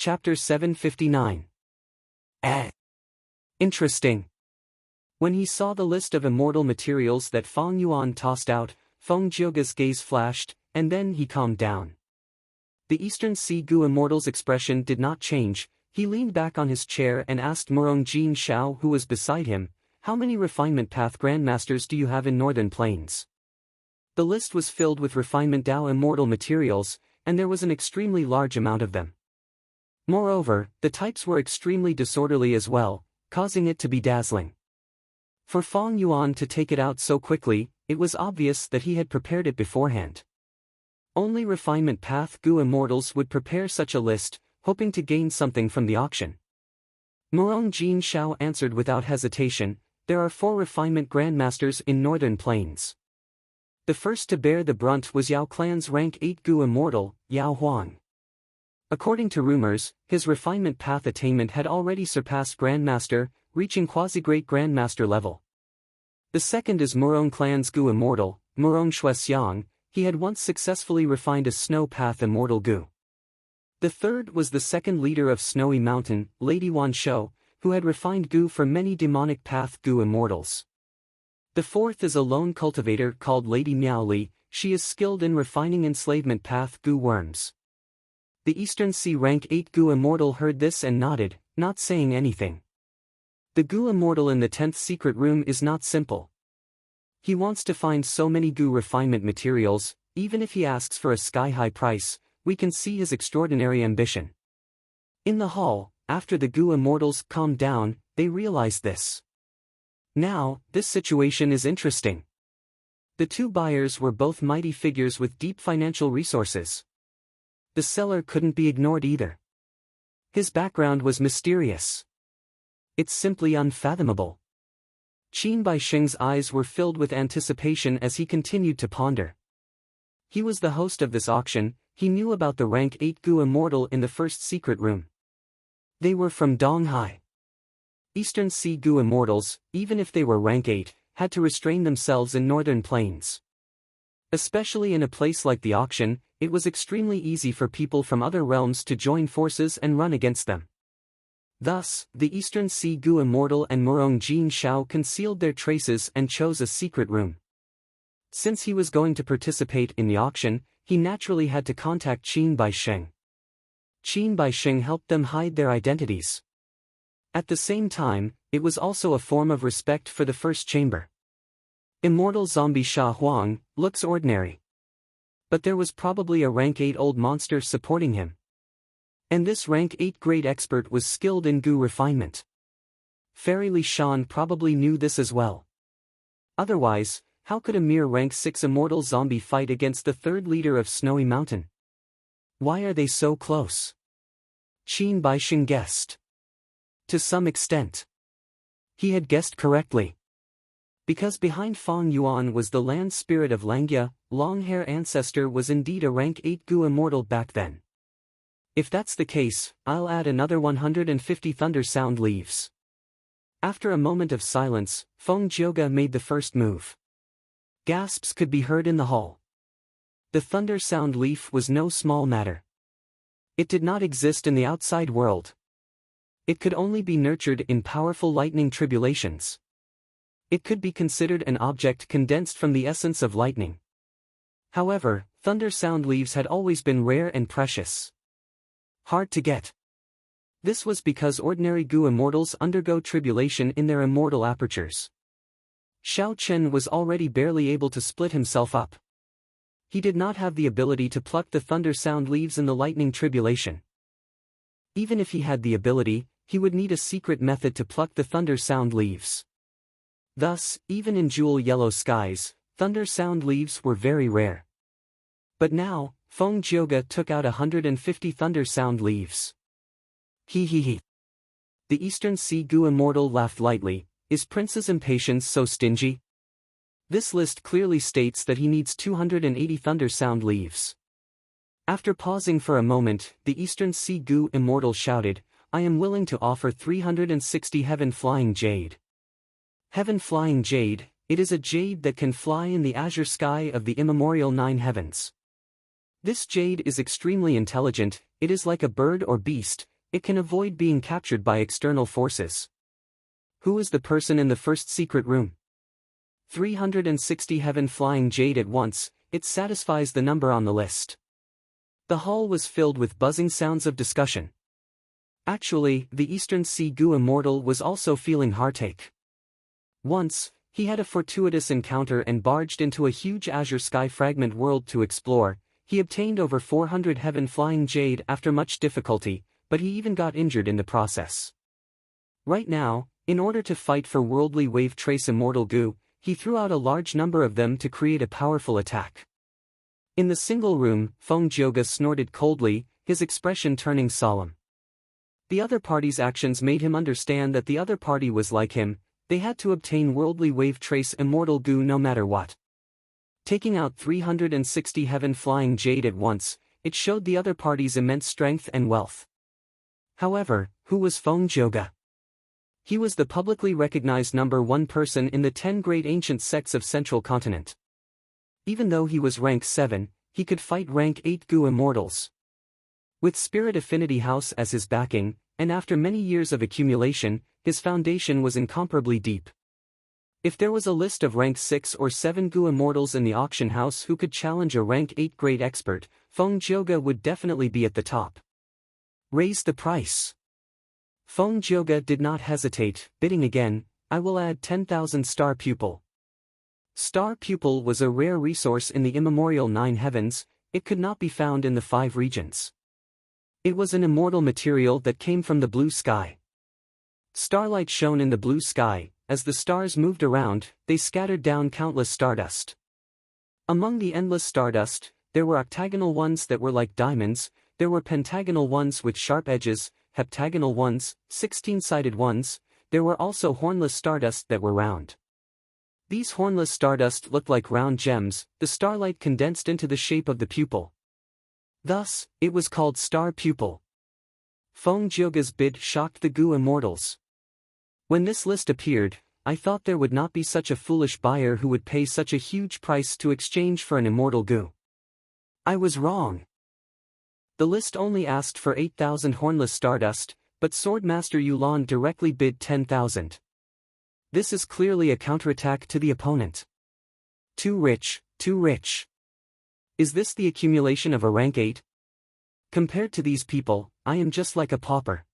Chapter 759. Interesting. When he saw the list of immortal materials that Feng Yuan tossed out, Feng Jioge's gaze flashed, and then he calmed down. The Eastern Sea Gu Immortal's expression did not change. He leaned back on his chair and asked Murong Jin Shao, who was beside him, "How many Refinement Path Grandmasters do you have in Northern Plains?" The list was filled with Refinement Dao immortal materials, and there was an extremely large amount of them. Moreover, the types were extremely disorderly as well, causing it to be dazzling. For Feng Yuan to take it out so quickly, it was obvious that he had prepared it beforehand. Only Refinement Path Gu Immortals would prepare such a list, hoping to gain something from the auction. Murong Jin Shao answered without hesitation, "There are 4 Refinement Grandmasters in Northern Plains. The first to bear the brunt was Yao Clan's rank 8 Gu Immortal, Yao Huang. According to rumors, his Refinement Path attainment had already surpassed Grandmaster, reaching quasi-great Grandmaster level. The second is Murong Clan's Gu Immortal, Murong Shuexiang. He had once successfully refined a Snow Path Immortal Gu. The third was the second leader of Snowy Mountain, Lady Wanshou, who had refined Gu for many Demonic Path Gu Immortals. The fourth is a lone cultivator called Lady Miaoli. She is skilled in refining Enslavement Path Gu worms." The Eastern Sea rank 8 Gu Immortal heard this and nodded, not saying anything. The Gu Immortal in the 10th secret room is not simple. He wants to find so many Gu refinement materials. Even if he asks for a sky-high price, we can see his extraordinary ambition. In the hall, after the Gu Immortals calmed down, they realized this. Now, this situation is interesting. The 2 buyers were both mighty figures with deep financial resources. The seller couldn't be ignored either. His background was mysterious. It's simply unfathomable. Qin Baixing's eyes were filled with anticipation as he continued to ponder. He was the host of this auction. He knew about the rank 8 Gu Immortal in the first secret room. They were from Donghai. Eastern Sea Gu Immortals, even if they were rank 8, had to restrain themselves in Northern Plains. Especially in a place like the auction, it was extremely easy for people from other realms to join forces and run against them. Thus, the Eastern Sea Gu Immortal and Murong Jin Shao concealed their traces and chose a secret room. Since he was going to participate in the auction, he naturally had to contact Qin Baixing. Qin Baixing helped them hide their identities. At the same time, it was also a form of respect for the first chamber. Immortal Zombie Sha Huang looks ordinary. But there was probably a rank 8 old monster supporting him. And this rank 8 great expert was skilled in Gu refinement. Fairy Li Shan probably knew this as well. Otherwise, how could a mere rank 6 immortal zombie fight against the third leader of Snowy Mountain? Why are they so close? Qin Baixing guessed. To some extent. He had guessed correctly. Because behind Feng Yuan was the land spirit of Langya, long-hair ancestor was indeed a rank 8 Gu immortal back then. If that's the case, I'll add another 150 thunder sound leaves. After a moment of silence, Feng Jioge made the first move. Gasps could be heard in the hall. The thunder sound leaf was no small matter. It did not exist in the outside world. It could only be nurtured in powerful lightning tribulations. It could be considered an object condensed from the essence of lightning. However, thunder sound leaves had always been rare and precious. Hard to get. This was because ordinary Gu immortals undergo tribulation in their immortal apertures. Xiao Chen was already barely able to split himself up. He did not have the ability to pluck the thunder sound leaves in the lightning tribulation. Even if he had the ability, he would need a secret method to pluck the thunder sound leaves. Thus, even in jewel yellow skies, thunder sound leaves were very rare. But now, Feng Jioge took out 150 thunder sound leaves. He. The Eastern Sea Gu immortal laughed lightly. Is Prince's impatience so stingy? This list clearly states that he needs 280 thunder sound leaves. After pausing for a moment, the Eastern Sea Gu immortal shouted, "I am willing to offer 360 heaven-flying jade." Heaven-flying jade, it is a jade that can fly in the azure sky of the immemorial 9 heavens. This jade is extremely intelligent, it is like a bird or beast, it can avoid being captured by external forces. Who is the person in the first secret room? 360 heaven flying jade at once, it satisfies the number on the list. The hall was filled with buzzing sounds of discussion. Actually, the Eastern Sea Goo immortal was also feeling heartache. Once, he had a fortuitous encounter and barged into a huge azure sky fragment world to explore. He obtained over 400 heaven-flying jade after much difficulty, but he even got injured in the process. Right now, in order to fight for worldly wave trace immortal goo, he threw out a large number of them to create a powerful attack. In the single room, Feng Jioge snorted coldly, his expression turning solemn. The other party's actions made him understand that the other party was like him. They had to obtain worldly wave trace immortal goo no matter what. Taking out 360 heaven-flying jade at once, it showed the other party's immense strength and wealth. However, who was Feng Jioge? He was the publicly recognized number one person in the 10 great ancient sects of Central Continent. Even though he was rank 7, he could fight rank 8 goo immortals. With Spirit Affinity House as his backing, and after many years of accumulation, his foundation was incomparably deep. If there was a list of rank 6 or 7 goo immortals in the auction house who could challenge a rank 8 great expert, Feng Jioge would definitely be at the top. Raise the price. Feng Jioge did not hesitate, bidding again, I will add 10,000 star pupil. Star pupil was a rare resource in the immemorial 9 heavens, it could not be found in the 5 regions. It was an immortal material that came from the blue sky. Starlight shone in the blue sky. As the stars moved around, they scattered down countless stardust. Among the endless stardust, there were octagonal ones that were like diamonds, there were pentagonal ones with sharp edges, heptagonal ones, 16-sided ones, there were also hornless stardust that were round. These hornless stardust looked like round gems, the starlight condensed into the shape of the pupil. Thus, it was called star pupil. Feng Jioge's bid shocked the goo immortals. When this list appeared, I thought there would not be such a foolish buyer who would pay such a huge price to exchange for an immortal goo. I was wrong. The list only asked for 8,000 hornless stardust, but Swordmaster Yulan directly bid 10,000. This is clearly a counterattack to the opponent. Too rich, too rich. Is this the accumulation of a rank 8? Compared to these people, I am just like a pauper.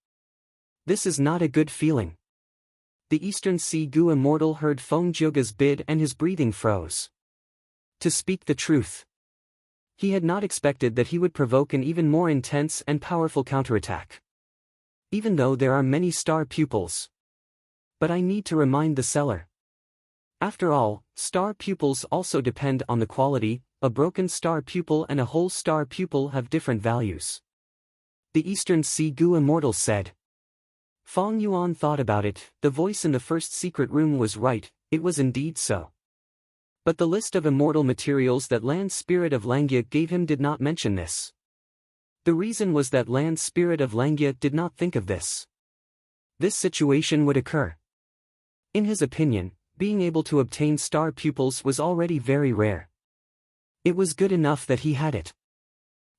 This is not a good feeling. The Eastern Sea Goo immortal heard Feng Jioge's bid and his breathing froze. To speak the truth, he had not expected that he would provoke an even more intense and powerful counterattack. Even though there are many star pupils. But I need to remind the seller. After all, star pupils also depend on the quality. A broken star pupil and a whole star pupil have different values. The Eastern Sea Goo immortal said. Feng Yuan thought about it, the voice in the first secret room was right, it was indeed so. But the list of immortal materials that Land Spirit of Langya gave him did not mention this. The reason was that Land Spirit of Langya did not think of this. This situation would occur. In his opinion, being able to obtain star pupils was already very rare. It was good enough that he had it.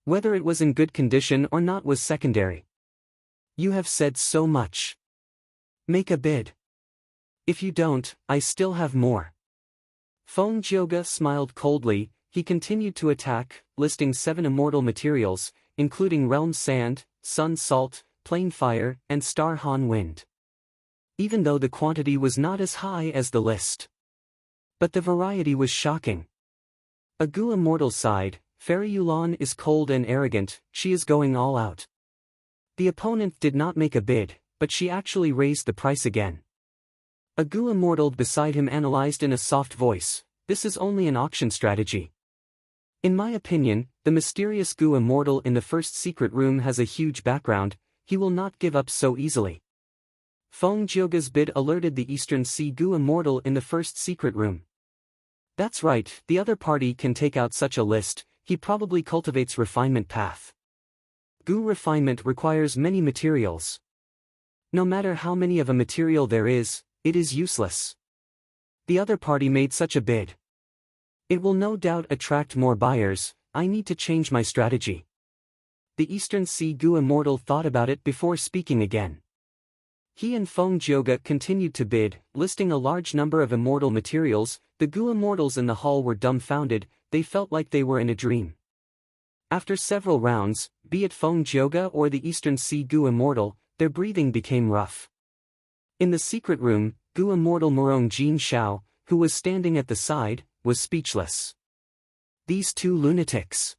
Whether it was in good condition or not was secondary. You have said so much. Make a bid. If you don't, I still have more. Feng Jioge smiled coldly, he continued to attack, listing 7 immortal materials, including realm sand, sun salt, plain fire, and star han wind. Even though the quantity was not as high as the list. But the variety was shocking. A goo immortal sighed, Fairy Yulan is cold and arrogant, she is going all out. The opponent did not make a bid, but she actually raised the price again. A goo immortal beside him analyzed in a soft voice, this is only an auction strategy. In my opinion, the mysterious goo immortal in the first secret room has a huge background, he will not give up so easily. Feng Jioge's bid alerted the Eastern Sea Goo immortal in the first secret room. That's right, the other party can take out such a list, he probably cultivates refinement path. Goo refinement requires many materials. No matter how many of a material there is, it is useless. The other party made such a bid. It will no doubt attract more buyers, I need to change my strategy. The Eastern Sea Goo Immortal thought about it before speaking again. He and Feng Jioge continued to bid, listing a large number of immortal materials. The Goo Immortals in the hall were dumbfounded, they felt like they were in a dream. After several rounds, be it Feng Jioge or the Eastern Sea Goo Immortal, their breathing became rough. In the secret room, Goo Immortal Murong Jin Shao, who was standing at the side, was speechless. These two lunatics.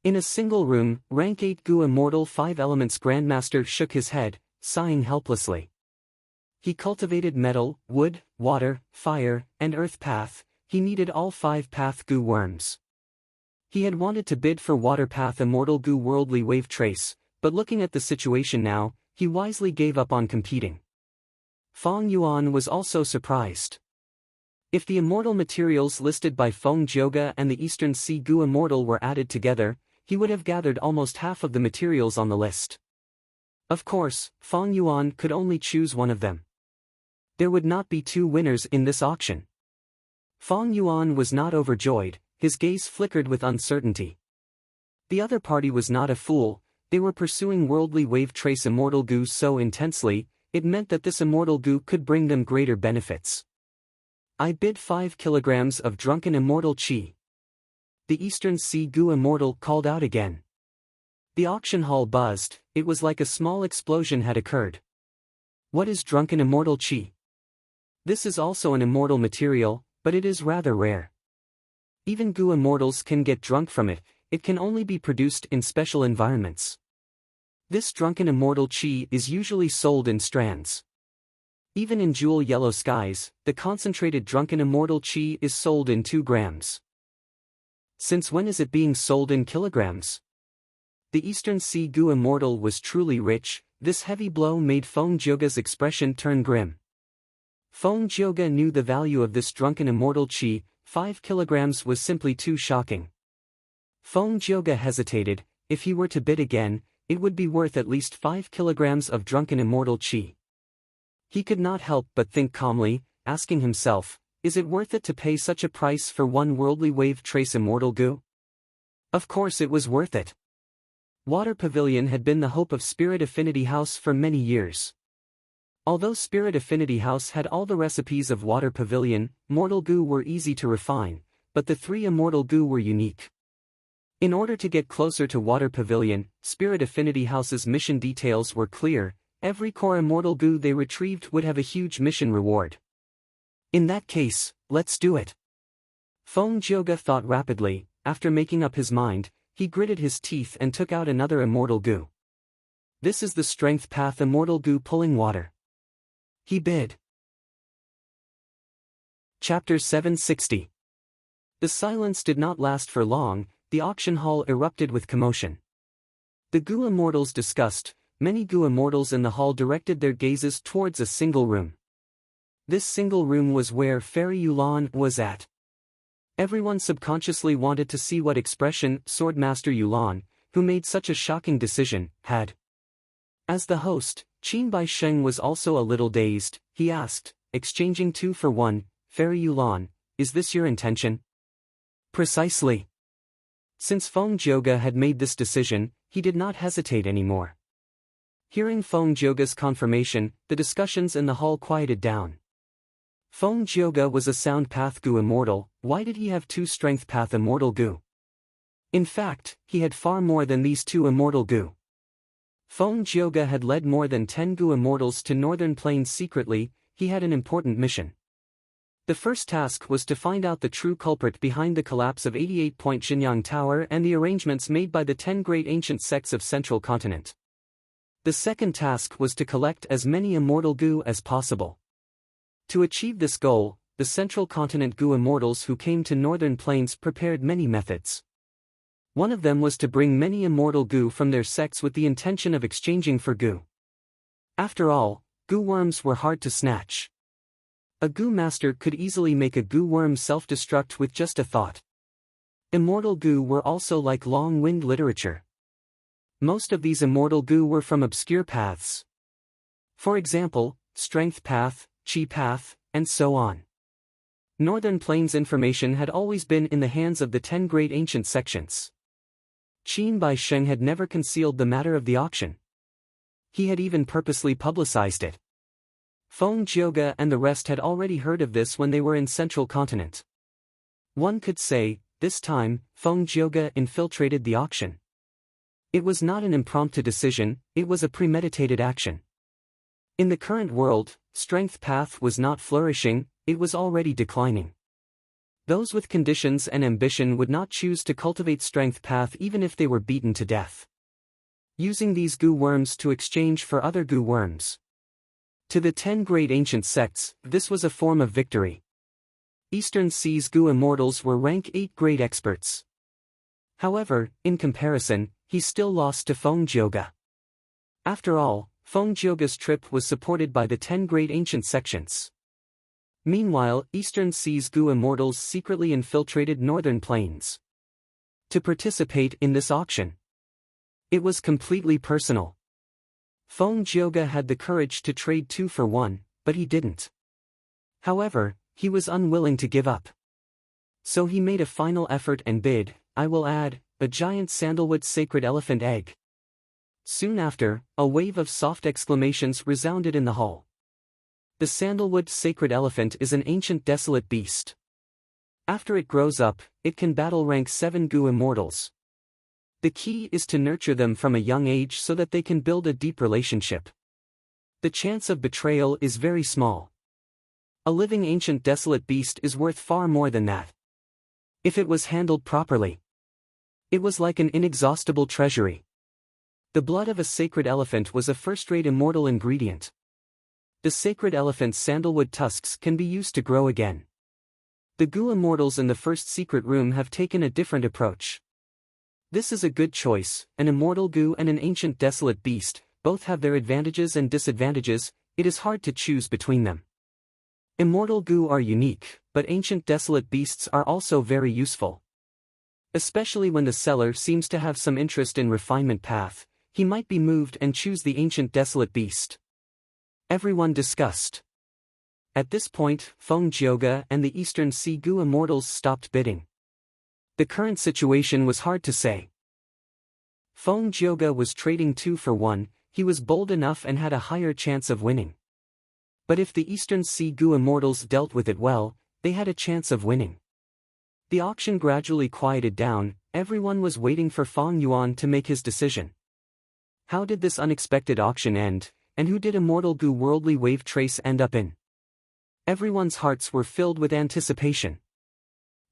In a single room, Rank 8 Goo Immortal 5 Elements Grandmaster shook his head, sighing helplessly. He cultivated metal, wood, water, fire, and earth path. He needed all 5 path Goo worms. He had wanted to bid for water path Immortal Goo Worldly Wave Trace, but looking at the situation now, he wisely gave up on competing. Feng Yuan was also surprised. If the immortal materials listed by Feng Jioge and the Eastern Sea Goo Immortal were added together, he would have gathered almost half of the materials on the list. Of course, Feng Yuan could only choose one of them. There would not be 2 winners in this auction. Feng Yuan was not overjoyed, his gaze flickered with uncertainty. The other party was not a fool, they were pursuing worldly wave trace immortal goo so intensely, it meant that this immortal goo could bring them greater benefits. I bid 5 kilograms of drunken immortal chi. The Eastern Sea Goo Immortal called out again. The auction hall buzzed, it was like a small explosion had occurred. What is drunken immortal chi? This is also an immortal material, but it is rather rare. Even Goo Immortals can get drunk from it, it can only be produced in special environments. This drunken immortal chi is usually sold in strands. Even in jewel yellow skies, the concentrated drunken immortal chi is sold in 2 grams. Since when is it being sold in kilograms? The Eastern Sea Goo Immortal was truly rich, this heavy blow made Feng Jioge's expression turn grim. Feng Jioge knew the value of this drunken immortal chi, 5 kilograms was simply too shocking. Feng Jioge hesitated, if he were to bid again, it would be worth at least 5 kilograms of drunken immortal chi. He could not help but think calmly, asking himself, is it worth it to pay such a price for 1 worldly wave trace immortal goo? Of course it was worth it. Water Pavilion had been the hope of Spirit Affinity House for many years. Although Spirit Affinity House had all the recipes of Water Pavilion, mortal goo were easy to refine, but the 3 immortal goo were unique. In order to get closer to Water Pavilion, Spirit Affinity House's mission details were clear, every core immortal goo they retrieved would have a huge mission reward. In that case, let's do it. Feng Jioge thought rapidly, after making up his mind, he gritted his teeth and took out another immortal goo. This is the Strength Path Immortal Goo Pulling Water. He bid. Chapter 760. The silence did not last for long, the auction hall erupted with commotion. The Goo Immortals discussed, many Goo Immortals in the hall directed their gazes towards a single room. This single room was where Fairy Yulan was at. Everyone subconsciously wanted to see what expression Swordmaster Yulan, who made such a shocking decision, had. As the host, Qin Baisheng was also a little dazed, he asked, exchanging 2 for 1, Fairy Yulan, is this your intention? Precisely. Since Feng Jioge had made this decision, he did not hesitate anymore. Hearing Feng Jioge's confirmation, the discussions in the hall quieted down. Feng Jioge was a Sound Path Goo Immortal, why did he have 2 Strength Path Immortal Goo? In fact, he had far more than these 2 Immortal Goo. Feng Jioge had led more than 10 Goo Immortals to Northern Plains secretly, he had an important mission. The first task was to find out the true culprit behind the collapse of 88-point Xinyang Tower and the arrangements made by the 10 great ancient sects of Central Continent. The second task was to collect as many Immortal Goo as possible. To achieve this goal, the Central Continent Goo Immortals who came to Northern Plains prepared many methods. One of them was to bring many immortal goo from their sects with the intention of exchanging for goo. After all, goo worms were hard to snatch. A goo master could easily make a goo worm self-destruct with just a thought. Immortal goo were also like long-wind literature. Most of these immortal goo were from obscure paths. For example, Strength Path, Chi Path, and so on. Northern Plains information had always been in the hands of the 10 great ancient sections. Qin Baisheng had never concealed the matter of the auction. He had even purposely publicized it. Feng Jioge and the rest had already heard of this when they were in Central Continent. One could say, this time, Feng Jioge infiltrated the auction. It was not an impromptu decision, it was a premeditated action. In the current world, strength path was not flourishing, it was already declining. Those with conditions and ambition would not choose to cultivate strength path even if they were beaten to death. Using these gu worms to exchange for other gu worms. To the 10 great ancient sects, this was a form of victory. Eastern Sea's gu immortals were rank 8 great experts. However, in comparison, he still lost to Feng Jioge. After all, Feng Jioge's trip was supported by the 10 great ancient sections. Meanwhile, Eastern Sea's gu immortals secretly infiltrated Northern Plains to participate in this auction. It was completely personal. Feng Jioge had the courage to trade 2 for 1, but he didn't. However, he was unwilling to give up. So he made a final effort and bid, I will add, a giant sandalwood sacred elephant egg. Soon after, a wave of soft exclamations resounded in the hall. The sandalwood sacred elephant is an ancient desolate beast. After it grows up, it can battle rank 7 gu immortals. The key is to nurture them from a young age so that they can build a deep relationship. The chance of betrayal is very small. A living ancient desolate beast is worth far more than that. If it was handled properly, it was like an inexhaustible treasury. The blood of a sacred elephant was a first-rate immortal ingredient. The sacred elephant's sandalwood tusks can be used to grow again. The gu immortals in the first secret room have taken a different approach. This is a good choice, an immortal gu and an ancient desolate beast, both have their advantages and disadvantages, it is hard to choose between them. Immortal gu are unique, but ancient desolate beasts are also very useful. Especially when the seller seems to have some interest in refinement path, he might be moved and choose the ancient desolate beast. Everyone discussed. At this point, Feng Jioge and the Eastern Sea gu immortals stopped bidding. The current situation was hard to say. Feng Jioge was trading 2 for 1, he was bold enough and had a higher chance of winning. But if the Eastern Sea gu immortals dealt with it well, they had a chance of winning. The auction gradually quieted down, everyone was waiting for Feng Yuan to make his decision. How did this unexpected auction end, and who did immortal gu worldly wave trace end up in? Everyone's hearts were filled with anticipation.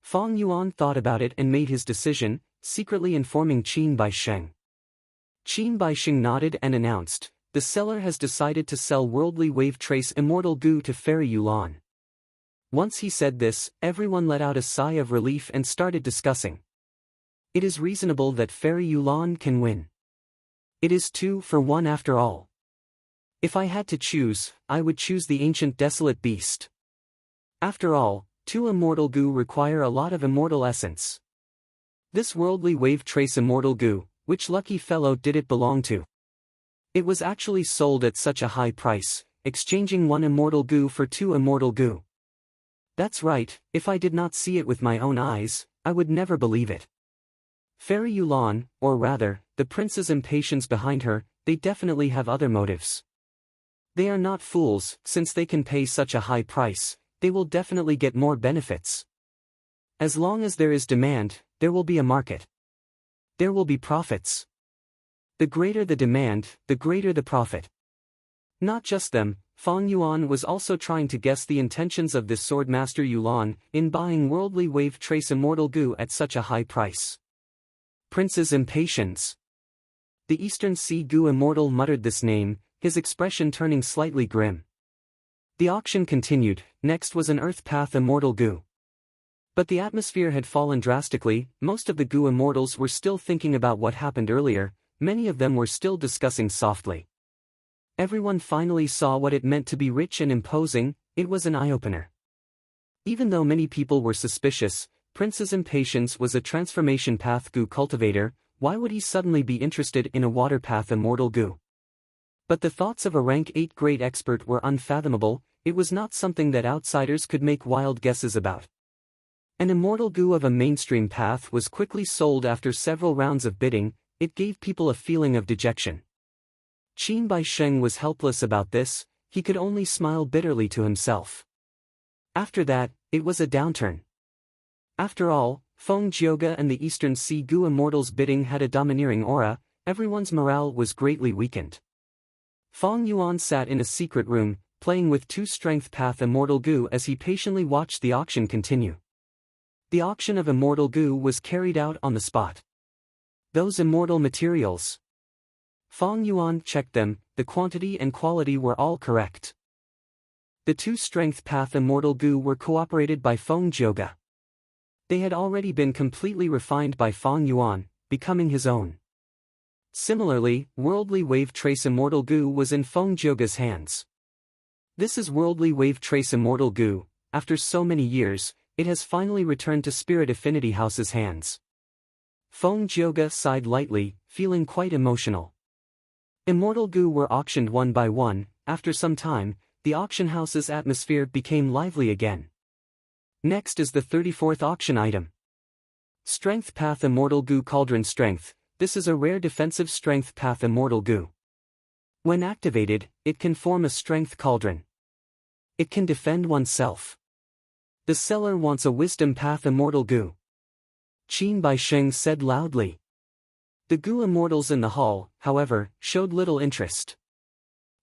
Feng Yuan thought about it and made his decision, secretly informing Qin Baisheng. Qin Baisheng nodded and announced, the seller has decided to sell worldly wave trace immortal gu to Fairy Yulan. Once he said this, everyone let out a sigh of relief and started discussing. It is reasonable that Fairy Yulan can win. It is 2 for 1 after all. If I had to choose, I would choose the ancient desolate beast. After all, 2 immortal gu require a lot of immortal essence. This worldly wave trace immortal gu, which lucky fellow did it belong to? It was actually sold at such a high price, exchanging 1 immortal gu for 2 immortal gu. That's right, if I did not see it with my own eyes, I would never believe it. Fairy Yulan, or rather, the prince's impatience behind her, they definitely have other motives. They are not fools, since they can pay such a high price, they will definitely get more benefits. As long as there is demand, there will be a market. There will be profits. The greater the demand, the greater the profit. Not just them, Feng Yuan was also trying to guess the intentions of this swordmaster Yulan in buying worldly wave trace immortal gu at such a high price. Prince's impatience. The Eastern Sea gu immortal muttered this name, his expression turning slightly grim. The auction continued, next was an Earth Path immortal gu. But the atmosphere had fallen drastically, most of the gu immortals were still thinking about what happened earlier, many of them were still discussing softly. Everyone finally saw what it meant to be rich and imposing, it was an eye-opener. Even though many people were suspicious, Prince's impatience was a transformation path gu cultivator, why would he suddenly be interested in a water path immortal gu? But the thoughts of a rank 8 great expert were unfathomable, it was not something that outsiders could make wild guesses about. An immortal goo of a mainstream path was quickly sold after several rounds of bidding. It gave people a feeling of dejection. Qin Baisheng was helpless about this, he could only smile bitterly to himself. After that, it was a downturn. After all, Feng Jioge and the Eastern Sea Goo Immortals bidding had a domineering aura, everyone's morale was greatly weakened. Feng Yuan sat in a secret room, playing with two Strength Path Immortal Goo as he patiently watched the auction continue. The auction of Immortal Goo was carried out on the spot. Those immortal materials. Feng Yuan checked them, the quantity and quality were all correct. The two Strength Path Immortal Goo were cooperated by Feng Jioge. They had already been completely refined by Feng Yuan, becoming his own. Similarly, Worldly Wave Trace Immortal Goo was in Feng Jioge's hands. This is Worldly Wave Trace Immortal Goo. After so many years, it has finally returned to Spirit Affinity House's hands. Feng Jioge sighed lightly, feeling quite emotional. Immortal Goo were auctioned one by one. After some time, the auction house's atmosphere became lively again. Next is the 34th auction item. Strength Path Immortal Goo Cauldron Strength. This is a rare defensive Strength Path Immortal Goo. When activated, it can form a Strength Cauldron. It can defend oneself. The seller wants a Wisdom Path Immortal Goo. Qin Baisheng said loudly. The Goo Immortals in the hall, however, showed little interest.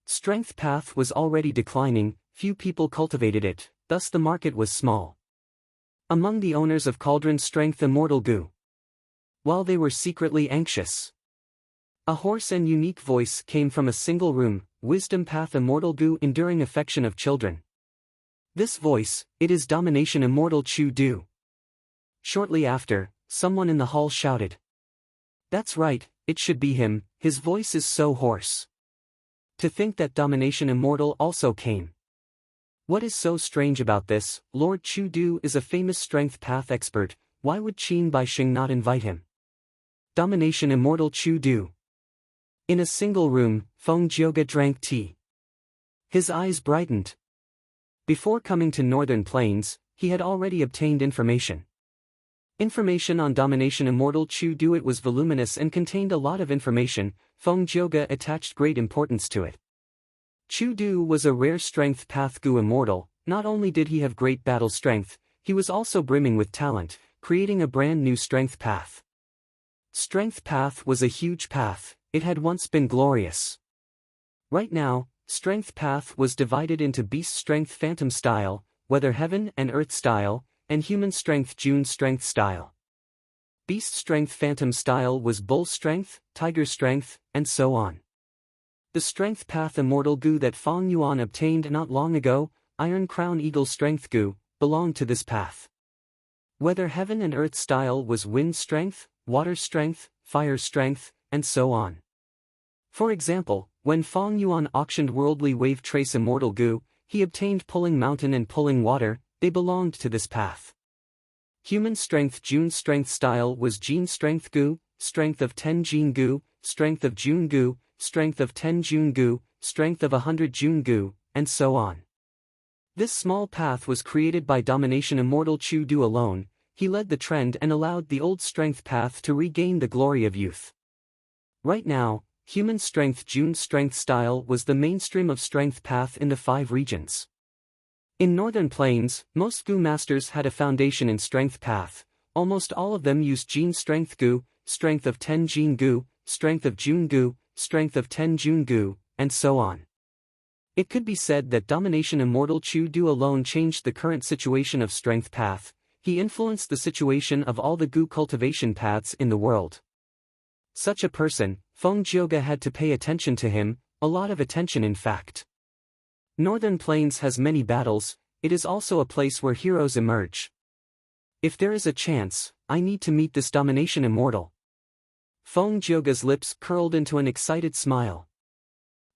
Strength Path was already declining, few people cultivated it, thus the market was small. Among the owners of Cauldron Strength Immortal Goo, while they were secretly anxious, a hoarse and unique voice came from a single room, Wisdom Path Immortal Goo Enduring Affection of Children. This voice, it is Domination Immortal Chu Du. Shortly after, someone in the hall shouted. That's right, it should be him, his voice is so hoarse. To think that Domination Immortal also came. What is so strange about this? Lord Chu Du is a famous Strength Path expert, why would Qin Baisheng not invite him? Domination Immortal Chu Du. In a single room, Feng Jioge drank tea. His eyes brightened. Before coming to Northern Plains, he had already obtained information. Information on Domination Immortal Chu Du. It was voluminous and contained a lot of information. Feng Jioge attached great importance to it. Chu Du was a rare Strength Path Goo Immortal. Not only did he have great battle strength, he was also brimming with talent, creating a brand new Strength Path. Strength Path was a huge path, it had once been glorious. Right now, Strength Path was divided into Beast Strength Phantom Style, Weather Heaven and Earth Style, and Human Strength June Strength Style. Beast Strength Phantom Style was Bull Strength, Tiger Strength, and so on. The Strength Path Immortal Goo that Feng Yuan obtained not long ago, Iron Crown Eagle Strength Goo, belonged to this path. Weather Heaven and Earth Style was Wind Strength, Water Strength, Fire Strength, and so on. For example, when Feng Yuan auctioned Worldly Wave Trace Immortal Goo, he obtained Pulling Mountain and Pulling Water, they belonged to this path. Human Strength June Strength Style was Gene Strength Goo, Strength of 10 Gene Goo, Strength of June Goo, Strength of 10 June Goo, Strength of 100 June Goo, and so on. This small path was created by Domination Immortal Chu Du alone. He led the trend and allowed the old Strength Path to regain the glory of youth. Right now, Human Strength June Strength Style was the mainstream of Strength Path in the 5 regions. In Northern Plains, most Goo Masters had a foundation in Strength Path. Almost all of them used Gene Strength Goo, Strength of 10 Gene Goo, Strength of June Goo, Strength of 10 June Goo, and so on. It could be said that Domination Immortal Chu Du alone changed the current situation of Strength Path. He influenced the situation of all the Goo cultivation paths in the world. Such a person, Feng Jioge had to pay attention to him, a lot of attention in fact. Northern Plains has many battles, it is also a place where heroes emerge. If there is a chance, I need to meet this Domination Immortal. Feng Jioge's lips curled into an excited smile.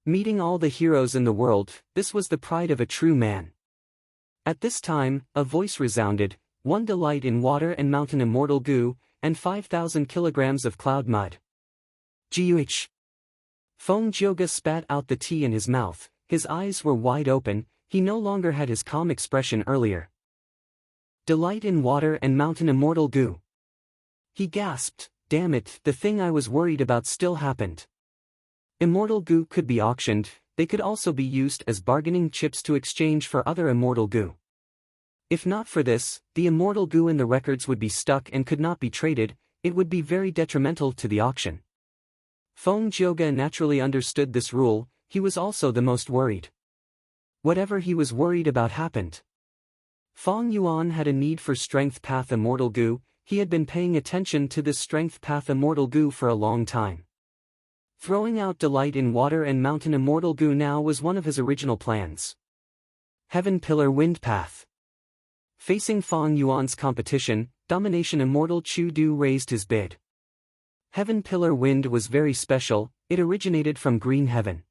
Meeting all the heroes in the world, this was the pride of a true man. At this time, a voice resounded, one delight in water and mountain immortal goo, and 5,000 kilograms of cloud mud. Guh. Feng Jioge spat out the tea in his mouth, his eyes were wide open, he no longer had his calm expression earlier. Delight in water and mountain immortal goo. He gasped, damn it, the thing I was worried about still happened. Immortal goo could be auctioned, they could also be used as bargaining chips to exchange for other immortal goo. If not for this, the immortal goo in the records would be stuck and could not be traded, it would be very detrimental to the auction. Feng Jioge naturally understood this rule, he was also the most worried. Whatever he was worried about happened. Feng Yuan had a need for Strength Path Immortal Goo, he had been paying attention to this Strength Path Immortal Goo for a long time. Throwing out Delight in Water and Mountain Immortal Goo now was one of his original plans. Heaven Pillar Wind Path. Facing Feng Yuan's competition, Domination Immortal Chu Du raised his bid. Heaven Pillar Wind was very special, it originated from Green Heaven.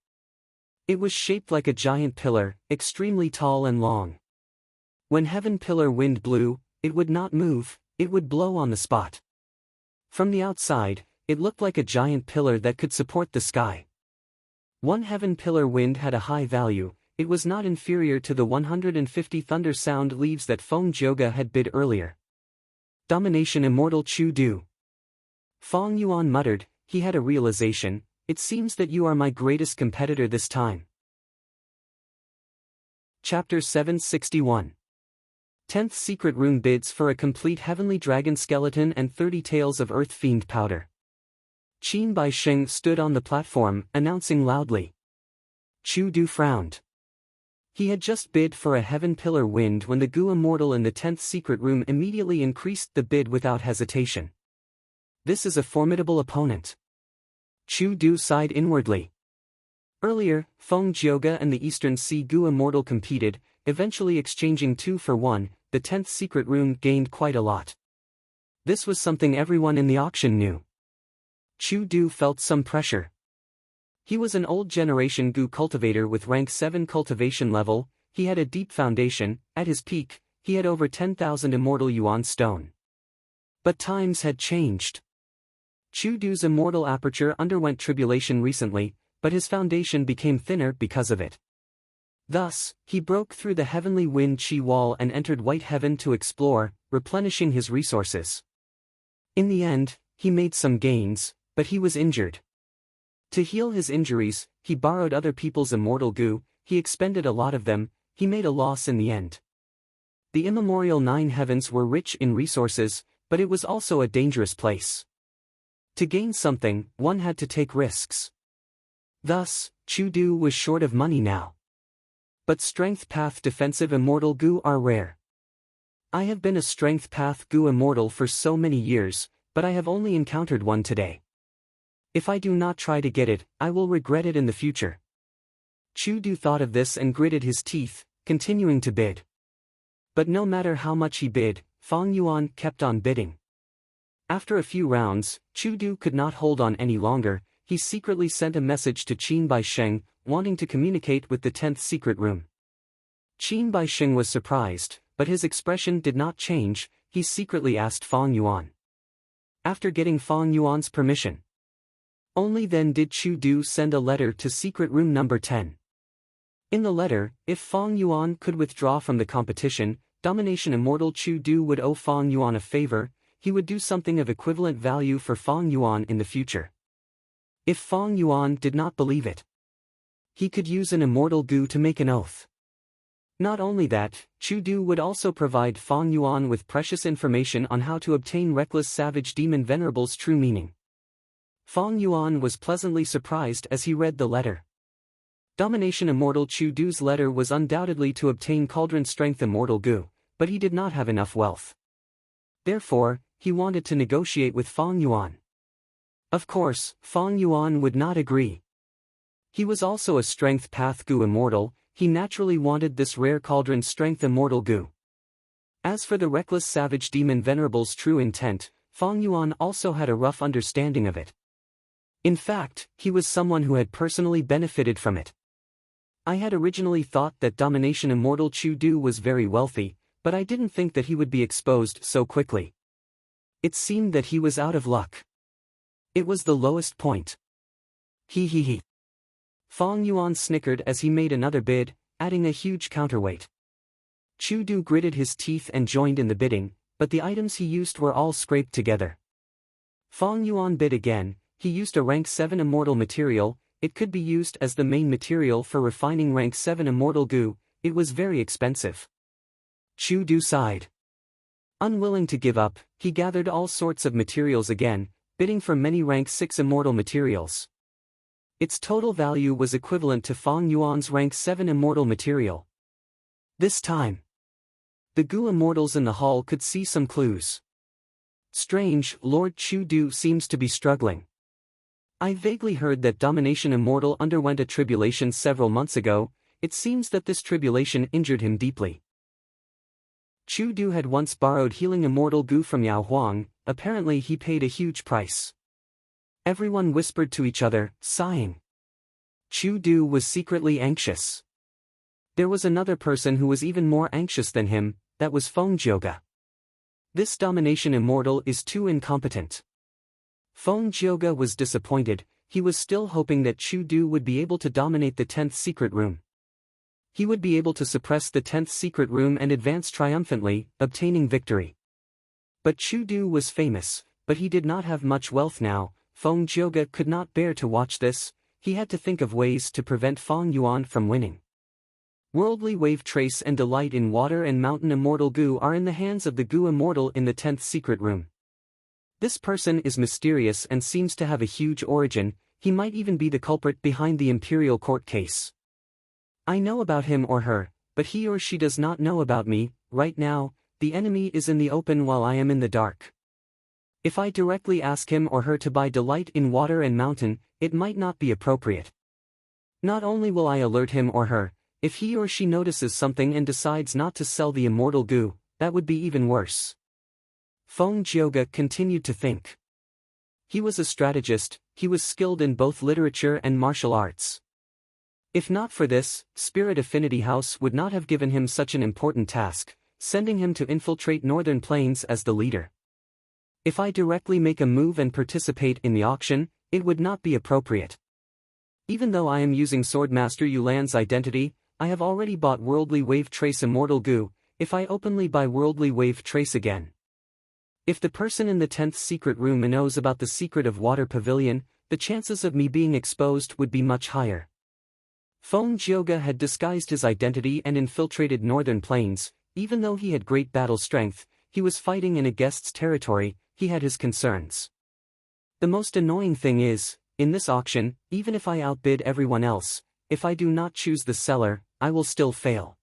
It was shaped like a giant pillar, extremely tall and long. When Heaven Pillar Wind blew, it would not move, it would blow on the spot. From the outside, it looked like a giant pillar that could support the sky. One Heaven Pillar Wind had a high value, it was not inferior to the 150 Thunder Sound Leaves that Feng Jioge had bid earlier. Domination Immortal Chu Du. Feng Yuan muttered, he had a realization, it seems that you are my greatest competitor this time. Chapter 761. 10th Secret Rune bids for a complete Heavenly Dragon Skeleton and 30 Tails of Earth Fiend Powder. Qin Baisheng stood on the platform, announcing loudly. Chu Du frowned. He had just bid for a Heaven Pillar Wind when the Gu Immortal in the 10th Secret Room immediately increased the bid without hesitation. This is a formidable opponent. Chu Du sighed inwardly. Earlier, Feng Jioge and the Eastern Sea Gu Immortal competed, eventually exchanging 2 for 1, the 10th Secret Room gained quite a lot. This was something everyone in the auction knew. Chu Du felt some pressure. He was an old generation Gu cultivator with rank 7 cultivation level, he had a deep foundation, at his peak, he had over 10,000 immortal yuan stone. But times had changed. Chu Du's immortal aperture underwent tribulation recently, but his foundation became thinner because of it. Thus, he broke through the heavenly wind chi wall and entered White Heaven to explore, replenishing his resources. In the end, he made some gains, but he was injured. To heal his injuries, he borrowed other people's immortal goo, he expended a lot of them, he made a loss in the end. The immemorial 9 heavens were rich in resources, but it was also a dangerous place. To gain something, one had to take risks. Thus, Chu Du was short of money now. But Strength Path Defensive Immortal Goo are rare. I have been a Strength Path Goo Immortal for so many years, but I have only encountered one today. If I do not try to get it, I will regret it in the future. Chu Du thought of this and gritted his teeth, continuing to bid. But no matter how much he bid, Feng Yuan kept on bidding. After a few rounds, Chu Du could not hold on any longer, he secretly sent a message to Qin Baisheng, wanting to communicate with the 10th Secret Room. Qin Baisheng was surprised, but his expression did not change, he secretly asked Feng Yuan. After getting Feng Yuan's permission. Only then did Chu Du send a letter to Secret Room number 10. In the letter, if Feng Yuan could withdraw from the competition, Domination Immortal Chu Du would owe Feng Yuan a favor, he would do something of equivalent value for Feng Yuan in the future. If Feng Yuan did not believe it, he could use an immortal goo to make an oath. Not only that, Chu Du would also provide Feng Yuan with precious information on how to obtain Reckless Savage Demon Venerable's true meaning. Feng Yuan was pleasantly surprised as he read the letter. Domination Immortal Chu Du's letter was undoubtedly to obtain Cauldron Strength Immortal Goo, but he did not have enough wealth. Therefore, he wanted to negotiate with Feng Yuan. Of course, Feng Yuan would not agree. He was also a Strength Path Goo Immortal, he naturally wanted this rare Cauldron Strength Immortal Goo. As for the Reckless Savage Demon Venerable's true intent, Feng Yuan also had a rough understanding of it. In fact, he was someone who had personally benefited from it. I had originally thought that Domination Immortal Chu Du was very wealthy, but I didn't think that he would be exposed so quickly. It seemed that he was out of luck. It was the lowest point. He. Feng Yuan snickered as he made another bid, adding a huge counterweight. Chu Du gritted his teeth and joined in the bidding, but the items he used were all scraped together. Feng Yuan bid again. He used a rank 7 immortal material. It could be used as the main material for refining rank 7 immortal goo. It was very expensive. Chu Du sighed. Unwilling to give up, he gathered all sorts of materials again, bidding for many rank 6 immortal materials. Its total value was equivalent to Feng Yuan's rank 7 immortal material. This time, the goo immortals in the hall could see some clues. Strange, Lord Chu Du seems to be struggling. I vaguely heard that Domination Immortal underwent a tribulation several months ago. It seems that this tribulation injured him deeply. Chu Du had once borrowed healing immortal goo from Yao Huang. Apparently he paid a huge price. Everyone whispered to each other, sighing. Chu Du was secretly anxious. There was another person who was even more anxious than him, that was Feng Jioge. This Domination Immortal is too incompetent. Feng Jioge was disappointed. He was still hoping that Chu Du would be able to dominate the 10th secret room. He would be able to suppress the 10th secret room and advance triumphantly, obtaining victory. But Chu Du was famous, but he did not have much wealth now. Feng Jioge could not bear to watch this. He had to think of ways to prevent Feng Yuan from winning. Worldly Wave Trace and Delight in Water and Mountain Immortal Goo are in the hands of the Goo Immortal in the 10th secret room. This person is mysterious and seems to have a huge origin. He might even be the culprit behind the Imperial Court case. I know about him or her, but he or she does not know about me. Right now, the enemy is in the open while I am in the dark. If I directly ask him or her to buy Delight in Water and Mountain, it might not be appropriate. Not only will I alert him or her, if he or she notices something and decides not to sell the immortal goo, that would be even worse. Feng Jioge continued to think. He was a strategist. He was skilled in both literature and martial arts. If not for this, Spirit Affinity House would not have given him such an important task, sending him to infiltrate Northern Plains as the leader. If I directly make a move and participate in the auction, it would not be appropriate. Even though I am using Swordmaster Yulan's identity, I have already bought Worldly Wave Trace Immortal Goo. If I openly buy Worldly Wave Trace again. If the person in the 10th secret room knows about the secret of Water Pavilion, the chances of me being exposed would be much higher. Feng Jioge had disguised his identity and infiltrated Northern Plains. Even though he had great battle strength, he was fighting in a guest's territory. He had his concerns. The most annoying thing is, in this auction, even if I outbid everyone else, if I do not choose the seller, I will still fail.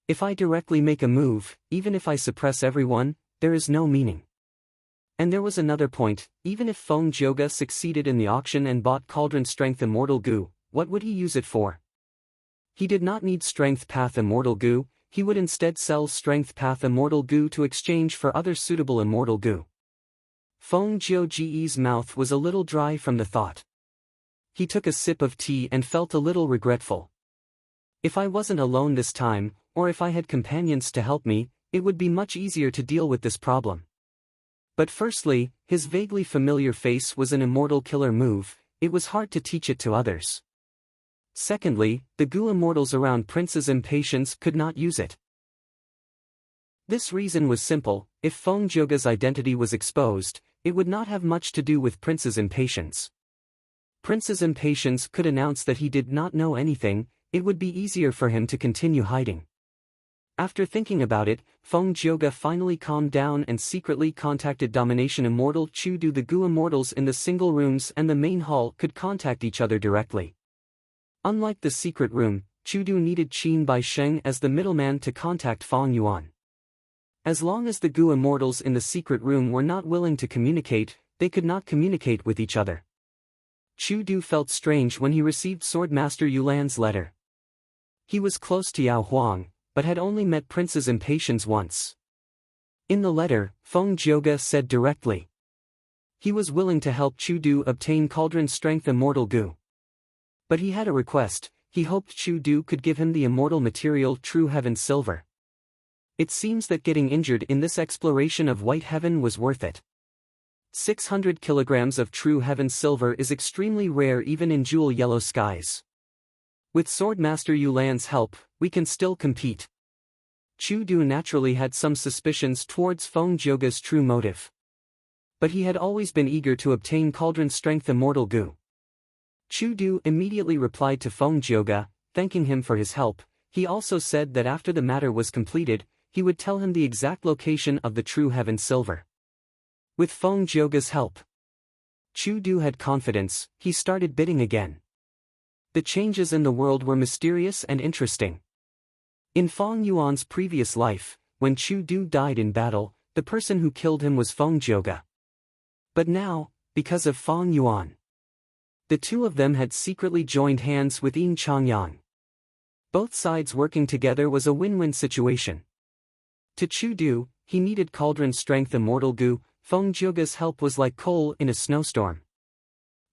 If I directly make a move, even if I suppress everyone, there is no meaning. And there was another point. Even if Feng Jioge succeeded in the auction and bought Cauldron Strength Immortal Goo, what would he use it for? He did not need Strength Path Immortal Goo. He would instead sell Strength Path Immortal Goo to exchange for other suitable Immortal Goo. Feng Jioge's mouth was a little dry from the thought. He took a sip of tea and felt a little regretful. If I wasn't alone this time, or if I had companions to help me, it would be much easier to deal with this problem. But firstly, his vaguely familiar face was an immortal killer move. It was hard to teach it to others. Secondly, the Goo immortals around Prince's Impatience could not use it. This reason was simple. If Feng Jioge's identity was exposed, it would not have much to do with Prince's Impatience. Prince's Impatience could announce that he did not know anything. It would be easier for him to continue hiding. After thinking about it, Feng Jioge finally calmed down and secretly contacted Domination Immortal Chu Du. The Goo immortals in the single rooms and the main hall could contact each other directly. Unlike the secret room, Chu Du needed Qin Bai Sheng as the middleman to contact Feng Yuan. As long as the Goo immortals in the secret room were not willing to communicate, they could not communicate with each other. Chu Du felt strange when he received Swordmaster Yulan's letter. He was close to Yao Huang, but had only met Prince's Impatience once. In the letter, Feng Jioge said directly. He was willing to help Chu Du obtain Cauldron Strength Immortal Goo. But he had a request. He hoped Chu Du could give him the immortal material True Heaven Silver. It seems that getting injured in this exploration of White Heaven was worth it. 600 kilograms of True Heaven Silver is extremely rare even in jewel yellow skies. With Swordmaster Yulan's help, we can still compete. Chu Du naturally had some suspicions towards Feng Jioge's true motive. But he had always been eager to obtain Cauldron Strength Immortal Goo. Chu Du immediately replied to Feng Jioge, thanking him for his help. He also said that after the matter was completed, he would tell him the exact location of the true Heaven Silver. With Feng Jioge's help, Chu Du had confidence. He started bidding again. The changes in the world were mysterious and interesting. In Feng Yuan's previous life, when Chu Du died in battle, the person who killed him was Feng Jioge. But now, because of Feng Yuan, the two of them had secretly joined hands with Yin Changyan. Both sides working together was a win-win situation. To Chu Du, he needed Cauldron Strength Immortal Goo. Feng Jioge's help was like coal in a snowstorm.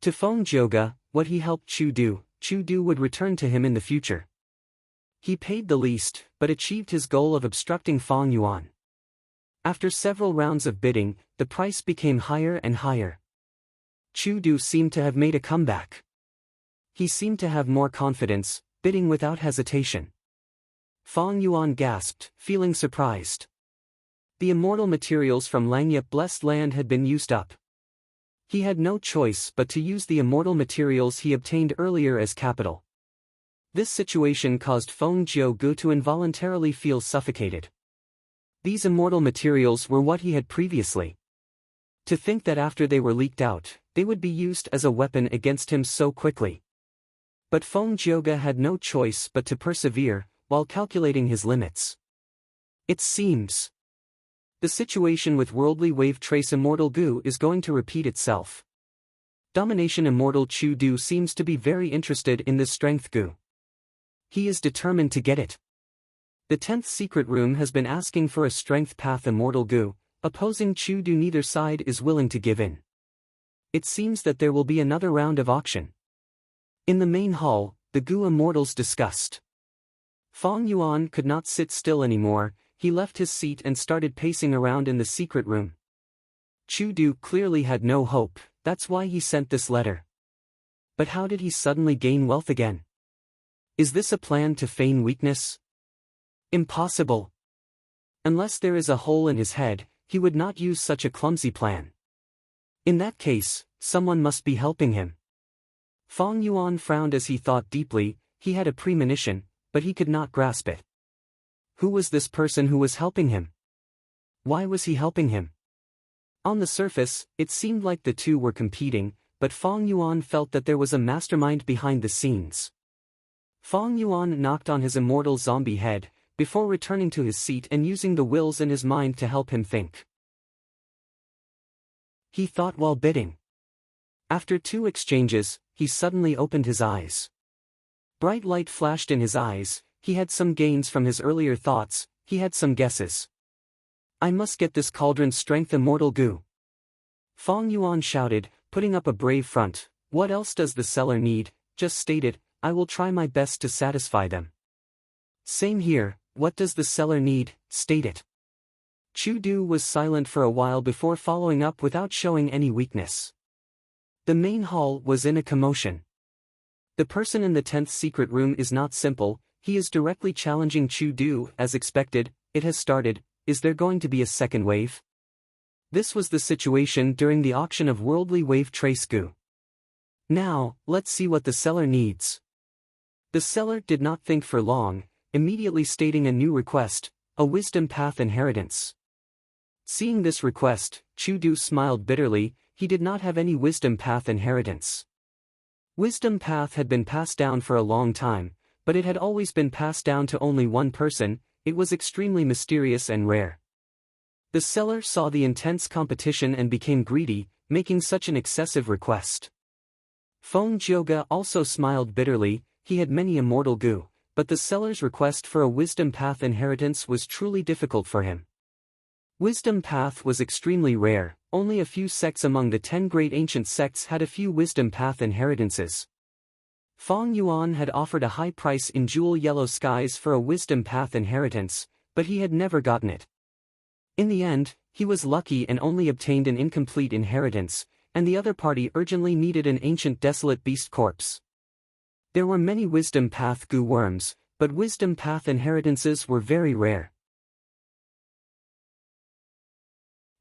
To Feng Jioge, what he helped Chu Du would return to him in the future. He paid the least, but achieved his goal of obstructing Feng Yuan. After several rounds of bidding, the price became higher and higher. Chu Du seemed to have made a comeback. He seemed to have more confidence, bidding without hesitation. Feng Yuan gasped, feeling surprised. The immortal materials from Langya Blessed Land had been used up. He had no choice but to use the immortal materials he obtained earlier as capital. This situation caused Feng Jioge to involuntarily feel suffocated. These immortal materials were what he had previously. To think that after they were leaked out, they would be used as a weapon against him so quickly. But Feng Jioge had no choice but to persevere, while calculating his limits. It seems the situation with Worldly Wave Trace Immortal Goo is going to repeat itself. Domination Immortal Chu Du seems to be very interested in this Strength Goo. He is determined to get it. The 10th secret room has been asking for a Strength Path Immortal Goo, opposing Chu Du. Neither side is willing to give in. It seems that there will be another round of auction. In the main hall, the Goo Immortals discussed. Feng Yuan could not sit still anymore. He left his seat and started pacing around in the secret room. Chu Du clearly had no hope, that's why he sent this letter. But how did he suddenly gain wealth again? Is this a plan to feign weakness? Impossible. Unless there is a hole in his head, he would not use such a clumsy plan. In that case, someone must be helping him. Feng Yuan frowned as he thought deeply. He had a premonition, but he could not grasp it. Who was this person who was helping him? Why was he helping him? On the surface, it seemed like the two were competing, but Feng Yuan felt that there was a mastermind behind the scenes. Feng Yuan knocked on his immortal zombie head, before returning to his seat and using the wills in his mind to help him think. He thought while bidding. After 2 exchanges, he suddenly opened his eyes. Bright light flashed in his eyes. He had some gains from his earlier thoughts. He had some guesses. I must get this Cauldron Strength Immortal Goo. Feng Yuan shouted, putting up a brave front. What else does the seller need? Just state it, I will try my best to satisfy them. Same here, what does the seller need? State it. Chu Du was silent for a while before following up without showing any weakness. The main hall was in a commotion. The person in the 10th secret room is not simple. He is directly challenging Chu Du. As expected, it has started. Is there going to be a second wave? This was the situation during the auction of Worldly Wave Trace Goo. Now, let's see what the seller needs. The seller did not think for long, immediately stating a new request, a Wisdom Path inheritance. Seeing this request, Chu Du smiled bitterly. He did not have any Wisdom Path inheritance. Wisdom Path had been passed down for a long time, but it had always been passed down to only one person. It was extremely mysterious and rare. The seller saw the intense competition and became greedy, making such an excessive request. Feng Jioge also smiled bitterly. He had many immortal goo, but the seller's request for a Wisdom Path inheritance was truly difficult for him. Wisdom Path was extremely rare. Only a few sects among the 10 great ancient sects had a few Wisdom Path inheritances. Feng Yuan had offered a high price in Jewel Yellow Skies for a Wisdom Path inheritance, but he had never gotten it. In the end, he was lucky and only obtained an incomplete inheritance, and the other party urgently needed an ancient desolate beast corpse. There were many Wisdom Path goo worms, but Wisdom Path inheritances were very rare.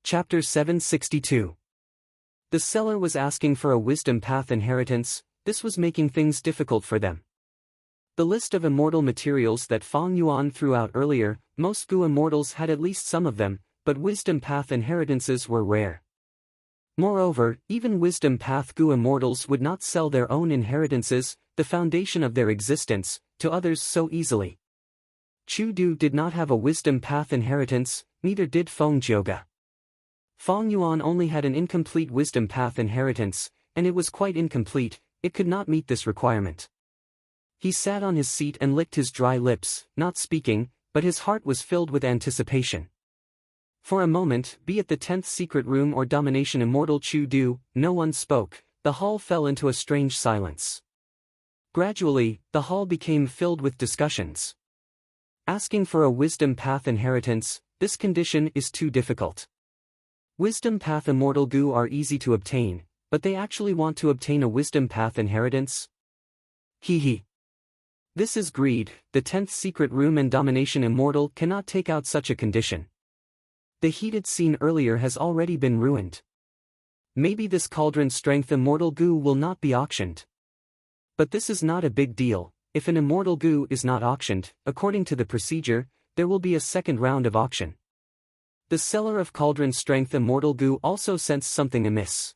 Chapter 762. The seller was asking for a wisdom path inheritance. This was making things difficult for them. The list of immortal materials that Feng Yuan threw out earlier, most Gu immortals had at least some of them, but wisdom path inheritances were rare. Moreover, even wisdom path Gu immortals would not sell their own inheritances, the foundation of their existence, to others so easily. Chu Du did not have a wisdom path inheritance, neither did Feng Jioge. Feng Yuan only had an incomplete wisdom path inheritance, and it was quite incomplete. It could not meet this requirement. He sat on his seat and licked his dry lips, not speaking, but his heart was filled with anticipation. For a moment, be it the 10th secret room or domination immortal Chu Du, no one spoke. The hall fell into a strange silence. Gradually, the hall became filled with discussions. Asking for a wisdom path inheritance, this condition is too difficult. Wisdom path immortal Gu are easy to obtain, but they actually want to obtain a wisdom path inheritance? Hee. This is greed. The 10th secret room and domination immortal cannot take out such a condition. The heated scene earlier has already been ruined. Maybe this cauldron strength immortal Gu will not be auctioned. But this is not a big deal. If an immortal Gu is not auctioned, according to the procedure, there will be a second round of auction. The seller of cauldron strength immortal Gu also sensed something amiss.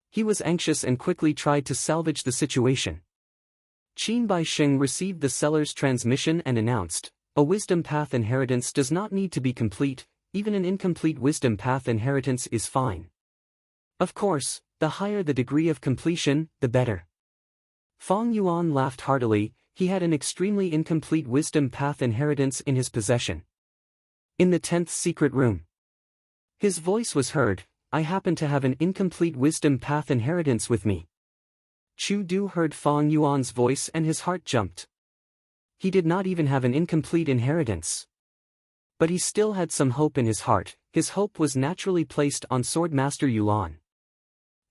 He was anxious and quickly tried to salvage the situation. Qin Baixing received the seller's transmission and announced, "A wisdom path inheritance does not need to be complete, even an incomplete wisdom path inheritance is fine. Of course, the higher the degree of completion, the better." Feng Yuan laughed heartily. He had an extremely incomplete wisdom path inheritance in his possession. In the 10th secret room. His voice was heard, "I happen to have an incomplete wisdom path inheritance with me." Chu Du heard Feng Yuan's voice and his heart jumped. He did not even have an incomplete inheritance. But he still had some hope in his heart. His hope was naturally placed on Swordmaster Yulan.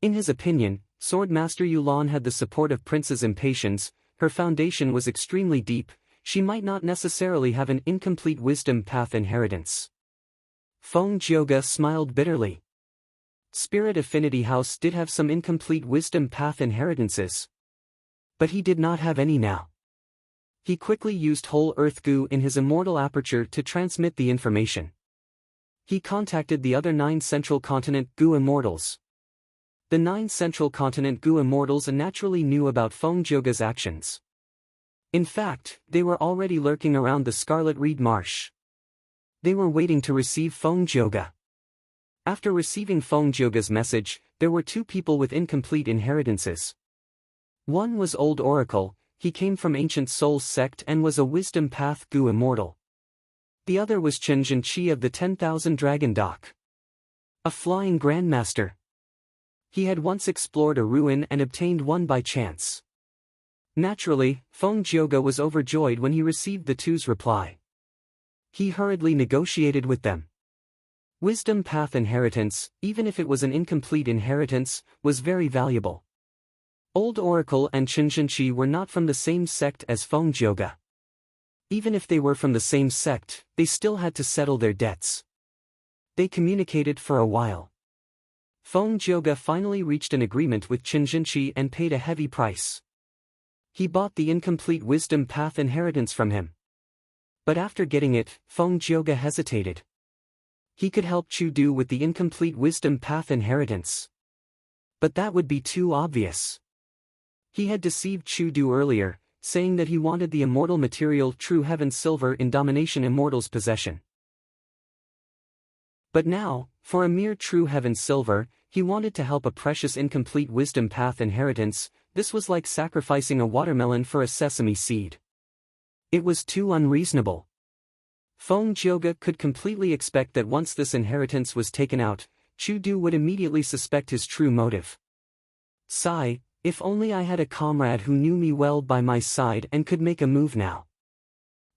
In his opinion, Swordmaster Yulan had the support of Princess Impatience. Her foundation was extremely deep. She might not necessarily have an incomplete wisdom path inheritance. Feng Jioge smiled bitterly. Spirit Affinity House did have some incomplete wisdom path inheritances. But he did not have any now. He quickly used Whole Earth Gu in his immortal aperture to transmit the information. He contacted the other 9 Central Continent Gu immortals. The 9 Central Continent Gu immortals naturally knew about Feng Jioge's actions. In fact, they were already lurking around the Scarlet Reed Marsh. They were waiting to receive Feng Jioge. After receiving Feng Jioge's message, there were 2 people with incomplete inheritances. One was Old Oracle. He came from Ancient Souls sect and was a wisdom path Gu immortal. The other was Chen Zhenqi of the 10,000 Dragon Dock. A flying grandmaster. He had once explored a ruin and obtained one by chance. Naturally, Feng Jioge was overjoyed when he received the two's reply. He hurriedly negotiated with them. Wisdom path inheritance, even if it was an incomplete inheritance, was very valuable. Old Oracle and Chen Zhenqi were not from the same sect as Feng Jioge. Even if they were from the same sect, they still had to settle their debts. They communicated for a while. Feng Jioge finally reached an agreement with Chen Zhenqi and paid a heavy price. He bought the incomplete wisdom path inheritance from him. But after getting it, Feng Jioge hesitated. He could help Chu Du with the incomplete wisdom path inheritance. But that would be too obvious. He had deceived Chu Du earlier, saying that he wanted the immortal material True Heaven Silver in Domination Immortal's possession. But now, for a mere True Heaven Silver, he wanted to help a precious incomplete wisdom path inheritance. This was like sacrificing a watermelon for a sesame seed. It was too unreasonable. Feng Jioge could completely expect that once this inheritance was taken out, Chu Du would immediately suspect his true motive. Sigh, if only I had a comrade who knew me well by my side and could make a move now.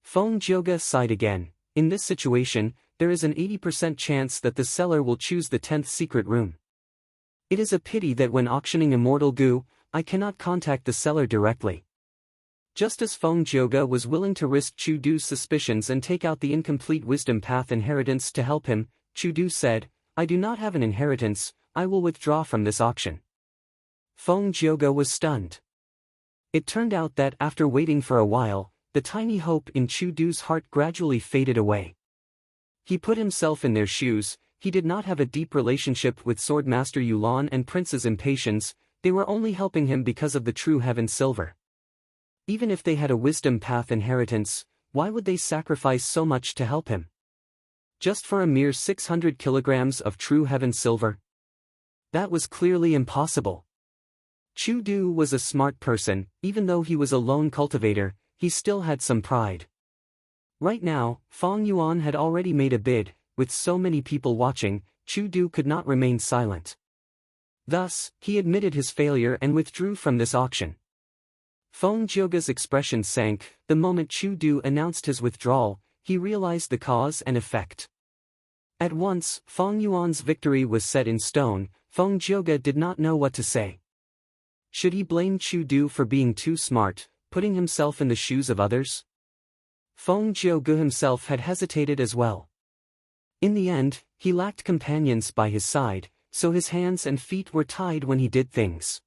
Feng Jioge sighed again. In this situation, there is an 80% chance that the seller will choose the 10th secret room. It is a pity that when auctioning Immortal Gu, I cannot contact the seller directly. Just as Feng Jioge was willing to risk Chu Du's suspicions and take out the incomplete wisdom path inheritance to help him, Chu Du said, I do not have an inheritance, I will withdraw from this auction. Feng Jioge was stunned. It turned out that after waiting for a while, the tiny hope in Chu Du's heart gradually faded away. He put himself in their shoes. He did not have a deep relationship with Swordmaster Yulan and Prince's Impatience, they were only helping him because of the true heaven silver. Even if they had a wisdom path inheritance, why would they sacrifice so much to help him? Just for a mere 600 kilograms of true heaven silver? That was clearly impossible. Chu Du was a smart person, even though he was a lone cultivator, he still had some pride. Right now, Feng Yuan had already made a bid, with so many people watching, Chu Du could not remain silent. Thus, he admitted his failure and withdrew from this auction. Feng Jioge's expression sank. The moment Chu Du announced his withdrawal, he realized the cause and effect. At once, Feng Yuan's victory was set in stone. Feng Jioge did not know what to say. Should he blame Chu Du for being too smart, putting himself in the shoes of others? Feng Jioge himself had hesitated as well. In the end, he lacked companions by his side, so his hands and feet were tied when he did things.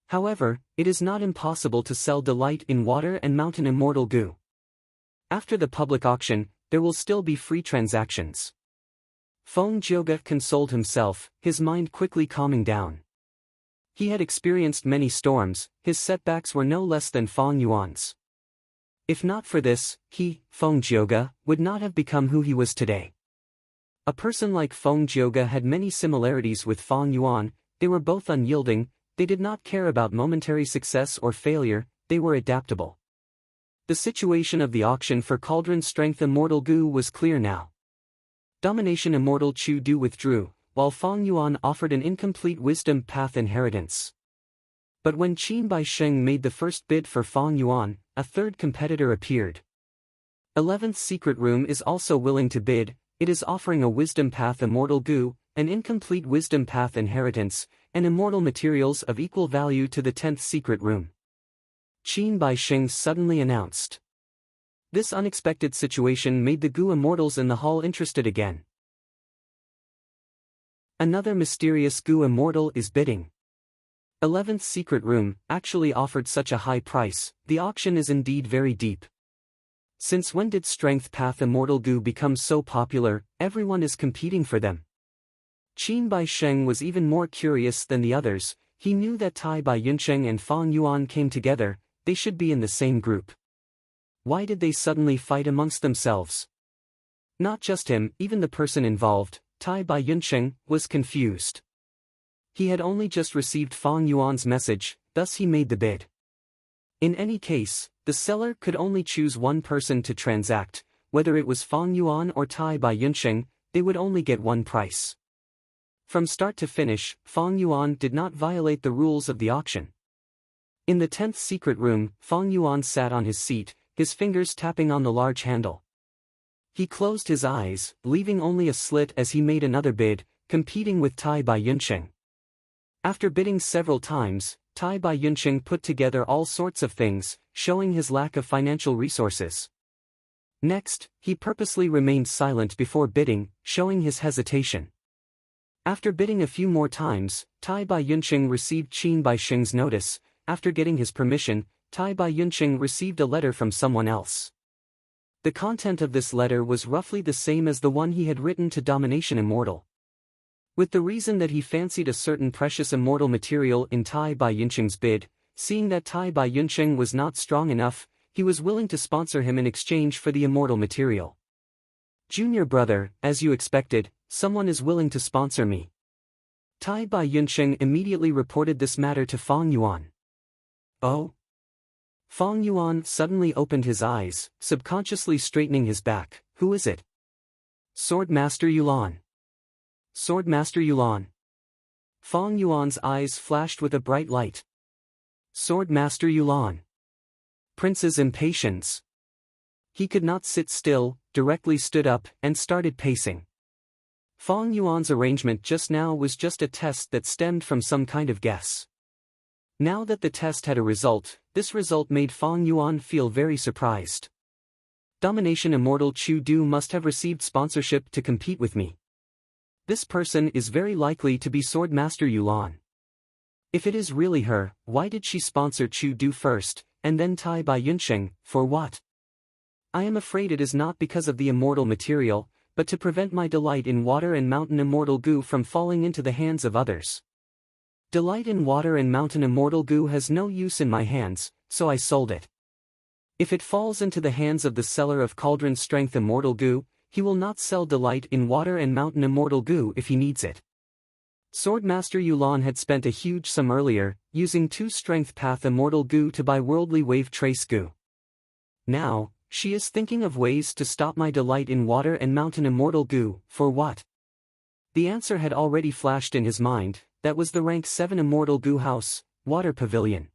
However, it is not impossible to sell delight in water and mountain immortal goo. After the public auction, there will still be free transactions. Feng Jioge consoled himself, his mind quickly calming down. He had experienced many storms, his setbacks were no less than Feng Yuan's. If not for this, he, Feng Jioge, would not have become who he was today. A person like Feng Jioge had many similarities with Feng Yuan, they were both unyielding, they did not care about momentary success or failure, they were adaptable. The situation of the auction for Cauldron Strength Immortal Goo was clear now. Domination Immortal Chu Du withdrew, while Feng Yuan offered an incomplete Wisdom Path inheritance. But when Qin Baisheng made the first bid for Feng Yuan, a third competitor appeared. 11th Secret Room is also willing to bid. It is offering a Wisdom Path Immortal Goo, an incomplete Wisdom Path inheritance, and immortal materials of equal value to the 10th Secret Room. Qin Baisheng suddenly announced. This unexpected situation made the Goo Immortals in the hall interested again. Another mysterious Goo Immortal is bidding. 11th Secret Room actually offered such a high price, the auction is indeed very deep. Since when did Strength Path Immortal Goo become so popular, everyone is competing for them. Qin Baisheng was even more curious than the others, he knew that Tai Baiyunsheng and Feng Yuan came together, they should be in the same group. Why did they suddenly fight amongst themselves? Not just him, even the person involved, Tai Baiyunsheng, was confused. He had only just received Feng Yuan's message, thus he made the bid. In any case, the seller could only choose one person to transact, whether it was Feng Yuan or Tai Baiyunsheng, they would only get one price. From start to finish, Feng Yuan did not violate the rules of the auction. In the 10th Secret Room, Feng Yuan sat on his seat, his fingers tapping on the large handle. He closed his eyes, leaving only a slit as he made another bid, competing with Tai Baiyunsheng. After bidding several times, Tai Baiyunsheng put together all sorts of things, showing his lack of financial resources. Next, he purposely remained silent before bidding, showing his hesitation. After bidding a few more times, Tai Baiyunsheng received Qin Baisheng's notice. After getting his permission, Tai Baiyunsheng received a letter from someone else. The content of this letter was roughly the same as the one he had written to Domination Immortal. With the reason that he fancied a certain precious immortal material in Tai Baiyunsheng's bid, seeing that Tai Baiyunsheng was not strong enough, he was willing to sponsor him in exchange for the immortal material. Junior brother, as you expected, someone is willing to sponsor me. Tai Baiyunsheng immediately reported this matter to Feng Yuan. Oh? Feng Yuan suddenly opened his eyes, subconsciously straightening his back. Who is it? Swordmaster Yulan. Swordmaster Yulan. Feng Yuan's eyes flashed with a bright light. Swordmaster Yulan. Prince's impatience. He could not sit still, directly stood up, and started pacing. Feng Yuan's arrangement just now was just a test that stemmed from some kind of guess. Now that the test had a result, this result made Feng Yuan feel very surprised. Domination Immortal Chu Du must have received sponsorship to compete with me. This person is very likely to be Swordmaster Yulan. If it is really her, why did she sponsor Chu Du first, and then Tai Bai Yunsheng, for what? I am afraid it is not because of the immortal material, but to prevent my delight in water and mountain immortal goo from falling into the hands of others. Delight in water and mountain immortal goo has no use in my hands, so I sold it. If it falls into the hands of the seller of Cauldron Strength immortal goo, he will not sell delight in water and mountain immortal goo if he needs it. Swordmaster Yulan had spent a huge sum earlier, using 2 Strength Path immortal goo to buy worldly wave trace goo. Now, she is thinking of ways to stop my delight in water and mountain immortal goo, for what? The answer had already flashed in his mind, that was the rank 7 immortal goo house, Water Pavilion.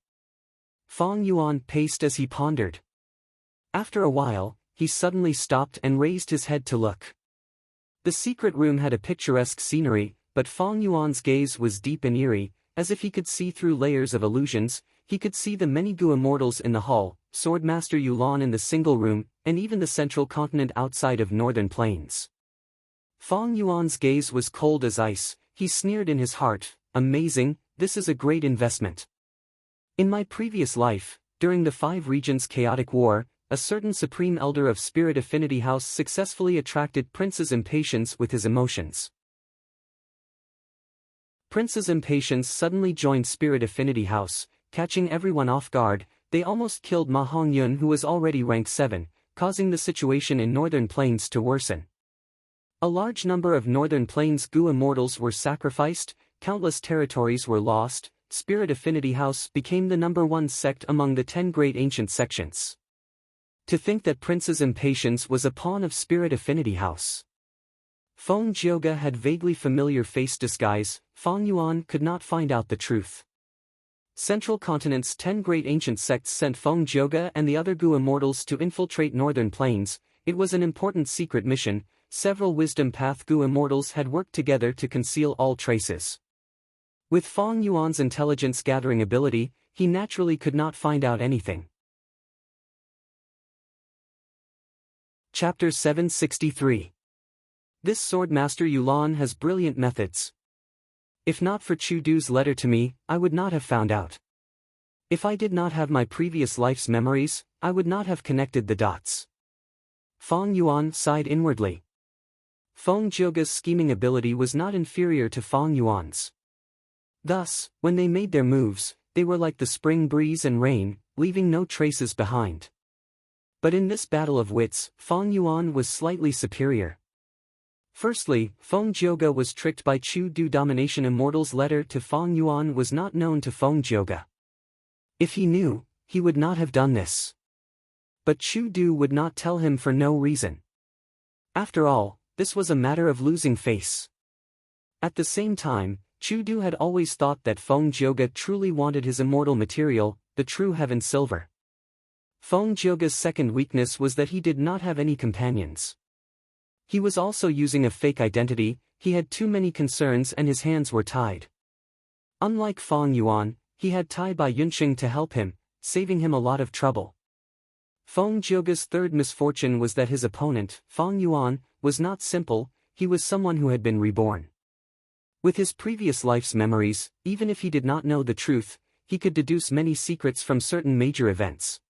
Fong Yuan paced as he pondered. After a while, he suddenly stopped and raised his head to look. The secret room had a picturesque scenery, but Fong Yuan's gaze was deep and eerie, as if he could see through layers of illusions. He could see the many goo immortals in the hall, Swordmaster Yulan in the single room, and even the central continent outside of northern plains. Fong Yuan's gaze was cold as ice. He sneered in his heart, amazing, this is a great investment. In my previous life, during the 5 Regions Chaotic War, a certain Supreme Elder of Spirit Affinity House successfully attracted Prince's impatience with his emotions. Prince's impatience suddenly joined Spirit Affinity House, catching everyone off guard. They almost killed Ma Hongyun, who was already rank 7, causing the situation in Northern Plains to worsen. A large number of Northern Plains goo immortals were sacrificed, countless territories were lost. Spirit Affinity House became the #1 sect among the 10 great ancient sections. To think that Prince's impatience was a pawn of Spirit Affinity House. Feng Jioge had vaguely familiar face disguise. Fong Yuan could not find out the truth. Central Continent's 10 great ancient sects sent Feng Jioge and the other goo immortals to infiltrate Northern Plains. It was an important secret mission. Several Wisdom Path goo immortals had worked together to conceal all traces. With Fong Yuan's intelligence-gathering ability, he naturally could not find out anything. Chapter 763. This Swordmaster Yulan has brilliant methods. If not for Chu Du's letter to me, I would not have found out. If I did not have my previous life's memories, I would not have connected the dots. Fong Yuan sighed inwardly. Feng Jioge's scheming ability was not inferior to Fong Yuan's. Thus, when they made their moves, they were like the spring breeze and rain, leaving no traces behind. But in this battle of wits, Fong Yuan was slightly superior. Firstly, Feng Jioge was tricked by Chu Du. Domination Immortal's letter to Fong Yuan was not known to Feng Jioge. If he knew, he would not have done this. But Chu Du would not tell him for no reason. After all, this was a matter of losing face. At the same time, Chu Du had always thought that Feng Jioge truly wanted his immortal material, the true heaven silver. Feng Jioge's second weakness was that he did not have any companions. He was also using a fake identity. He had too many concerns and his hands were tied. Unlike Fong Yuan, he had Tai Bai Yunsheng to help him, saving him a lot of trouble. Feng Jioge's third misfortune was that his opponent, Fong Yuan, was not simple. He was someone who had been reborn. With his previous life's memories, even if he did not know the truth, he could deduce many secrets from certain major events.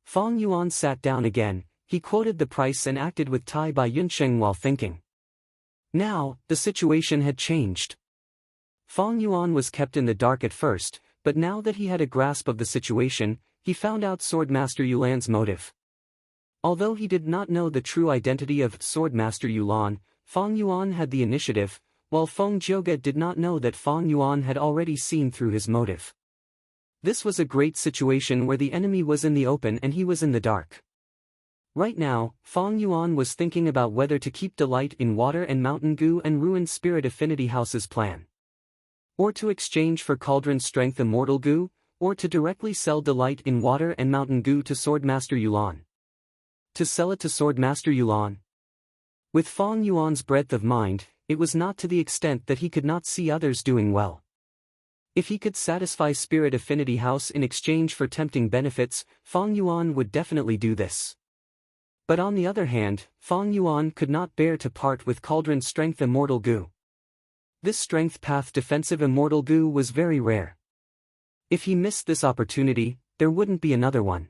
Fong Yuan sat down again. He quoted the price and acted with Tai Bai Yunsheng while thinking. Now, the situation had changed. Fong Yuan was kept in the dark at first, but now that he had a grasp of the situation, he found out Swordmaster Yulan's motive. Although he did not know the true identity of Swordmaster Yulan, Fong Yuan had the initiative, while Feng Jioge did not know that Fong Yuan had already seen through his motive. This was a great situation where the enemy was in the open and he was in the dark. Right now, Fong Yuan was thinking about whether to keep delight in water and mountain goo and ruin Spirit Affinity House's plan. Or to exchange for Cauldron Strength immortal goo, or to directly sell delight in water and mountain goo to Swordmaster Yulan. To sell it to Swordmaster Yulan. With Fong Yuan's breadth of mind, it was not to the extent that he could not see others doing well. If he could satisfy Spirit Affinity House in exchange for tempting benefits, Fong Yuan would definitely do this. But on the other hand, Fong Yuan could not bear to part with Cauldron Strength immortal goo. This strength path defensive immortal goo was very rare. If he missed this opportunity, there wouldn't be another one.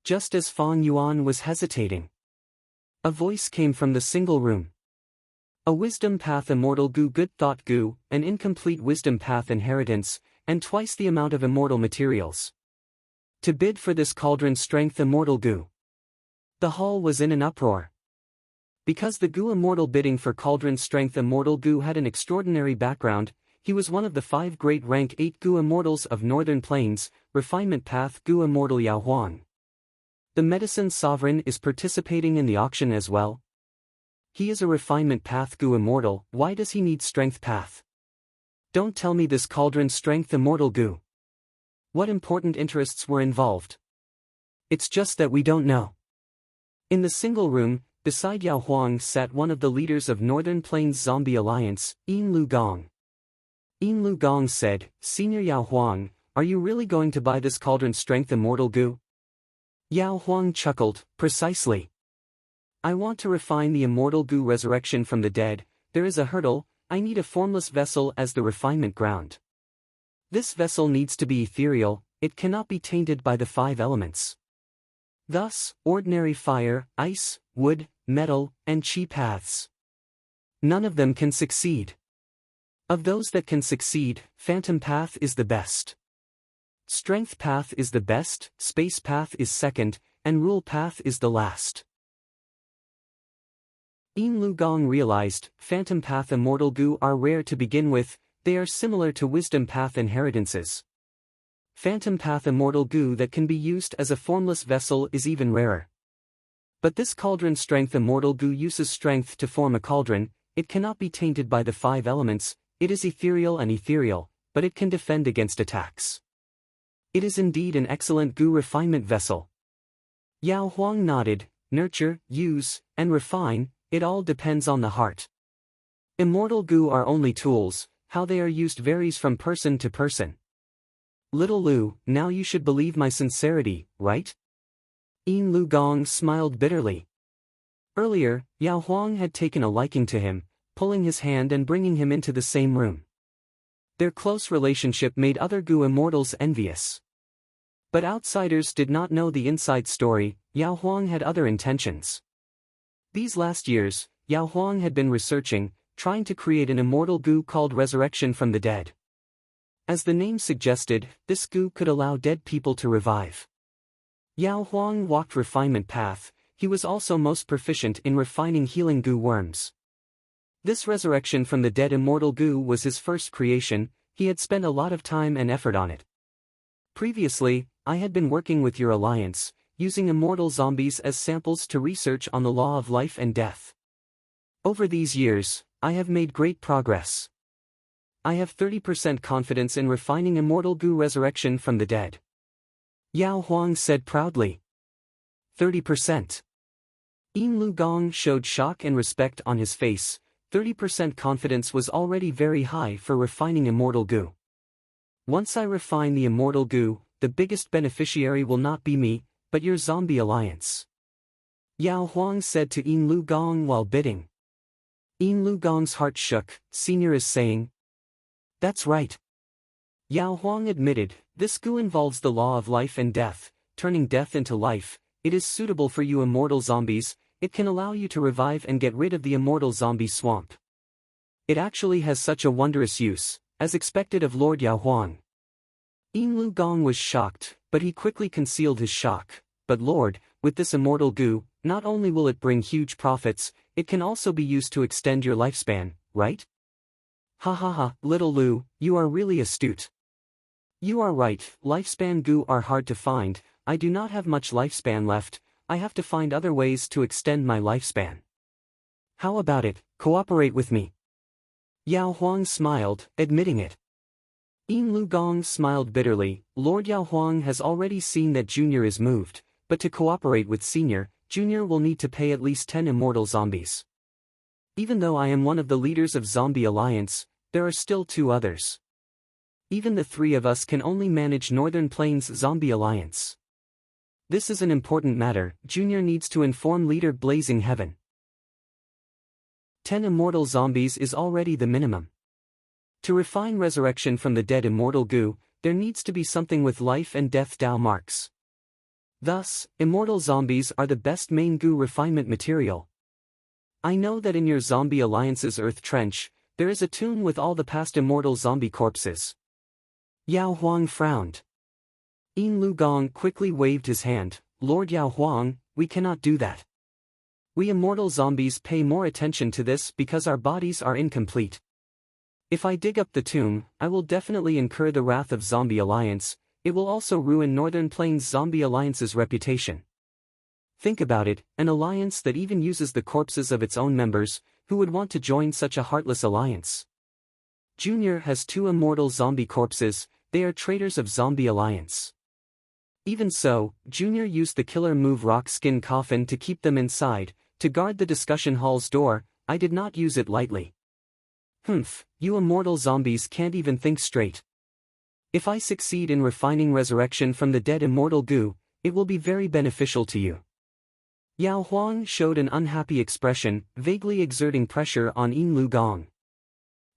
Just as Fang Yuan was hesitating, a voice came from the single room. A wisdom path immortal goo, good thought goo, an incomplete wisdom path inheritance, and twice the amount of immortal materials. To bid for this cauldron strength immortal goo. The hall was in an uproar. Because the goo immortal bidding for cauldron strength immortal goo had an extraordinary background, he was one of the 5 great rank 8 goo immortals of Northern Plains, refinement path goo immortal Yao Huang. The medicine sovereign is participating in the auction as well. He is a refinement path goo immortal. Why does he need strength path? Don't tell me this cauldron strength immortal goo. What important interests were involved? It's just that we don't know. In the single room, beside Yao Huang sat one of the leaders of Northern Plains Zombie Alliance, Yin Lu Gong. Yin Lu Gong said, Senior Yao Huang, are you really going to buy this cauldron strength immortal goo? Yao Huang chuckled, precisely. I want to refine the immortal goo resurrection from the dead. There is a hurdle. I need a formless vessel as the refinement ground. This vessel needs to be ethereal, it cannot be tainted by the 5 elements. Thus, ordinary fire, ice, wood, metal, and chi paths. None of them can succeed. Of those that can succeed, phantom path is the best. Strength path is the best, space path is second, and rule path is the last. Yin Lu Gong realized, phantom path immortal goo are rare to begin with, they are similar to wisdom path inheritances. Phantom path immortal goo that can be used as a formless vessel is even rarer. But this cauldron strength immortal goo uses strength to form a cauldron, it cannot be tainted by the 5 elements, it is ethereal, but it can defend against attacks. It is indeed an excellent goo refinement vessel. Yao Huang nodded, nurture, use, and refine. It all depends on the heart. Immortal goo are only tools, how they are used varies from person to person. Little Lu, now you should believe my sincerity, right? Yin Lu Gong smiled bitterly. Earlier, Yao Huang had taken a liking to him, pulling his hand and bringing him into the same room. Their close relationship made other goo immortals envious. But outsiders did not know the inside story. Yao Huang had other intentions. These last years, Yao Huang had been researching, trying to create an immortal goo called resurrection from the dead. As the name suggested, this goo could allow dead people to revive. Yao Huang walked refinement path, he was also most proficient in refining healing goo worms. This resurrection from the dead immortal goo was his first creation, he had spent a lot of time and effort on it. Previously, I had been working with your alliance, using immortal zombies as samples to research on the law of life and death. Over these years, I have made great progress. I have 30% confidence in refining immortal goo resurrection from the dead. Yao Huang said proudly. 30%. Yin Lu Gong showed shock and respect on his face. 30% confidence was already very high for refining immortal goo. Once I refine the immortal goo, the biggest beneficiary will not be me, but your zombie alliance. Yao Huang said to Yin Lu Gong while bidding. Yin Lu Gong's heart shook, Senior is saying. That's right. Yao Huang admitted, this goo involves the law of life and death, turning death into life. It is suitable for you immortal zombies, it can allow you to revive and get rid of the immortal zombie swamp. It actually has such a wondrous use, as expected of Lord Yao Huang. Yin Lu Gong was shocked, but he quickly concealed his shock. But Lord, with this immortal goo, not only will it bring huge profits, it can also be used to extend your lifespan, right? Ha ha ha, little Lu, you are really astute. You are right, lifespan goo are hard to find, I do not have much lifespan left, I have to find other ways to extend my lifespan. How about it, cooperate with me? Yao Huang smiled, admitting it. Yin Lu Gong smiled bitterly, Lord Yao Huang has already seen that Junior is moved, but to cooperate with Senior, Junior will need to pay at least 10 immortal zombies. Even though I am one of the leaders of Zombie Alliance, there are still 2 others. Even the 3 of us can only manage Northern Plains Zombie Alliance. This is an important matter, Junior needs to inform Leader Blazing Heaven. 10 immortal zombies is already the minimum. To refine resurrection from the dead immortal goo, there needs to be something with life and death Tao marks. Thus, immortal zombies are the best main goo refinement material. I know that in your Zombie Alliance's Earth Trench, there is a tomb with all the past immortal zombie corpses. Yao Huang frowned. Yin Lu Gong quickly waved his hand. Lord Yao Huang, we cannot do that. We immortal zombies pay more attention to this because our bodies are incomplete. If I dig up the tomb, I will definitely incur the wrath of Zombie Alliance. It will also ruin Northern Plains Zombie Alliance's reputation. Think about it, an alliance that even uses the corpses of its own members. Who would want to join such a heartless alliance? Junior has 2 immortal zombie corpses. They are traitors of Zombie Alliance. Even so, Junior used the killer move rock skin coffin to keep them inside, to guard the discussion hall's door. I did not use it lightly. Humph, you immortal zombies can't even think straight. If I succeed in refining resurrection from the dead immortal goo, it will be very beneficial to you. Yao Huang showed an unhappy expression, vaguely exerting pressure on Yin Lu Gong.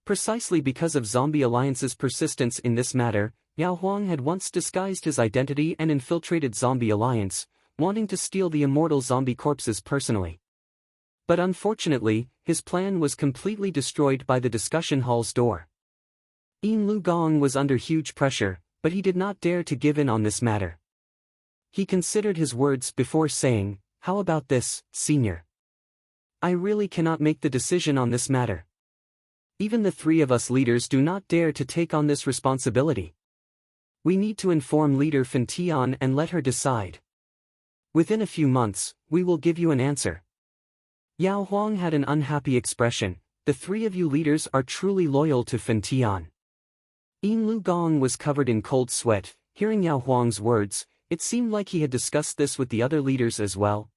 Precisely because of Zombie Alliance's persistence in this matter, Yao Huang had once disguised his identity and infiltrated Zombie Alliance, wanting to steal the immortal zombie corpses personally. But unfortunately, his plan was completely destroyed by the discussion hall's door. Yin Lu Gong was under huge pressure, but he did not dare to give in on this matter. He considered his words before saying, "How about this, Senior? I really cannot make the decision on this matter. Even the 3 of us leaders do not dare to take on this responsibility. We need to inform Leader Fan Tian and let her decide. Within a few months, we will give you an answer." Yao Huang had an unhappy expression. The 3 of you leaders are truly loyal to Fan Tian. Yin Lu Gong was covered in cold sweat. Hearing Yao Huang's words, it seemed like he had discussed this with the other leaders as well.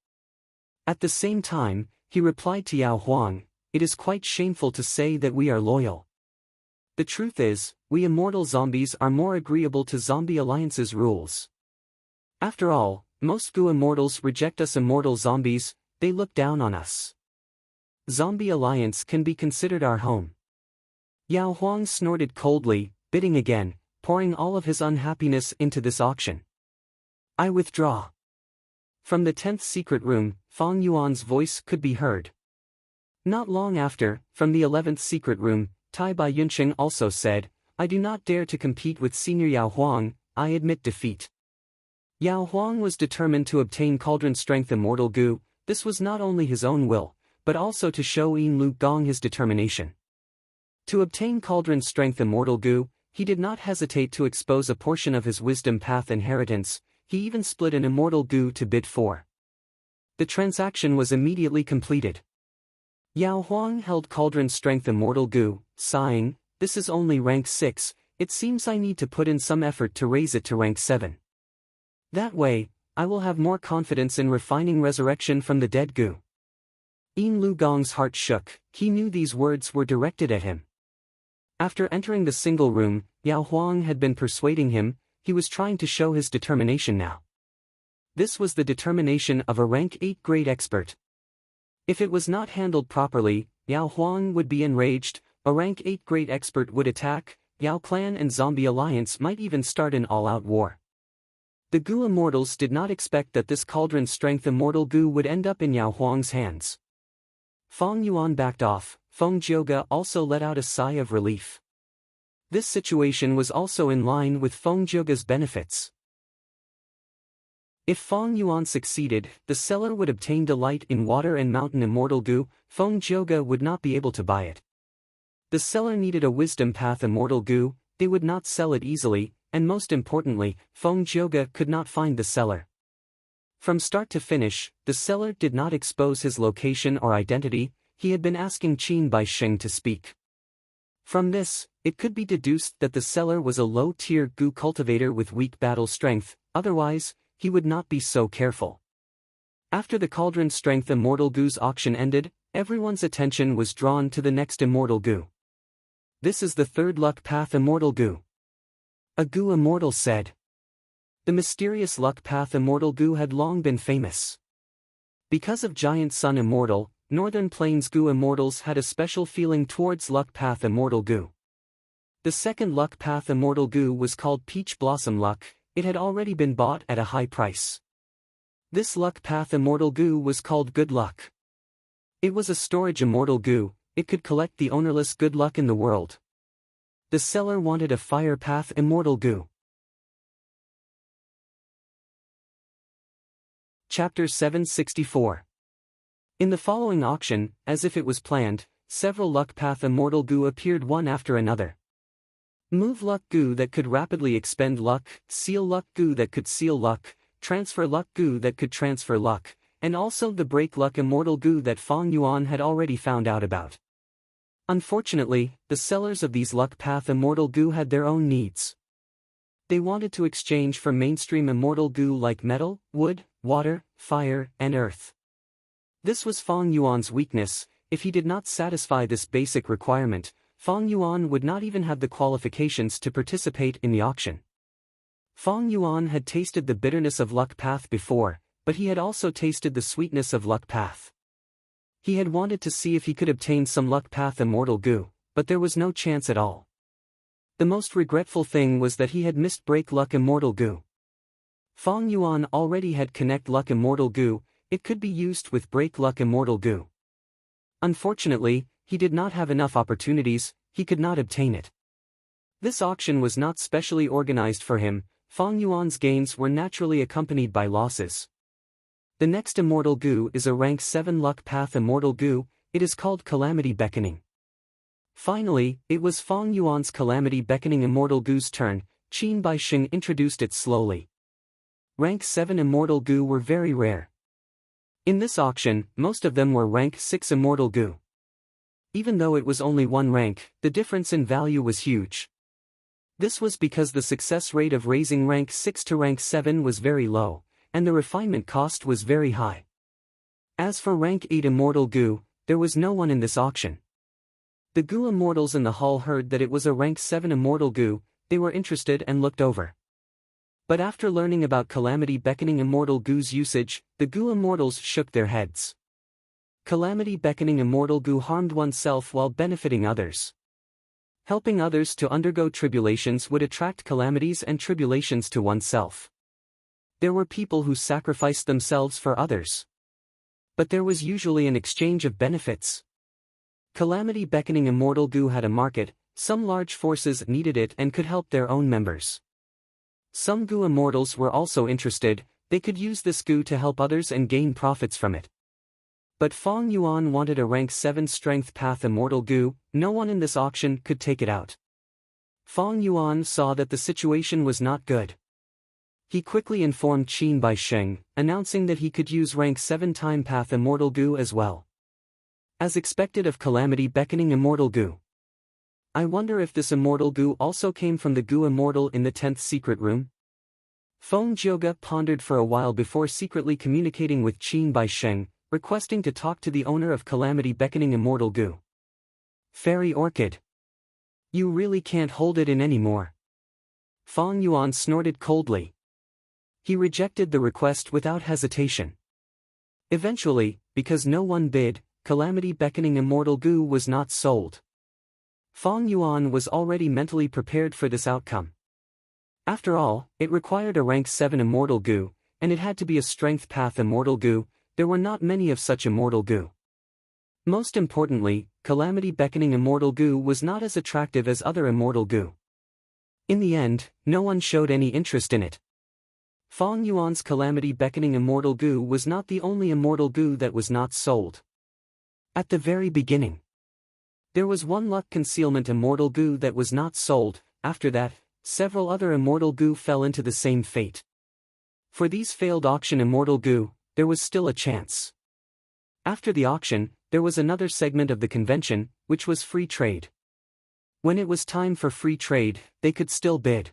At the same time, he replied to Yao Huang, "It is quite shameful to say that we are loyal. The truth is, we immortal zombies are more agreeable to Zombie Alliance's rules. After all, most goo immortals reject us immortal zombies, they look down on us. Zombie Alliance can be considered our home." Yao Huang snorted coldly, bidding again, pouring all of his unhappiness into this auction. "I withdraw." From the 10th secret room, Fang Yuan's voice could be heard. Not long after, from the 11th secret room, Tai Bai Yunqing also said, "I do not dare to compete with Senior Yao Huang, I admit defeat." Yao Huang was determined to obtain Cauldron Strength Immortal Goo. This was not only his own will, but also to show Yin Lu Gong his determination. To obtain Cauldron Strength Immortal Goo, he did not hesitate to expose a portion of his Wisdom Path inheritance. He even split an Immortal Goo to bid for. The transaction was immediately completed. Yao Huang held Cauldron Strength Immortal Goo, sighing, "This is only rank 6, it seems I need to put in some effort to raise it to rank 7. That way, I will have more confidence in refining resurrection from the dead goo." Yin Lu Gong's heart shook. He knew these words were directed at him. After entering the single room, Yao Huang had been persuading him. He was trying to show his determination now. This was the determination of a rank 8 grade expert. If it was not handled properly, Yao Huang would be enraged. A rank 8 grade expert would attack. Yao Clan and Zombie Alliance might even start an all-out war. The Goo Immortals did not expect that this Cauldron Strength Immortal Goo would end up in Yao Huang's hands. Fang Yuan backed off. Feng Jioge also let out a sigh of relief. This situation was also in line with Feng Jioge's benefits. If Fang Yuan succeeded, the seller would obtain delight in water and mountain immortal goo. Feng Jioge would not be able to buy it. The seller needed a Wisdom Path immortal goo. They would not sell it easily, and most importantly, Feng Jioge could not find the seller. From start to finish, the seller did not expose his location or identity. He had been asking Qin Bai Sheng to speak. From this, it could be deduced that the seller was a low-tier goo cultivator with weak battle strength, otherwise, he would not be so careful. After the Cauldron Strength Immortal Goo's auction ended, everyone's attention was drawn to the next Immortal Goo. "This is the third Luck Path Immortal Goo," a Goo Immortal said. The mysterious Luck Path Immortal Goo had long been famous. Because of Giant Sun Immortal, Northern Plains Goo Immortals had a special feeling towards Luck Path Immortal Goo. The second luck path immortal goo was called Peach Blossom Luck. It had already been bought at a high price. This luck path immortal goo was called Good Luck. It was a storage immortal goo. It could collect the ownerless good luck in the world. The seller wanted a fire path immortal goo. Chapter 764. In the following auction, as if it was planned, several luck path immortal goo appeared one after another. Move luck goo that could rapidly expend luck, seal luck goo that could seal luck, transfer luck goo that could transfer luck, and also the break luck immortal goo that Fong Yuan had already found out about. Unfortunately, the sellers of these luck path immortal goo had their own needs. They wanted to exchange for mainstream immortal goo like metal, wood, water, fire, and earth. This was Fong Yuan's weakness. If he did not satisfy this basic requirement, Fong Yuan would not even have the qualifications to participate in the auction. Fong Yuan had tasted the bitterness of luck path before, but he had also tasted the sweetness of luck path. He had wanted to see if he could obtain some luck path immortal goo, but there was no chance at all. The most regretful thing was that he had missed break luck immortal goo. Fong Yuan already had connect luck immortal goo. It could be used with break luck immortal goo. Unfortunately, he did not have enough opportunities. He could not obtain it. This auction was not specially organized for him. Fong Yuan's gains were naturally accompanied by losses. The next immortal goo is a rank 7 luck path immortal goo. It is called Calamity Beckoning. Finally, it was Fong Yuan's Calamity Beckoning immortal goo's turn. Qin Baixing introduced it slowly. Rank 7 immortal goo were very rare. In this auction, most of them were rank 6 immortal goo. Even though it was only one rank, the difference in value was huge. This was because the success rate of raising rank 6 to rank 7 was very low, and the refinement cost was very high. As for rank 8 immortal goo, there was no one in this auction. The goo immortals in the hall heard that it was a rank 7 immortal goo. They were interested and looked over. But after learning about Calamity Beckoning immortal goo's usage, the goo immortals shook their heads. Calamity Beckoning immortal goo harmed oneself while benefiting others. Helping others to undergo tribulations would attract calamities and tribulations to oneself. There were people who sacrificed themselves for others. But there was usually an exchange of benefits. Calamity Beckoning immortal goo had a market. Some large forces needed it and could help their own members. Some goo immortals were also interested. They could use this goo to help others and gain profits from it. But Fong Yuan wanted a rank 7 strength path immortal goo. No one in this auction could take it out. Fong Yuan saw that the situation was not good. He quickly informed Qin Baixing, announcing that he could use rank 7 time path immortal goo as well. As expected of Calamity Beckoning immortal goo. I wonder if this immortal goo also came from the goo immortal in the 10th secret room? Feng Jioge pondered for a while before secretly communicating with Qin Baixing, requesting to talk to the owner of Calamity Beckoning immortal goo. Fairy Orchid. You really can't hold it in anymore. Fong Yuan snorted coldly. He rejected the request without hesitation. Eventually, because no one bid, Calamity Beckoning immortal goo was not sold. Fong Yuan was already mentally prepared for this outcome. After all, it required a rank 7 immortal goo, and it had to be a strength path immortal goo. There were not many of such immortal goo. Most importantly, Calamity Beckoning immortal goo was not as attractive as other immortal goo. In the end, no one showed any interest in it. Fong Yuan's Calamity Beckoning immortal goo was not the only immortal goo that was not sold. At the very beginning, there was one luck concealment immortal goo that was not sold. After that, several other immortal goo fell into the same fate. For these failed auction immortal goo, there was still a chance. After the auction, there was another segment of the convention, which was free trade. When it was time for free trade, they could still bid.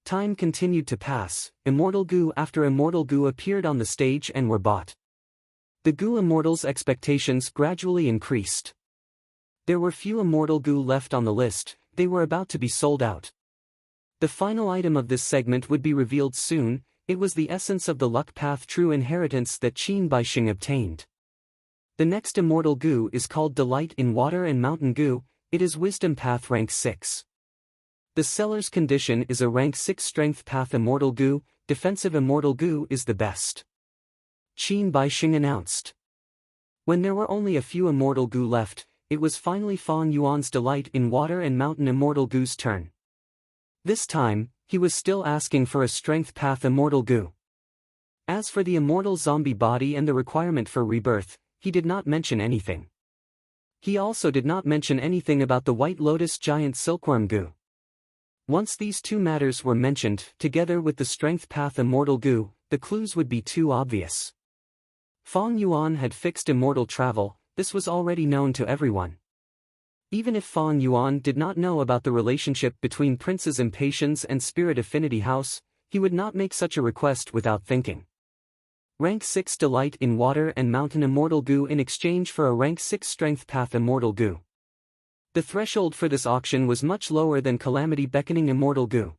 Time continued to pass. Immortal goo after immortal goo appeared on the stage and were bought. The goo immortals' expectations gradually increased. There were few immortal goo left on the list. They were about to be sold out. The final item of this segment would be revealed soon. It was the essence of the luck path true inheritance that Qin Baixing obtained. The next immortal goo is called Delight in Water and Mountain Goo. It is Wisdom Path rank 6. The seller's condition is a rank 6 Strength Path Immortal Goo. Defensive Immortal Goo is the best. Qin Baixing announced. When there were only a few Immortal Goo left, it was finally Fong Yuan's Delight in Water and Mountain Immortal Goo's turn. This time, he was still asking for a Strength Path Immortal Goo. As for the immortal zombie body and the requirement for rebirth, he did not mention anything. He also did not mention anything about the White Lotus Giant Silkworm Goo. Once these two matters were mentioned, together with the Strength Path Immortal Goo, the clues would be too obvious. Fong Yuan had fixed immortal travel, this was already known to everyone. Even if Fong Yuan did not know about the relationship between Prince's Impatience and Spirit Affinity House, he would not make such a request without thinking. Rank 6 Delight in Water and Mountain Immortal Goo in exchange for a Rank 6 Strength Path Immortal Goo. The threshold for this auction was much lower than Calamity Beckoning Immortal Goo.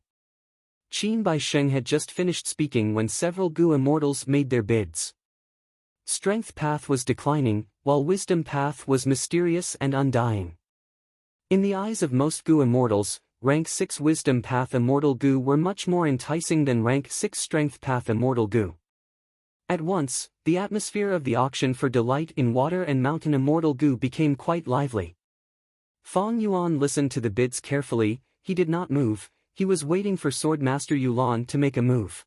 Qin Baixing had just finished speaking when several Goo Immortals made their bids. Strength Path was declining, while Wisdom Path was mysterious and undying. In the eyes of most Goo Immortals, Rank 6 Wisdom Path Immortal Goo were much more enticing than Rank 6 Strength Path Immortal Goo. At once, the atmosphere of the auction for Delight in Water and Mountain Immortal Goo became quite lively. Fong Yuan listened to the bids carefully, he did not move, he was waiting for Swordmaster Yulan to make a move.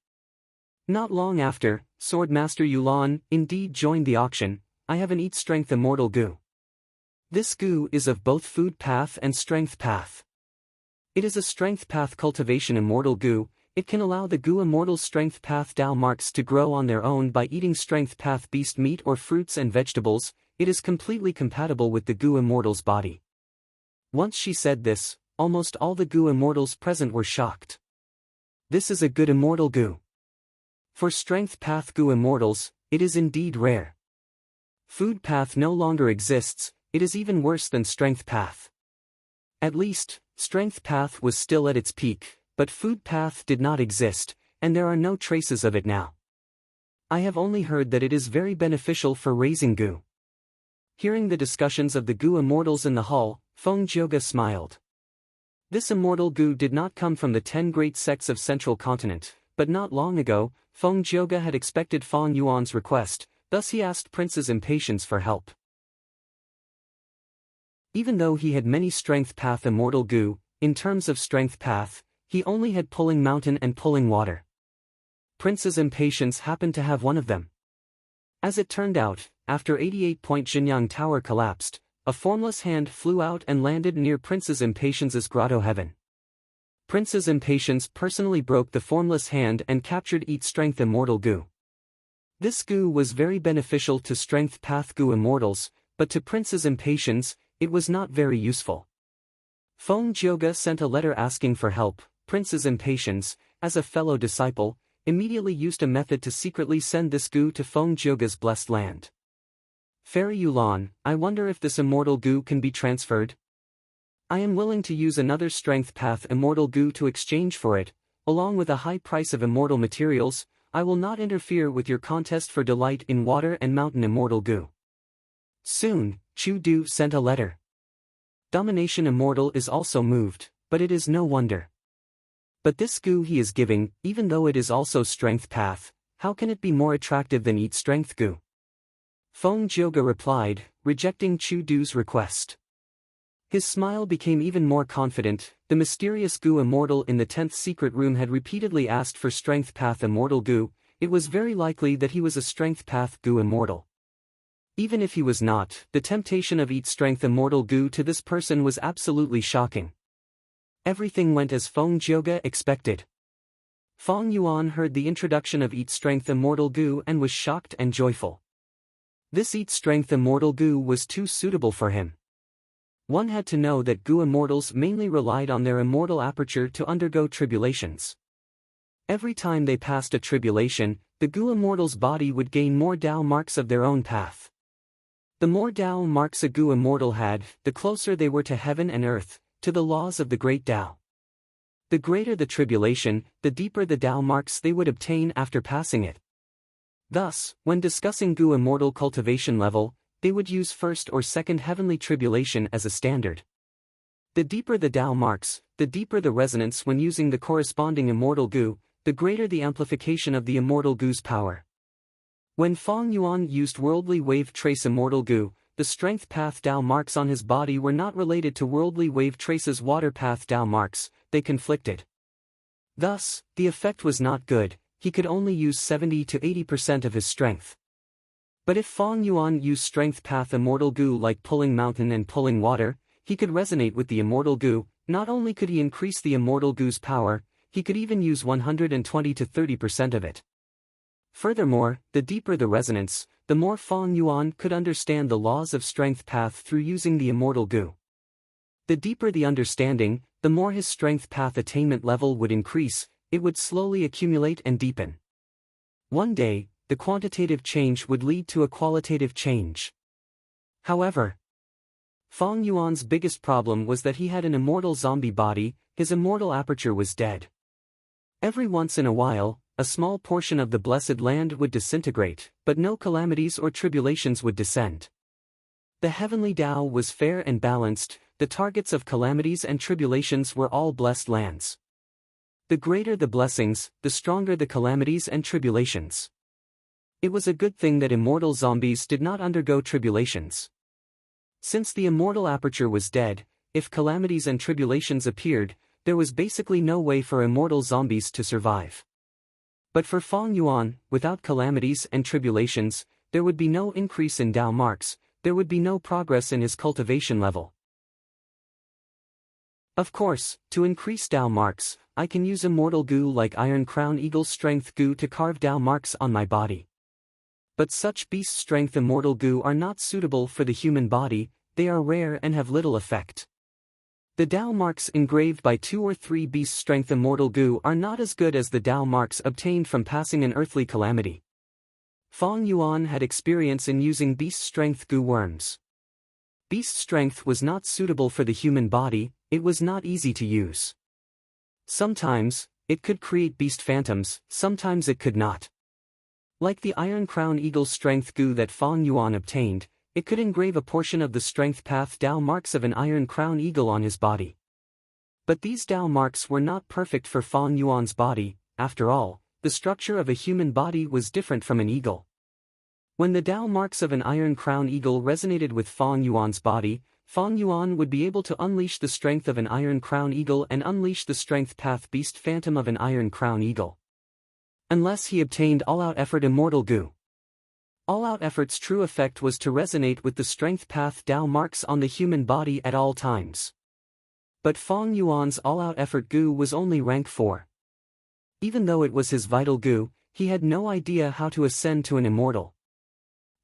Not long after, Swordmaster Yulan indeed joined the auction. I have an Eat Strength Immortal Goo. This Goo is of both Food Path and Strength Path. It is a Strength Path Cultivation Immortal Goo. It can allow the Goo Immortal's Strength Path Dao marks to grow on their own by eating Strength Path beast meat or fruits and vegetables. It is completely compatible with the Goo Immortal's body. Once she said this, almost all the Goo Immortals present were shocked. This is a good Immortal Goo. For Strength Path Goo Immortals, it is indeed rare. Food Path no longer exists, it is even worse than Strength Path. At least, Strength Path was still at its peak, but Food Path did not exist, and there are no traces of it now. I have only heard that it is very beneficial for raising Goo. Hearing the discussions of the Goo Immortals in the hall, Feng Jioge smiled. This Immortal Goo did not come from the 10 great sects of Central Continent, but not long ago, Feng Jioge had expected Fong Yuan's request, thus he asked Prince's Impatience for help. Even though he had many Strength Path Immortal Goo, in terms of Strength Path, he only had Pulling Mountain and Pulling Water. Prince's Impatience happened to have one of them. As it turned out, after 88-point Jinyang Tower collapsed, a formless hand flew out and landed near Prince's Impatience's grotto heaven. Prince's Impatience personally broke the formless hand and captured Eat Strength Immortal Goo. This Goo was very beneficial to Strength Path Goo Immortals, but to Prince's Impatience, it was not very useful. Feng Jioge sent a letter asking for help. Prince's Impatience, as a fellow disciple, immediately used a method to secretly send this Goo to Feng Jioge's blessed land. Fairy Yulan, I wonder if this Immortal Goo can be transferred? I am willing to use another Strength Path Immortal Goo to exchange for it, along with a high price of immortal materials. I will not interfere with your contest for Delight in Water and Mountain Immortal Goo. Soon, Chu Du sent a letter. Domination Immortal is also moved, but it is no wonder. But this Goo he is giving, even though it is also Strength Path, how can it be more attractive than Eat Strength Goo? Feng Jioge replied, rejecting Chu Du's request. His smile became even more confident. The mysterious Goo Immortal in the 10th secret room had repeatedly asked for Strength Path Immortal Goo. It was very likely that he was a Strength Path Goo Immortal. Even if he was not, the temptation of Eat Strength Immortal Goo to this person was absolutely shocking. Everything went as Feng Jioge expected. Fong Yuan heard the introduction of Eat Strength Immortal Goo and was shocked and joyful. This Eat Strength Immortal Goo was too suitable for him. One had to know that Goo Immortals mainly relied on their immortal aperture to undergo tribulations. Every time they passed a tribulation, the Goo Immortal's body would gain more Dao marks of their own path. The more Dao marks a Goo Immortal had, the closer they were to heaven and earth, to the laws of the great Dao. The greater the tribulation, the deeper the Dao marks they would obtain after passing it. Thus, when discussing Goo Immortal cultivation level, they would use first or second heavenly tribulation as a standard. The deeper the Tao marks, the deeper the resonance when using the corresponding immortal goo, the greater the amplification of the immortal goo's power. When Fong Yuan used worldly wave trace immortal goo, the strength path Tao marks on his body were not related to worldly wave trace's water path Tao marks, they conflicted. Thus, the effect was not good, he could only use 70 to 80% of his strength. But if Fong Yuan used strength path immortal goo like pulling mountain and pulling water, he could resonate with the immortal goo. Not only could he increase the immortal goo's power, he could even use 120 to 30% of it. Furthermore, the deeper the resonance, the more Fong Yuan could understand the laws of strength path through using the immortal goo. The deeper the understanding, the more his strength path attainment level would increase, it would slowly accumulate and deepen. One day, the quantitative change would lead to a qualitative change. However, Fong Yuan's biggest problem was that he had an immortal zombie body, his immortal aperture was dead. Every once in a while, a small portion of the blessed land would disintegrate, but no calamities or tribulations would descend. The heavenly Tao was fair and balanced, the targets of calamities and tribulations were all blessed lands. The greater the blessings, the stronger the calamities and tribulations. It was a good thing that immortal zombies did not undergo tribulations. Since the immortal aperture was dead, if calamities and tribulations appeared, there was basically no way for immortal zombies to survive. But for Fong Yuan, without calamities and tribulations, there would be no increase in Tao marks, there would be no progress in his cultivation level. Of course, to increase Tao marks, I can use immortal goo like Iron Crown Eagle Strength goo to carve Tao marks on my body. But such beast strength immortal goo are not suitable for the human body, they are rare and have little effect. The Tao marks engraved by 2 or 3 beast strength immortal goo are not as good as the Tao marks obtained from passing an earthly calamity. Fong Yuan had experience in using beast strength goo worms. Beast strength was not suitable for the human body, it was not easy to use. Sometimes, it could create beast phantoms, sometimes it could not. Like the Iron Crown Eagle Strength goo that Fong Yuan obtained, it could engrave a portion of the strength path Tao marks of an Iron Crown Eagle on his body. But these Tao marks were not perfect for Fong Yuan's body, after all, the structure of a human body was different from an eagle. When the Tao marks of an Iron Crown Eagle resonated with Fong Yuan's body, Fong Yuan would be able to unleash the strength of an Iron Crown Eagle and unleash the strength path beast phantom of an Iron Crown Eagle. Unless he obtained all-out effort immortal goo. All-out effort's true effect was to resonate with the strength path Tao marks on the human body at all times. But Fong Yuan's all-out effort goo was only rank 4. Even though it was his vital goo, he had no idea how to ascend to an immortal.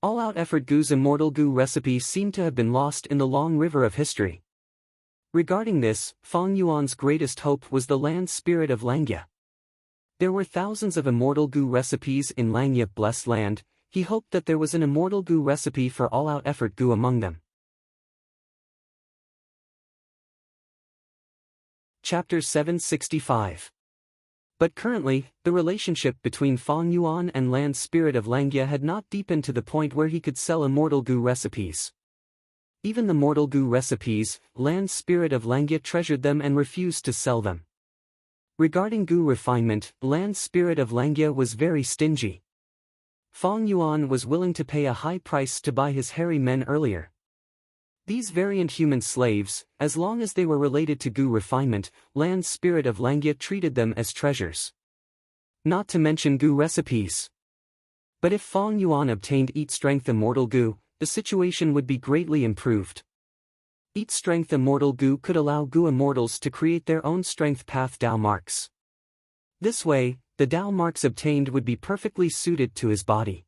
All-out effort goo's immortal goo recipe seemed to have been lost in the long river of history. Regarding this, Fong Yuan's greatest hope was the land spirit of Langya. There were thousands of immortal goo recipes in Langya blessed land, he hoped that there was an immortal goo recipe for all-out effort goo among them. Chapter 765. But currently, the relationship between Fong Yuan and land spirit of Langya had not deepened to the point where he could sell immortal goo recipes. Even the mortal goo recipes, land spirit of Langya treasured them and refused to sell them. Regarding goo refinement, land spirit of Langya was very stingy. Fong Yuan was willing to pay a high price to buy his hairy men earlier. These variant human slaves, as long as they were related to goo refinement, land spirit of Langya treated them as treasures. Not to mention goo recipes. But if Fong Yuan obtained Eat Strength Immortal goo, the situation would be greatly improved. Eat Strength Immortal goo could allow goo immortals to create their own strength path Tao marks. This way, the Tao marks obtained would be perfectly suited to his body.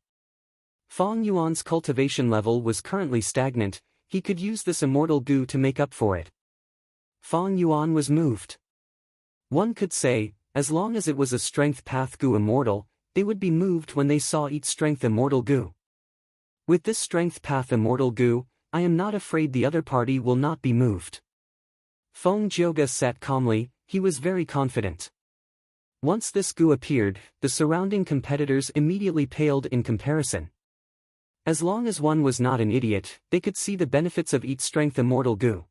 Fong Yuan's cultivation level was currently stagnant, he could use this immortal goo to make up for it. Fong Yuan was moved. One could say, as long as it was a strength path goo immortal, they would be moved when they saw Eat Strength Immortal goo. With this strength path immortal goo, I am not afraid the other party will not be moved. Fong Jioga sat calmly, he was very confident. Once this goo appeared, the surrounding competitors immediately paled in comparison. As long as one was not an idiot, they could see the benefits of Eat Strength Immortal goo.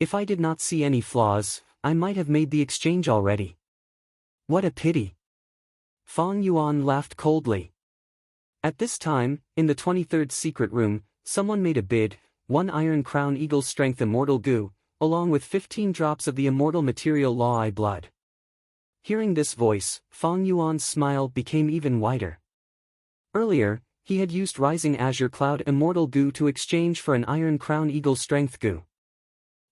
If I did not see any flaws, I might have made the exchange already. What a pity. Feng Yuan laughed coldly. At this time, in the 23rd secret room, someone made a bid, 1 Iron Crown Eagle Strength Immortal Goo, along with 15 drops of the immortal material Law Eye blood. Hearing this voice, Feng Yuan's smile became even wider. Earlier, he had used Rising Azure Cloud Immortal Goo to exchange for an Iron Crown Eagle Strength Goo.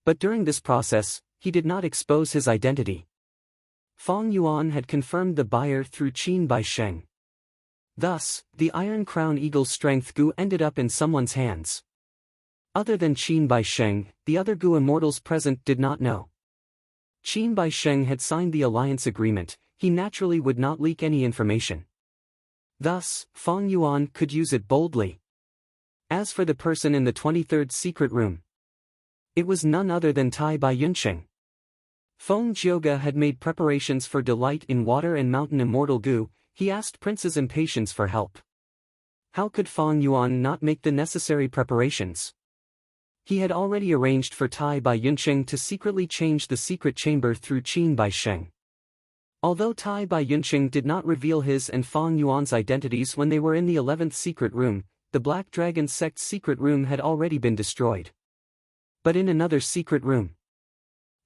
But during this process, he did not expose his identity. Feng Yuan had confirmed the buyer through Qin Bai Sheng. Thus, the Iron Crown Eagle Strength Goo ended up in someone's hands. Other than Qin Bai Sheng, the other Goo immortals present did not know. Qin Bai Sheng had signed the alliance agreement, he naturally would not leak any information. Thus, Feng Yuan could use it boldly. As for the person in the 23rd secret room, it was none other than Tai Bai Yunsheng. Feng Jioge had made preparations for delight in water and mountain immortal goo. He asked Prince's impatience for help. How could Feng Yuan not make the necessary preparations? He had already arranged for Tai Bai Yunsheng to secretly change the secret chamber through Qin Bai Sheng. Although Tai Bai Yunsheng did not reveal his and Feng Yuan's identities when they were in the 11th secret room, the Black Dragon Sect's secret room had already been destroyed. But in another secret room,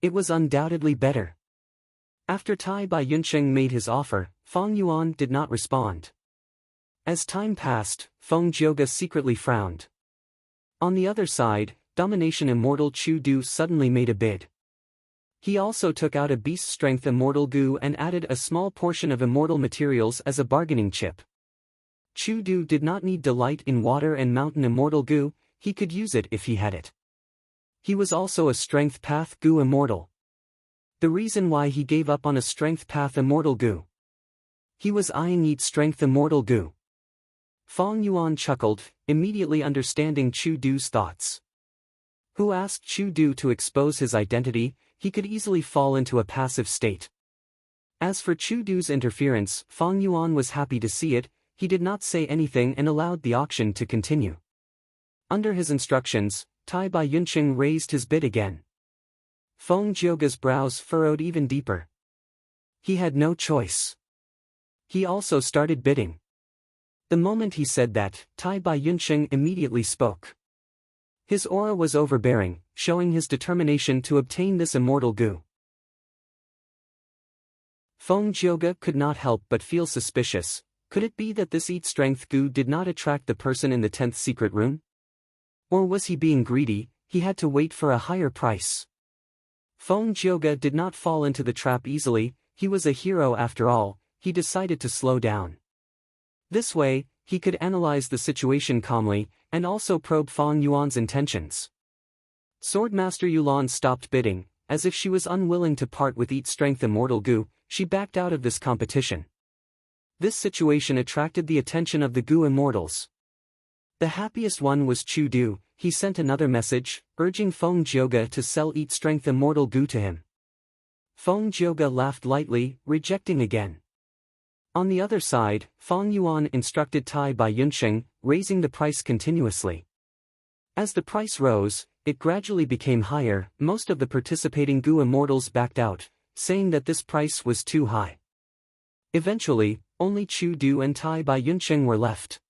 it was undoubtedly better. After Tai Bai Yunsheng made his offer, Feng Yuan did not respond. As time passed, Feng Jioge secretly frowned. On the other side, Domination Immortal Chu Du suddenly made a bid. He also took out a Beast Strength Immortal Goo and added a small portion of immortal materials as a bargaining chip. Chu Du did not need delight in water and mountain immortal goo, he could use it if he had it. He was also a Strength Path Goo Immortal. The reason why he gave up on a Strength Path Immortal Goo. He was eyeing Eat Strength Immortal Goo. Feng Yuan chuckled, immediately understanding Chu Du's thoughts. Who asked Chu Du to expose his identity? He could easily fall into a passive state. As for Chu Du's interference, Feng Yuan was happy to see it. He did not say anything and allowed the auction to continue. Under his instructions, Tai Bai Yunsheng raised his bid again. Feng Jioge's brows furrowed even deeper. He had no choice. He also started bidding. The moment he said that, Tai Bai Yunsheng immediately spoke. His aura was overbearing, showing his determination to obtain this immortal goo. Feng Jioge could not help but feel suspicious. Could it be that this Eat Strength Goo did not attract the person in the 10th secret room? Or was he being greedy? He had to wait for a higher price. Feng Jioge did not fall into the trap easily. He was a hero after all. He decided to slow down. This way, he could analyze the situation calmly, and also probe Feng Yuan's intentions. Swordmaster Yulan stopped bidding, as if she was unwilling to part with Eat Strength Immortal Goo. She backed out of this competition. This situation attracted the attention of the Goo Immortals. The happiest one was Chu Du. He sent another message, urging Feng Jioge to sell Eat Strength Immortal Goo to him. Feng Jioge laughed lightly, rejecting again. On the other side, Feng Yuan instructed Tai Bai Yunsheng, raising the price continuously. As the price rose, it gradually became higher. Most of the participating Goo Immortals backed out, saying that this price was too high. Eventually, only Chu Du and Tai Bai Yunsheng were left.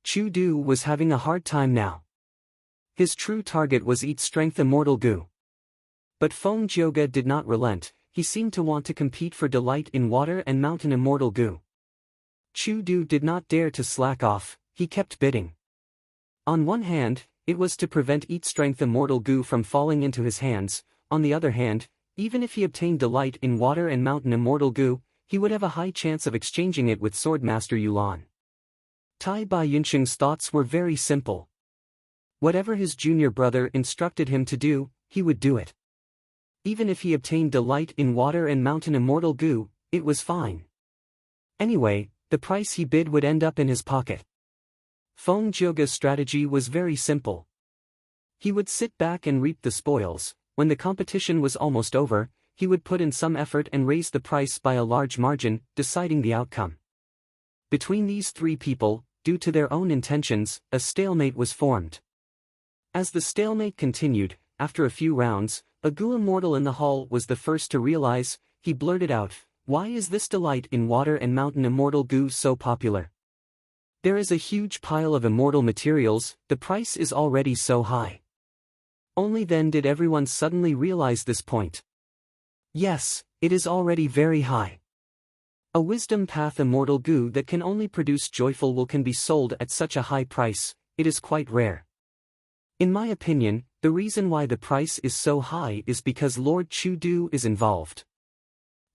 Chu Du was having a hard time now. His true target was Eat Strength Immortal Goo. But Feng Jioge did not relent. He seemed to want to compete for delight in water and mountain immortal goo. Chu Du did not dare to slack off. He kept bidding. On one hand, it was to prevent Eat Strength Immortal Goo from falling into his hands. On the other hand, even if he obtained delight in water and mountain immortal goo, he would have a high chance of exchanging it with Swordmaster Yulan. Tai Bai Yunsheng's thoughts were very simple. Whatever his junior brother instructed him to do, he would do it. Even if he obtained delight in water and mountain immortal goo, it was fine. Anyway, the price he bid would end up in his pocket. Feng Jioge's strategy was very simple. He would sit back and reap the spoils. When the competition was almost over, he would put in some effort and raise the price by a large margin, deciding the outcome. Between these three people, due to their own intentions, a stalemate was formed. As the stalemate continued, after a few rounds, a Gu immortal in the hall was the first to realize. He blurted out, "Why is this delight in water and mountain immortal Gu so popular? There is a huge pile of immortal materials, the price is already so high." Only then did everyone suddenly realize this point. Yes, it is already very high. A wisdom path immortal Gu that can only produce joyful will can be sold at such a high price, it is quite rare. In my opinion, the reason why the price is so high is because Lord Chu Du is involved.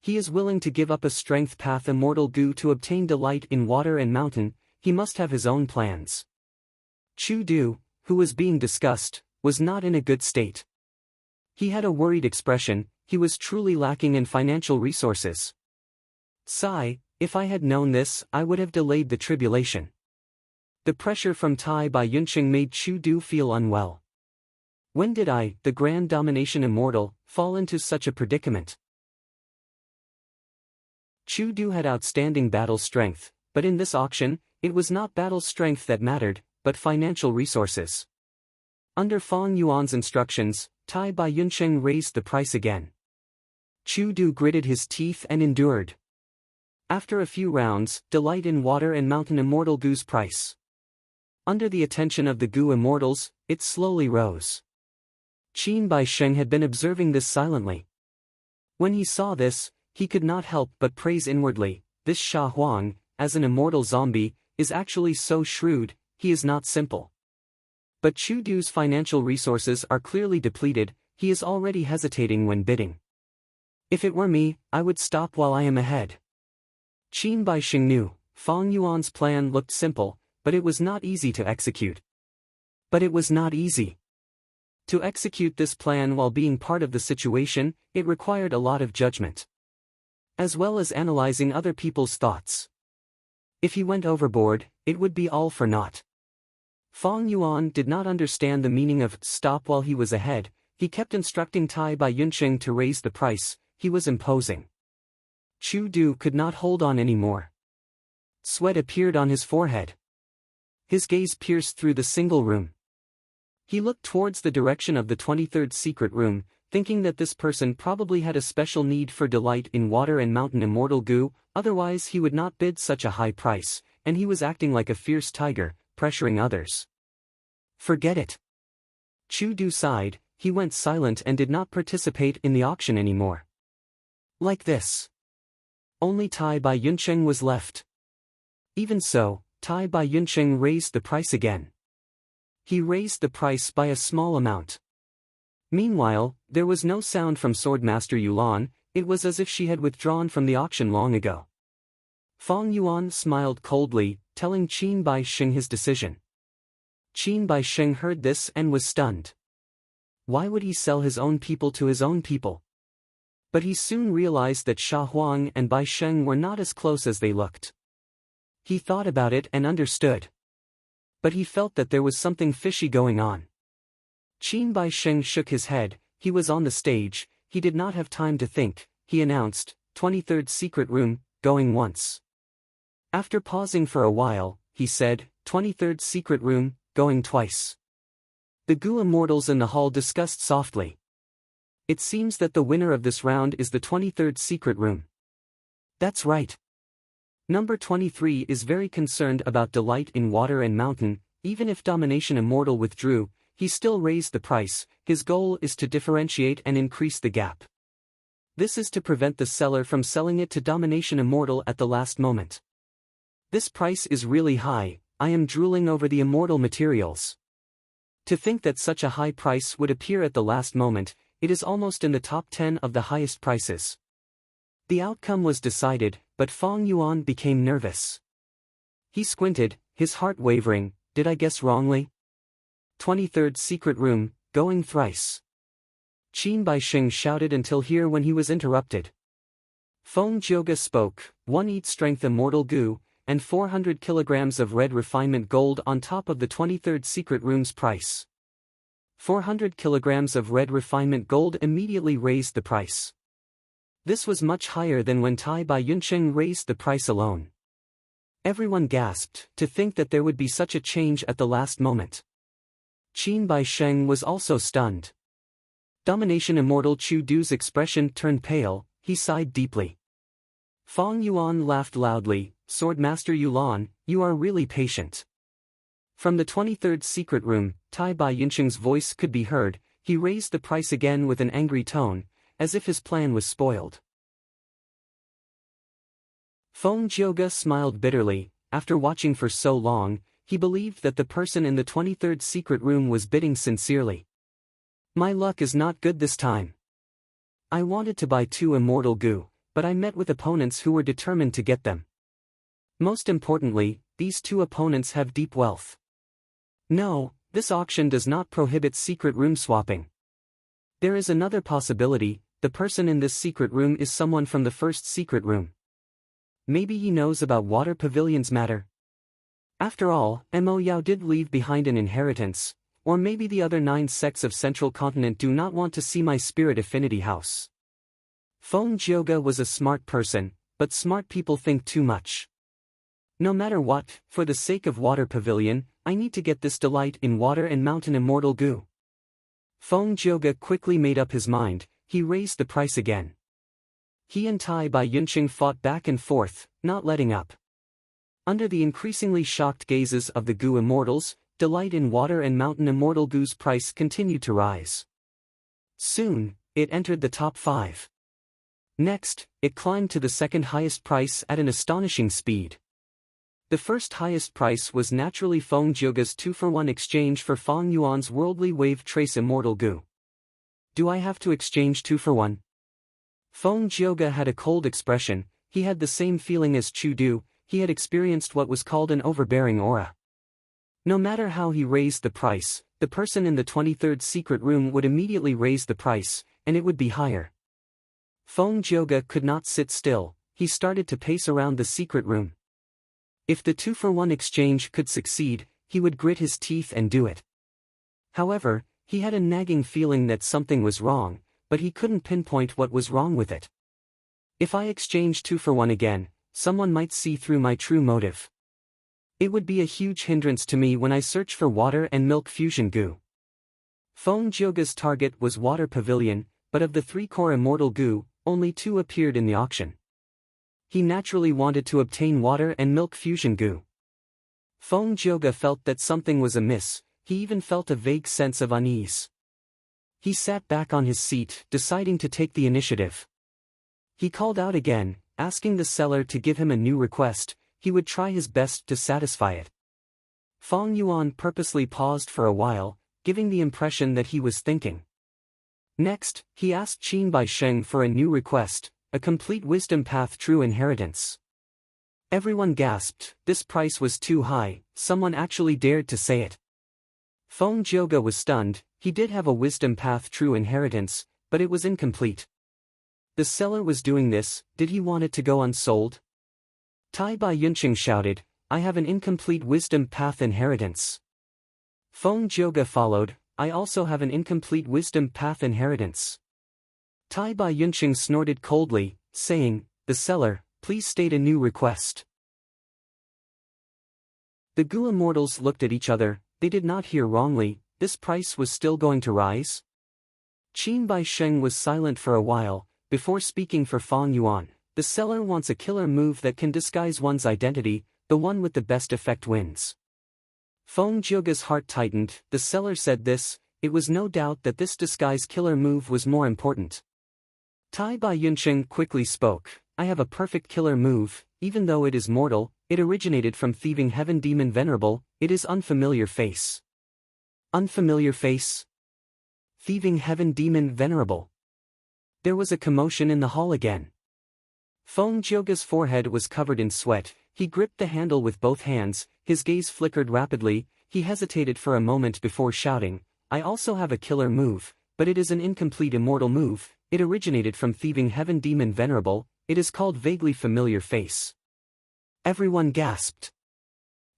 He is willing to give up a strength path immortal Gu to obtain delight in water and mountain. He must have his own plans. Chu Du, who was being discussed, was not in a good state. He had a worried expression, he was truly lacking in financial resources. Sigh, if I had known this, I would have delayed the tribulation. The pressure from Tai Bai Yunqing made Chu Du feel unwell. When did I, the Grand Domination Immortal, fall into such a predicament? Chu Du had outstanding battle strength, but in this auction, it was not battle strength that mattered, but financial resources. Under Fang Yuan's instructions, Tai Bai Yunqing raised the price again. Chu Du gritted his teeth and endured. After a few rounds, delight in water and mountain immortal Gu's price. Under the attention of the Gu immortals, it slowly rose. Qin Bai Sheng had been observing this silently. When he saw this, he could not help but praise inwardly, this Sha Huang, as an immortal zombie, is actually so shrewd, he is not simple. But Chu Du's financial resources are clearly depleted, he is already hesitating when bidding. If it were me, I would stop while I am ahead. Qin Bai Sheng knew, Fang Yuan's plan looked simple, but it was not easy to execute. But it was not easy. To execute this plan while being part of the situation, it required a lot of judgment. As well as analyzing other people's thoughts. If he went overboard, it would be all for naught. Fang Yuan did not understand the meaning of stop while he was ahead. He kept instructing Tai Bai Yunqing to raise the price, he was imposing. Chu Du could not hold on anymore. Sweat appeared on his forehead. His gaze pierced through the single room. He looked towards the direction of the 23rd secret room, thinking that this person probably had a special need for delight in water and mountain immortal Gu, otherwise he would not bid such a high price, and he was acting like a fierce tiger, pressuring others. Forget it. Chu Du sighed, he went silent and did not participate in the auction anymore. Like this. Only Tai Bai Yunqing was left. Even so, Tai Bai Yunqing raised the price again. He raised the price by a small amount. Meanwhile, there was no sound from Swordmaster Yulan, it was as if she had withdrawn from the auction long ago. Fang Yuan smiled coldly, telling Qin Bai Sheng his decision. Qin Bai Sheng heard this and was stunned. Why would he sell his own people to his own people? But he soon realized that Sha Huang and Bai Sheng were not as close as they looked. He thought about it and understood. But he felt that there was something fishy going on. Qin Bai Sheng shook his head, he was on the stage, he did not have time to think, he announced, 23rd secret room, going once. After pausing for a while, he said, 23rd secret room, going twice. The Gu immortals in the hall discussed softly. It seems that the winner of this round is the 23rd secret room. That's right. Number 23 is very concerned about delight in water and mountain, even if Domination Immortal withdrew, he still raised the price, his goal is to differentiate and increase the gap. This is to prevent the seller from selling it to Domination Immortal at the last moment. This price is really high, I am drooling over the immortal materials. To think that such a high price would appear at the last moment, it is almost in the top 10 of the highest prices. The outcome was decided, but Fang Yuan became nervous. He squinted, his heart wavering, did I guess wrongly? 23rd secret room, going thrice. Qin Bai Sheng shouted until here when he was interrupted. Feng Jioga spoke, 1 eat strength immortal Gu, and 400 kilograms of red refinement gold on top of the 23rd secret room's price. 400 kilograms of red refinement gold immediately raised the price. This was much higher than when Tai Bai Yunqing raised the price alone. Everyone gasped, to think that there would be such a change at the last moment. Qin Bai Sheng was also stunned. Domination Immortal Chu Du's expression turned pale, he sighed deeply. Fong Yuan laughed loudly, Swordmaster Yulan, you are really patient. From the 23rd secret room, Tai Bai Yincheng's voice could be heard. He raised the price again with an angry tone, as if his plan was spoiled. Feng Jioge smiled bitterly. After watching for so long, he believed that the person in the 23rd secret room was bidding sincerely. My luck is not good this time. I wanted to buy 2 immortal goo, but I met with opponents who were determined to get them. Most importantly, these 2 opponents have deep wealth. No, this auction does not prohibit secret room swapping. There is another possibility, the person in this secret room is someone from the first secret room. Maybe he knows about Water Pavilion's matter. After all, Mo Yao did leave behind an inheritance, or maybe the other 9 sects of Central Continent do not want to see my spirit affinity house. Feng Jioge was a smart person, but smart people think too much. No matter what, for the sake of Water Pavilion, I need to get this delight in water and mountain immortal goo. Feng Jioge quickly made up his mind. He raised the price again. He and Tai Bai Yunqing fought back and forth, not letting up. Under the increasingly shocked gazes of the goo immortals, delight in water and mountain immortal goo's price continued to rise. Soon, it entered the top 5. Next, it climbed to the second highest price at an astonishing speed. The first highest price was naturally Feng Jioge's 2-for-1 exchange for Fong Yuan's worldly wave trace immortal goo. Do I have to exchange 2 for 1? Feng Jioge had a cold expression. He had the same feeling as Chu Du. He had experienced what was called an overbearing aura. No matter how he raised the price, the person in the 23rd secret room would immediately raise the price, and it would be higher. Feng Jioge could not sit still. He started to pace around the secret room. If the 2-for-1 exchange could succeed, he would grit his teeth and do it. However, he had a nagging feeling that something was wrong, but he couldn't pinpoint what was wrong with it. If I exchange 2-for-1 again, someone might see through my true motive. It would be a huge hindrance to me when I search for water and milk fusion goo. Feng Jioge's target was Water Pavilion, but of the 3 core immortal goo, only 2 appeared in the auction. He naturally wanted to obtain water and milk fusion goo. Feng Jioge felt that something was amiss. He even felt a vague sense of unease. He sat back on his seat, deciding to take the initiative. He called out again, asking the seller to give him a new request. He would try his best to satisfy it. Fong Yuan purposely paused for a while, giving the impression that he was thinking. Next, he asked Qin Bai Sheng for a new request, a complete wisdom path true inheritance. Everyone gasped. This price was too high. Someone actually dared to say it. Feng Jioge was stunned. He did have a wisdom path true inheritance, but it was incomplete. The seller was doing this. Did he want it to go unsold? Tai Bai Yunqing shouted, I have an incomplete wisdom path inheritance. Feng Jioge followed, I also have an incomplete wisdom path inheritance. Tai Bai Yunqing snorted coldly, saying, the seller, please state a new request. The Gu immortals looked at each other. They did not hear wrongly. This price was still going to rise? Qin Bai Sheng was silent for a while, before speaking for Fong Yuan. The seller wants a killer move that can disguise one's identity. The one with the best effect wins. Feng Jioge's heart tightened. The seller said this. It was no doubt that this disguise killer move was more important. Tai Bai Yunqing quickly spoke. I have a perfect killer move. Even though it is mortal, it originated from thieving heaven demon venerable. It is unfamiliar face. Unfamiliar face? Thieving heaven demon venerable. There was a commotion in the hall again. Feng Jioge's forehead was covered in sweat. He gripped the handle with both hands. His gaze flickered rapidly. He hesitated for a moment before shouting, I also have a killer move, but it is an incomplete immortal move. It originated from thieving heaven demon venerable. It is called vaguely familiar face. Everyone gasped.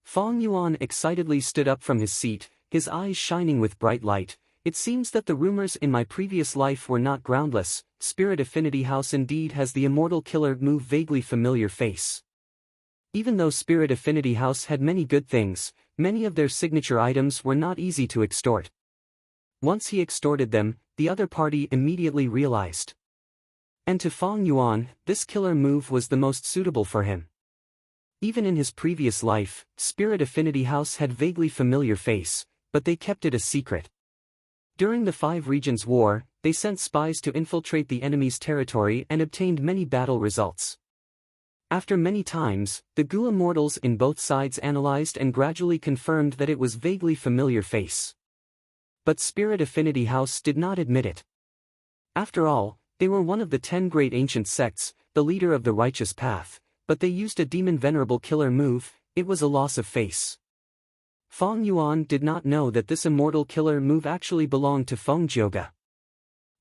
Fong Yuan excitedly stood up from his seat, his eyes shining with bright light. It seems that the rumors in my previous life were not groundless. Spirit Affinity House indeed has the immortal killer move vaguely familiar face. Even though Spirit Affinity House had many good things, many of their signature items were not easy to extort. Once he extorted them, the other party immediately realized. And to Fang Yuan, this killer move was the most suitable for him. Even in his previous life, Spirit Affinity House had vaguely familiar face, but they kept it a secret. During the Five Regions War, they sent spies to infiltrate the enemy's territory and obtained many battle results. After many times, the Gu immortals in both sides analyzed and gradually confirmed that it was vaguely familiar face. But Spirit Affinity House did not admit it. After all, they were one of the 10 great ancient sects, the leader of the righteous path, but they used a demon venerable killer move. It was a loss of face. Fang Yuan did not know that this immortal killer move actually belonged to Feng Jioge.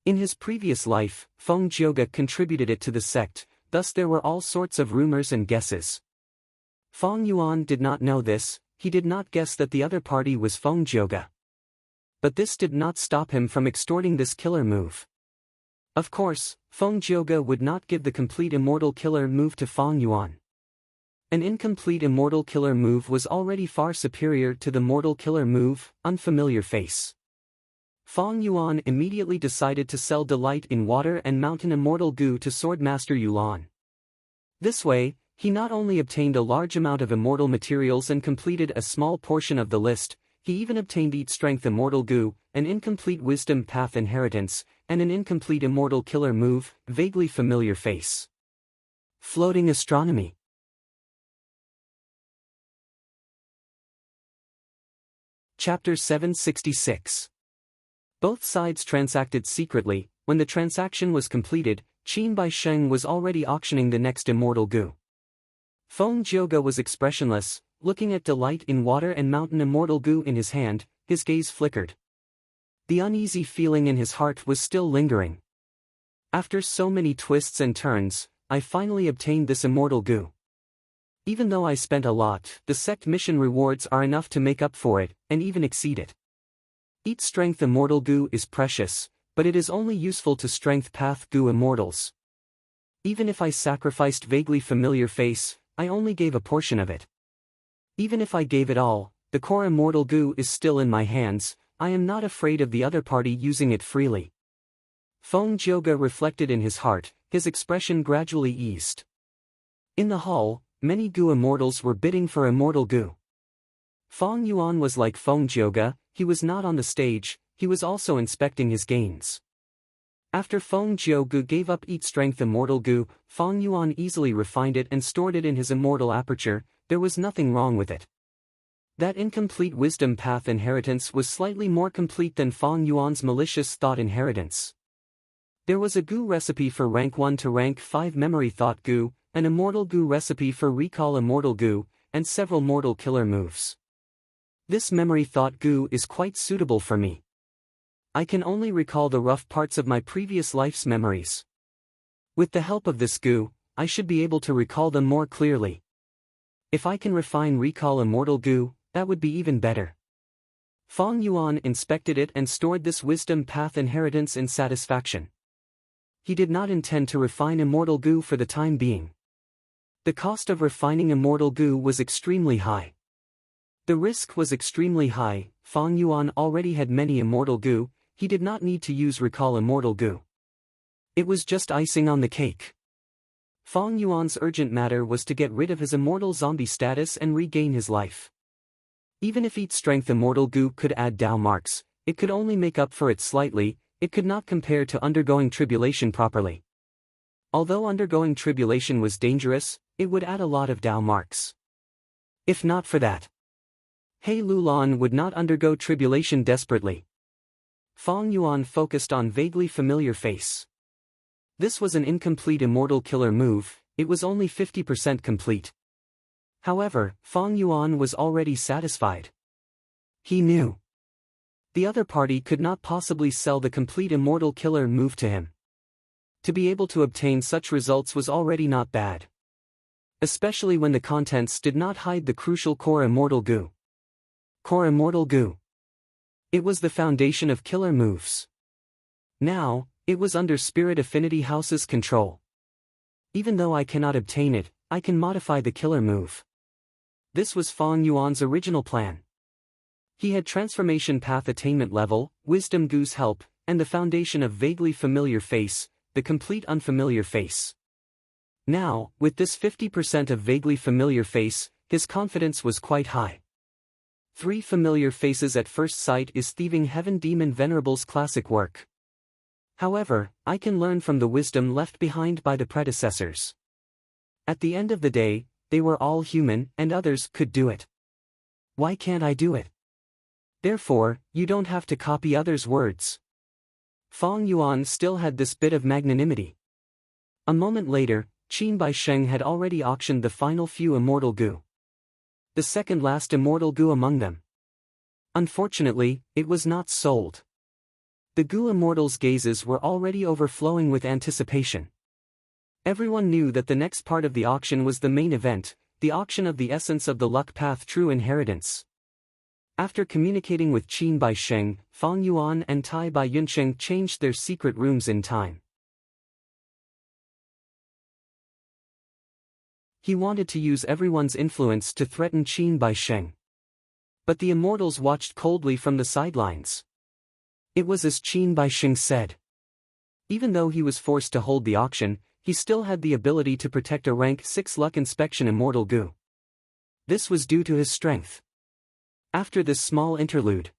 In his previous life, Feng Jioge contributed it to the sect, thus there were all sorts of rumors and guesses. Fang Yuan did not know this, he did not guess that the other party was Feng Jioge. But this did not stop him from extorting this killer move. Of course, Feng Jioge would not give the complete immortal killer move to Fang Yuan. An incomplete immortal killer move was already far superior to the mortal killer move, Unfamiliar Face. Fang Yuan immediately decided to sell Delight in Water and Mountain Immortal Gu to Swordmaster Yulan. This way, he not only obtained a large amount of immortal materials and completed a small portion of the list, he even obtained Eat Strength Immortal Gu, an incomplete Wisdom Path Inheritance, and an incomplete immortal killer move, Vaguely Familiar Face. Floating Astronomy. Chapter 766. Both sides transacted secretly. When the transaction was completed, Qin Baisheng was already auctioning the next immortal Gu. Feng Jioge was expressionless, looking at Delight in Water and Mountain Immortal Gu in his hand, his gaze flickered. The uneasy feeling in his heart was still lingering. After so many twists and turns, I finally obtained this immortal Gu. Even though I spent a lot, the sect mission rewards are enough to make up for it, and even exceed it. Eat Strength Immortal Gu is precious, but it is only useful to Strength Path Gu immortals. Even if I sacrificed Vaguely Familiar Face, I only gave a portion of it. Even if I gave it all, the core immortal Gu is still in my hands. I am not afraid of the other party using it freely. Feng Jioge reflected in his heart, his expression gradually eased. In the hall, many Gu immortals were bidding for immortal Gu. Fang Yuan was like Feng Jioge, he was not on the stage, he was also inspecting his gains. After Feng Jioge gave up Eat Strength Immortal Gu, Fang Yuan easily refined it and stored it in his immortal aperture. There was nothing wrong with it. That incomplete Wisdom Path Inheritance was slightly more complete than Fang Yuan's malicious thought inheritance. There was a Gu recipe for rank 1 to rank 5 Memory Thought Gu, an Immortal Gu recipe for Recall Immortal Gu, and several mortal killer moves. This Memory Thought Gu is quite suitable for me. I can only recall the rough parts of my previous life's memories. With the help of this Gu, I should be able to recall them more clearly. If I can refine Recall Immortal Gu, that would be even better. Fang Yuan inspected it and stored this Wisdom Path Inheritance in satisfaction. He did not intend to refine Immortal Gu for the time being. The cost of refining Immortal Gu was extremely high. The risk was extremely high. Fang Yuan already had many Immortal Gu, he did not need to use Recall Immortal Gu. It was just icing on the cake. Fang Yuan's urgent matter was to get rid of his immortal zombie status and regain his life. Even if Eat Strength Immortal Gu could add Dao marks, it could only make up for it slightly, it could not compare to undergoing tribulation properly. Although undergoing tribulation was dangerous, it would add a lot of Dao marks. If not for that, He Lulan would not undergo tribulation desperately. Fang Yuan focused on Vaguely Familiar Face. This was an incomplete immortal killer move, it was only 50% complete. However, Fang Yuan was already satisfied. He knew the other party could not possibly sell the complete immortal killer move to him. To be able to obtain such results was already not bad. Especially when the contents did not hide the crucial core immortal Gu. Core immortal Gu. It was the foundation of killer moves. Now, it was under Spirit Affinity House's control. Even though I cannot obtain it, I can modify the killer move. This was Fang Yuan's original plan. He had transformation path attainment level, wisdom Gu's help, and the foundation of vaguely familiar face, the complete unfamiliar face. Now, with this 50% of vaguely familiar face, his confidence was quite high. 3 familiar faces at first sight is Thieving Heaven Demon Venerable's classic work. However, I can learn from the wisdom left behind by the predecessors. At the end of the day, they were all human and others could do it. Why can't I do it? Therefore, you don't have to copy others' words. Feng Yuan still had this bit of magnanimity. A moment later, Qin Baisheng had already auctioned the final few immortal Gu. The second last immortal Gu among them. Unfortunately, it was not sold. The Gu immortals' gazes were already overflowing with anticipation. Everyone knew that the next part of the auction was the main event, the auction of the essence of the luck path true inheritance. After communicating with Qin Baisheng, Feng Yuan and Tai Bai Yunsheng changed their secret rooms in time. He wanted to use everyone's influence to threaten Qin Baisheng. But the immortals watched coldly from the sidelines. It was as Qin Baisheng said. Even though he was forced to hold the auction, he still had the ability to protect a rank 6 luck inspection immortal Gu. This was due to his strength. After this small interlude,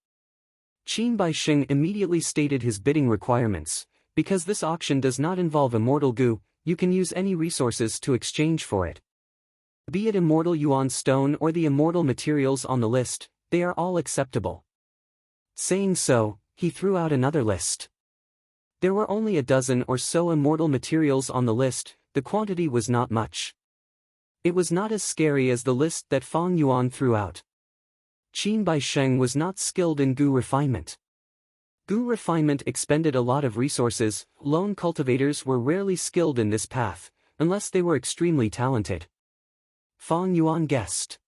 Qin Baisheng immediately stated his bidding requirements. Because this auction does not involve immortal Gu, you can use any resources to exchange for it. Be it immortal yuan stone or the immortal materials on the list, they are all acceptable. Saying so, he threw out another list. There were only a dozen or so immortal materials on the list, the quantity was not much. It was not as scary as the list that Feng Yuan threw out. Qin Baisheng was not skilled in Gu refinement. Gu refinement expended a lot of resources. Lone cultivators were rarely skilled in this path, unless they were extremely talented. Feng Yuan guessed.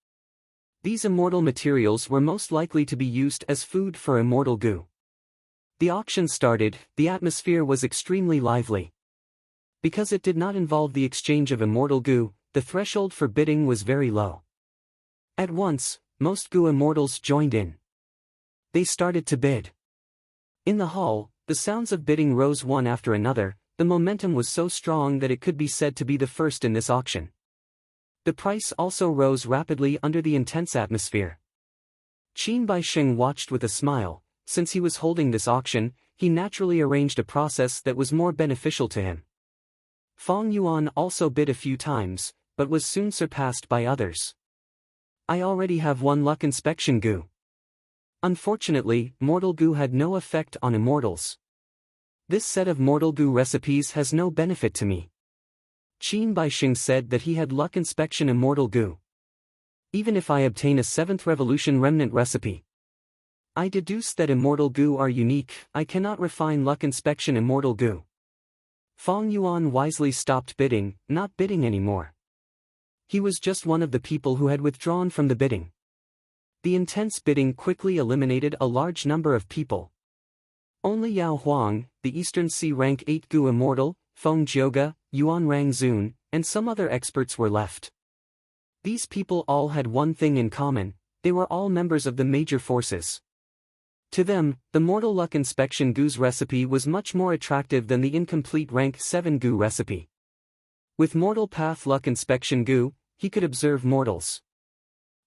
These immortal materials were most likely to be used as food for immortal Gu. The auction started, the atmosphere was extremely lively. Because it did not involve the exchange of immortal Gu, the threshold for bidding was very low. At once, most Gu immortals joined in. They started to bid. In the hall, the sounds of bidding rose one after another. The momentum was so strong that it could be said to be the first in this auction. The price also rose rapidly under the intense atmosphere. Qin Baisheng watched with a smile. Since he was holding this auction, he naturally arranged a process that was more beneficial to him. Feng Yuan also bid a few times, but was soon surpassed by others. I already have 1 luck inspection Gu. Unfortunately, mortal Gu had no effect on immortals. This set of mortal Gu recipes has no benefit to me. Qin Baisheng said that he had luck inspection immortal Gu. Even if I obtain a 7th revolution remnant recipe, I deduce that immortal Gu are unique. I cannot refine luck inspection immortal Gu. Feng Yuan wisely stopped bidding, not bidding anymore. He was just one of the people who had withdrawn from the bidding. The intense bidding quickly eliminated a large number of people. Only Yao Huang, the Eastern Sea rank 8 Gu immortal, Feng Jioga, Yuan Rang Zun, and some other experts were left. These people all had one thing in common: they were all members of the major forces. To them, the mortal luck inspection Gu's recipe was much more attractive than the incomplete rank 7 Gu recipe. With mortal path luck inspection Gu, he could observe mortals.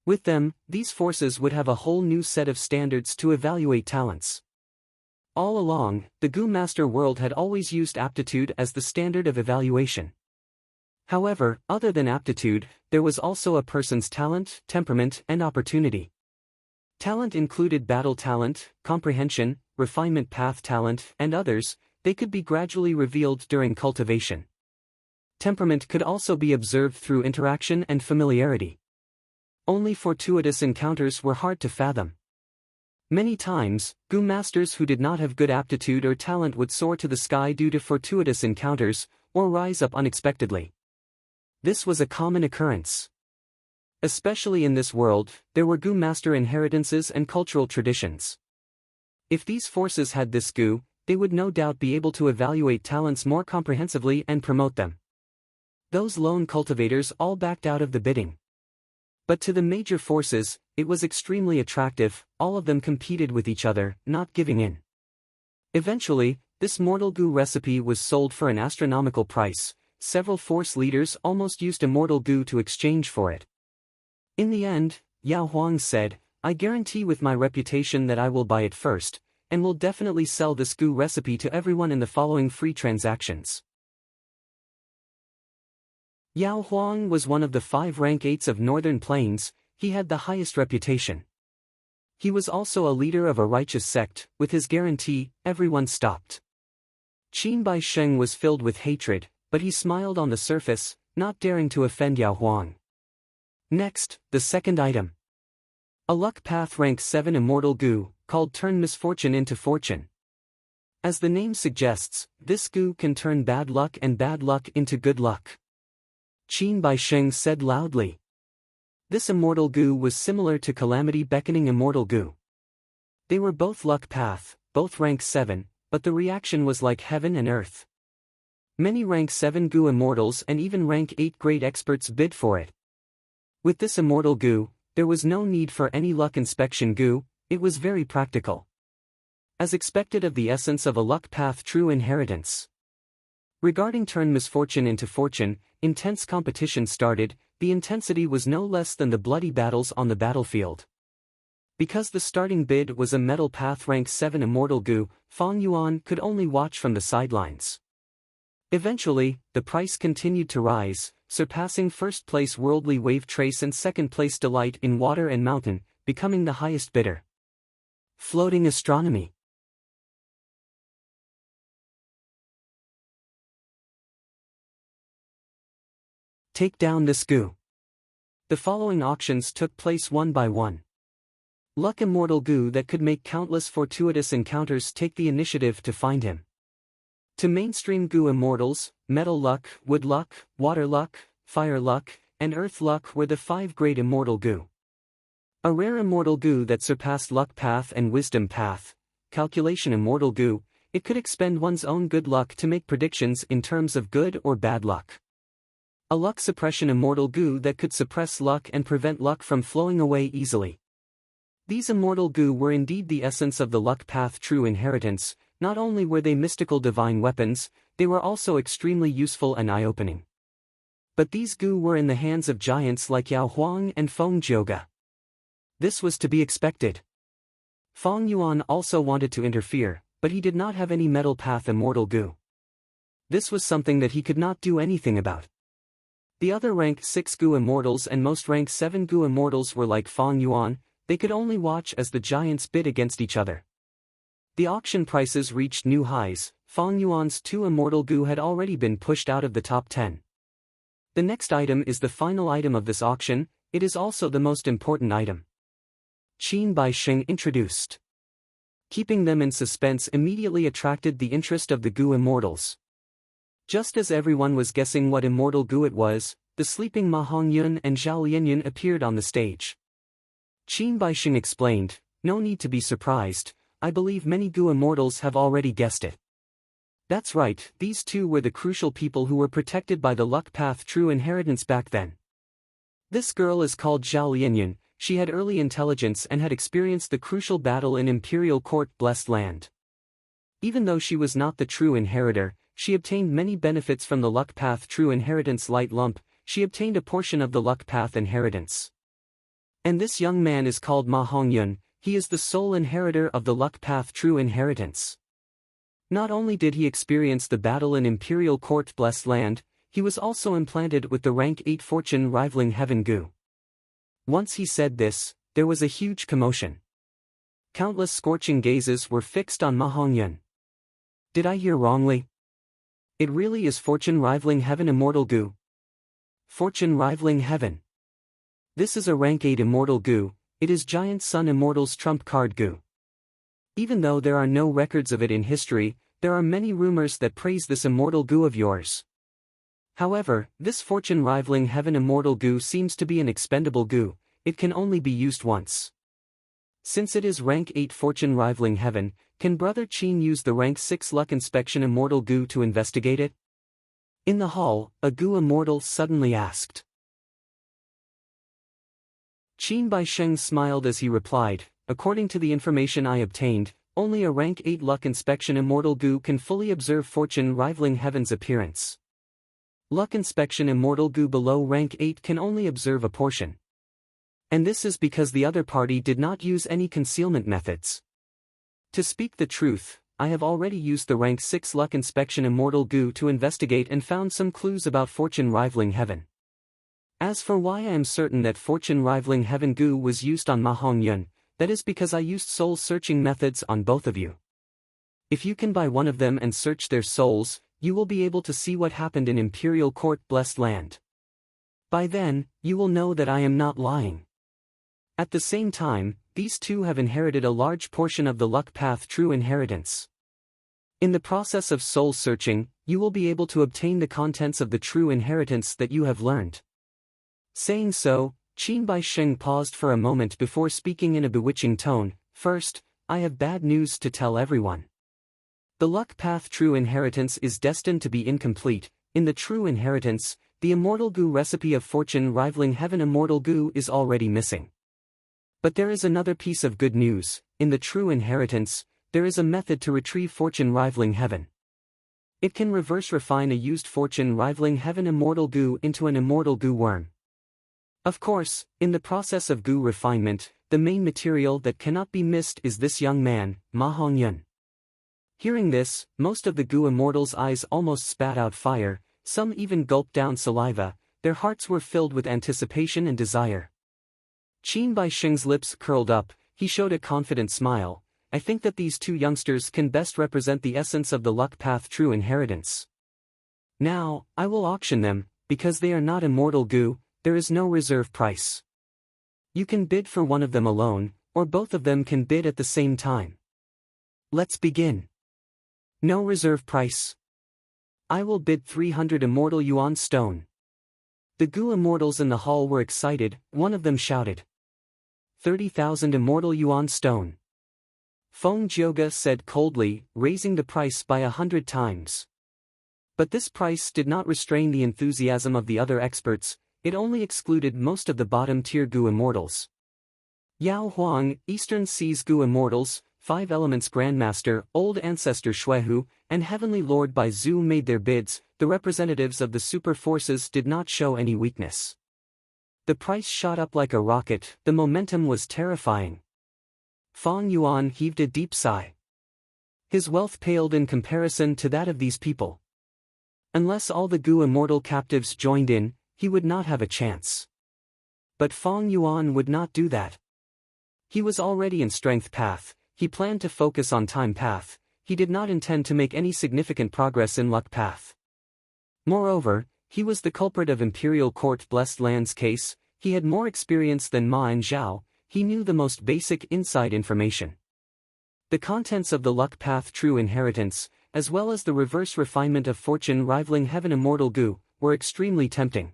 With them, these forces would have a whole new set of standards to evaluate talents. All along, the Gu Master world had always used aptitude as the standard of evaluation. However, other than aptitude, there was also a person's talent, temperament, and opportunity. Talent included battle talent, comprehension, refinement path talent, and others. They could be gradually revealed during cultivation. Temperament could also be observed through interaction and familiarity. Only fortuitous encounters were hard to fathom. Many times, Gu masters who did not have good aptitude or talent would soar to the sky due to fortuitous encounters, or rise up unexpectedly. This was a common occurrence. Especially in this world, there were Gu master inheritances and cultural traditions. If these forces had this Gu, they would no doubt be able to evaluate talents more comprehensively and promote them. Those lone cultivators all backed out of the bidding. But to the major forces, it was extremely attractive. All of them competed with each other, not giving in. Eventually, this mortal goo recipe was sold for an astronomical price. Several force leaders almost used immortal goo to exchange for it. In the end, Yao Huang said, "I guarantee with my reputation that I will buy it first, and will definitely sell this goo recipe to everyone in the following free transactions." Yao Huang was one of the 5 rank 8s of Northern Plains. He had the highest reputation. He was also a leader of a righteous sect. With his guarantee, everyone stopped. Qin Bai Sheng was filled with hatred, but he smiled on the surface, not daring to offend Yao Huang. Next, the second item. A luck path rank 7 immortal goo, called Turn Misfortune into Fortune. As the name suggests, this goo can turn bad luck and bad luck into good luck. Qin Bai Sheng said loudly. This immortal goo was similar to Calamity Beckoning immortal goo. They were both luck path, both rank 7, but the reaction was like heaven and earth. Many rank 7 goo immortals and even rank 8 great experts bid for it. With this immortal goo, there was no need for any luck inspection goo, it was very practical. As expected of the essence of a luck path true inheritance. Regarding Turn Misfortune into Fortune, intense competition started. The intensity was no less than the bloody battles on the battlefield. Because the starting bid was a metal path rank 7 immortal goo, Fang Yuan could only watch from the sidelines. Eventually, the price continued to rise, surpassing first place Worldly Wave Trace and second place Delight in Water and Mountain, becoming the highest bidder. Floating Astronomy. Take down this goo. The following auctions took place one by one. Luck immortal goo that could make countless fortuitous encounters. Take the initiative to find him. To mainstream goo immortals, metal luck, wood luck, water luck, fire luck, and earth luck were the 5 great immortal goo. A rare immortal goo that surpassed luck path and wisdom path, calculation immortal goo, it could expend one's own good luck to make predictions in terms of good or bad luck. A luck suppression immortal goo that could suppress luck and prevent luck from flowing away easily. These immortal goo were indeed the essence of the luck path true inheritance. Not only were they mystical divine weapons, they were also extremely useful and eye-opening. But these goo were in the hands of giants like Yao Huang and Feng Jioge. This was to be expected. Fang Yuan also wanted to interfere, but he did not have any metal path immortal goo. This was something that he could not do anything about. The other rank 6 goo immortals and most rank 7 goo immortals were like Fang Yuan, they could only watch as the giants bid against each other. The auction prices reached new highs. Fang Yuan's 2 immortal goo had already been pushed out of the top 10. The next item is the final item of this auction, it is also the most important item. Qin Bai Sheng introduced. Keeping them in suspense immediately attracted the interest of the goo immortals. Just as everyone was guessing what immortal goo it was, the sleeping Ma Hongyun and Zhao Lianyun appeared on the stage. Qin Bai Sheng explained, "No need to be surprised. I believe many goo immortals have already guessed it." That's right, these two were the crucial people who were protected by the luck path true inheritance back then. This girl is called Zhao Lianyun, she had early intelligence and had experienced the crucial battle in Imperial Court Blessed Land. Even though she was not the true inheritor, she obtained many benefits from the luck path true inheritance light lump, she obtained a portion of the luck path inheritance. And this young man is called Ma Hongyun. He is the sole inheritor of the luck path true inheritance. Not only did he experience the battle in Imperial Court Blessed Land, he was also implanted with the rank 8 fortune rivaling heaven goo. Once he said this, there was a huge commotion. Countless scorching gazes were fixed on Ma Hongyun. Did I hear wrongly? It really is fortune rivaling heaven immortal goo. Fortune rivaling heaven. This is a rank 8 immortal goo. It is Giant Sun Immortal's trump card goo. Even though there are no records of it in history, there are many rumors that praise this immortal goo of yours. However, this fortune rivaling heaven immortal goo seems to be an expendable goo, it can only be used once. Since it is rank 8 fortune rivaling heaven, can Brother Qin use the rank 6 luck inspection immortal goo to investigate it? In the hall, a goo immortal suddenly asked. Qin Baisheng smiled as he replied, according to the information I obtained, only a rank 8 luck inspection immortal Gu can fully observe fortune rivaling heaven's appearance. Luck inspection immortal Gu below rank 8 can only observe a portion. And this is because the other party did not use any concealment methods. To speak the truth, I have already used the rank 6 luck inspection immortal Gu to investigate and found some clues about fortune rivaling heaven. As for why I am certain that fortune rivaling heaven Gu was used on Ma Hongyun, that is because I used soul searching methods on both of you. If you can buy one of them and search their souls, you will be able to see what happened in Imperial Court Blessed Land. By then, you will know that I am not lying. At the same time, these two have inherited a large portion of the luck path true inheritance. In the process of soul searching, you will be able to obtain the contents of the true inheritance that you have learned. Saying so, Qin Baisheng paused for a moment before speaking in a bewitching tone. First, I have bad news to tell everyone. The luck path true inheritance is destined to be incomplete. In the true inheritance, the immortal Gu recipe of fortune rivaling heaven immortal Gu is already missing. But there is another piece of good news. In the true inheritance, there is a method to retrieve fortune rivaling heaven. It can reverse refine a used fortune rivaling heaven immortal Gu into an immortal Gu worm. Of course, in the process of Gu refinement, the main material that cannot be missed is this young man, Ma Hongyun. Hearing this, most of the Gu immortals' eyes almost spat out fire, some even gulped down saliva, their hearts were filled with anticipation and desire. Qin Baisheng's lips curled up, he showed a confident smile. I think that these two youngsters can best represent the essence of the luck path true inheritance. Now, I will auction them, because they are not immortal Gu, there is no reserve price. You can bid for one of them alone, or both of them can bid at the same time. Let's begin. No reserve price. I will bid 300 immortal yuan stone. The Gu immortals in the hall were excited, one of them shouted. 30,000 immortal yuan stone. Feng Jioge said coldly, raising the price by 100 times. But this price did not restrain the enthusiasm of the other experts, it only excluded most of the bottom-tier Gu immortals. Yao Huang, Eastern Seas Gu immortals, Five Elements Grandmaster, Old Ancestor Shuehu, and Heavenly Lord Bai Zhu made their bids. The representatives of the super forces did not show any weakness. The price shot up like a rocket, the momentum was terrifying. Fang Yuan heaved a deep sigh. His wealth paled in comparison to that of these people. Unless all the Gu immortal captives joined in, he would not have a chance. But Fang Yuan would not do that. He was already in strength path, he planned to focus on time path, he did not intend to make any significant progress in luck path. Moreover, he was the culprit of Imperial Court Blessed Land's case, he had more experience than Ma and Zhao, he knew the most basic inside information. The contents of the luck path true inheritance, as well as the reverse refinement of fortune rivaling heaven immortal Gu, were extremely tempting.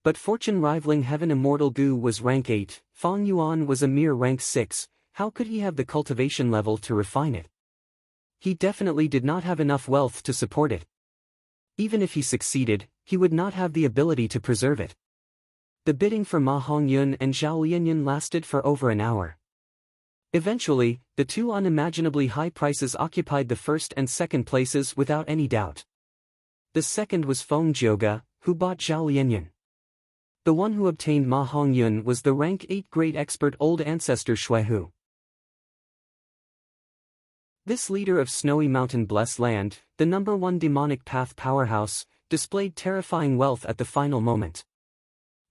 But fortune rivaling heaven immortal Gu was rank 8, Fang Yuan was a mere rank 6, how could he have the cultivation level to refine it? He definitely did not have enough wealth to support it. Even if he succeeded, he would not have the ability to preserve it. The bidding for Ma Hongyun and Zhao Lianyan lasted for over an hour. Eventually, the two unimaginably high prices occupied the first and second places without any doubt. The second was Feng Jioge, who bought Zhao Lianyan. The one who obtained Ma Hongyun was the rank 8 great expert Old Ancestor Shuehu. This leader of Snowy Mountain Blessed Land, the #1 demonic path powerhouse, displayed terrifying wealth at the final moment.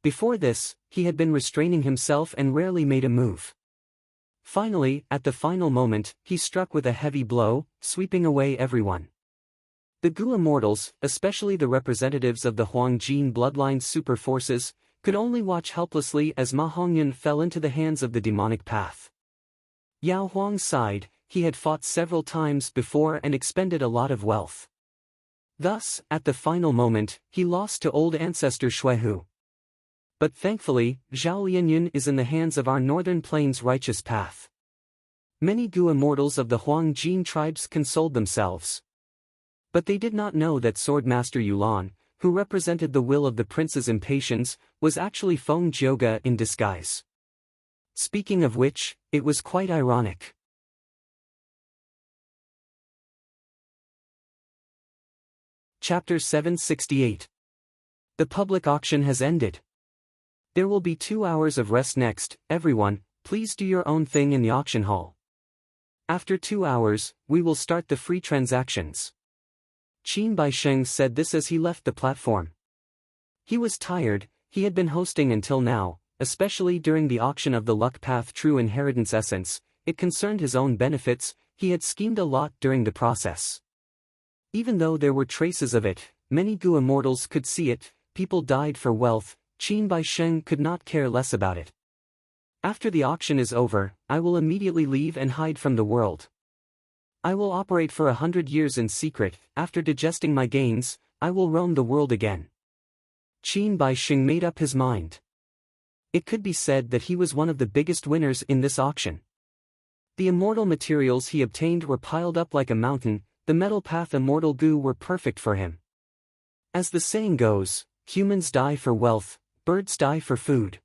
Before this, he had been restraining himself and rarely made a move. Finally, at the final moment, he struck with a heavy blow, sweeping away everyone. The Gu immortals, especially the representatives of the Huangjin bloodline super forces, could only watch helplessly as Ma Hongyun fell into the hands of the demonic path. Yao Huang sighed, he had fought several times before and expended a lot of wealth. Thus, at the final moment, he lost to Old Ancestor Shuehu. But thankfully, Zhao Lianyan is in the hands of our Northern Plains righteous path. Many Gu immortals of the Huangjin tribes consoled themselves. But they did not know that Swordmaster Yulan, who represented the will of the prince's impatience, was actually Feng Jioge in disguise. Speaking of which, it was quite ironic. Chapter 768. The public auction has ended. There will be 2 hours of rest next. Everyone, please do your own thing in the auction hall. After 2 hours, we will start the free transactions. Qin Baisheng said this as he left the platform. He was tired. He had been hosting until now, especially during the auction of the Luck Path True Inheritance Essence. It concerned his own benefits. He had schemed a lot during the process. Even though there were traces of it, many Gu immortals could see it. People died for wealth. Qin Baisheng could not care less about it. After the auction is over, I will immediately leave and hide from the world. I will operate for 100 years in secret. After digesting my gains, I will roam the world again. Qin Baisheng made up his mind. It could be said that he was one of the biggest winners in this auction. The immortal materials he obtained were piled up like a mountain. The metal path immortal Gu were perfect for him. As the saying goes, humans die for wealth, birds die for food.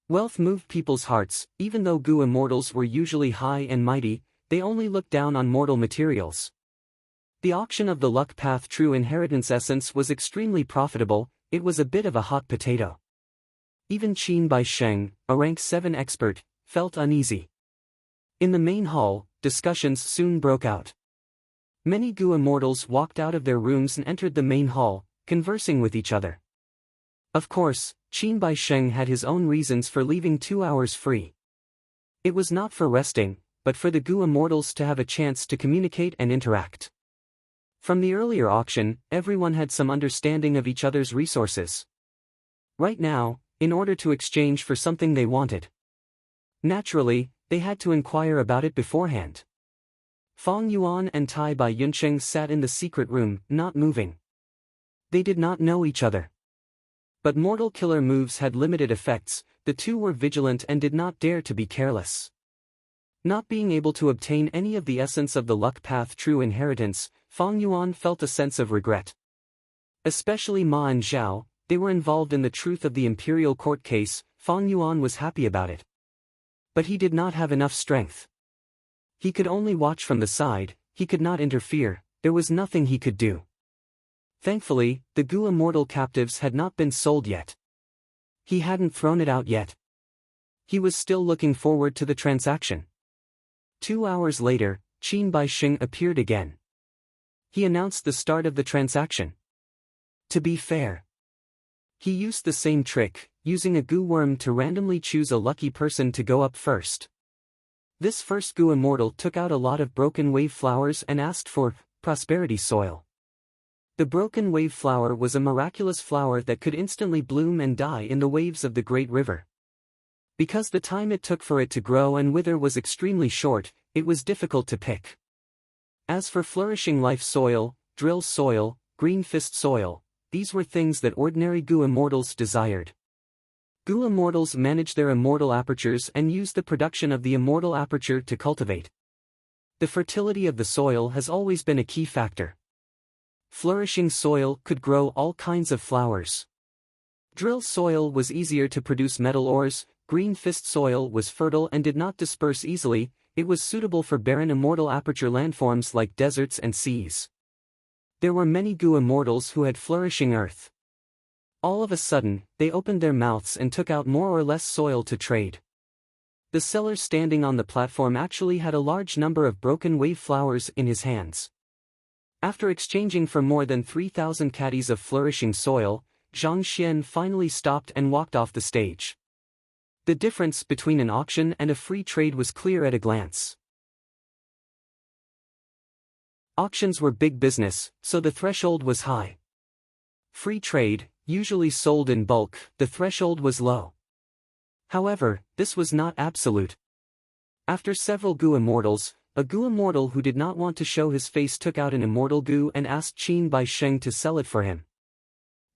Wealth moved people's hearts. Even though Gu immortals were usually high and mighty, they only looked down on mortal materials. The auction of the Luck Path True Inheritance Essence was extremely profitable. It was a bit of a hot potato. Even Qin Baisheng, a rank 7 expert, felt uneasy. In the main hall, discussions soon broke out. Many Gu immortals walked out of their rooms and entered the main hall, conversing with each other. Of course, Qin Baisheng had his own reasons for leaving 2 hours free. It was not for resting, but for the Gu immortals to have a chance to communicate and interact. From the earlier auction, everyone had some understanding of each other's resources. Right now, in order to exchange for something they wanted. Naturally, they had to inquire about it beforehand. Fong Yuan and Tai Bai Yuncheng sat in the secret room, not moving. They did not know each other. But mortal killer moves had limited effects. The two were vigilant and did not dare to be careless. Not being able to obtain any of the essence of the Luck Path True Inheritance, Fong Yuan felt a sense of regret. Especially Ma and Zhao, they were involved in the truth of the imperial court case. Fong Yuan was happy about it. But he did not have enough strength. He could only watch from the side. He could not interfere. There was nothing he could do. Thankfully, the Gu immortal captives had not been sold yet. He hadn't thrown it out yet. He was still looking forward to the transaction. 2 hours later, Qin Baisheng appeared again. He announced the start of the transaction. To be fair, he used the same trick, using a Gu worm to randomly choose a lucky person to go up first. This first Gu immortal took out a lot of broken wave flowers and asked for prosperity soil. The broken wave flower was a miraculous flower that could instantly bloom and die in the waves of the great river. Because the time it took for it to grow and wither was extremely short, it was difficult to pick. As for flourishing life soil, drill soil, green fist soil, these were things that ordinary Gu immortals desired. Gu immortals manage their immortal apertures and use the production of the immortal aperture to cultivate. The fertility of the soil has always been a key factor. Flourishing soil could grow all kinds of flowers. Drill soil was easier to produce metal ores. Green fist soil was fertile and did not disperse easily. It was suitable for barren immortal aperture landforms like deserts and seas. There were many Gu immortals who had flourishing earth. All of a sudden, they opened their mouths and took out more or less soil to trade. The seller standing on the platform actually had a large number of broken wave flowers in his hands. After exchanging for more than 3,000 caddies of flourishing soil, Zhang Xian finally stopped and walked off the stage. The difference between an auction and a free trade was clear at a glance. Auctions were big business, so the threshold was high. Free trade, usually sold in bulk, the threshold was low. However, this was not absolute. After several Gu immortals, a Gu immortal who did not want to show his face took out an immortal Gu and asked Qin Baisheng to sell it for him.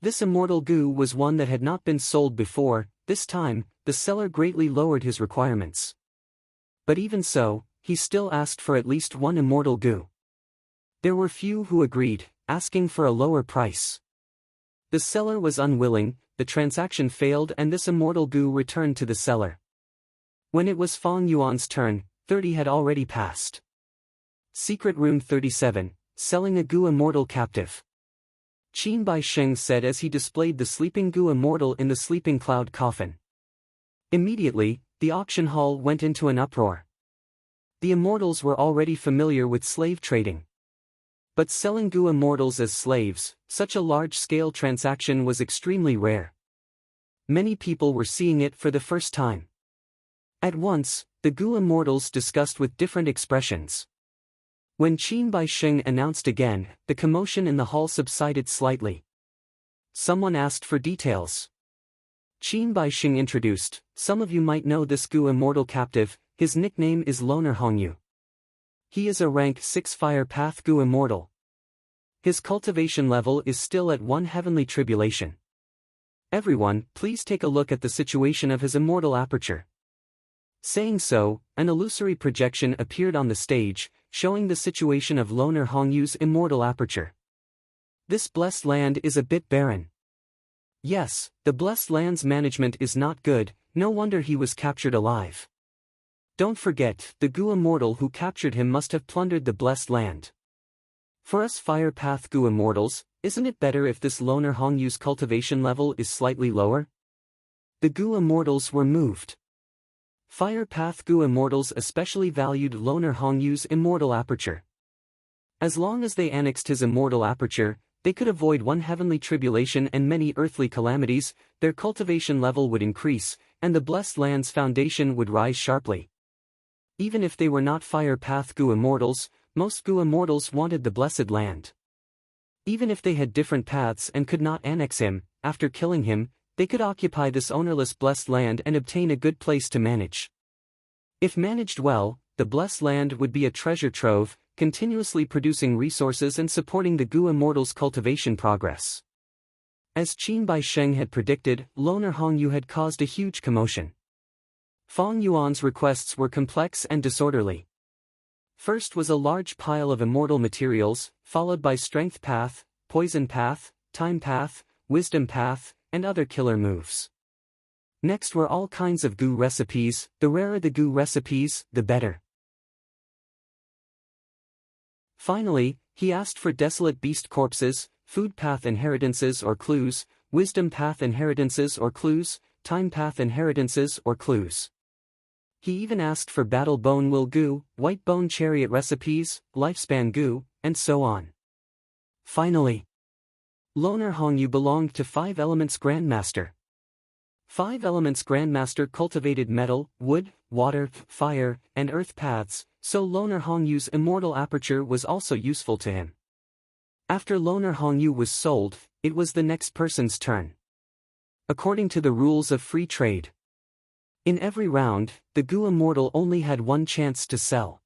This immortal Gu was one that had not been sold before. This time, the seller greatly lowered his requirements. But even so, he still asked for at least one immortal Gu. There were few who agreed, asking for a lower price. The seller was unwilling. The transaction failed and this immortal Gu returned to the seller. When it was Fang Yuan's turn, 30 had already passed. Secret Room 37, selling a Gu immortal captive. Qin Bai Sheng said as he displayed the sleeping Gu immortal in the sleeping cloud coffin. Immediately, the auction hall went into an uproar. The immortals were already familiar with slave trading. But selling Gu immortals as slaves, such a large-scale transaction was extremely rare. Many people were seeing it for the first time. At once, the Gu immortals discussed with different expressions. When Qin Bai Sheng announced again, the commotion in the hall subsided slightly. Someone asked for details. Qin Bai Sheng introduced, "Some of you might know this Gu immortal captive, his nickname is Loner Hongyu. He is a rank 6 Fire Path Gu immortal. His cultivation level is still at 1 heavenly tribulation. Everyone, please take a look at the situation of his immortal aperture." Saying so, an illusory projection appeared on the stage, showing the situation of Loner Hongyu's immortal aperture. This blessed land is a bit barren. Yes, the blessed land's management is not good, no wonder he was captured alive. Don't forget, the Gu immortal who captured him must have plundered the blessed land. For us Fire Path Gu immortals, isn't it better if this Loner Hongyu's cultivation level is slightly lower? The Gu immortals were moved. Fire Path Gu immortals especially valued Loner Hongyu's immortal aperture. As long as they annexed his immortal aperture, they could avoid 1 heavenly tribulation and many earthly calamities, their cultivation level would increase, and the blessed land's foundation would rise sharply. Even if they were not Fire Path Gu immortals, most Gu immortals wanted the blessed land. Even if they had different paths and could not annex him, after killing him, they could occupy this ownerless blessed land and obtain a good place to manage. If managed well, the blessed land would be a treasure trove, continuously producing resources and supporting the Gu immortals' cultivation progress. As Qin Bai Sheng had predicted, Loner Hongyu had caused a huge commotion. Fang Yuan's requests were complex and disorderly. First was a large pile of immortal materials, followed by Strength Path, Poison Path, Time Path, Wisdom Path, and other killer moves. Next were all kinds of Gu recipes, the rarer the Gu recipes, the better. Finally, he asked for Desolate Beast corpses, Food Path inheritances or clues, Wisdom Path inheritances or clues, Time Path inheritances or clues. He even asked for Battle Bone Will Gu, White Bone Chariot recipes, Lifespan Gu, and so on. Finally, Loner Hongyu belonged to 5 Elements Grandmaster. 5 Elements Grandmaster cultivated metal, wood, water, fire, and earth paths, so Loner Hongyu's immortal aperture was also useful to him. After Loner Hongyu was sold, it was the next person's turn. According to the rules of free trade, in every round, the Gu immortal only had 1 chance to sell.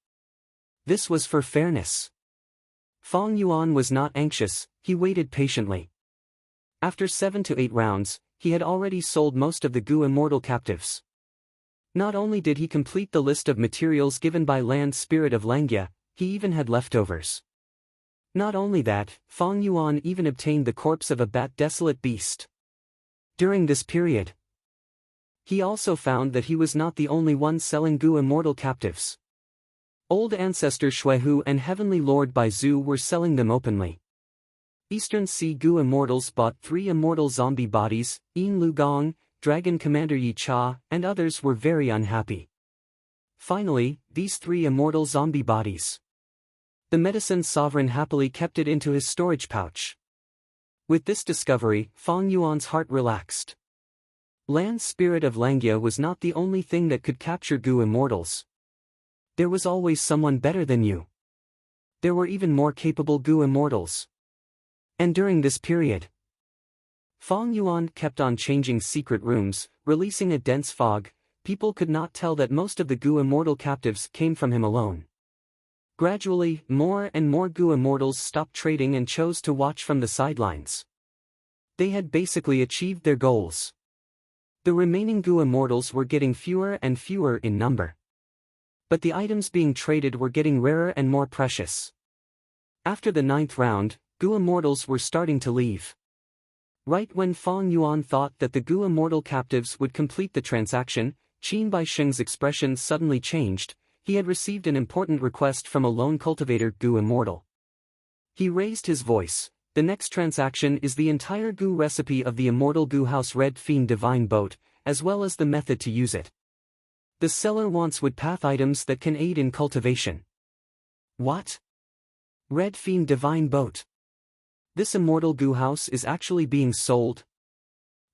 This was for fairness. Fang Yuan was not anxious, he waited patiently. After 7 to 8 rounds, he had already sold most of the Gu immortal captives. Not only did he complete the list of materials given by Land Spirit of Langya, he even had leftovers. Not only that, Fang Yuan even obtained the corpse of a bat desolate beast. During this period, he also found that he was not the only one selling Gu immortal captives. Old Ancestor Shuihu and Heavenly Lord Baizu were selling them openly. Eastern Sea Gu immortals bought 3 immortal zombie bodies, Yin Lu Gong, Dragon Commander Yi Cha, and others were very unhappy. Finally, these 3 immortal zombie bodies. The Medicine Sovereign happily kept it into his storage pouch. With this discovery, Fang Yuan's heart relaxed. Land Spirit of Langya was not the only thing that could capture Gu immortals. There was always someone better than you. There were even more capable Gu immortals. And during this period, Fang Yuan kept on changing secret rooms, releasing a dense fog. People could not tell that most of the Gu immortal captives came from him alone. Gradually, more and more Gu immortals stopped trading and chose to watch from the sidelines. They had basically achieved their goals. The remaining Gu immortals were getting fewer and fewer in number. But the items being traded were getting rarer and more precious. After the 9th round, Gu immortals were starting to leave. Right when Fang Yuan thought that the Gu immortal captives would complete the transaction, Qin Baisheng's expression suddenly changed. He had received an important request from a lone cultivator Gu Immortal. He raised his voice. The next transaction is the entire Gu recipe of the Immortal Gu House Red Fiend Divine Boat, as well as the method to use it. The seller wants woodpath items that can aid in cultivation. What? Red Fiend Divine Boat. This Immortal Gu House is actually being sold?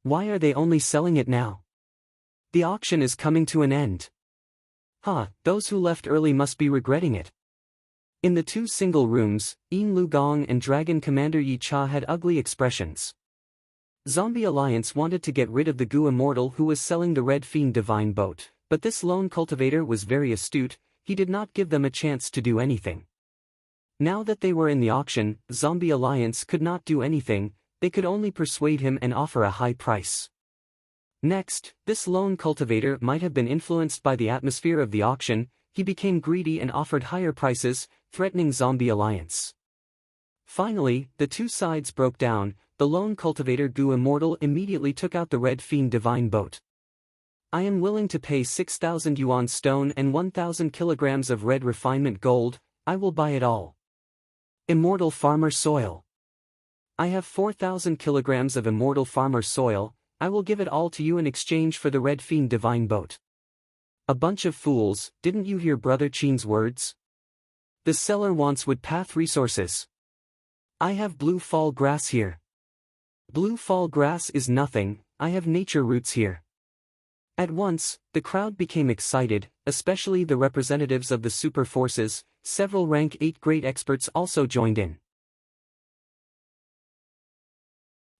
Why are they only selling it now? The auction is coming to an end. Those who left early must be regretting it. In the two single rooms, Yin Lu Gong and Dragon Commander Yi Cha had ugly expressions. Zombie Alliance wanted to get rid of the Gu Immortal who was selling the Red Fiend Divine Boat, but this lone cultivator was very astute. He did not give them a chance to do anything. Now that they were in the auction, Zombie Alliance could not do anything. They could only persuade him and offer a high price. Next, this lone cultivator might have been influenced by the atmosphere of the auction. He became greedy and offered higher prices, threatening Zombie Alliance. Finally, the two sides broke down. The lone cultivator Gu Immortal immediately took out the Red Fiend Divine Boat. I am willing to pay 6,000 yuan stone and 1,000 kilograms of red refinement gold. I will buy it all. Immortal Farmer Soil. I have 4,000 kilograms of Immortal Farmer Soil. I will give it all to you in exchange for the Red Fiend Divine Boat. A bunch of fools, didn't you hear Brother Qin's words? The seller wants woodpath resources. I have blue fall grass here. Blue fall grass is nothing, I have nature roots here. At once, the crowd became excited, especially the representatives of the super forces. Several rank 8 great experts also joined in.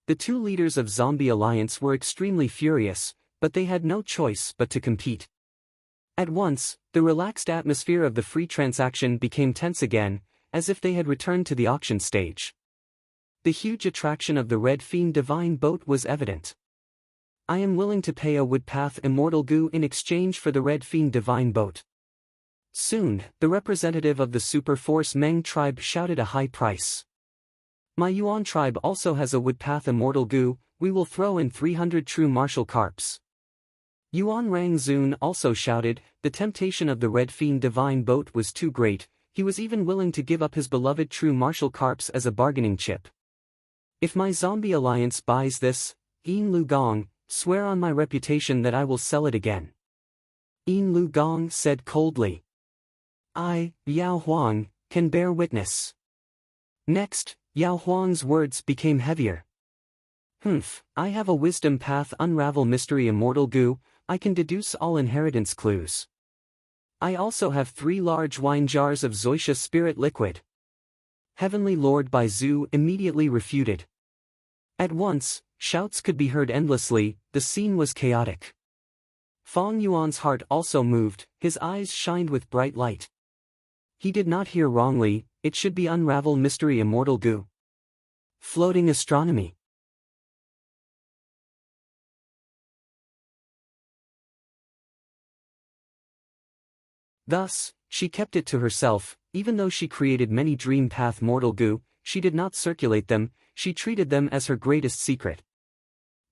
The two leaders of Zombie Alliance were extremely furious, but they had no choice but to compete. At once, the relaxed atmosphere of the free transaction became tense again, as if they had returned to the auction stage. The huge attraction of the Red Fiend Divine Boat was evident. I am willing to pay a woodpath Immortal Gu in exchange for the Red Fiend Divine Boat. Soon, the representative of the Super Force Meng tribe shouted a high price. My Yuan tribe also has a woodpath Immortal Gu. We will throw in 300 true martial carps. Yuan Rang Zun also shouted. The temptation of the Red Fiend Divine Boat was too great. He was even willing to give up his beloved true martial carps as a bargaining chip. If my Zombie Alliance buys this, Yin Lu Gong, swear on my reputation that I will sell it again. Yin Lu Gong said coldly. I, Yao Huang, can bear witness. Next, Yao Huang's words became heavier. I have a wisdom path unravel mystery Immortal Gu. I can deduce all inheritance clues. I also have 3 large wine jars of Zoisha spirit liquid. Heavenly Lord Bai Zhu immediately refuted. At once, shouts could be heard endlessly. The scene was chaotic. Fong Yuan's heart also moved, his eyes shined with bright light. He did not hear wrongly, it should be unravel mystery Immortal Gu. Floating astronomy. Thus, she kept it to herself. Even though she created many dream path Mortal Gu, she did not circulate them. She treated them as her greatest secret.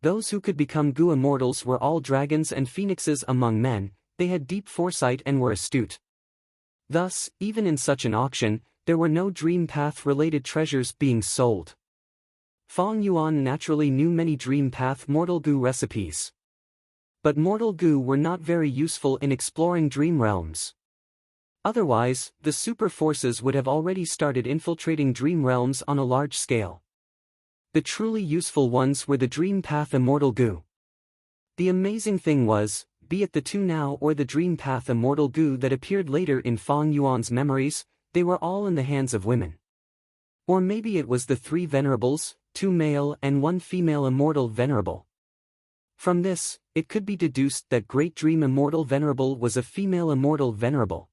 Those who could become Gu Immortals were all dragons and phoenixes among men. They had deep foresight and were astute. Thus, even in such an auction, there were no dream path related treasures being sold. Fong Yuan naturally knew many dream path Mortal Gu recipes. But Mortal Gu were not very useful in exploring dream realms. Otherwise, the super forces would have already started infiltrating dream realms on a large scale. The truly useful ones were the dream path Immortal Gu. The amazing thing was, be it the two now or the dream path Immortal Gu that appeared later in Fong Yuan's memories, they were all in the hands of women. Or maybe it was the 3 venerables, 2 male and 1 female immortal venerable. From this, it could be deduced that Great Dream Immortal Venerable was a female immortal venerable.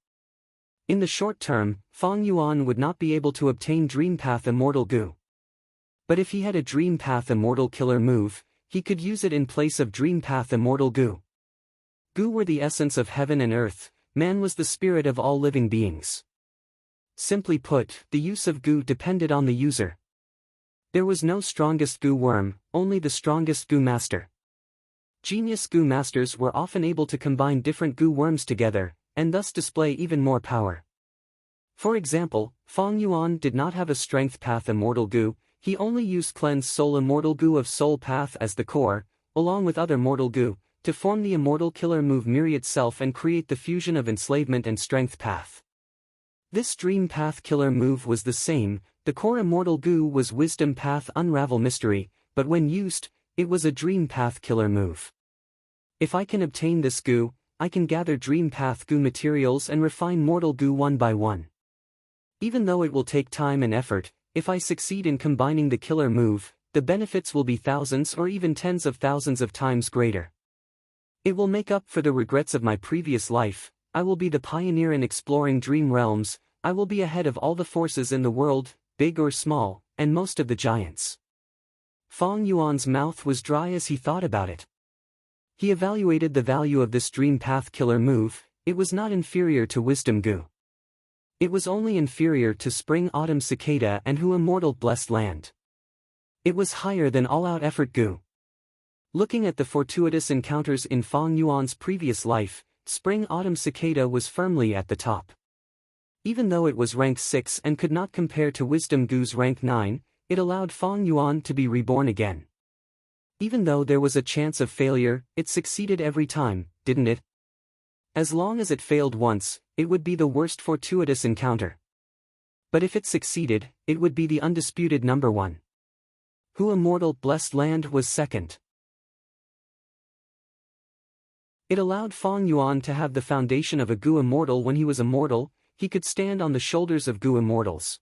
In the short term, Fong Yuan would not be able to obtain Dream Path Immortal Gu. But if he had a Dream Path Immortal Killer move, he could use it in place of Dream Path Immortal Gu. Gu were the essence of heaven and earth, man was the spirit of all living beings. Simply put, the use of Gu depended on the user. There was no strongest Gu worm, only the strongest Gu master. Genius Goo masters were often able to combine different Goo worms together, and thus display even more power. For example, Fong Yuan did not have a Strength Path Immortal Goo, he only used Cleanse Soul Immortal Goo of Soul Path as the core, along with other Mortal Goo, to form the Immortal Killer move Myriad Self and create the fusion of Enslavement and Strength Path. This Dream Path Killer move was the same, the core Immortal Goo was Wisdom Path Unravel Mystery, but when used, it was a Dream Path Killer move. If I can obtain this Goo, I can gather Dream Path Goo materials and refine Mortal Goo one by one. Even though it will take time and effort, if I succeed in combining the killer move, the benefits will be thousands or even tens of thousands of times greater. It will make up for the regrets of my previous life, I will be the pioneer in exploring dream realms, I will be ahead of all the forces in the world, big or small, and most of the giants. Fong Yuan's mouth was dry as he thought about it. He evaluated the value of this Dream Path Killer move, it was not inferior to Wisdom Goo. It was only inferior to Spring Autumn Cicada and Hu Immortal Blessed Land. It was higher than All Out Effort Goo. Looking at the fortuitous encounters in Fong Yuan's previous life, Spring Autumn Cicada was firmly at the top. Even though it was rank 6 and could not compare to Wisdom Goo's rank 9, it allowed Fong Yuan to be reborn again. Even though there was a chance of failure, it succeeded every time, didn't it? As long as it failed once, it would be the worst fortuitous encounter. But if it succeeded, it would be the undisputed number one. Hu Immortal Blessed Land was second. It allowed Fong Yuan to have the foundation of a Goo Immortal when he was immortal, he could stand on the shoulders of Goo Immortals.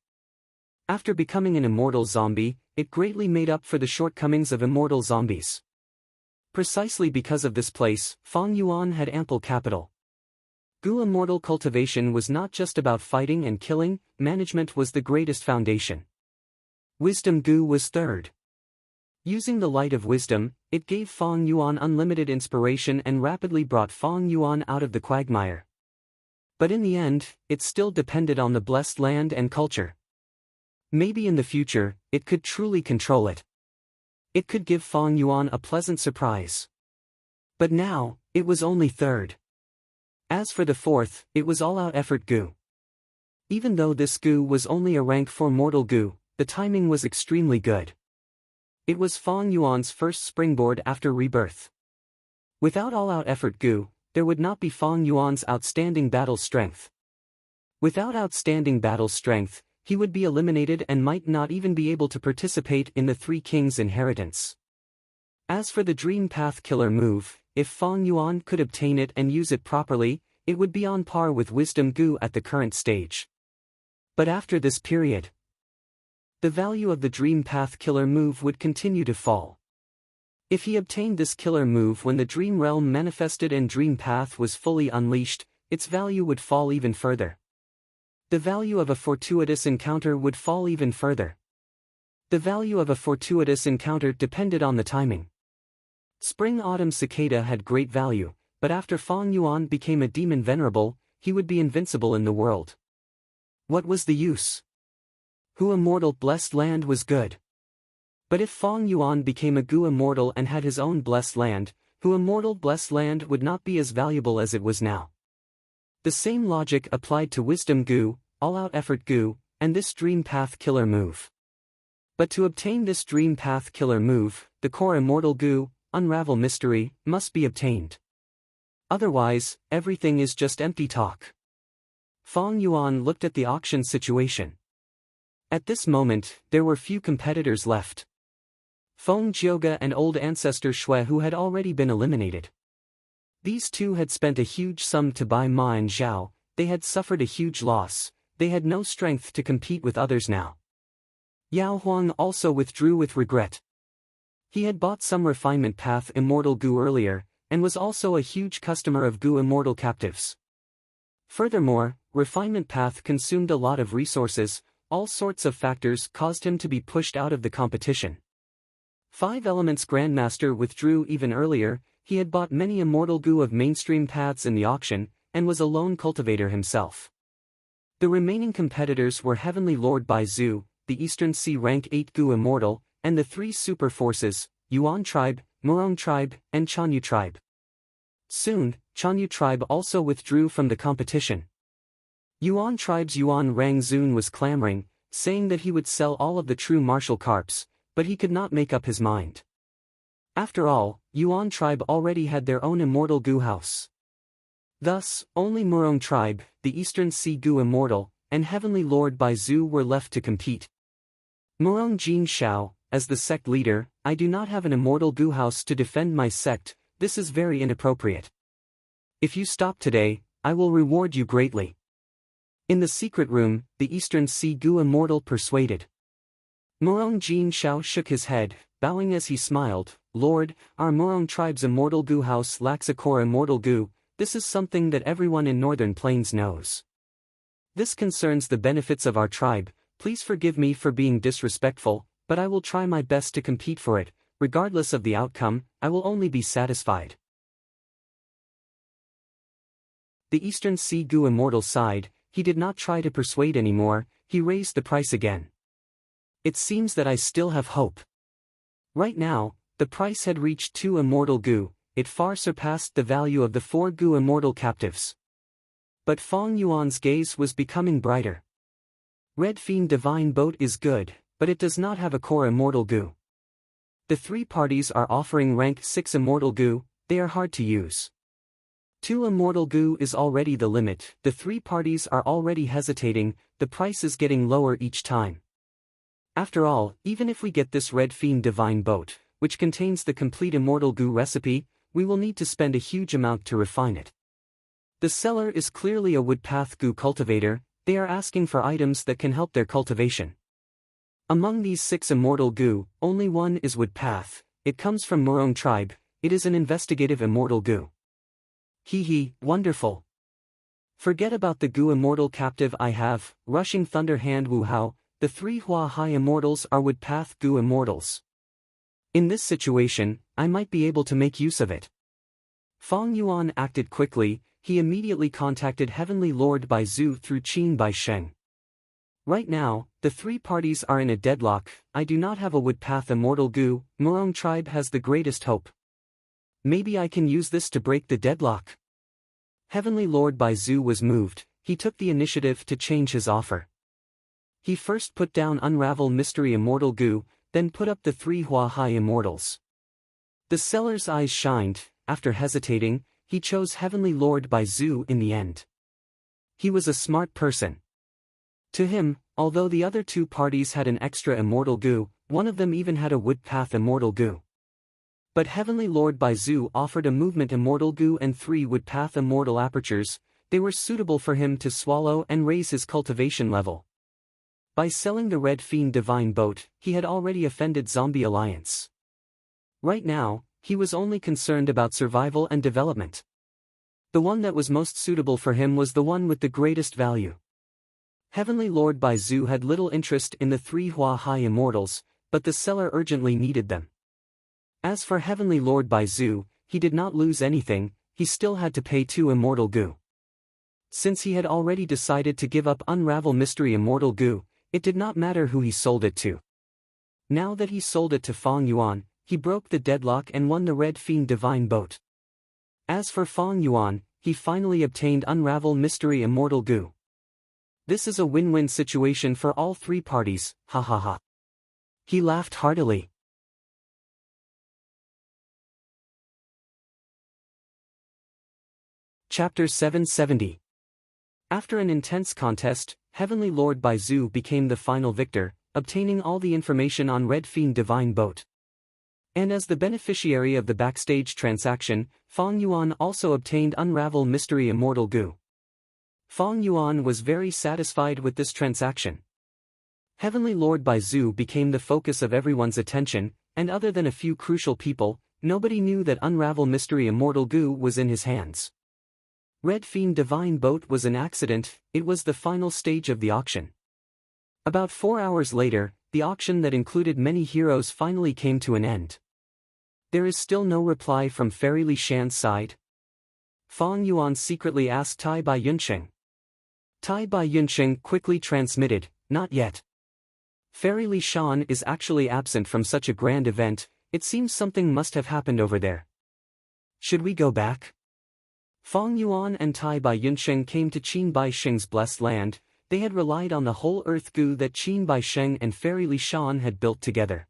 After becoming an immortal zombie, it greatly made up for the shortcomings of immortal zombies. Precisely because of this place, Fong Yuan had ample capital. Goo Immortal cultivation was not just about fighting and killing, management was the greatest foundation. Wisdom Goo was third. Using the light of wisdom, it gave Fong Yuan unlimited inspiration and rapidly brought Fong Yuan out of the quagmire. But in the end, it still depended on the blessed land and culture. Maybe in the future, it could truly control it. It could give Fong Yuan a pleasant surprise. But now, it was only third. As for the fourth, it was All Out Effort Goo. Even though this Goo was only a rank 4 Mortal Goo, the timing was extremely good. It was Fong Yuan's first springboard after rebirth. Without All Out Effort Goo, there would not be Fong Yuan's outstanding battle strength. Without outstanding battle strength, he would be eliminated and might not even be able to participate in the Three Kings' inheritance. As for the Dream Path Killer move, if Fong Yuan could obtain it and use it properly, it would be on par with Wisdom Goo at the current stage. But after this period, the value of the Dream Path Killer move would continue to fall. If he obtained this killer move when the Dream Realm manifested and Dream Path was fully unleashed, its value would fall even further. The value of a fortuitous encounter would fall even further. The value of a fortuitous encounter depended on the timing. Spring Autumn Cicada had great value, but after Fong Yuan became a demon venerable, he would be invincible in the world. What was the use? Hu Immortal Blessed Land was good. But if Fong Yuan became a Goo Immortal and had his own Blessed Land, Hu Immortal Blessed Land would not be as valuable as it was now. The same logic applied to Wisdom Goo, All Out Effort Goo, and this Dream Path Killer move. But to obtain this Dream Path Killer move, the core Immortal Goo, Unravel Mystery, must be obtained. Otherwise, everything is just empty talk. Fong Yuan looked at the auction situation. At this moment, there were few competitors left. Feng Jioge and old ancestor Shui who had already been eliminated. These two had spent a huge sum to buy Ma and Zhao, they had suffered a huge loss, they had no strength to compete with others now. Yao Huang also withdrew with regret. He had bought some Refinement Path Immortal Goo earlier, and was also a huge customer of Goo Immortal captives. Furthermore, Refinement Path consumed a lot of resources, all sorts of factors caused him to be pushed out of the competition. 5 Elements Grandmaster withdrew even earlier, he had bought many Immortal Goo of mainstream paths in the auction, and was a lone cultivator himself. The remaining competitors were Heavenly Lord Bai Zhu, the Eastern Sea rank 8 Goo Immortal, and the 3 super forces, Yuan Tribe, Murong tribe, and Chanyu tribe. Soon, Chanyu tribe also withdrew from the competition. Yuan tribe's Yuan Rangzun was clamoring, saying that he would sell all of the true martial carps, but he could not make up his mind. After all, Yuan tribe already had their own immortal Gu house. Thus, only Murong tribe, the Eastern Sea Gu immortal, and Heavenly Lord Baizu were left to compete. Murong Jin Shao, as the sect leader, I do not have an immortal Gu house to defend my sect. This is very inappropriate. If you stop today, I will reward you greatly. In the secret room, the Eastern Sea Gu immortal persuaded. Murong Jin Shao shook his head, bowing as he smiled. Lord, our Murong tribe's immortal Gu house lacks a core immortal Gu. This is something that everyone in Northern Plains knows. This concerns the benefits of our tribe. Please forgive me for being disrespectful, but I will try my best to compete for it. Regardless of the outcome, I will only be satisfied. The Eastern Sea Gu immortal sighed. He did not try to persuade anymore, he raised the price again. It seems that I still have hope. Right now, the price had reached 2 immortal Gu, it far surpassed the value of the 4 Gu immortal captives. But Fong Yuan's gaze was becoming brighter. Red Fiend Divine Boat is good, but it does not have a core immortal Gu. The 3 parties are offering rank 6 immortal Gu, they are hard to use. 2 immortal Gu is already the limit, the 3 parties are already hesitating, the price is getting lower each time. After all, even if we get this Red Fiend Divine Boat, which contains the complete immortal Gu recipe, we will need to spend a huge amount to refine it. The seller is clearly a Woodpath Gu cultivator, they are asking for items that can help their cultivation. Among these 6 immortal Gu, only one is Woodpath, it comes from Murong tribe, it is an investigative immortal Gu. Hee, wonderful. Forget about the Gu immortal captive I have, Rushing Thunder Hand Wu Hao, the 3 Hua Hai immortals are Woodpath Gu immortals. In this situation, I might be able to make use of it. Fong Yuan acted quickly, he immediately contacted Heavenly Lord Baizu through Qin Bai Sheng. Right now, the 3 parties are in a deadlock, I do not have a Woodpath immortal Gu, Murong tribe has the greatest hope. Maybe I can use this to break the deadlock. Heavenly Lord Baizu was moved, he took the initiative to change his offer. He first put down Unravel Mystery Immortal Gu, then put up the 3 Hua Hai immortals. The seller's eyes shined, after hesitating, he chose Heavenly Lord Baizu in the end. He was a smart person. To him, although the other 2 parties had an extra immortal Gu, one of them even had a Woodpath immortal Gu. But Heavenly Lord Baizu offered a Movement Immortal Gu and 3 Woodpath Immortal Apertures, they were suitable for him to swallow and raise his cultivation level. By selling the Red Fiend Divine Boat, he had already offended Zombie Alliance. Right now, he was only concerned about survival and development. The one that was most suitable for him was the one with the greatest value. Heavenly Lord Baizu had little interest in the 3 Hua Hai immortals, but the seller urgently needed them. As for Heavenly Lord Baizu, he did not lose anything, he still had to pay 2 immortal Gu. Since he had already decided to give up Unravel Mystery Immortal Gu, it did not matter who he sold it to. Now that he sold it to Fong Yuan, he broke the deadlock and won the Red Fiend Divine Boat. As for Fong Yuan, he finally obtained Unravel Mystery Immortal Gu. This is a win-win situation for all 3 parties, ha ha ha. He laughed heartily. Chapter 770. After an intense contest, Heavenly Lord Baizu became the final victor, obtaining all the information on Red Fiend Divine Boat. And as the beneficiary of the backstage transaction, Fong Yuan also obtained Unravel Mystery Immortal Gu. Fong Yuan was very satisfied with this transaction. Heavenly Lord Baizu became the focus of everyone's attention, and other than a few crucial people, nobody knew that Unravel Mystery Immortal Gu was in his hands. Red Fiend Divine Boat was an accident, it was the final stage of the auction. About 4 hours later, the auction that included many heroes finally came to an end. There is still no reply from Fairy Li Shan's side. Fong Yuan secretly asked Tai Bai Yunsheng. Tai Bai Yunsheng quickly transmitted, not yet. Fairy Li Shan is actually absent from such a grand event, it seems something must have happened over there. Should we go back? Feng Yuan and Tai Bai Yunsheng came to Qin Bai Sheng's blessed land. They had relied on the whole earth goo that Qin Bai Sheng and Fairy Li Shan had built together.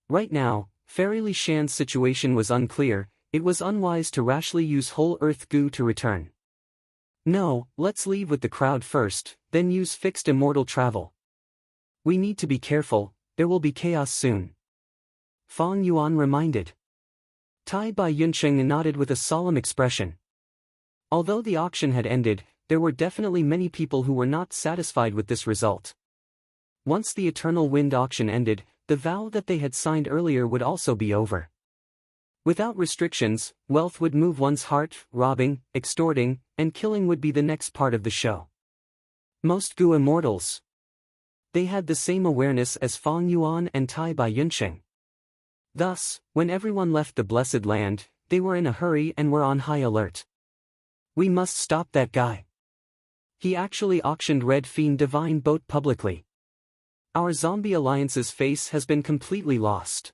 Right now, Fairy Li Shan's situation was unclear. It was unwise to rashly use whole earth goo to return. No, let's leave with the crowd first, then use fixed immortal travel. We need to be careful, there will be chaos soon. Feng Yuan reminded. Tai Bai Yunsheng nodded with a solemn expression. Although the auction had ended, there were definitely many people who were not satisfied with this result. Once the Eternal Wind auction ended, the vow that they had signed earlier would also be over. Without restrictions, wealth would move one's heart, robbing, extorting, and killing would be the next part of the show. Most Gu immortals. They had the same awareness as Feng Yuan and Tai Bai Yunsheng. Thus, when everyone left the blessed land, they were in a hurry and were on high alert. We must stop that guy. He actually auctioned Red Fiend Divine Boat publicly. Our zombie alliance's face has been completely lost.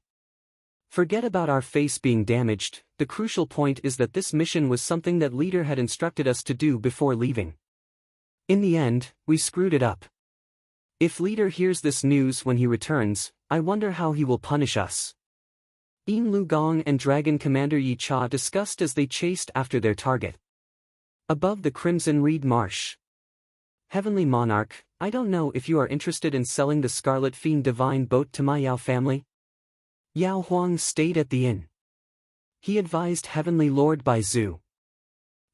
Forget about our face being damaged, the crucial point is that this mission was something that leader had instructed us to do before leaving. In the end, we screwed it up. If leader hears this news when he returns, I wonder how he will punish us. Yin Lu Gong and Dragon Commander Yi Cha discussed as they chased after their target. Above the Crimson Reed Marsh. Heavenly Monarch, I don't know if you are interested in selling the Scarlet Fiend Divine Boat to my Yao family? Yao Huang stayed at the inn. He advised Heavenly Lord Bai Zhu.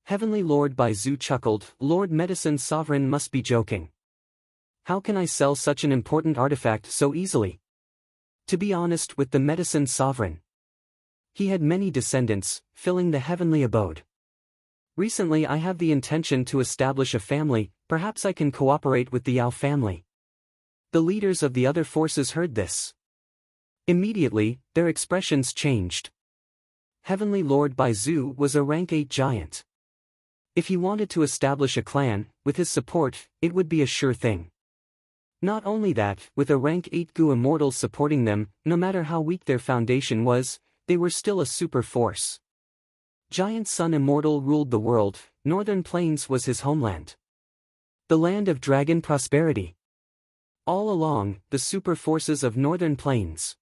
Heavenly Lord Bai Zhu chuckled, Lord Medicine Sovereign must be joking. How can I sell such an important artifact so easily? To be honest with the Medicine Sovereign. He had many descendants, filling the heavenly abode. Recently I have the intention to establish a family, perhaps I can cooperate with the Yao family. The leaders of the other forces heard this. Immediately, their expressions changed. Heavenly Lord Bai Zhu was a rank 8 giant. If he wanted to establish a clan, with his support, it would be a sure thing. Not only that, with a rank 8 Gu immortals supporting them, no matter how weak their foundation was, they were still a super force. Giant Sun Immortal ruled the world, Northern Plains was his homeland. The land of dragon prosperity. All along, the super forces of Northern Plains.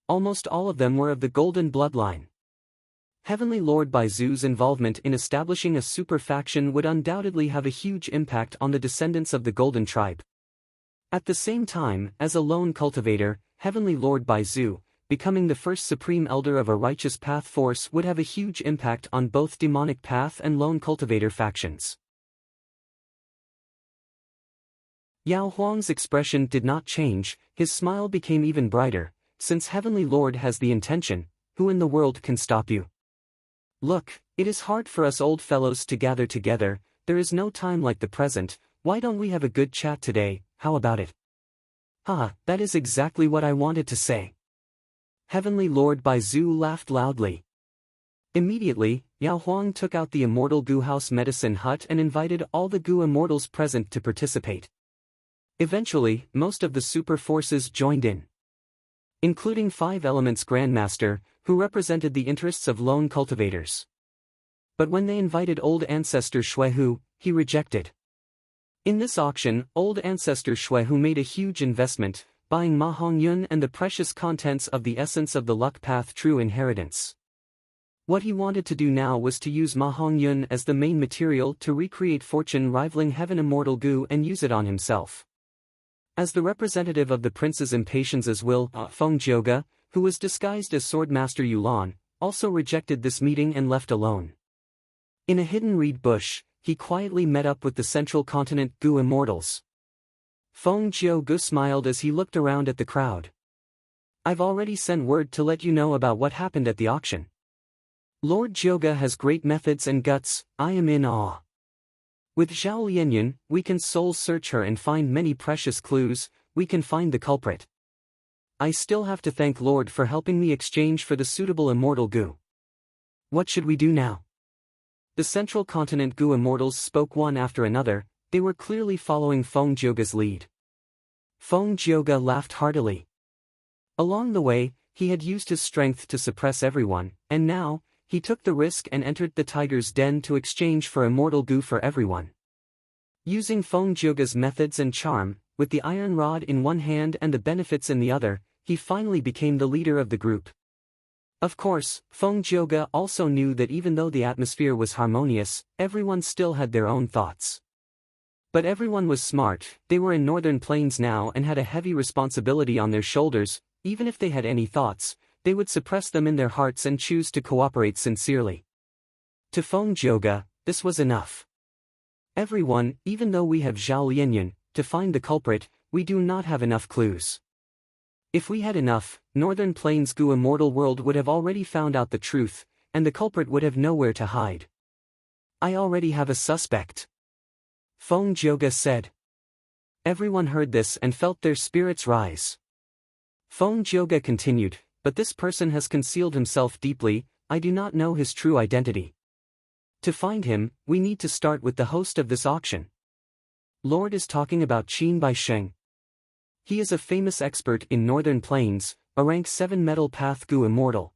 Almost all of them were of the Golden Bloodline. Heavenly Lord Bai Zhu's involvement in establishing a super faction would undoubtedly have a huge impact on the descendants of the Golden Tribe. At the same time, as a lone cultivator, Heavenly Lord Bai Zhu, becoming the first supreme elder of a righteous path force would have a huge impact on both demonic path and lone cultivator factions. Yao Huang's expression did not change, his smile became even brighter. Since Heavenly Lord has the intention, who in the world can stop you? Look, it is hard for us old fellows to gather together, there is no time like the present, why don't we have a good chat today, how about it? That is exactly what I wanted to say. Heavenly Lord Bai Zhu laughed loudly. Immediately, Yao Huang took out the Immortal Gu House Medicine Hut and invited all the Gu immortals present to participate. Eventually, most of the super forces joined in. Including 5 Elements Grandmaster, who represented the interests of lone cultivators. But when they invited Old Ancestor Shuehu, he rejected. In this auction, Old Ancestor Shuehu made a huge investment, buying Ma Hongyun and the precious contents of the essence of the Luck Path True Inheritance. What he wanted to do now was to use Ma Hongyun as the main material to recreate fortune rivaling Heaven Immortal Gu and use it on himself. As the representative of the prince's impatience as will, Feng Jioge, who was disguised as Swordmaster Yulan, also rejected this meeting and left alone. In a hidden reed bush, he quietly met up with the Central Continent Gu immortals. Feng Jioge smiled as he looked around at the crowd. I've already sent word to let you know about what happened at the auction. Lord Jioge has great methods and guts, I am in awe. With Zhao Lianyun, we can soul search her and find many precious clues, we can find the culprit. I still have to thank Lord for helping me exchange for the suitable immortal Gu. What should we do now? The Central Continent Gu immortals spoke one after another, they were clearly following Feng Jioge's lead. Feng Jioge laughed heartily. Along the way, he had used his strength to suppress everyone, and now, he took the risk and entered the tiger's den to exchange for immortal goo for everyone. Using Feng Jioge's methods and charm, with the iron rod in one hand and the benefits in the other, he finally became the leader of the group. Of course, Feng Jioge also knew that even though the atmosphere was harmonious, everyone still had their own thoughts. But everyone was smart, they were in Northern Plains now and had a heavy responsibility on their shoulders. Even if they had any thoughts, they would suppress them in their hearts and choose to cooperate sincerely. To Feng Jioge, this was enough. Everyone, even though we have Zhao Lianyan, to find the culprit, we do not have enough clues. If we had enough, Northern Plains Goo Immortal World would have already found out the truth, and the culprit would have nowhere to hide. I already have a suspect, Feng Jioge said. Everyone heard this and felt their spirits rise. Feng Jioge continued, but this person has concealed himself deeply, I do not know his true identity. To find him, we need to start with the host of this auction. Lord is talking about Qin Baisheng. He is a famous expert in Northern Plains, a rank 7 metal path Goo Immortal.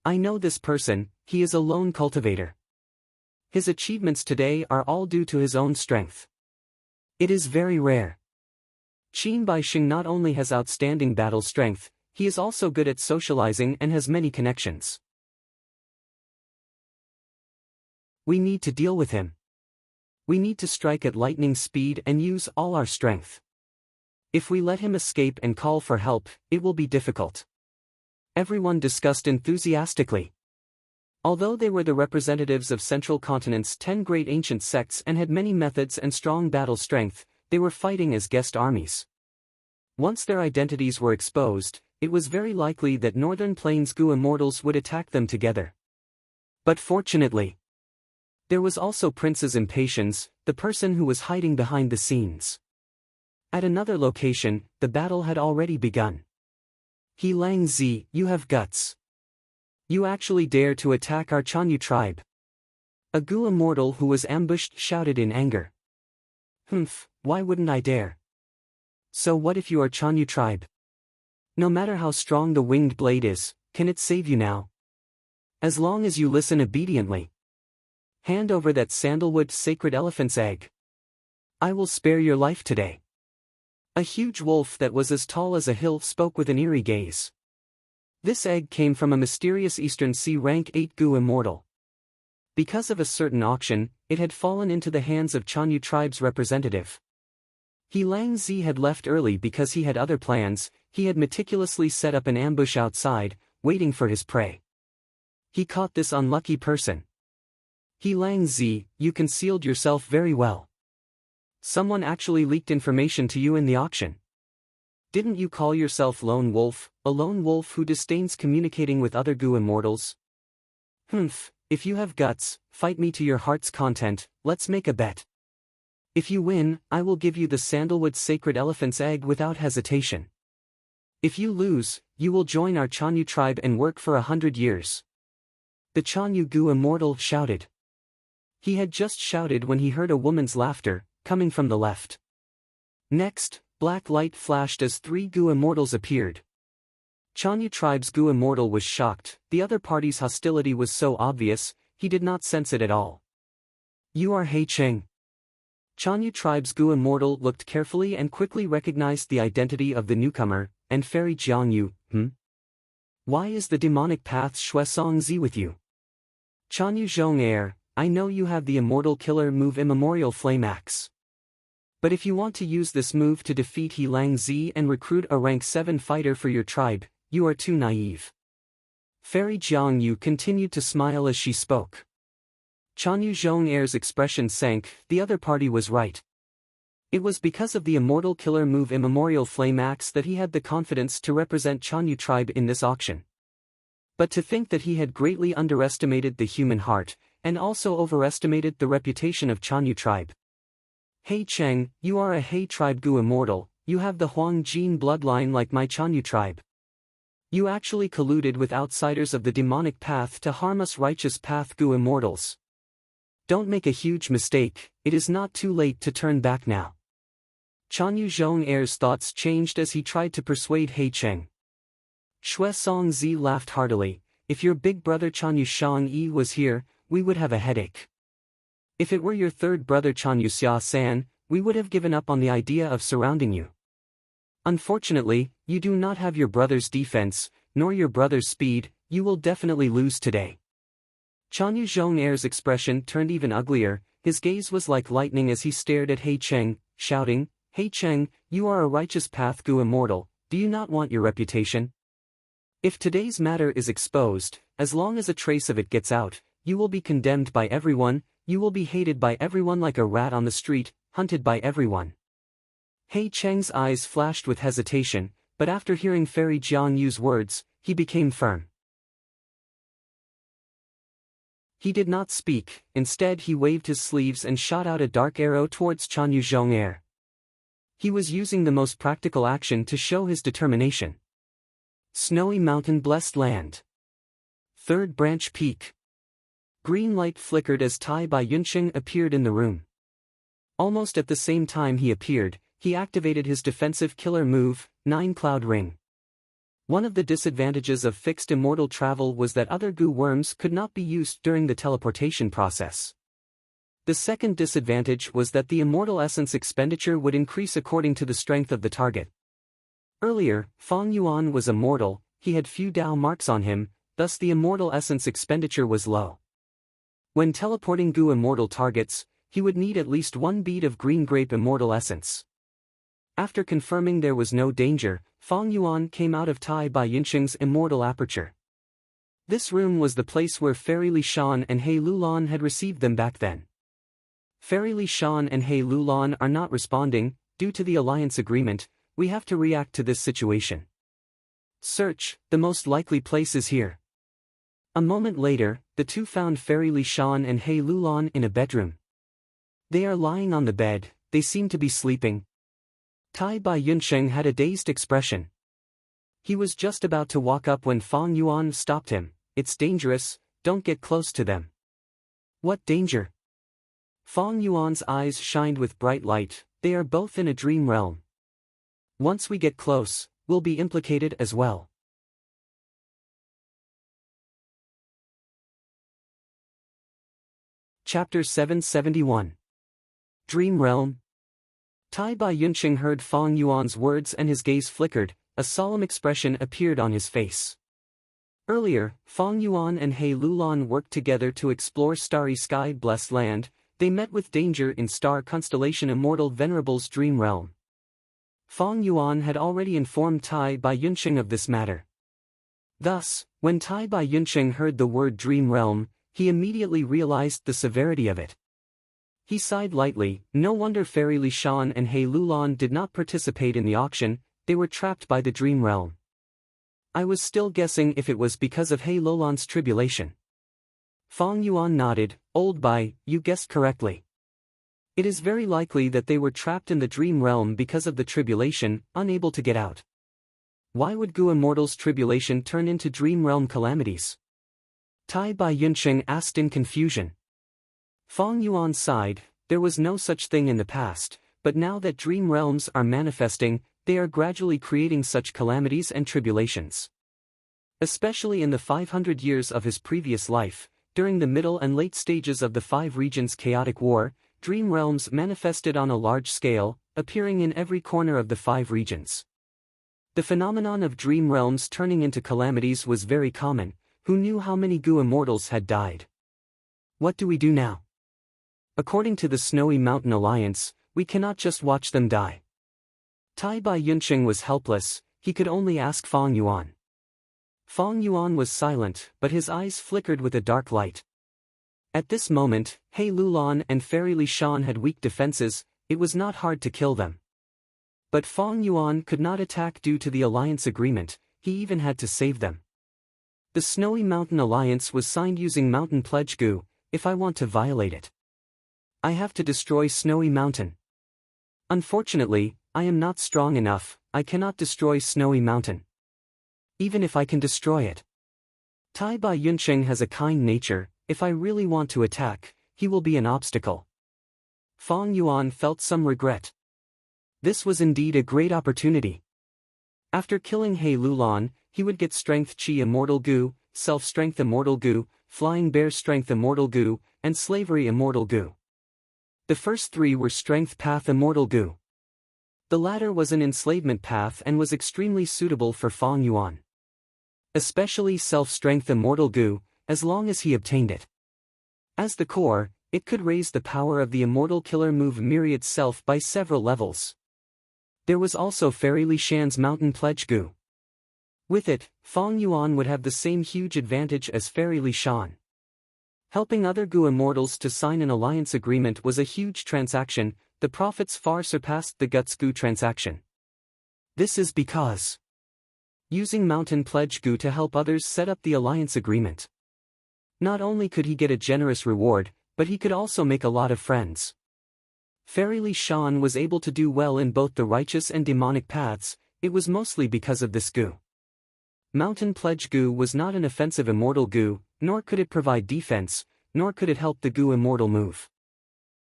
I know this person, he is a lone cultivator. His achievements today are all due to his own strength. It is very rare. Qin Baisheng not only has outstanding battle strength, he is also good at socializing and has many connections. We need to deal with him. We need to strike at lightning speed and use all our strength. If we let him escape and call for help, it will be difficult. Everyone discussed enthusiastically. Although they were the representatives of Central Continent's 10 great ancient sects and had many methods and strong battle strength, they were fighting as guest armies. Once their identities were exposed, it was very likely that Northern Plains Goo Immortals would attack them together. But fortunately, there was also Prince's Impatience, the person who was hiding behind the scenes. At another location, the battle had already begun. He Lang Zi, you have guts. You actually dare to attack our Chanyu tribe. A Goo Immortal who was ambushed shouted in anger. Humph, why wouldn't I dare? So what if you are Chanyu tribe? No matter how strong the winged blade is, can it save you now? As long as you listen obediently. Hand over that sandalwood sacred elephant's egg. I will spare your life today. A huge wolf that was as tall as a hill spoke with an eerie gaze. This egg came from a mysterious Eastern Sea rank 8 Goo Immortal. Because of a certain auction, it had fallen into the hands of Chanyu tribe's representative. He Lang Zi had left early because he had other plans. He had meticulously set up an ambush outside, waiting for his prey. He caught this unlucky person. He Lang Zi, you concealed yourself very well. Someone actually leaked information to you in the auction. Didn't you call yourself Lone Wolf, a lone wolf who disdains communicating with other Goo Immortals? Humph, if you have guts, fight me to your heart's content, let's make a bet. If you win, I will give you the sandalwood sacred elephant's egg without hesitation. If you lose, you will join our Chanyu tribe and work for 100 years. The Chanyu Goo Immortal shouted. He had just shouted when he heard a woman's laughter, coming from the left. Next, black light flashed as 3 Goo Immortals appeared. Chanyu tribe's Goo Immortal was shocked, the other party's hostility was so obvious, he did not sense it at all. You are He Cheng. Chanyu tribe's Goo Immortal looked carefully and quickly recognized the identity of the newcomer, and Fairy Jiangyu, Why is the demonic path Shuesong Zi with you? Chanyu Zhong I know you have the immortal killer move Immemorial Flame Axe. But if you want to use this move to defeat He Lang Zi and recruit a rank 7 fighter for your tribe, you are too naive. Fairy Jiangyu continued to smile as she spoke. Chanyu Zhong'er's expression sank, the other party was right. It was because of the immortal killer move Immemorial Flame Axe that he had the confidence to represent Chanyu tribe in this auction. But to think that he had greatly underestimated the human heart, and also overestimated the reputation of Chanyu tribe. He Cheng, you are a He tribe Goo Immortal, you have the Huang Jin bloodline like my Chanyu tribe. You actually colluded with outsiders of the demonic path to harm us righteous path Goo Immortals. Don't make a huge mistake, it is not too late to turn back now. Chanyu Zhong'er's thoughts changed as he tried to persuade He Cheng. Shui Songzi laughed heartily. If your big brother Chanyu Shang-yi was here, we would have a headache. If it were your third brother Chanyu Xia-san, we would have given up on the idea of surrounding you. Unfortunately, you do not have your brother's defense, nor your brother's speed. You will definitely lose today. Chanyu Zhong'er's expression turned even uglier. His gaze was like lightning as he stared at He Cheng, shouting, "He Cheng, you are a righteous path Gu immortal, do you not want your reputation? If today's matter is exposed, as long as a trace of it gets out, you will be condemned by everyone, you will be hated by everyone like a rat on the street, hunted by everyone." He Cheng's eyes flashed with hesitation, but after hearing Fairy Jiang Yu's words, he became firm. He did not speak, instead he waved his sleeves and shot out a dark arrow towards Chanyu Zhong'er. He was using the most practical action to show his determination. Snowy Mountain Blessed Land. Third Branch Peak. Green light flickered as Tai Bai Yunqing appeared in the room. Almost at the same time he appeared, he activated his defensive killer move, Nine Cloud Ring. One of the disadvantages of fixed immortal travel was that other Gu worms could not be used during the teleportation process. The second disadvantage was that the immortal essence expenditure would increase according to the strength of the target. Earlier, Fang Yuan was immortal, he had few Dao marks on him, thus the immortal essence expenditure was low. When teleporting Gu immortal targets, he would need at least one bead of green grape immortal essence. After confirming there was no danger, Fang Yuan came out of Tai Bai Yunqing's immortal aperture. This room was the place where Fairy Li Shan and He Lulan had received them back then. Fairy Li Shan and He Lulan are not responding. Due to the alliance agreement, we have to react to this situation. Search, the most likely place is here. A moment later, the two found Fairy Li Shan and He Lulan in a bedroom. They are lying on the bed, they seem to be sleeping. Tai Bai Yunqing had a dazed expression. He was just about to walk up when Fang Yuan stopped him. "It's dangerous, don't get close to them." "What danger?" Fang Yuan's eyes shined with bright light. "They are both in a dream realm. Once we get close, we'll be implicated as well." Chapter 771. Dream Realm. Tai Bai Yunqing heard Fang Yuan's words and his gaze flickered, a solemn expression appeared on his face. Earlier, Fang Yuan and He Lulan worked together to explore Starry Sky Blessed Land. They met with danger in Star Constellation Immortal Venerable's Dream Realm. Fang Yuan had already informed Tai Bai Yunqing of this matter. Thus, when Tai Bai Yunqing heard the word Dream Realm, he immediately realized the severity of it. He sighed lightly. No wonder Fairy Li Shan and He Lulan did not participate in the auction, they were trapped by the Dream Realm. I was still guessing if it was because of He Lulan's tribulation. Fang Yuan nodded. "Old Bai, you guessed correctly. It is very likely that they were trapped in the Dream Realm because of the tribulation, unable to get out. Why would Gu Immortal's tribulation turn into Dream Realm calamities?" Tai Bai Yunqing asked in confusion. Fang Yuan sighed. There was no such thing in the past, but now that dream realms are manifesting, they are gradually creating such calamities and tribulations. Especially in the 500 years of his previous life, during the middle and late stages of the Five Regions' chaotic war, dream realms manifested on a large scale, appearing in every corner of the Five Regions. The phenomenon of dream realms turning into calamities was very common. Who knew how many Gu immortals had died? What do we do now? According to the Snowy Mountain Alliance, we cannot just watch them die. Tai Bai Yunqing was helpless, he could only ask Fang Yuan. Fang Yuan was silent, but his eyes flickered with a dark light. At this moment, He Lulan and Fairy Li Shan had weak defenses, it was not hard to kill them. But Fang Yuan could not attack due to the alliance agreement, he even had to save them. The Snowy Mountain Alliance was signed using Mountain Pledge Gu. If I want to violate it, I have to destroy Snowy Mountain. Unfortunately, I am not strong enough, I cannot destroy Snowy Mountain. Even if I can destroy it. Tai Bai Yunqing has a kind nature, if I really want to attack, he will be an obstacle. Fang Yuan felt some regret. This was indeed a great opportunity. After killing He Lulan, he would get Strength Chi Immortal Goo, Self-Strength Immortal Goo, Flying Bear Strength Immortal Goo, and Slavery Immortal Goo. The first three were Strength Path Immortal Goo. The latter was an enslavement path and was extremely suitable for Fong Yuan. Especially Self-Strength Immortal Goo, as long as he obtained it. As the core, it could raise the power of the Immortal Killer move Myriad Self by several levels. There was also Fairy Li Shan's Mountain Pledge Goo. With it, Fong Yuan would have the same huge advantage as Fairy Li Shan. Helping other Goo Immortals to sign an alliance agreement was a huge transaction. The profits far surpassed the Guts Goo transaction. This is because using Mountain Pledge Goo to help others set up the alliance agreement. Not only could he get a generous reward, but he could also make a lot of friends. Fairy Li Shan was able to do well in both the righteous and demonic paths. It was mostly because of this Goo. Mountain Pledge Goo was not an offensive Immortal Goo, nor could it provide defense, nor could it help the Goo Immortal move.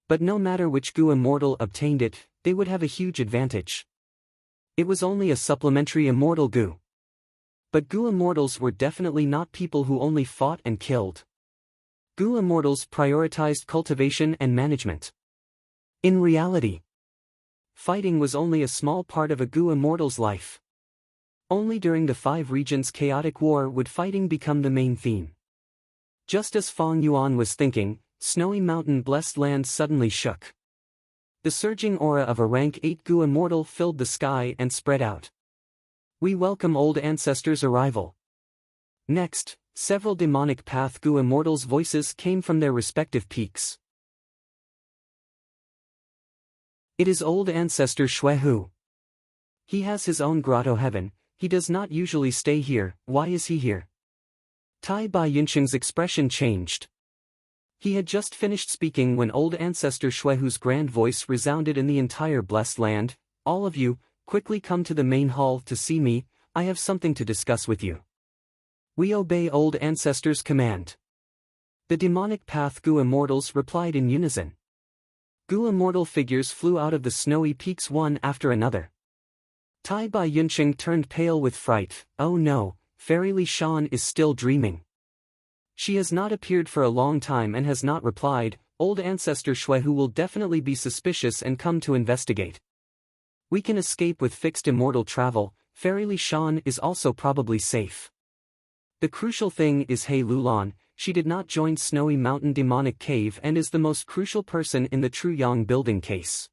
But no matter which Goo Immortal obtained it, they would have a huge advantage. It was only a supplementary Immortal Goo. But Goo Immortals were definitely not people who only fought and killed. Goo Immortals prioritized cultivation and management. In reality, fighting was only a small part of a Goo Immortal's life. Only during the 5 regions' chaotic war would fighting become the main theme. Just as Fong Yuan was thinking, Snowy Mountain Blessed Land suddenly shook. The surging aura of a rank 8 Goo Immortal filled the sky and spread out. We welcome old ancestors' arrival. Next, several demonic path Goo Immortals' voices came from their respective peaks. It is old ancestor Xuehu. He has his own grotto heaven. He does not usually stay here. Why is he here? Tai Bai Yunsheng's expression changed. He had just finished speaking when old ancestor Xuehu's grand voice resounded in the entire blessed land. All of you, quickly come to the main hall to see me. I have something to discuss with you. We obey old ancestor's command. The demonic path Goo Immortals replied in unison. Goo Immortal figures flew out of the snowy peaks one after another. Tai Bai Yunsheng turned pale with fright. Oh no, Fairy Li Shan is still dreaming. She has not appeared for a long time and has not replied. Old ancestor Xuehu will definitely be suspicious and come to investigate. We can escape with fixed immortal travel. Fairy Li Shan is also probably safe. The crucial thing is He Lulan. She did not join Snowy Mountain Demonic Cave and is the most crucial person in the True Yang building case.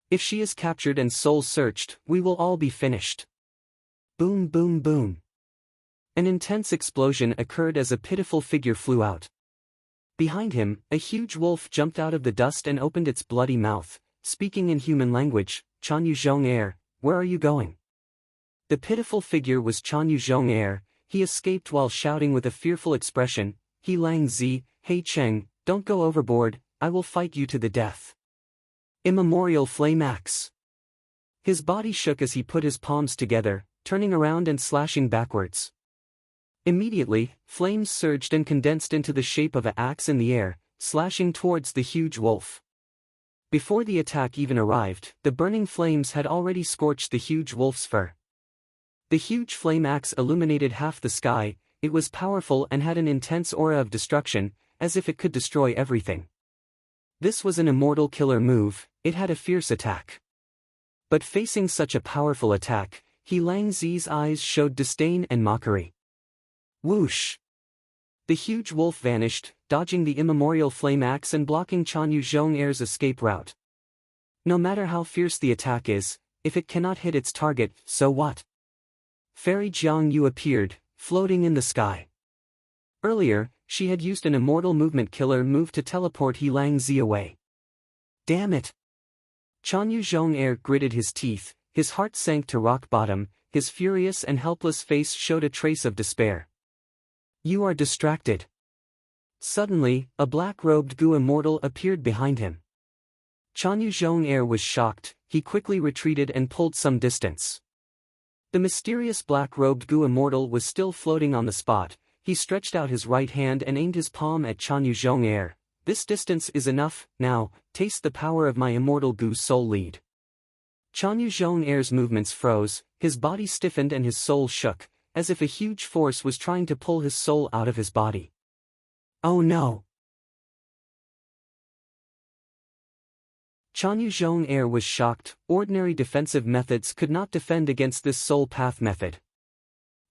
If she is captured and soul searched, we will all be finished. Boom boom boom. An intense explosion occurred as a pitiful figure flew out. Behind him, a huge wolf jumped out of the dust and opened its bloody mouth, speaking in human language. Chan Yu Zhong, where are you going? The pitiful figure was Chan Yu Zhong. He escaped while shouting with a fearful expression, He Lang Zi, Hey Cheng, don't go overboard, I will fight you to the death. Immemorial Flame Axe. His body shook as he put his palms together, turning around and slashing backwards. Immediately, flames surged and condensed into the shape of an axe in the air, slashing towards the huge wolf. Before the attack even arrived, the burning flames had already scorched the huge wolf's fur. The huge flame axe illuminated half the sky. It was powerful and had an intense aura of destruction, as if it could destroy everything. This was an immortal killer move. It had a fierce attack. But facing such a powerful attack, He Lang Zi's eyes showed disdain and mockery. Whoosh! The huge wolf vanished, dodging the immemorial flame axe and blocking Chan Yu Zhong's escape route. No matter how fierce the attack is, if it cannot hit its target, so what? Fairy Jiang Yu appeared, floating in the sky. Earlier, she had used an immortal movement killer move to teleport He Lang Zi away. Damn it! Chan Yu Zhong gritted his teeth, his heart sank to rock bottom, his furious and helpless face showed a trace of despair. You are distracted. Suddenly, a black-robed Goo Immortal appeared behind him. Chan Yu Zhong was shocked. He quickly retreated and pulled some distance. The mysterious black-robed Goo Immortal was still floating on the spot. He stretched out his right hand and aimed his palm at Chan Yu Zhong. This distance is enough. Now, taste the power of my immortal Goo soul lead. Chan Yu Zhong's movements froze, his body stiffened and his soul shook. as if a huge force was trying to pull his soul out of his body. Oh no! Chanyu Zhong was shocked. Ordinary defensive methods could not defend against this soul path method.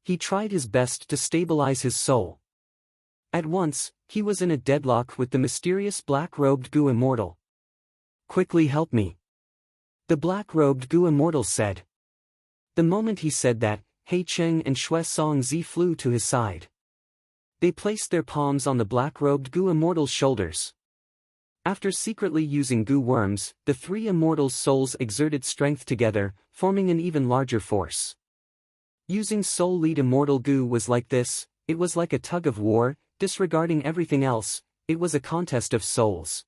He tried his best to stabilize his soul. At once, he was in a deadlock with the mysterious black-robed Gu Immortal. "Quickly help me," the black-robed Gu Immortal said. The moment he said that, He Cheng and Xue Songzi flew to his side. They placed their palms on the black-robed Gu Immortal's shoulders. After secretly using Gu worms, the three immortals' souls exerted strength together, forming an even larger force. Using Soul Lead Immortal Gu was like this, it was like a tug of war, disregarding everything else, it was a contest of souls.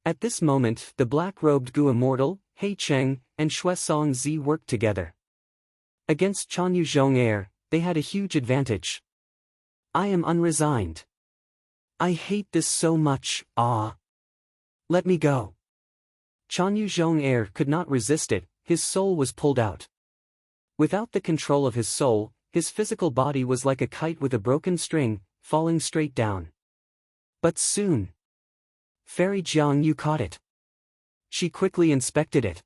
At this moment, the black-robed Gu Immortal, He Cheng, and Xue Songzi worked together. Against Chanyu Zhong, they had a huge advantage. "I am unresigned. I hate this so much, ah. Let me go." Chanyu Zhong could not resist it, his soul was pulled out. Without the control of his soul, his physical body was like a kite with a broken string, falling straight down. But soon, Fairy Jiangyu caught it. She quickly inspected it.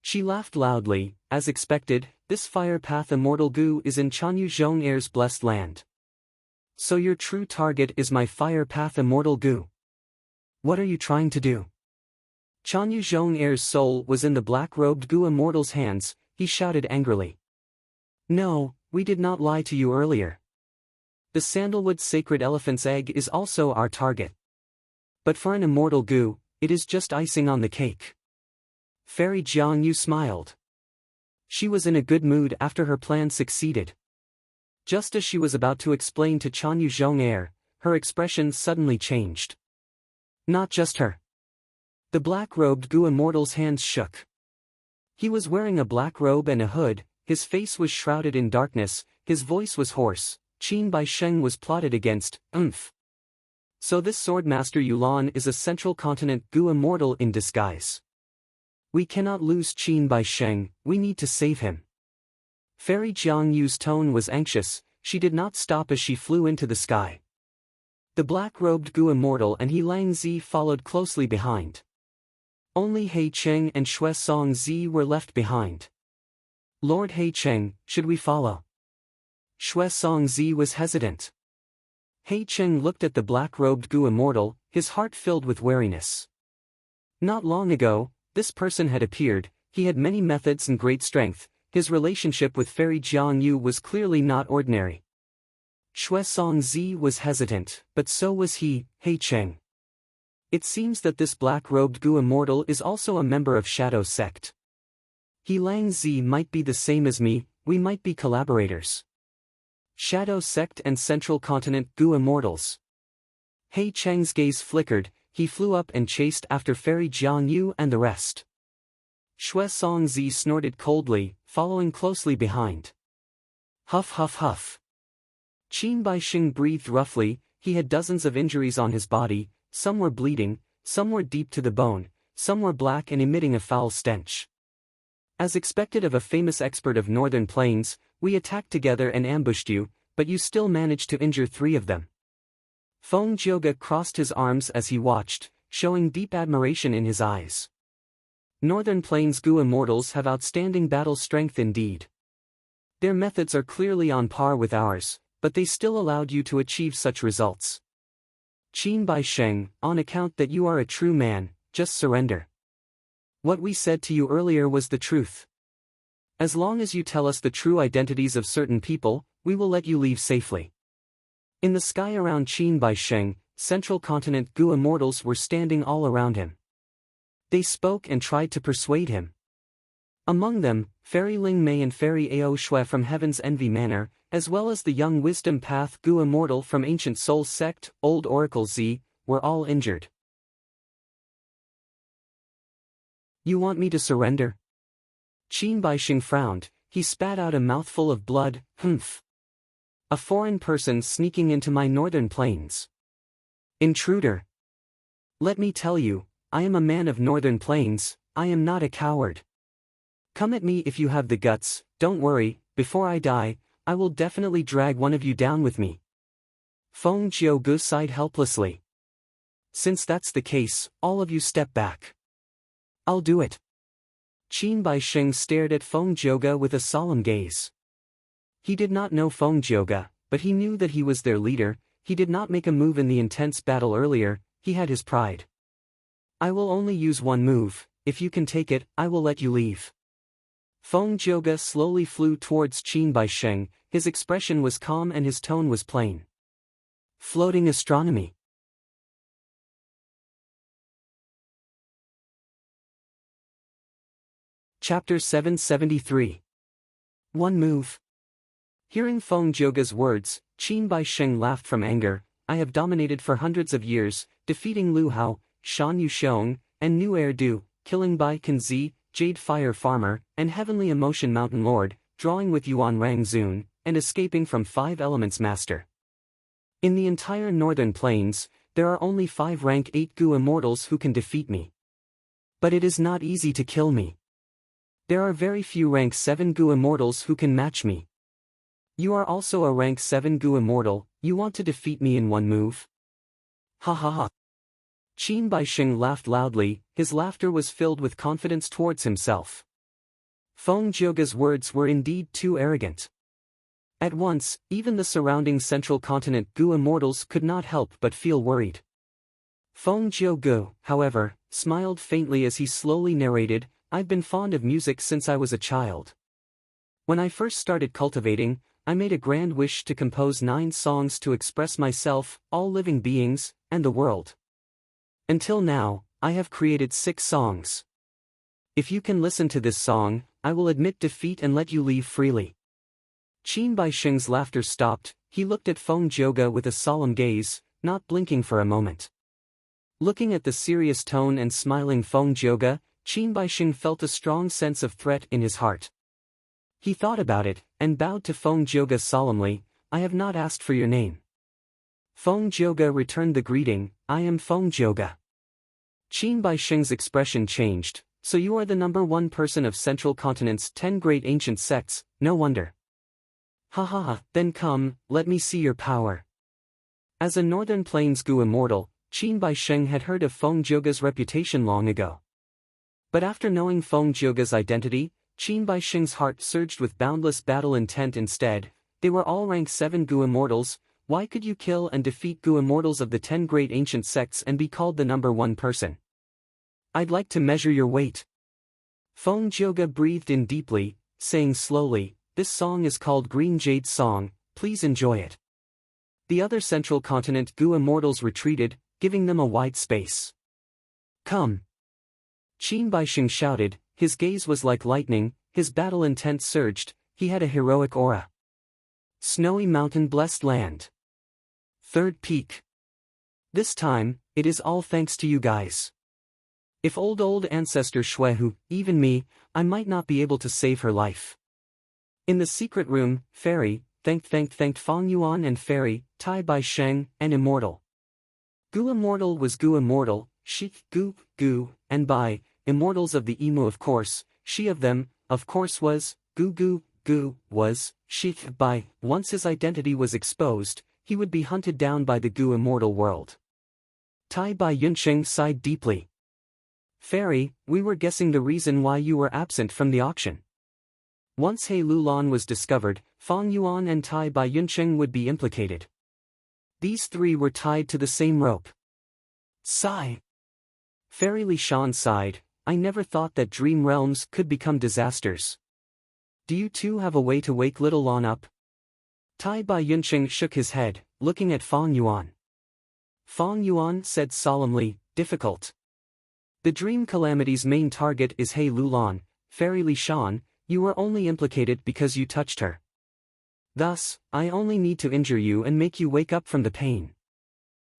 She laughed loudly. As expected, this fire path immortal Gu is in Chanyu Zhong's blessed land. "So your true target is my fire path immortal Gu. What are you trying to do?" Chanyu Zhong's soul was in the black-robed Gu Immortal's hands. He shouted angrily. "No, we did not lie to you earlier. The sandalwood sacred elephant's egg is also our target. But for an immortal Gu, it is just icing on the cake." Fairy Jiangyu smiled. She was in a good mood after her plan succeeded. Just as she was about to explain to Chanyu Zhong, her expression suddenly changed. Not just her. The black-robed Gu Immortal's hands shook. He was wearing a black robe and a hood, his face was shrouded in darkness, his voice was hoarse. Qin Bai Sheng was plotted against. So this swordmaster Yulan is a central continent Gu Immortal in disguise. We cannot lose Qin Bai Sheng, we need to save him. Fairy Jiangyu's tone was anxious, she did not stop as she flew into the sky. The black-robed Gu Immortal and He Langzi followed closely behind. Only He Cheng and Xue Songzi were left behind. "Lord He Cheng, should we follow?" Xue Songzi was hesitant. He Cheng looked at the black-robed Gu Immortal, his heart filled with wariness. Not long ago, this person had appeared, he had many methods and great strength, his relationship with Fairy Jiangyu was clearly not ordinary. Xue Songzi was hesitant, but so was He Cheng. It seems that this black-robed Gu Immortal is also a member of Shadow Sect. He Langzi might be the same as me, we might be collaborators. Shadow Sect and Central Continent Gu Immortals. He Cheng's gaze flickered, he flew up and chased after Fairy Jiangyu and the rest. Xue Songzi snorted coldly, following closely behind. Huff huff huff. Qin Bai Sheng breathed roughly, he had dozens of injuries on his body, some were bleeding, some were deep to the bone, some were black and emitting a foul stench. As expected of a famous expert of Northern Plains, we attacked together and ambushed you, but you still managed to injure 3 of them. Feng Jioge crossed his arms as he watched, showing deep admiration in his eyes. Northern Plains Gu Immortals have outstanding battle strength indeed. Their methods are clearly on par with ours, but they still allowed you to achieve such results. Qin Bai Sheng, on account that you are a true man, just surrender. What we said to you earlier was the truth. As long as you tell us the true identities of certain people, we will let you leave safely. In the sky around Qin Bai Sheng, Central Continent Gu Immortals were standing all around him. They spoke and tried to persuade him. Among them, Fairy Ling Mei and Fairy Ao Shui from Heaven's Envy Manor, as well as the young Wisdom Path Gu Immortal from Ancient Soul Sect, Old Oracle Z, were all injured. You want me to surrender? Qin Bai Sheng frowned, he spat out a mouthful of blood, humph. A foreign person sneaking into my northern plains. Intruder. Let me tell you, I am a man of northern plains, I am not a coward. Come at me if you have the guts, don't worry, before I die, I will definitely drag one of you down with me. Feng Jiuge sighed helplessly. Since that's the case, all of you step back. I'll do it. Qin Baixing stared at Feng Jiuge with a solemn gaze. He did not know Feng Jiuge, but he knew that he was their leader. He did not make a move in the intense battle earlier, he had his pride. I will only use one move, if you can take it, I will let you leave. Feng Jiuge slowly flew towards Qin Baixing, his expression was calm and his tone was plain. Floating astronomy. Chapter 773. One move. Hearing Feng Jiuge's words, Qin Baixing laughed from anger. I have dominated for hundreds of years, defeating Lu Hao, Shan Yuxiong, and Nu Erdu, killing Bai Kenzi, Jade Fire Farmer, and Heavenly Emotion Mountain Lord, drawing with Yuan Rang Zun, and escaping from 5 Elements Master. In the entire Northern Plains, there are only 5 rank 8 Gu immortals who can defeat me. But it is not easy to kill me. There are very few rank 7 Gu immortals who can match me. You are also a rank 7 Gu immortal, you want to defeat me in one move? Ha ha ha. Qin Baixing laughed loudly, his laughter was filled with confidence towards himself. Feng Jiuge's words were indeed too arrogant. At once, even the surrounding central continent Gu immortals could not help but feel worried. Feng Jiuge, however, smiled faintly as he slowly narrated, I've been fond of music since I was a child. When I first started cultivating, I made a grand wish to compose 9 songs to express myself, all living beings, and the world. Until now, I have created 6 songs. If you can listen to this song, I will admit defeat and let you leave freely. Qin Baixing's laughter stopped, he looked at Feng Jiuge with a solemn gaze, not blinking for a moment. Looking at the serious tone and smiling Feng Jiuge, Qin Baixing felt a strong sense of threat in his heart. He thought about it, and bowed to Feng Jiuge solemnly, I have not asked for your name. Feng Jiuge returned the greeting, I am Feng Jiuge. Qin Baixing's expression changed, so you are the #1 person of Central Continent's 10 great ancient sects, no wonder. Ha ha ha, then come, let me see your power. As a Northern Plains Gu immortal, Qin Baixing had heard of Feng Jiuge's reputation long ago. But after knowing Feng Jiuge's identity, Qin Baixing's heart surged with boundless battle intent instead. They were all rank 7 Gu immortals, why could you kill and defeat Gu immortals of the 10 great ancient sects and be called the #1 person? I'd like to measure your weight. Feng Jiuge breathed in deeply, saying slowly, this song is called Green Jade's Song, please enjoy it. The other Central Continent Gu immortals retreated, giving them a wide space. Come. Qin Baixing shouted, his gaze was like lightning, his battle intent surged, he had a heroic aura. Snowy mountain blessed land. 3rd peak. This time, it is all thanks to you guys. If old ancestor Shuehu, even me, I might not be able to save her life. In the secret room, Fairy, thanked Fang Yuan and Fairy, Tai Baisheng, and Immortal. Gu Immortal was Gu Immortal, Shi, Gu, and Bai, immortals of the Emu of course, she of them, of course was, Gu, was, Shi, Bai. Once his identity was exposed, he would be hunted down by the Gu immortal world. Tai Bai Yunsheng sighed deeply. Fairy, we were guessing the reason why you were absent from the auction. Once He Lulan was discovered, Fang Yuan and Tai Bai Yunsheng would be implicated. These 3 were tied to the same rope. Sigh. Fairy Li Shan sighed, I never thought that dream realms could become disasters. Do you too have a way to wake little Lan up? Tai Bai Yunsheng shook his head, looking at Fang Yuan. Fang Yuan said solemnly, difficult. The dream calamity's main target is He Lulan, Fairy Li Shan, you were only implicated because you touched her. Thus, I only need to injure you and make you wake up from the pain.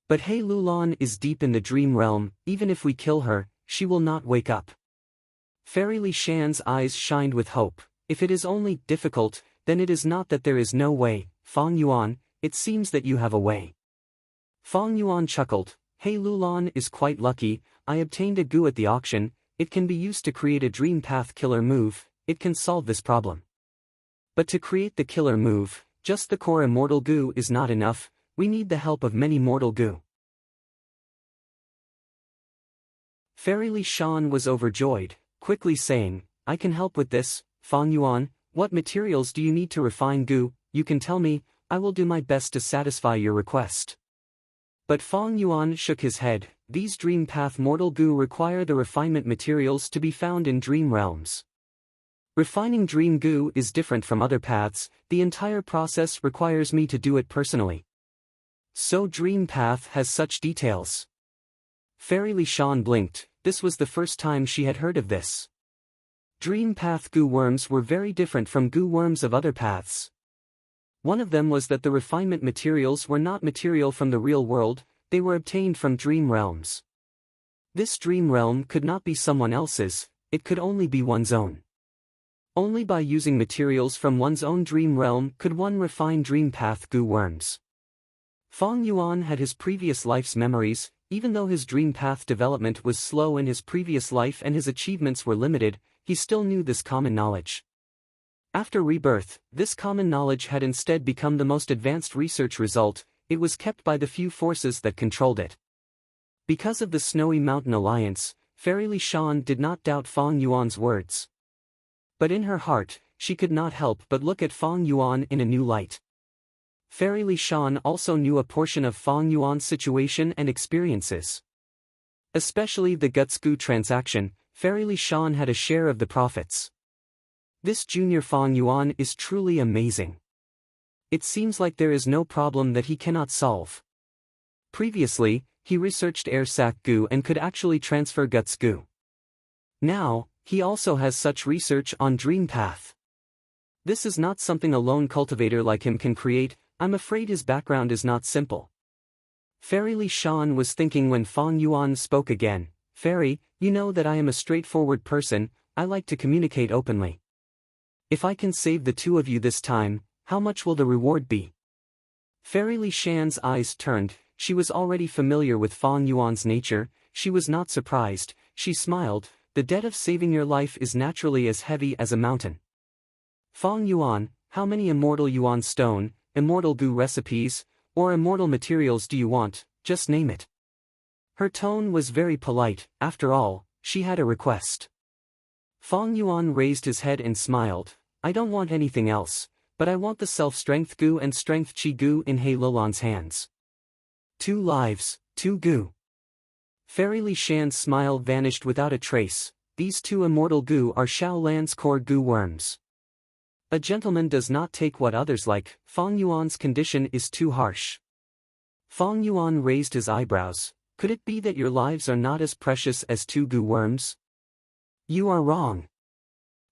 But He Lulan is deep in the dream realm, even if we kill her, she will not wake up. Fairy Li Shan's eyes shined with hope, if it is only difficult, then it is not that there is no way, Fang Yuan, it seems that you have a way. Fang Yuan chuckled, He Lulan is quite lucky, I obtained a Gu at the auction, it can be used to create a dream path killer move, it can solve this problem. But to create the killer move, just the core immortal goo is not enough, we need the help of many mortal goo. Fairy Li Shan was overjoyed, quickly saying, I can help with this, Fang Yuan. What materials do you need to refine goo? You can tell me, I will do my best to satisfy your request. But Fang Yuan shook his head. These dream path mortal goo require the refinement materials to be found in dream realms. Refining dream goo is different from other paths, the entire process requires me to do it personally. So dream path has such details. Fairy Li Shan blinked, this was the first time she had heard of this. Dream path goo worms were very different from goo worms of other paths. One of them was that the refinement materials were not material from the real world, they were obtained from dream realms. This dream realm could not be someone else's, it could only be one's own. Only by using materials from one's own dream realm could one refine dream path goo worms. Fang Yuan had his previous life's memories, even though his dream path development was slow in his previous life and his achievements were limited, he still knew this common knowledge. After rebirth, this common knowledge had instead become the most advanced research result, it was kept by the few forces that controlled it. Because of the Snowy Mountain Alliance, Fairy Li Shan did not doubt Fang Yuan's words. But in her heart, she could not help but look at Fang Yuan in a new light. Fairy Li Shan also knew a portion of Fang Yuan's situation and experiences. Especially the Guts Goo transaction, Fairy Li Shan had a share of the profits. This junior Fang Yuan is truly amazing. It seems like there is no problem that he cannot solve. Previously, he researched air sac goo and could actually transfer guts goo. Now, he also has such research on dream path. This is not something a lone cultivator like him can create, I'm afraid his background is not simple. Fairy Li Shan was thinking when Fang Yuan spoke again, Fairy, you know that I am a straightforward person, I like to communicate openly. If I can save the two of you this time, how much will the reward be? Fairy Li Shan's eyes turned, she was already familiar with Fang Yuan's nature, she was not surprised, she smiled, the debt of saving your life is naturally as heavy as a mountain. Fang Yuan, how many immortal Yuan stone, immortal goo recipes, or immortal materials do you want, just name it. Her tone was very polite, after all, she had a request. Fang Yuan raised his head and smiled, I don't want anything else, but I want the self-strength goo and strength chi goo in He Lulan's hands. 2 lives, 2 goo. Fairy Li Shan's smile vanished without a trace, these 2 immortal goo are Xiao Lan's core goo worms. A gentleman does not take what others like, Fang Yuan's condition is too harsh. Fang Yuan raised his eyebrows, could it be that your lives are not as precious as 2 goo worms? You are wrong.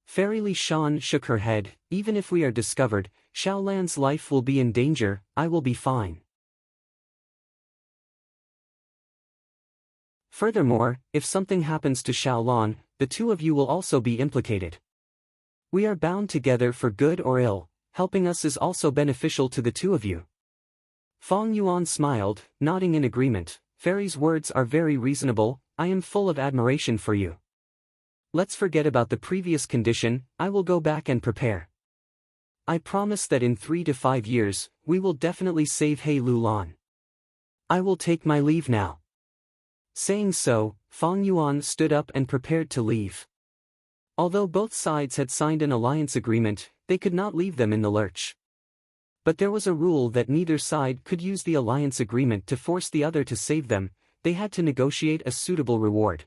Fairy Li Shan shook her head, even if we are discovered, Xiao Lan's life will be in danger, I will be fine. Furthermore, if something happens to Xiao Lan, the 2 of you will also be implicated. We are bound together for good or ill, helping us is also beneficial to the 2 of you. Fang Yuan smiled, nodding in agreement, Fairy's words are very reasonable, I am full of admiration for you. Let's forget about the previous condition, I will go back and prepare. I promise that in 3 to 5 years, we will definitely save He Lulan. I will take my leave now. Saying so, Fang Yuan stood up and prepared to leave. Although both sides had signed an alliance agreement, they could not leave them in the lurch. But there was a rule that neither side could use the alliance agreement to force the other to save them, they had to negotiate a suitable reward.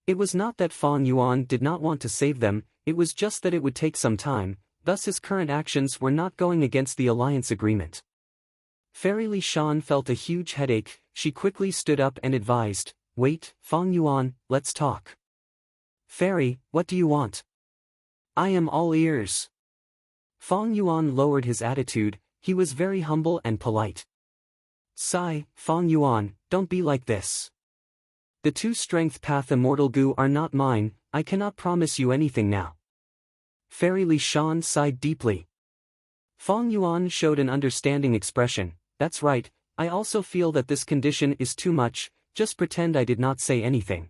It was not that Fang Yuan did not want to save them, it was just that it would take some time, thus his current actions were not going against the alliance agreement. Fairy Li Shan felt a huge headache, she quickly stood up and advised, wait, Fang Yuan, let's talk. Fairy, what do you want? I am all ears. Fang Yuan lowered his attitude, he was very humble and polite. Sigh, Fang Yuan, don't be like this. The 2 strength path immortal goo are not mine, I cannot promise you anything now. Fairy Li Shan sighed deeply. Fang Yuan showed an understanding expression, that's right, I also feel that this condition is too much, just pretend I did not say anything.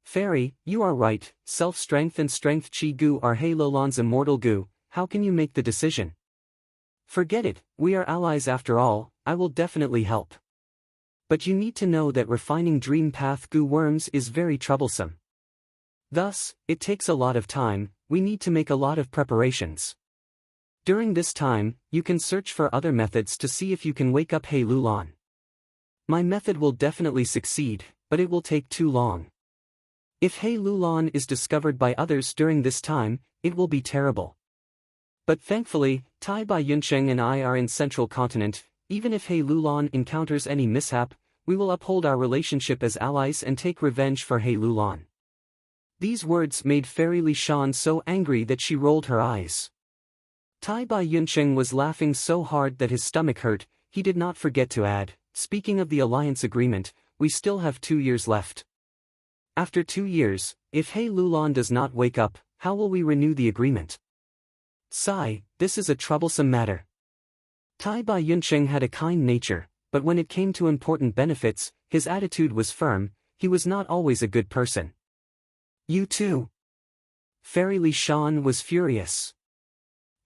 Fairy, you are right, self-strength and strength chi goo are He Lulan's immortal goo, how can you make the decision? Forget it, we are allies after all, I will definitely help. But you need to know that refining Dream Path goo worms is very troublesome. Thus, it takes a lot of time, we need to make a lot of preparations. During this time, you can search for other methods to see if you can wake up Hei Lulan. My method will definitely succeed, but it will take too long. If Hei Lulan is discovered by others during this time, it will be terrible. But thankfully, Tai Bai Yunsheng and I are in Central Continent. Even if Hei Lulan encounters any mishap, we will uphold our relationship as allies and take revenge for Hei Lulan. These words made Fairy Li Shan so angry that she rolled her eyes. Tai Bai Yunsheng was laughing so hard that his stomach hurt. He did not forget to add, speaking of the alliance agreement, we still have 2 years left. After 2 years, if Hei Lulan does not wake up, how will we renew the agreement? Sigh, this is a troublesome matter. Tai Bai Yunsheng had a kind nature, but when it came to important benefits, his attitude was firm. He was not always a good person. You too. Fairy Li Shan was furious.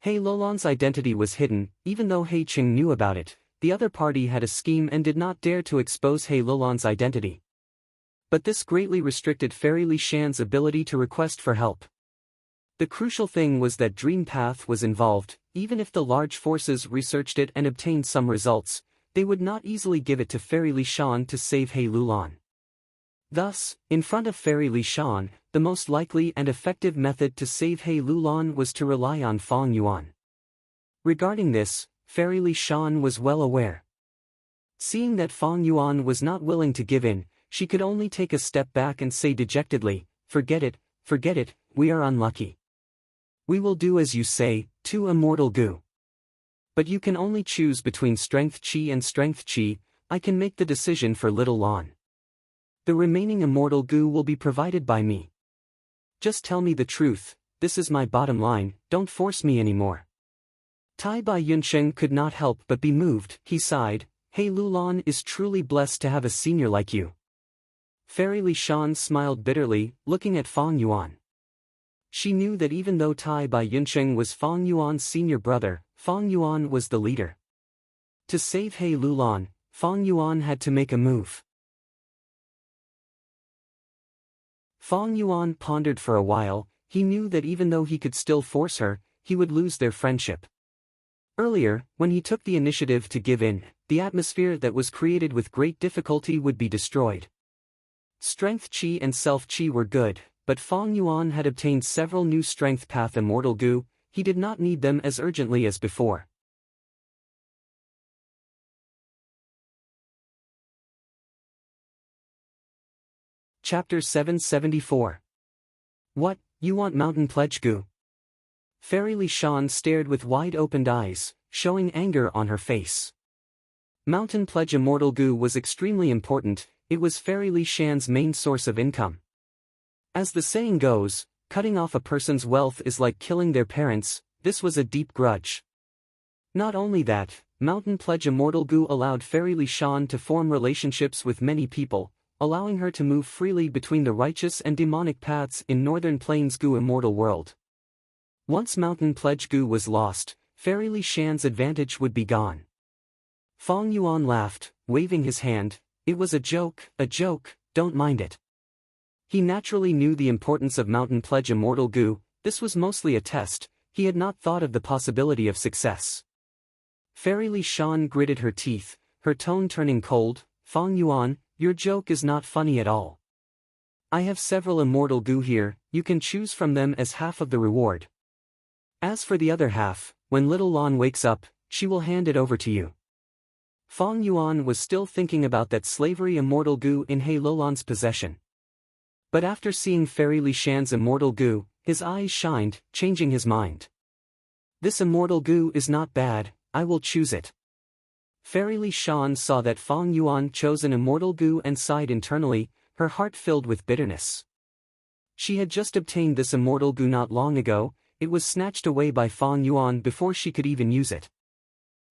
Hei Lulan's identity was hidden, even though Hei Qing knew about it. The other party had a scheme and did not dare to expose Hei Lulan's identity. But this greatly restricted Fairy Li Shan's ability to request for help. The crucial thing was that Dream Path was involved. Even if the large forces researched it and obtained some results, they would not easily give it to Fairy Li Shan to save Hei Lulan. Thus, in front of Fairy Li Shan, the most likely and effective method to save Hei Lulan was to rely on Fang Yuan. Regarding this, Fairy Li Shan was well aware. Seeing that Fang Yuan was not willing to give in, she could only take a step back and say dejectedly, forget it, we are unlucky. We will do as you say, 2 immortal goo. But you can only choose between Strength Chi and Strength Chi. I can make the decision for Little Lan. The remaining immortal goo will be provided by me. Just tell me the truth, this is my bottom line, don't force me anymore. Tai Bai Yunsheng could not help but be moved. He sighed, Hei Lulan is truly blessed to have a senior like you. Fairy Li Shan smiled bitterly, looking at Fang Yuan. She knew that even though Tai Bai Yunsheng was Fang Yuan's senior brother, Fang Yuan was the leader. To save Hei Lulan, Fang Yuan had to make a move. Fang Yuan pondered for a while. He knew that even though he could still force her, he would lose their friendship. Earlier, when he took the initiative to give in, the atmosphere that was created with great difficulty would be destroyed. Strength Chi and Self Chi were good, but Fang Yuan had obtained several new Strength Path Immortal Goo. He did not need them as urgently as before. Chapter 774. What, you want Mountain Pledge Goo? Fairy Li Shan stared with wide-opened eyes, showing anger on her face. Mountain Pledge Immortal Goo was extremely important. It was Fairy Li Shan's main source of income. As the saying goes, cutting off a person's wealth is like killing their parents. This was a deep grudge. Not only that, Mountain Pledge Immortal Goo allowed Fairy Li Shan to form relationships with many people, allowing her to move freely between the righteous and demonic paths in Northern Plains Goo Immortal World. Once Mountain Pledge Goo was lost, Fairy Li Shan's advantage would be gone. Fang Yuan laughed, waving his hand. It was a joke, don't mind it. He naturally knew the importance of Mountain Pledge Immortal Goo. This was mostly a test. He had not thought of the possibility of success. Fairy Li Shan gritted her teeth, her tone turning cold. Fang Yuan, your joke is not funny at all. I have several Immortal Goo here, you can choose from them as half of the reward. As for the other half, when Little Lan wakes up, she will hand it over to you. Fang Yuan was still thinking about that slavery Immortal Goo in Hei Lulan's possession. But after seeing Fairy Li Shan's Immortal Goo, his eyes shined, changing his mind. This Immortal Goo is not bad, I will choose it. Fairy Li Shan saw that Fang Yuan chose an Immortal Goo and sighed internally, her heart filled with bitterness. She had just obtained this Immortal Goo not long ago. It was snatched away by Fang Yuan before she could even use it.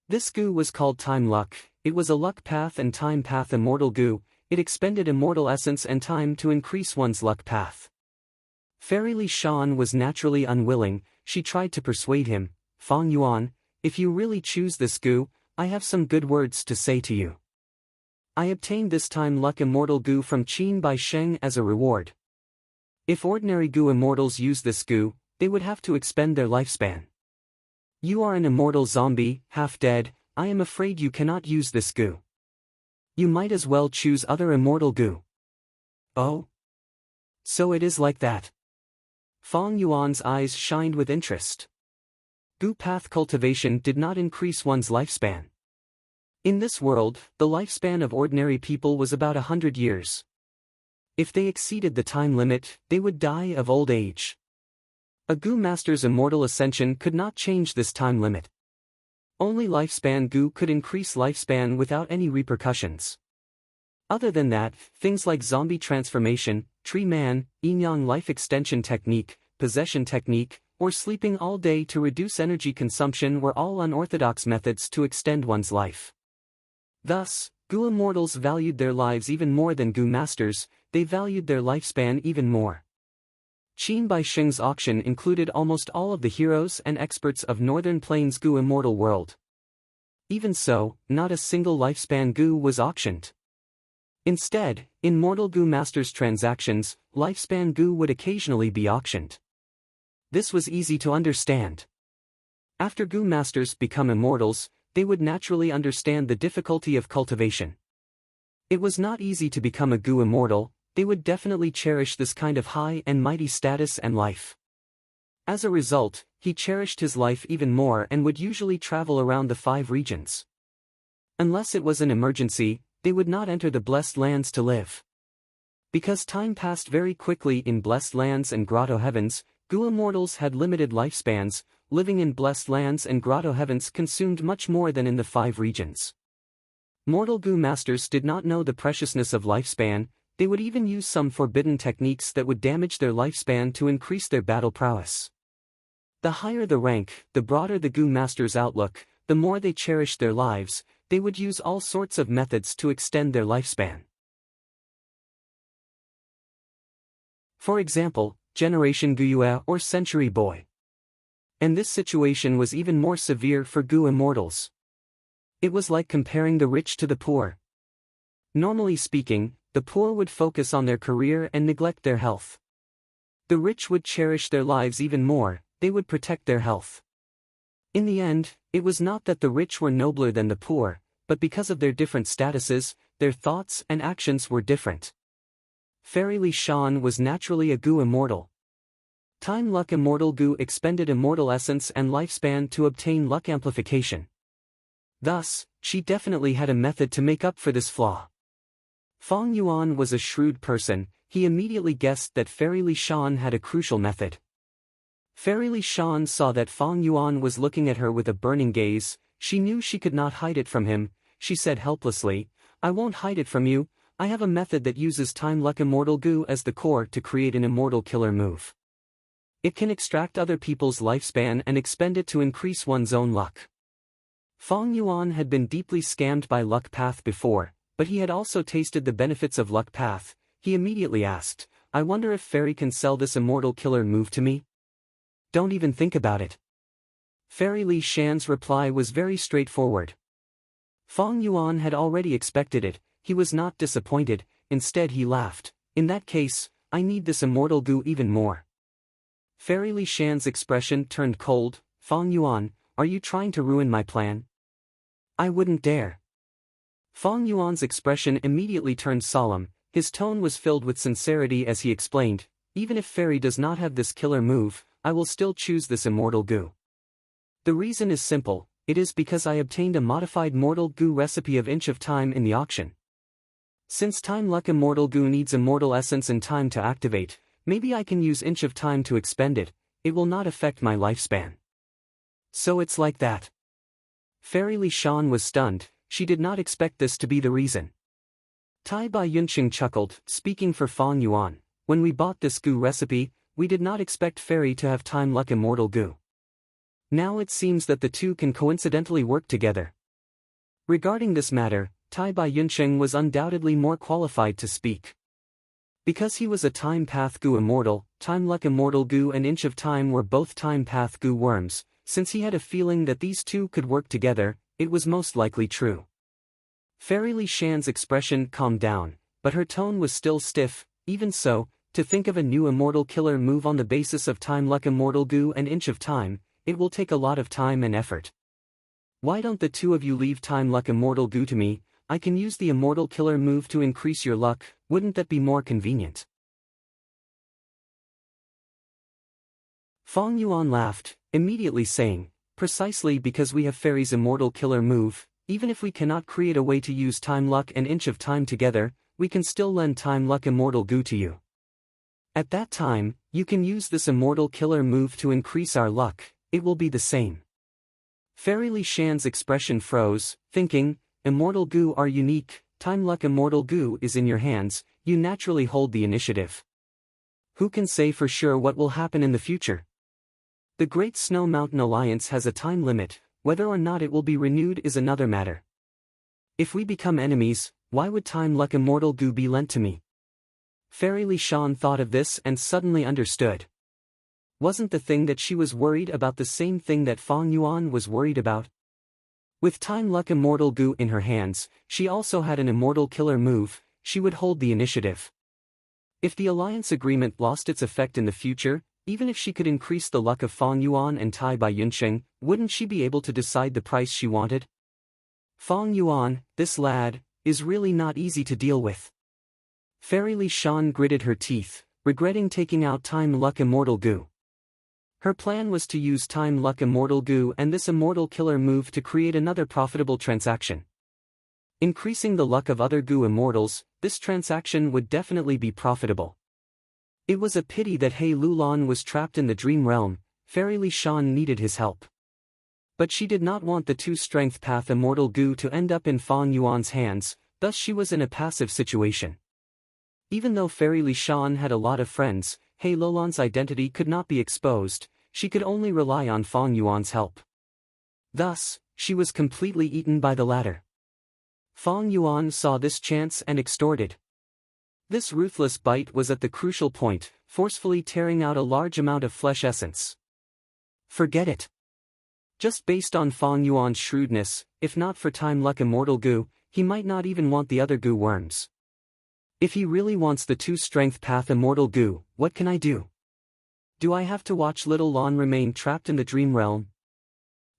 This goo was called Time Luck. It was a luck path and time path Immortal Goo. It expended immortal essence and time to increase one's luck path. Fairy Li Shan was naturally unwilling. She tried to persuade him. Fang Yuan, if you really choose this goo, I have some good words to say to you. I obtained this time luck immortal goo from Qin Bai Sheng as a reward. If ordinary goo immortals use this goo, they would have to expend their lifespan. You are an immortal zombie, half dead. I am afraid you cannot use this goo. You might as well choose other immortal goo. Oh? So it is like that. Fang Yuan's eyes shined with interest. Goo path cultivation did not increase one's lifespan. In this world, the lifespan of ordinary people was about 100 years. If they exceeded the time limit, they would die of old age. A goo master's immortal ascension could not change this time limit. Only lifespan goo could increase lifespan without any repercussions. Other than that, things like zombie transformation, tree man, yin-yang life extension technique, possession technique, or sleeping all day to reduce energy consumption were all unorthodox methods to extend one's life. Thus, goo immortals valued their lives even more than goo masters. They valued their lifespan even more. Qin Bai Sheng's auction included almost all of the heroes and experts of Northern Plains goo immortal world. Even so, not a single lifespan goo was auctioned. Instead, in mortal goo masters' transactions, lifespan goo would occasionally be auctioned. This was easy to understand. After goo masters become immortals, they would naturally understand the difficulty of cultivation. It was not easy to become a goo immortal. They would definitely cherish this kind of high and mighty status and life. As a result, he cherished his life even more and would usually travel around the 5 regions. Unless it was an emergency, they would not enter the blessed lands to live. Because time passed very quickly in blessed lands and grotto heavens, goo immortals had limited lifespans. Living in blessed lands and grotto heavens consumed much more than in the 5 regions. Mortal goo masters did not know the preciousness of lifespan. They would even use some forbidden techniques that would damage their lifespan to increase their battle prowess. The higher the rank, the broader the goo master's outlook, the more they cherished their lives. They would use all sorts of methods to extend their lifespan. For example, Generation Guyue or Century Boy. And this situation was even more severe for goo immortals. It was like comparing the rich to the poor. Normally speaking, the poor would focus on their career and neglect their health. The rich would cherish their lives even more. They would protect their health. In the end, it was not that the rich were nobler than the poor, but because of their different statuses, their thoughts and actions were different. Fairy Li Shan was naturally a goo immortal. Time luck immortal goo expended immortal essence and lifespan to obtain luck amplification. Thus, she definitely had a method to make up for this flaw. Fang Yuan was a shrewd person. He immediately guessed that Fairy Li Shan had a crucial method. Fairy Li Shan saw that Fang Yuan was looking at her with a burning gaze. She knew she could not hide it from him. She said helplessly, "I won't hide it from you. I have a method that uses time luck immortal goo as the core to create an immortal killer move. It can extract other people's lifespan and expend it to increase one's own luck." Fang Yuan had been deeply scammed by luck path before, but he had also tasted the benefits of luck path. He immediately asked, "I wonder if Fairy can sell this immortal killer move to me?" "Don't even think about it." Fairy Li Shan's reply was very straightforward. Fang Yuan had already expected it. He was not disappointed. Instead he laughed. "In that case, I need this immortal goo even more." Fairy Li Shan's expression turned cold. "Fang Yuan, are you trying to ruin my plan?" "I wouldn't dare." Fang Yuan's expression immediately turned solemn. His tone was filled with sincerity as he explained, "Even if Fairy does not have this killer move, I will still choose this immortal goo. The reason is simple. It is because I obtained a modified mortal goo recipe of Inch of Time in the auction. Since time luck immortal goo needs immortal essence and time to activate, maybe I can use Inch of Time to expend it. It will not affect my lifespan." "So it's like that." Fairy Li Shan was stunned. She did not expect this to be the reason. Tai Bai Yunqing chuckled, speaking for Fang Yuan, "When we bought this goo recipe, we did not expect Fairy to have time luck immortal goo. Now it seems that the two can coincidentally work together." Regarding this matter, Tai Bai Yunqing was undoubtedly more qualified to speak. Because he was a Time Path Goo immortal, Time Luck Immortal Goo and Inch of Time were both Time Path Goo worms, since he had a feeling that these two could work together, it was most likely true. Fairy Li Shan's expression calmed down, but her tone was still stiff. Even so, to think of a new immortal killer move on the basis of Time Luck Immortal Goo and Inch of Time, it will take a lot of time and effort. Why don't the two of you leave Time Luck Immortal Goo to me? I can use the immortal killer move to increase your luck, wouldn't that be more convenient? Fong Yuan laughed, immediately saying, precisely because we have Fairy's immortal killer move, even if we cannot create a way to use Time Luck and Inch of Time together, we can still lend Time Luck Immortal Goo to you. At that time, you can use this immortal killer move to increase our luck, it will be the same. Fairy Li Shan's expression froze, thinking, Immortal Goo are unique, Time Luck Immortal Goo is in your hands, you naturally hold the initiative. Who can say for sure what will happen in the future? The Great Snow Mountain Alliance has a time limit, whether or not it will be renewed is another matter. If we become enemies, why would Time Luck Immortal Goo be lent to me? Fairy Li Shan thought of this and suddenly understood. Wasn't the thing that she was worried about the same thing that Fong Yuan was worried about? With Time Luck Immortal Goo in her hands, she also had an immortal killer move, she would hold the initiative. If the alliance agreement lost its effect in the future, even if she could increase the luck of Fong Yuan and Tai Bai Yunsheng, wouldn't she be able to decide the price she wanted? Fong Yuan, this lad, is really not easy to deal with. Fairy Li Shan gritted her teeth, regretting taking out Time Luck Immortal Goo. Her plan was to use Time Luck Immortal Goo and this immortal killer move to create another profitable transaction. Increasing the luck of other Goo immortals, this transaction would definitely be profitable. It was a pity that He Lulan was trapped in the dream realm, Fairy Li Shan needed his help. But she did not want the two Strength Path Immortal Goo to end up in Fong Yuan's hands, thus she was in a passive situation. Even though Fairy Li Shan had a lot of friends, He Lulan's identity could not be exposed, she could only rely on Fong Yuan's help. Thus, she was completely eaten by the latter. Fong Yuan saw this chance and extorted. This ruthless bite was at the crucial point, forcefully tearing out a large amount of flesh essence. Forget it. Just based on Fong Yuan's shrewdness, if not for Time Luck Immortal Goo, he might not even want the other Goo worms. If he really wants the two Strength Path Immortal Goo, what can I do? Do I have to watch little Lon remain trapped in the dream realm?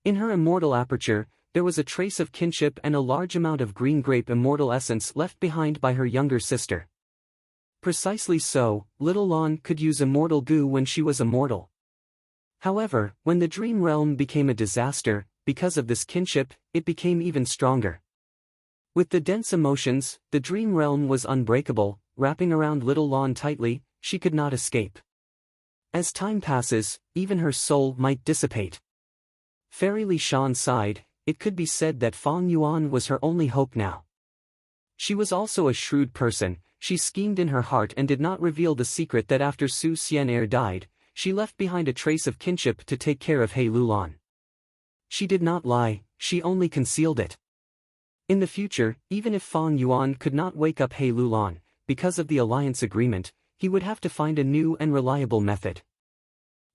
In her immortal aperture, there was a trace of kinship and a large amount of green grape immortal essence left behind by her younger sister. Precisely so, little Lon could use immortal Goo when she was immortal. However, when the dream realm became a disaster, because of this kinship, it became even stronger. With the dense emotions, the dream realm was unbreakable, wrapping around little Lon tightly, she could not escape. As time passes, even her soul might dissipate. Fairy Li Shan sighed, it could be said that Fong Yuan was her only hope now. She was also a shrewd person, she schemed in her heart and did not reveal the secret that after Su Xian'er died, she left behind a trace of kinship to take care of He Lulan. She did not lie, she only concealed it. In the future, even if Fong Yuan could not wake up He Lulan, because of the alliance agreement, he would have to find a new and reliable method.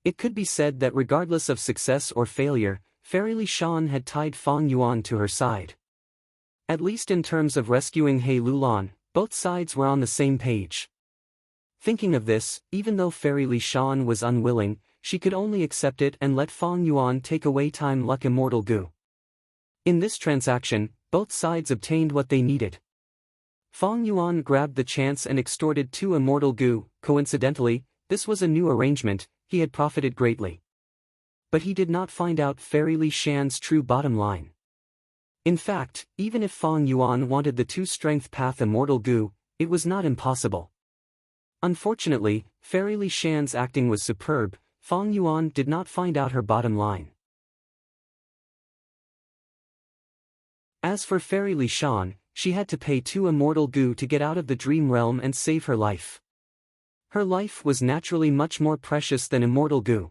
It could be said that regardless of success or failure, Fairy Li Shan had tied Fong Yuan to her side. At least in terms of rescuing He Lulan, both sides were on the same page. Thinking of this, even though Fairy Li Shan was unwilling, she could only accept it and let Fong Yuan take away Time Luck Immortal Goo. In this transaction, both sides obtained what they needed. Fong Yuan grabbed the chance and extorted two immortal Goo. Coincidentally, this was a new arrangement, he had profited greatly. But he did not find out Fairy Li Shan's true bottom line. In fact, even if Fong Yuan wanted the two Strength Path Immortal Goo, it was not impossible. Unfortunately, Fairy Li Shan's acting was superb, Fong Yuan did not find out her bottom line. As for Fairy Li Shan, she had to pay two immortal Goo to get out of the dream realm and save her life. Her life was naturally much more precious than immortal Goo.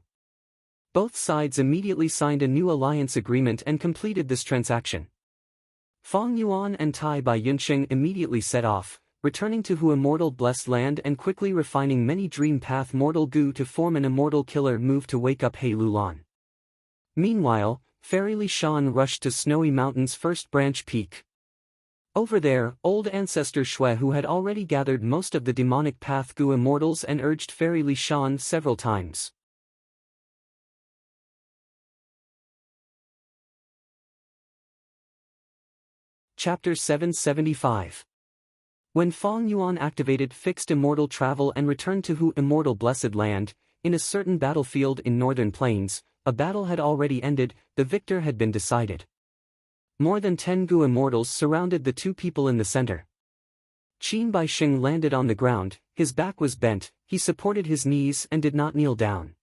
Both sides immediately signed a new alliance agreement and completed this transaction. Fong Yuan and Tai Bai Yunsheng immediately set off, returning to Hu Immortal Blessed Land and quickly refining many Dream Path Mortal Goo to form an Immortal Killer move to wake up He Lulan. Meanwhile, Fairy Li Shan rushed to Snowy Mountain's first branch peak. Over there, old ancestor Shui Hu had already gathered most of the demonic path Goo immortals and urged Fairy Li Shan several times. Chapter 775. When Fong Yuan activated fixed immortal travel and returned to Hu Immortal Blessed Land, in a certain battlefield in northern plains, a battle had already ended, the victor had been decided. More than 10 Gu immortals surrounded the two people in the center. Qin Baixing landed on the ground, his back was bent, he supported his knees and did not kneel down.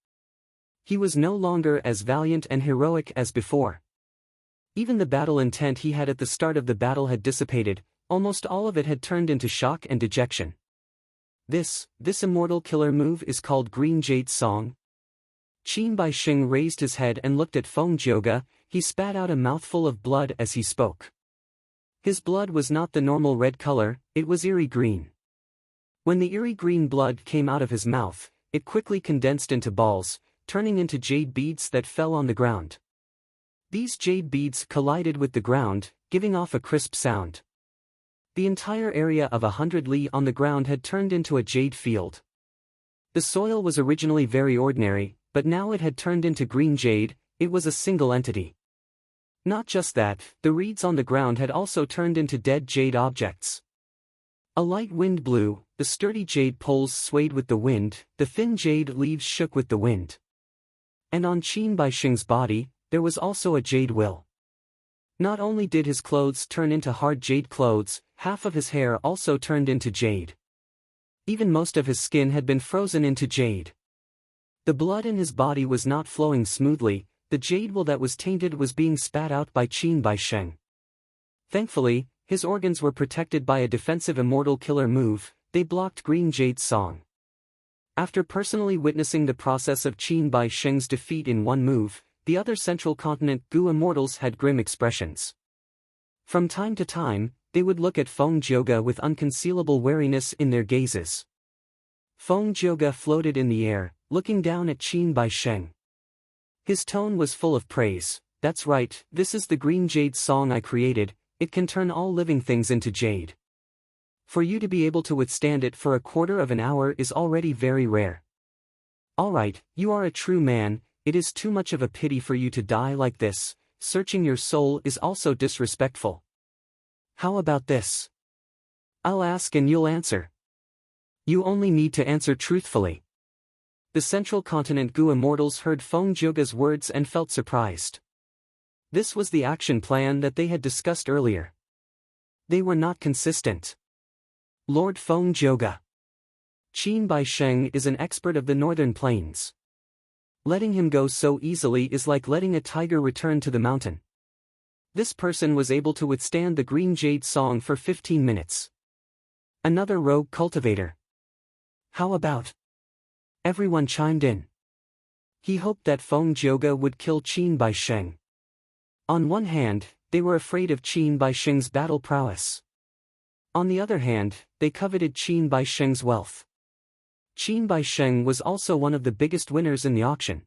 He was no longer as valiant and heroic as before. Even the battle intent he had at the start of the battle had dissipated, almost all of it had turned into shock and dejection. This immortal killer move is called Green Jade Song. Qin Baixing raised his head and looked at Feng Jioge. He spat out a mouthful of blood as he spoke. His blood was not the normal red color, it was eerie green. When the eerie green blood came out of his mouth, it quickly condensed into balls, turning into jade beads that fell on the ground. These jade beads collided with the ground, giving off a crisp sound. The entire area of 100 li on the ground had turned into a jade field. The soil was originally very ordinary, but now it had turned into green jade. It was a single entity. Not just that, the reeds on the ground had also turned into dead jade objects. A light wind blew, the sturdy jade poles swayed with the wind, the thin jade leaves shook with the wind. And on Qin Baixing's body, there was also a jade will. Not only did his clothes turn into hard jade clothes, half of his hair also turned into jade. Even most of his skin had been frozen into jade. The blood in his body was not flowing smoothly, the jade will that was tainted was being spat out by Qin Baixing. Thankfully, his organs were protected by a defensive immortal killer move, they blocked Green Jade's song. After personally witnessing the process of Qin Baixing's defeat in one move, the other Central Continent Gu immortals had grim expressions. From time to time, they would look at Feng Jioge with unconcealable wariness in their gazes. Feng Jioge floated in the air, looking down at Qin Baixing. His tone was full of praise. That's right, this is the Green Jade Song I created, it can turn all living things into jade. For you to be able to withstand it for a quarter of an hour is already very rare. Alright, you are a true man. It is too much of a pity for you to die like this. Searching your soul is also disrespectful. How about this? I'll ask and you'll answer. You only need to answer truthfully. The Central Continent Gu immortals heard Feng Jioge's words and felt surprised. This was the action plan that they had discussed earlier. They were not consistent. Lord Feng Jioge. Qin Baixing is an expert of the northern plains. Letting him go so easily is like letting a tiger return to the mountain. This person was able to withstand the Green Jade Song for 15 minutes. Another rogue cultivator. How about? Everyone chimed in. He hoped that Feng Jioge would kill Qin Baixing. On one hand, they were afraid of Qin Baixing's battle prowess. On the other hand, they coveted Qin Baixing's wealth. Qin Baixing was also one of the biggest winners in the auction.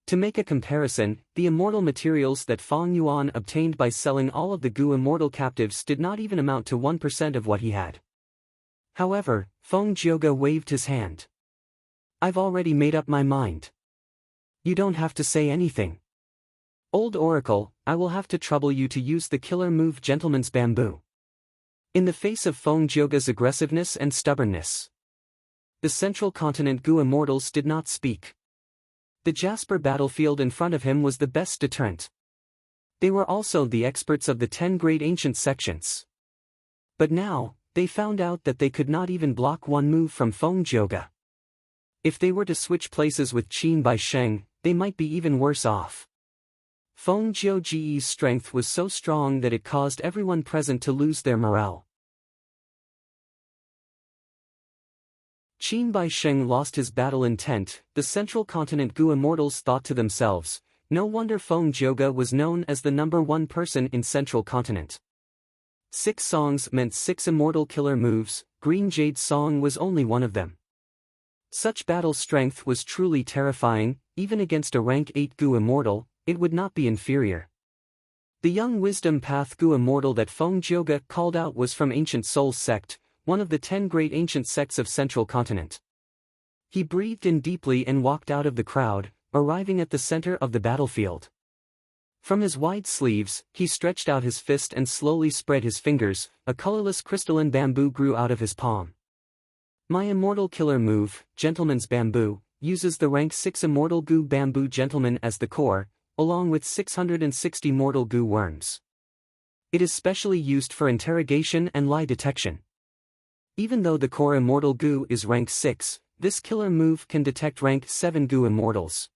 To make a comparison, the immortal materials that Fong Yuan obtained by selling all of the Gu immortal captives did not even amount to 1% of what he had. However, Feng Jioge waved his hand. I've already made up my mind. You don't have to say anything. Old Oracle, I will have to trouble you to use the killer move Gentleman's Bamboo. In the face of Feng Jioge's aggressiveness and stubbornness, the Central Continent Gu immortals did not speak. The Jasper battlefield in front of him was the best deterrent. They were also the experts of the 10 great ancient sections. But now, they found out that they could not even block one move from Feng Jioge. If they were to switch places with Qin Baixing, they might be even worse off. Feng Jioge's strength was so strong that it caused everyone present to lose their morale. Qin Baixing lost his battle intent. The Central Continent Gu immortals thought to themselves, no wonder Feng Jioge was known as the #1 person in Central Continent. 6 songs meant 6 immortal killer moves, Green Jade's song was only one of them. Such battle strength was truly terrifying, even against a rank 8 Gu immortal, it would not be inferior. The young wisdom path Gu immortal that Feng Jioge called out was from Ancient Souls sect, one of the 10 great ancient sects of Central Continent. He breathed in deeply and walked out of the crowd, arriving at the center of the battlefield. From his wide sleeves, he stretched out his fist and slowly spread his fingers, a colorless crystalline bamboo grew out of his palm. My immortal killer move, Gentleman's Bamboo, uses the rank 6 immortal Gu Bamboo Gentleman as the core, along with 660 mortal Gu worms. It is specially used for interrogation and lie detection. Even though the core immortal Gu is rank 6, this killer move can detect rank 7 Gu immortals.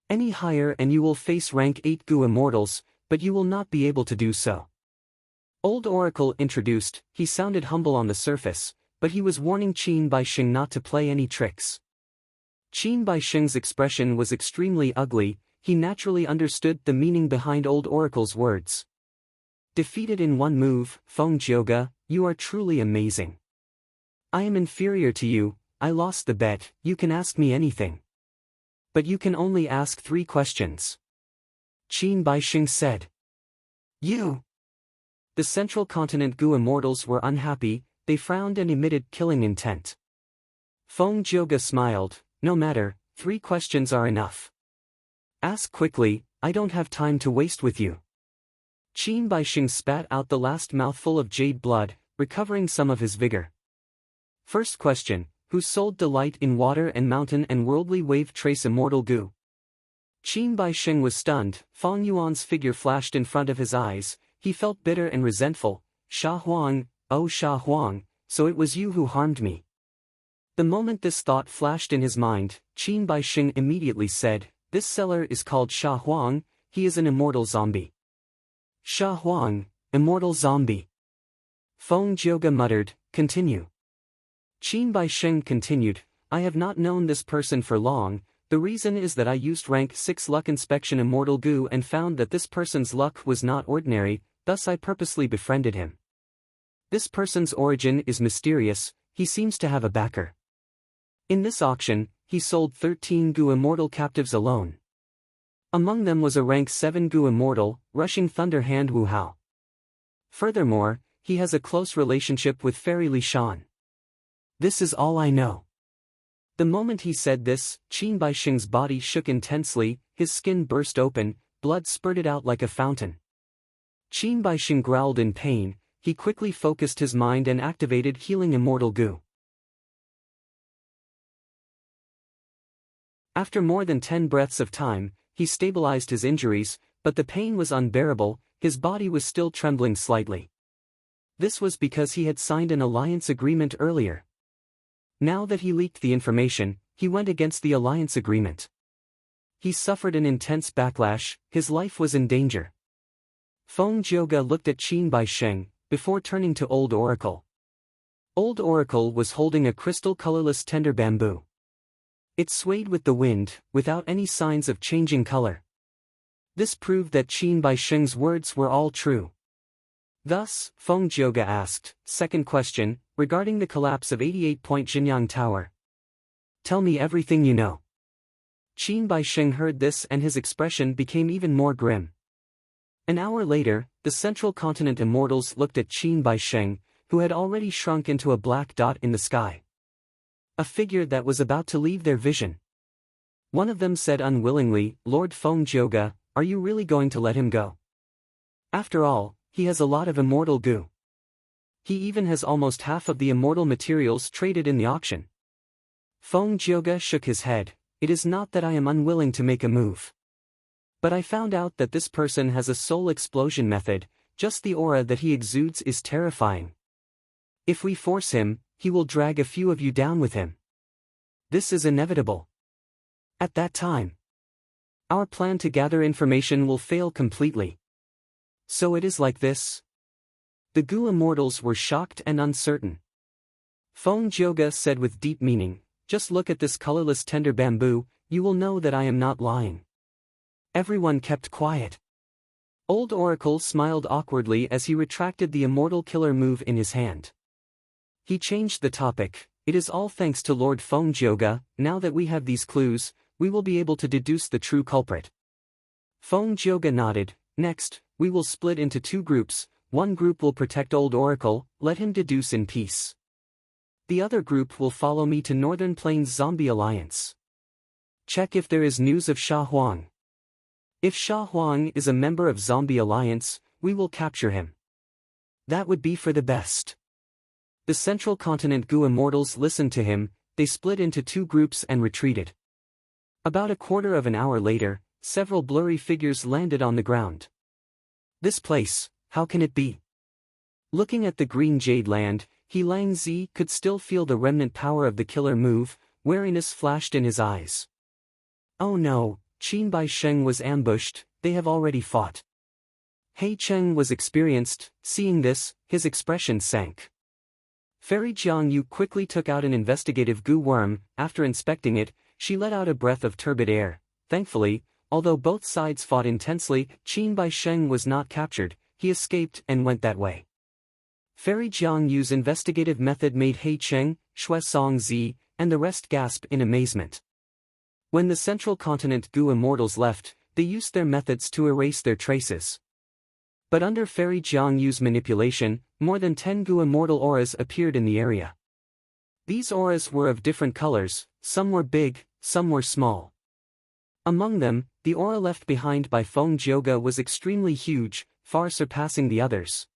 Any higher and you will face rank 8 Gu immortals, but you will not be able to do so. Old Oracle introduced, he sounded humble on the surface, but he was warning Qin Baixing not to play any tricks. Qin Baixing's expression was extremely ugly, he naturally understood the meaning behind Old Oracle's words. Defeated in one move, Feng Jioge, you are truly amazing. I am inferior to you, I lost the bet, you can ask me anything. But you can only ask 3 questions. Qin Baixing said. You. The Central Continent Gu immortals were unhappy, they frowned and emitted killing intent. Feng Jioge smiled, no matter, 3 questions are enough. Ask quickly, I don't have time to waste with you. Qin Baixing spat out the last mouthful of jade blood, recovering some of his vigor. First question, who sold delight in water and mountain and worldly wave trace immortal Gu? Qin Baixing was stunned, Fang Yuan's figure flashed in front of his eyes, he felt bitter and resentful. Sha Huang, oh Sha Huang, so it was you who harmed me. The moment this thought flashed in his mind, Qin Baixing immediately said, this seller is called Sha Huang, he is an immortal zombie. Sha Huang, immortal zombie. Feng Jioge muttered, continue. Qin Baixing continued, I have not known this person for long, the reason is that I used rank 6 luck inspection immortal Gu and found that this person's luck was not ordinary, thus I purposely befriended him. This person's origin is mysterious, he seems to have a backer. In this auction, he sold 13 Gu immortal captives alone. Among them was a rank 7 Gu immortal, Rushing Thunder Hand Wu Hao. Furthermore, he has a close relationship with Fairy Li Shan. This is all I know. The moment he said this, Qin Baixing's body shook intensely, his skin burst open, blood spurted out like a fountain. Qin Baixing growled in pain, he quickly focused his mind and activated Healing Immortal Gu. After more than 10 breaths of time, he stabilized his injuries, but the pain was unbearable, his body was still trembling slightly. This was because he had signed an alliance agreement earlier. Now that he leaked the information, he went against the alliance agreement. He suffered an intense backlash, his life was in danger. Feng Jioge looked at Qin Baixing, before turning to Old Oracle. Old Oracle was holding a crystal colorless tender bamboo. It swayed with the wind, without any signs of changing color. This proved that Qin Baixing's words were all true. Thus, Feng Jioge asked, second question, regarding the collapse of 88-point Jinyang Tower. Tell me everything you know. Qin Baixing heard this and his expression became even more grim. An hour later, the Central Continent immortals looked at Qin Baixing, who had already shrunk into a black dot in the sky. A figure that was about to leave their vision. One of them said unwillingly, Lord Feng Jioge, are you really going to let him go? After all, he has a lot of immortal Gu. He even has almost half of the immortal materials traded in the auction. Feng Jioge shook his head, it is not that I am unwilling to make a move. But I found out that this person has a soul explosion method, just the aura that he exudes is terrifying. If we force him, he will drag a few of you down with him. This is inevitable. At that time, our plan to gather information will fail completely. So it is like this? The Gu immortals were shocked and uncertain. Feng Jioge said with deep meaning, just look at this colorless tender bamboo, you will know that I am not lying. Everyone kept quiet. Old Oracle smiled awkwardly as he retracted the immortal killer move in his hand. He changed the topic. It is all thanks to Lord Feng Jioge. Now that we have these clues, we will be able to deduce the true culprit. Feng Jioge nodded. Next, we will split into two groups. One group will protect Old Oracle, let him deduce in peace. The other group will follow me to Northern Plains Zombie Alliance. Check if there is news of Sha Huang. If Sha Huang is a member of Zombie Alliance, we will capture him. That would be for the best. The Central Continent Gu Immortals listened to him. They split into two groups and retreated. About a quarter of an hour later, several blurry figures landed on the ground. This place, how can it be? Looking at the green jade land, He Lang Zi could still feel the remnant power of the killer move. Wariness flashed in his eyes. Oh no, Qin Bai Sheng was ambushed. They have already fought. He Cheng was experienced. Seeing this, his expression sank. Fairy Jiangyu quickly took out an investigative goo worm. After inspecting it, she let out a breath of turbid air. Thankfully, although both sides fought intensely, Qin Bai Sheng was not captured. He escaped and went that way. Fairy Jiangyu's investigative method made He Cheng, Shui Song Zi, and the rest gasp in amazement. When the Central Continent Gu Immortals left, they used their methods to erase their traces. But under Fairy Jiangyu's manipulation, more than 10 Gu Immortal auras appeared in the area. These auras were of different colors, some were big, some were small. Among them, the aura left behind by Feng Jioge was extremely huge, far surpassing the others.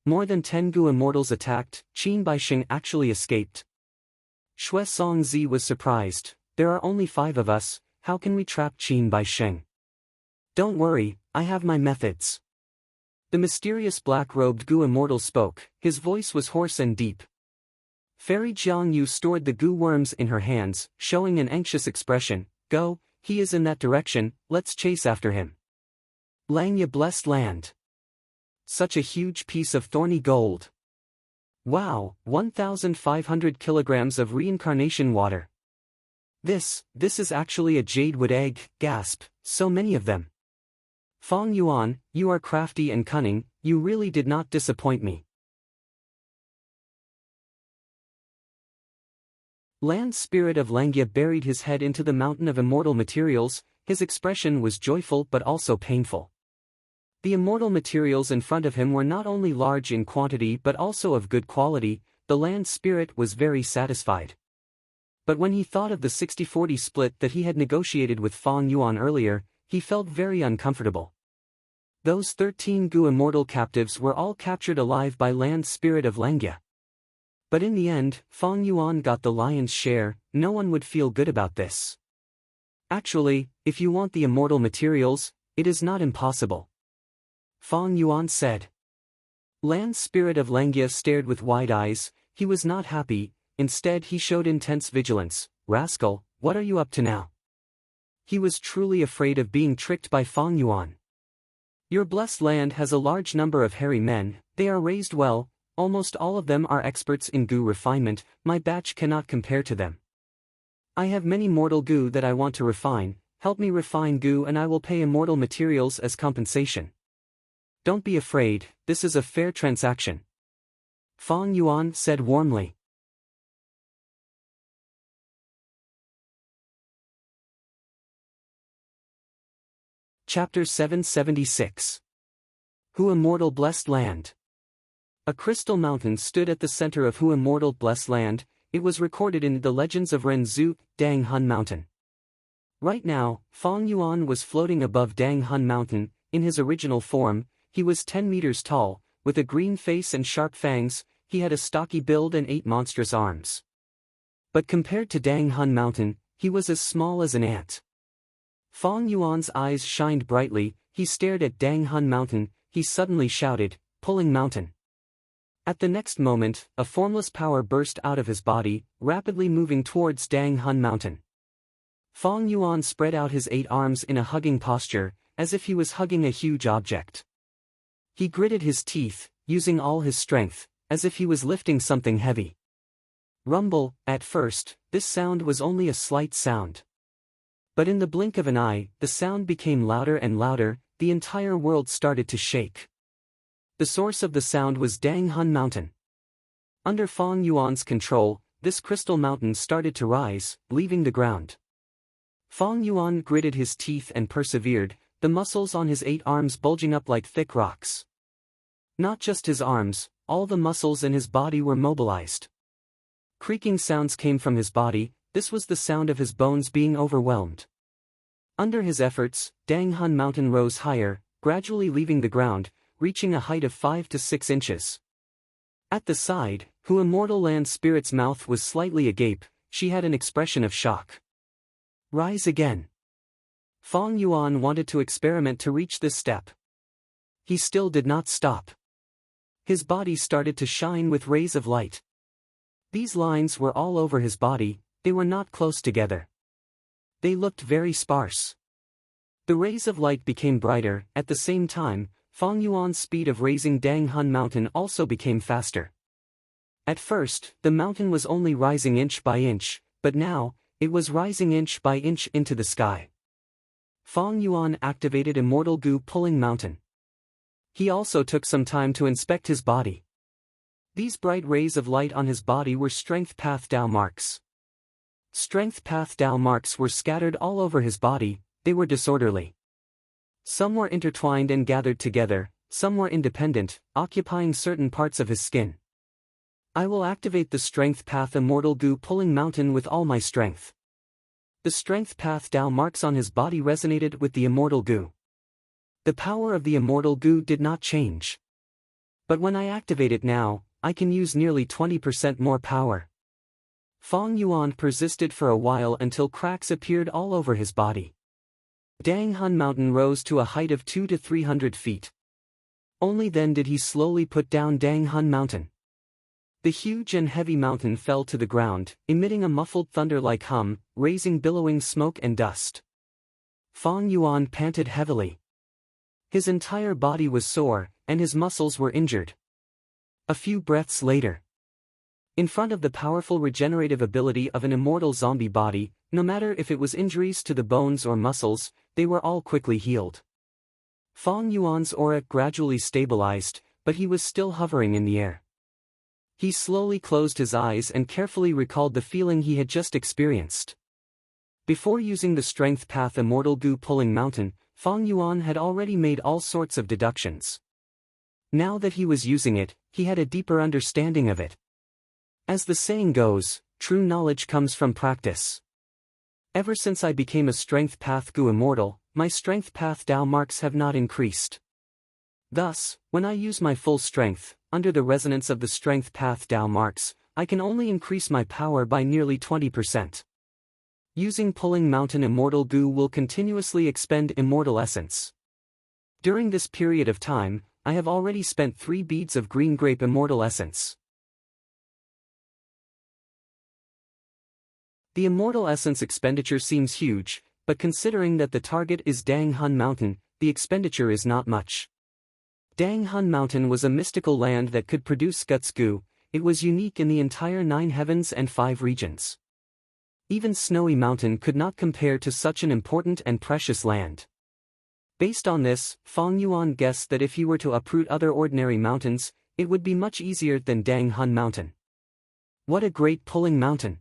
More than 10 Gu Immortals attacked. Qin Baisheng actually escaped. Shui Songzi was surprised. There are only 5 of us, how can we trap Qin Baisheng? Don't worry, I have my methods. The mysterious black-robed Gu Immortal spoke. His voice was hoarse and deep. Fairy Jiangyu stored the Gu worms in her hands, showing an anxious expression. Go, he is in that direction, let's chase after him. Langya blessed land. Such a huge piece of thorny gold. Wow, 1,500 kilograms of reincarnation water. This is actually a jadewood egg, gasp, so many of them. Fong Yuan, you are crafty and cunning, you really did not disappoint me. Land Spirit of Langya buried his head into the mountain of immortal materials. His expression was joyful but also painful. The immortal materials in front of him were not only large in quantity but also of good quality. The Land Spirit was very satisfied. But when he thought of the 60-40 split that he had negotiated with Fong Yuan earlier, he felt very uncomfortable. Those 13 Gu Immortal captives were all captured alive by Land Spirit of Langya. But in the end, Fong Yuan got the lion's share. No one would feel good about this. Actually, if you want the immortal materials, it is not impossible. Fong Yuan said. Land Spirit of Langya stared with wide eyes. He was not happy. Instead he showed intense vigilance. Rascal, what are you up to now? He was truly afraid of being tricked by Fong Yuan. Your blessed land has a large number of hairy men. They are raised well. Almost all of them are experts in Gu refinement. My batch cannot compare to them. I have many mortal Gu that I want to refine. Help me refine Gu and I will pay immortal materials as compensation. Don't be afraid, this is a fair transaction. Fong Yuan said warmly. Chapter 776. Hu Immortal Blessed Land. A crystal mountain stood at the center of Hu Immortal Blessed Land. It was recorded in the legends of Renzu, Dang Hun Mountain. Right now, Fong Yuan was floating above Dang Hun Mountain. In his original form, he was 10 meters tall, with a green face and sharp fangs. He had a stocky build and 8 monstrous arms. But compared to Dang Hun Mountain, he was as small as an ant. Fong Yuan's eyes shined brightly. He stared at Dang Hun Mountain. He suddenly shouted, "Pulling Mountain." At the next moment, a formless power burst out of his body, rapidly moving towards Dang Hun Mountain. Fong Yuan spread out his 8 arms in a hugging posture, as if he was hugging a huge object. He gritted his teeth, using all his strength, as if he was lifting something heavy. Rumble. At first, this sound was only a slight sound. But in the blink of an eye, the sound became louder and louder. the entire world started to shake. The source of the sound was Dang Hun Mountain. Under Fong Yuan's control, this crystal mountain started to rise, leaving the ground. Fong Yuan gritted his teeth and persevered, the muscles on his 8 arms bulging up like thick rocks. Not just his arms, all the muscles in his body were mobilized. Creaking sounds came from his body, this was the sound of his bones being overwhelmed. Under his efforts, Dang Hun Mountain rose higher, gradually leaving the ground, reaching a height of 5 to 6 inches. At the side, Hu Immortal Land Spirit's mouth was slightly agape, she had an expression of shock. Rise again. Fong Yuan wanted to experiment to reach this step. He still did not stop. His body started to shine with rays of light. These lines were all over his body, they were not close together. They looked very sparse. The rays of light became brighter, at the same time, Fong Yuan's speed of raising Dang Hun Mountain also became faster. At first, the mountain was only rising inch by inch, but now, it was rising inch by inch into the sky. Fong Yuan activated Immortal Gu Pulling Mountain. He also took some time to inspect his body. These bright rays of light on his body were Strength Path Dao marks. Strength Path Dao marks were scattered all over his body, they were disorderly. Some were intertwined and gathered together, some were independent, occupying certain parts of his skin. I will activate the Strength Path Immortal Gu Pulling Mountain with all my strength. The Strength Path Dao marks on his body resonated with the Immortal Gu. The power of the Immortal Gu did not change. But when I activate it now, I can use nearly 20% more power. Fong Yuan persisted for a while until cracks appeared all over his body. Dang Hun Mountain rose to a height of 200 to 300 feet. Only then did he slowly put down Dang Hun Mountain. The huge and heavy mountain fell to the ground, emitting a muffled thunder-like hum, raising billowing smoke and dust. Fong Yuan panted heavily. His entire body was sore, and his muscles were injured. A few breaths later. In front of the powerful regenerative ability of an immortal zombie body, no matter if it was injuries to the bones or muscles, they were all quickly healed. Fong Yuan's aura gradually stabilized, but he was still hovering in the air. He slowly closed his eyes and carefully recalled the feeling he had just experienced. Before using the Strength Path Immortal Gu Pulling Mountain, Fong Yuan had already made all sorts of deductions. Now that he was using it, he had a deeper understanding of it. As the saying goes, true knowledge comes from practice. Ever since I became a Strength Path Gu Immortal, my Strength Path Dao marks have not increased. Thus, when I use my full strength, under the resonance of the Strength Path Dao marks, I can only increase my power by nearly 20%. Using Pulling Mountain Immortal Gu will continuously expend Immortal Essence. During this period of time, I have already spent 3 beads of Green Grape Immortal Essence. The Immortal Essence expenditure seems huge, but considering that the target is Dang Hun Mountain, the expenditure is not much. Dang Hun Mountain was a mystical land that could produce Guts Gu, it was unique in the entire 9 heavens and 5 regions. Even Snowy Mountain could not compare to such an important and precious land. Based on this, Fong Yuan guessed that if he were to uproot other ordinary mountains, it would be much easier than Dang Hun Mountain. What a great pulling mountain!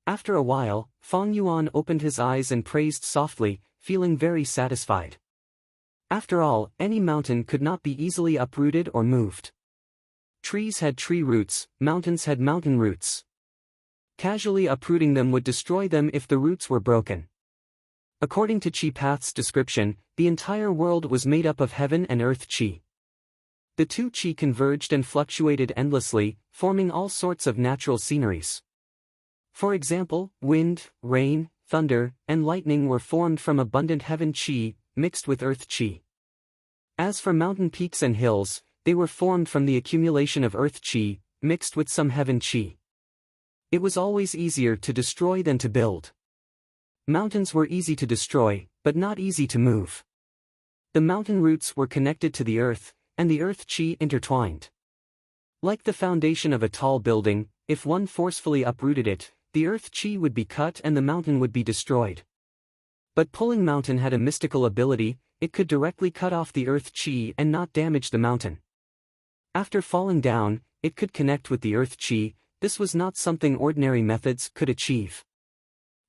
After a while, Fong Yuan opened his eyes and praised softly, feeling very satisfied. After all, any mountain could not be easily uprooted or moved. Trees had tree roots, mountains had mountain roots. Casually uprooting them would destroy them if the roots were broken. According to Chi Path's description, the entire world was made up of heaven and earth Chi. The two Chi converged and fluctuated endlessly, forming all sorts of natural sceneries. For example, wind, rain, thunder, and lightning were formed from abundant heaven Chi, mixed with earth Chi. As for mountain peaks and hills, they were formed from the accumulation of earth Chi, mixed with some heaven Chi. It was always easier to destroy than to build. Mountains were easy to destroy, but not easy to move. The mountain roots were connected to the earth, and the earth Chi intertwined. Like the foundation of a tall building, if one forcefully uprooted it, the earth Chi would be cut and the mountain would be destroyed. But Pulling Mountain had a mystical ability, it could directly cut off the earth chi and not damage the mountain. After falling down, it could connect with the earth chi. This was not something ordinary methods could achieve.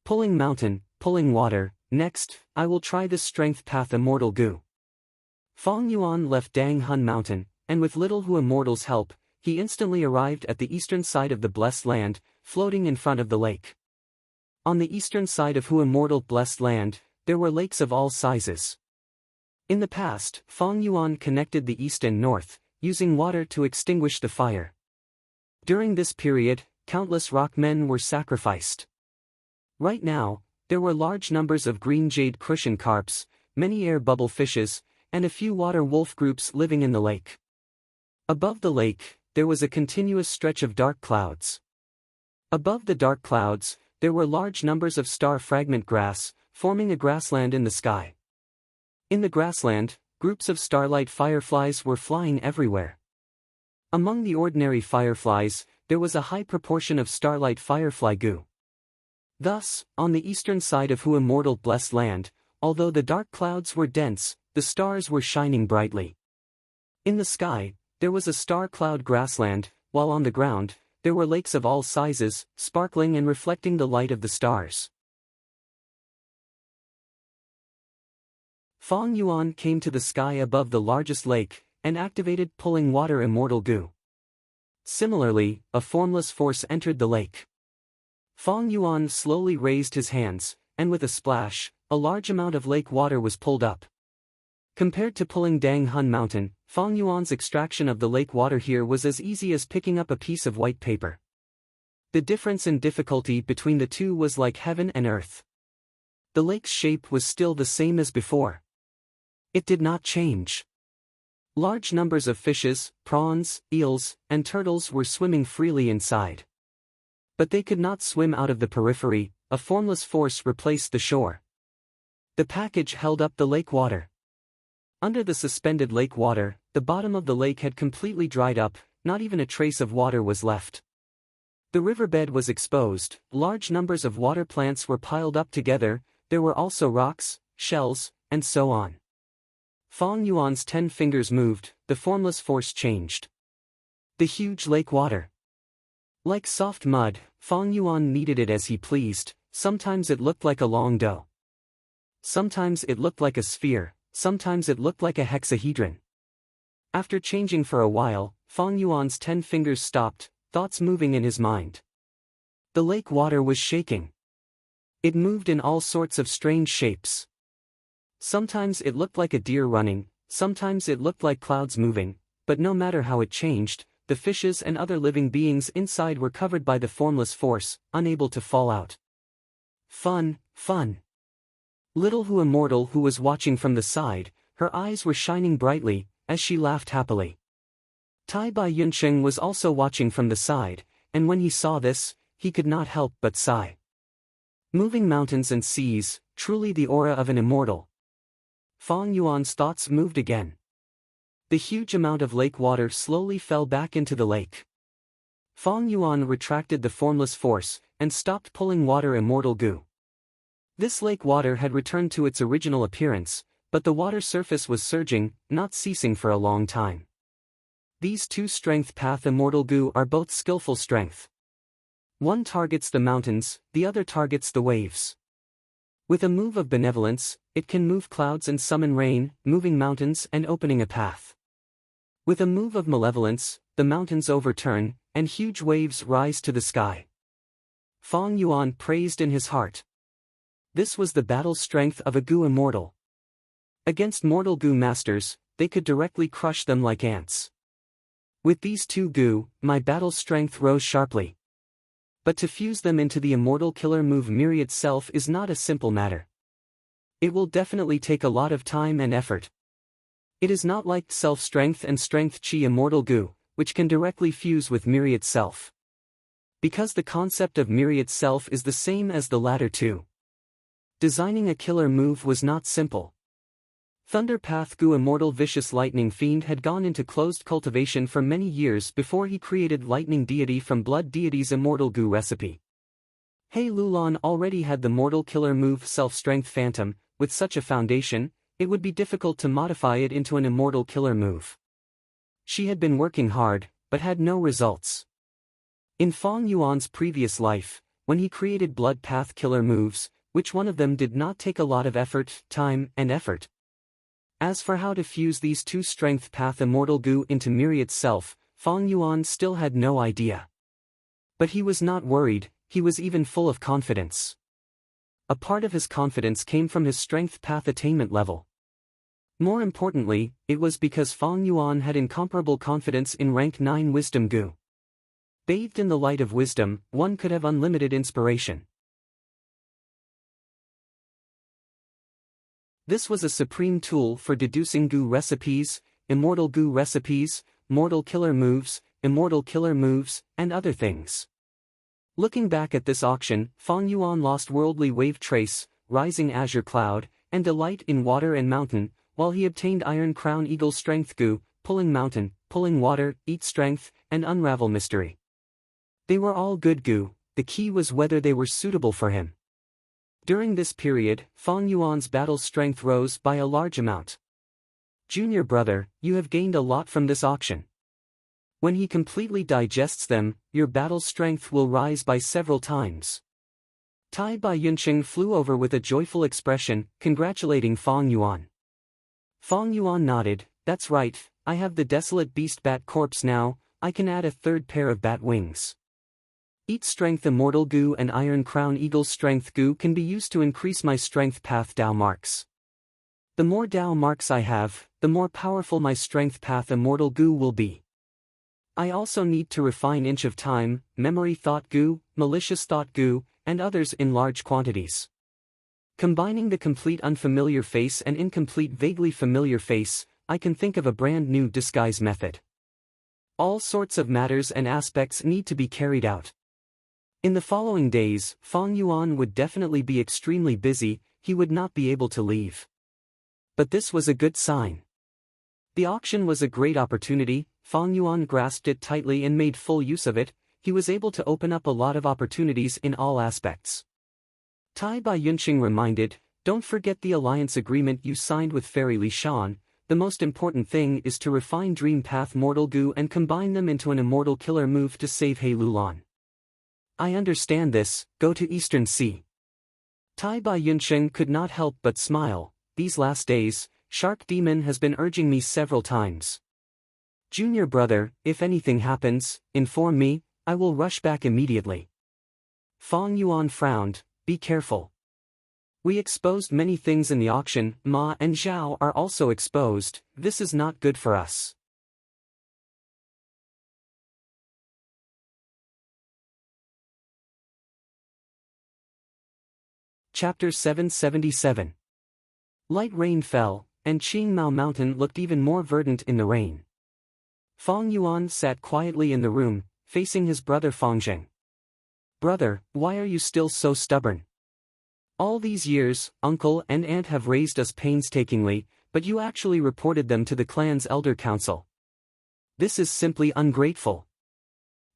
Pulling Mountain, pulling water. Next, I will try this strength path immortal goo. Fong Yuan left Dang Hun Mountain, and with little Hu Immortal's help, he instantly arrived at the eastern side of the Blessed Land, floating in front of the lake. On the eastern side of Hu Immortal Blessed Land, there were lakes of all sizes. In the past, Fong Yuan connected the east and north, using water to extinguish the fire. During this period, countless rock men were sacrificed. Right now, there were large numbers of green jade crucian carps, many air bubble fishes, and a few water wolf groups living in the lake. Above the lake, there was a continuous stretch of dark clouds. Above the dark clouds, there were large numbers of star fragment grass, forming a grassland in the sky. In the grassland, groups of starlight fireflies were flying everywhere. Among the ordinary fireflies, there was a high proportion of starlight firefly goo. Thus, on the eastern side of Hu Immortal Blessed Land, although the dark clouds were dense, the stars were shining brightly. In the sky, there was a star cloud grassland, while on the ground, there were lakes of all sizes, sparkling and reflecting the light of the stars. Fong Yuan came to the sky above the largest lake, and activated Pulling Water Immortal Goo. Similarly, a formless force entered the lake. Fong Yuan slowly raised his hands, and with a splash, a large amount of lake water was pulled up. Compared to pulling Dang Hun Mountain, Fong Yuan's extraction of the lake water here was as easy as picking up a piece of white paper. The difference in difficulty between the two was like heaven and earth. The lake's shape was still the same as before. It did not change. Large numbers of fishes, prawns, eels, and turtles were swimming freely inside. But they could not swim out of the periphery, a formless force replaced the shore. The package held up the lake water. Under the suspended lake water, the bottom of the lake had completely dried up, not even a trace of water was left. The riverbed was exposed, large numbers of water plants were piled up together, there were also rocks, shells, and so on. Fong Yuan's 10 fingers moved, the formless force changed. The huge lake water. Like soft mud, Fong Yuan kneaded it as he pleased, sometimes it looked like a long dough. Sometimes it looked like a sphere, sometimes it looked like a hexahedron. After changing for a while, Fong Yuan's 10 fingers stopped, thoughts moving in his mind. The lake water was shaking. It moved in all sorts of strange shapes. Sometimes it looked like a deer running, sometimes it looked like clouds moving, but no matter how it changed, the fishes and other living beings inside were covered by the formless force, unable to fall out. Fun, fun. Little Hu Immortal, who was watching from the side, her eyes were shining brightly, as she laughed happily. Tai Bai Yunsheng was also watching from the side, and when he saw this, he could not help but sigh. Moving mountains and seas, truly the aura of an immortal. Fong Yuan's thoughts moved again. The huge amount of lake water slowly fell back into the lake. Fong Yuan retracted the formless force, and stopped pulling water immortal goo. This lake water had returned to its original appearance, but the water surface was surging, not ceasing for a long time. These two strength path immortal goo are both skillful strength. One targets the mountains, the other targets the waves. With a move of benevolence, it can move clouds and summon rain, moving mountains and opening a path. With a move of malevolence, the mountains overturn, and huge waves rise to the sky. Fong Yuan praised in his heart. This was the battle strength of a goo immortal. Against mortal goo masters, they could directly crush them like ants. With these two goo, my battle strength rose sharply. But to fuse them into the immortal killer move Myriad Self is not a simple matter. It will definitely take a lot of time and effort. It is not like Self-Strength and Strength Chi Immortal Goo, which can directly fuse with Myriad Self. Because the concept of Myriad Self is the same as the latter two. Designing a killer move was not simple. Thunder Path Goo Immortal Vicious Lightning Fiend had gone into closed cultivation for many years before he created Lightning Deity from Blood Deity's Immortal Goo recipe. He Lulan already had the mortal killer move Self-Strength Phantom. With such a foundation, it would be difficult to modify it into an immortal killer move. She had been working hard, but had no results. In Fong Yuan's previous life, when he created blood path killer moves, which one of them did not take a lot of effort, time, and effort? As for how to fuse these two strength path immortal goo into myriad self, Fong Yuan still had no idea. But he was not worried, he was even full of confidence. A part of his confidence came from his strength path attainment level. More importantly, it was because Fong Yuan had incomparable confidence in rank 9 wisdom goo. Bathed in the light of wisdom, one could have unlimited inspiration. This was a supreme tool for deducing goo recipes, immortal goo recipes, mortal killer moves, and other things. Looking back at this auction, Fong Yuan lost worldly wave trace, rising azure cloud, and delight in water and mountain, while he obtained iron crown eagle strength goo, pulling mountain, pulling water, eat strength, and unravel mystery. They were all good goo, the key was whether they were suitable for him. During this period, Fong Yuan's battle strength rose by a large amount. Junior brother, you have gained a lot from this auction. When he completely digests them, your battle strength will rise by several times. Tai Bai Yunqing flew over with a joyful expression, congratulating Fong Yuan. Fong Yuan nodded, that's right, I have the desolate beast bat corpse now, I can add a third pair of bat wings. Eat strength immortal goo and iron crown eagle strength goo can be used to increase my strength path Dao marks. The more Dao marks I have, the more powerful my strength path immortal goo will be. I also need to refine inch of time, memory thought goo, malicious thought goo, and others in large quantities. Combining the complete unfamiliar face and incomplete vaguely familiar face, I can think of a brand new disguise method. All sorts of matters and aspects need to be carried out. In the following days, Fong Yuan would definitely be extremely busy, he would not be able to leave. But this was a good sign. The auction was a great opportunity, Fong Yuan grasped it tightly and made full use of it, he was able to open up a lot of opportunities in all aspects. Tai Bai Yunqing reminded, don't forget the alliance agreement you signed with Fairy Li Shan, the most important thing is to refine Dream Path Mortal Goo and combine them into an immortal killer move to save He Lulan. I understand this, go to Eastern Sea. Tai Bai Yunqing could not help but smile, these last days, Shark Demon has been urging me several times. Junior brother, if anything happens, inform me, I will rush back immediately. Fong Yuan frowned, be careful. We exposed many things in the auction, Ma and Zhao are also exposed, this is not good for us. Chapter 777. Light rain fell, and Qing Mao Mountain looked even more verdant in the rain. Fong Yuan sat quietly in the room, facing his brother Fongzheng. Brother, why are you still so stubborn? All these years, uncle and aunt have raised us painstakingly, but you actually reported them to the clan's elder council. This is simply ungrateful.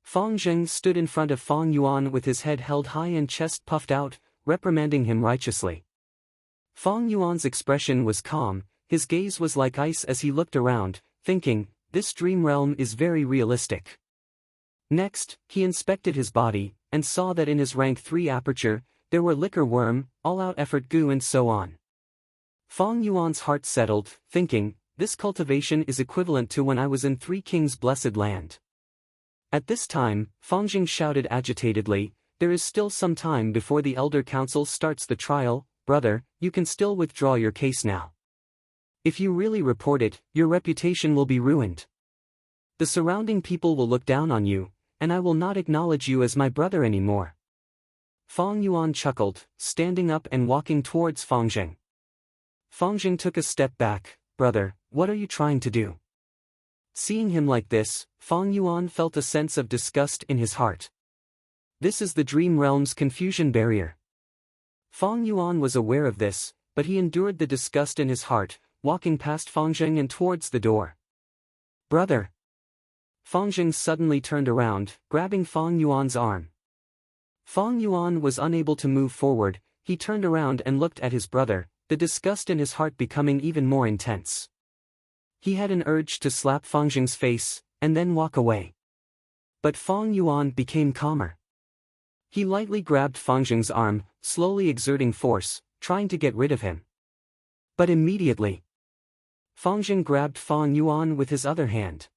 Fongzheng stood in front of Fong Yuan with his head held high and chest puffed out, reprimanding him righteously. Fong Yuan's expression was calm, his gaze was like ice as he looked around, thinking, this dream realm is very realistic. Next, he inspected his body, and saw that in his rank 3 aperture, there were liquor worm, all-out effort goo and so on. Fong Yuan's heart settled, thinking, this cultivation is equivalent to when I was in Three Kings' blessed land. At this time, Fongzheng shouted agitatedly, there is still some time before the elder council starts the trial, brother, you can still withdraw your case now. If you really report it, your reputation will be ruined. The surrounding people will look down on you, and I will not acknowledge you as my brother anymore. Fong Yuan chuckled, standing up and walking towards Fongzheng. Fongzheng took a step back, brother, what are you trying to do? Seeing him like this, Fong Yuan felt a sense of disgust in his heart. This is the dream realm's confusion barrier. Fong Yuan was aware of this, but he endured the disgust in his heart, walking past Fongzheng and towards the door. Brother! Fongzheng suddenly turned around, grabbing Fong Yuan's arm. Fong Yuan was unable to move forward. He turned around and looked at his brother, the disgust in his heart becoming even more intense. He had an urge to slap Fang Jing's face, and then walk away. But Fong Yuan became calmer. He lightly grabbed Fang Jing's arm, slowly exerting force, trying to get rid of him. But immediately, Fang Jing grabbed Fong Yuan with his other hand.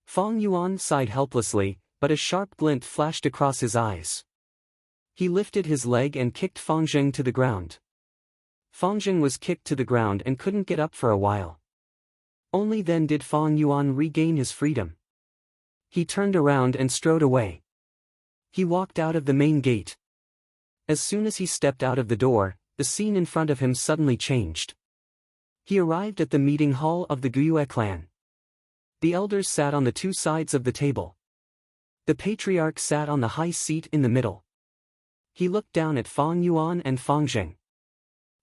Fong Yuan sighed helplessly, but a sharp glint flashed across his eyes. He lifted his leg and kicked Fang Jing to the ground. Fang Jing was kicked to the ground and couldn't get up for a while. Only then did Fong Yuan regain his freedom. He turned around and strode away. He walked out of the main gate. As soon as he stepped out of the door, the scene in front of him suddenly changed. He arrived at the meeting hall of the Guyue clan. The elders sat on the two sides of the table. The patriarch sat on the high seat in the middle. He looked down at Fong Yuan and Fang Jing.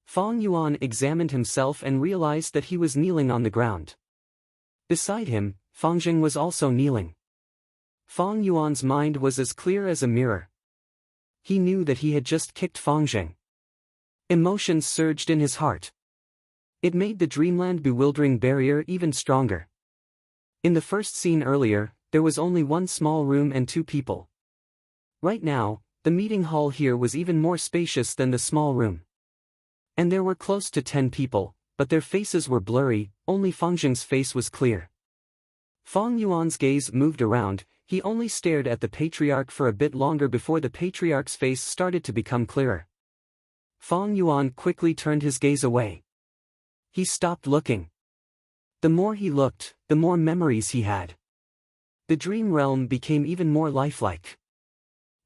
Fong Yuan examined himself and realized that he was kneeling on the ground. Beside him, Fang Jing was also kneeling. Fong Yuan's mind was as clear as a mirror. He knew that he had just kicked Fang Jing. Emotions surged in his heart. It made the dreamland bewildering barrier even stronger. In the first scene earlier, there was only one small room and two people. Right now, the meeting hall here was even more spacious than the small room. And there were close to 10 people, but their faces were blurry, only Fang Jing's face was clear. Fong Yuan's gaze moved around. He only stared at the patriarch for a bit longer before the patriarch's face started to become clearer. Fong Yuan quickly turned his gaze away. He stopped looking. The more he looked, the more memories he had. The dream realm became even more lifelike.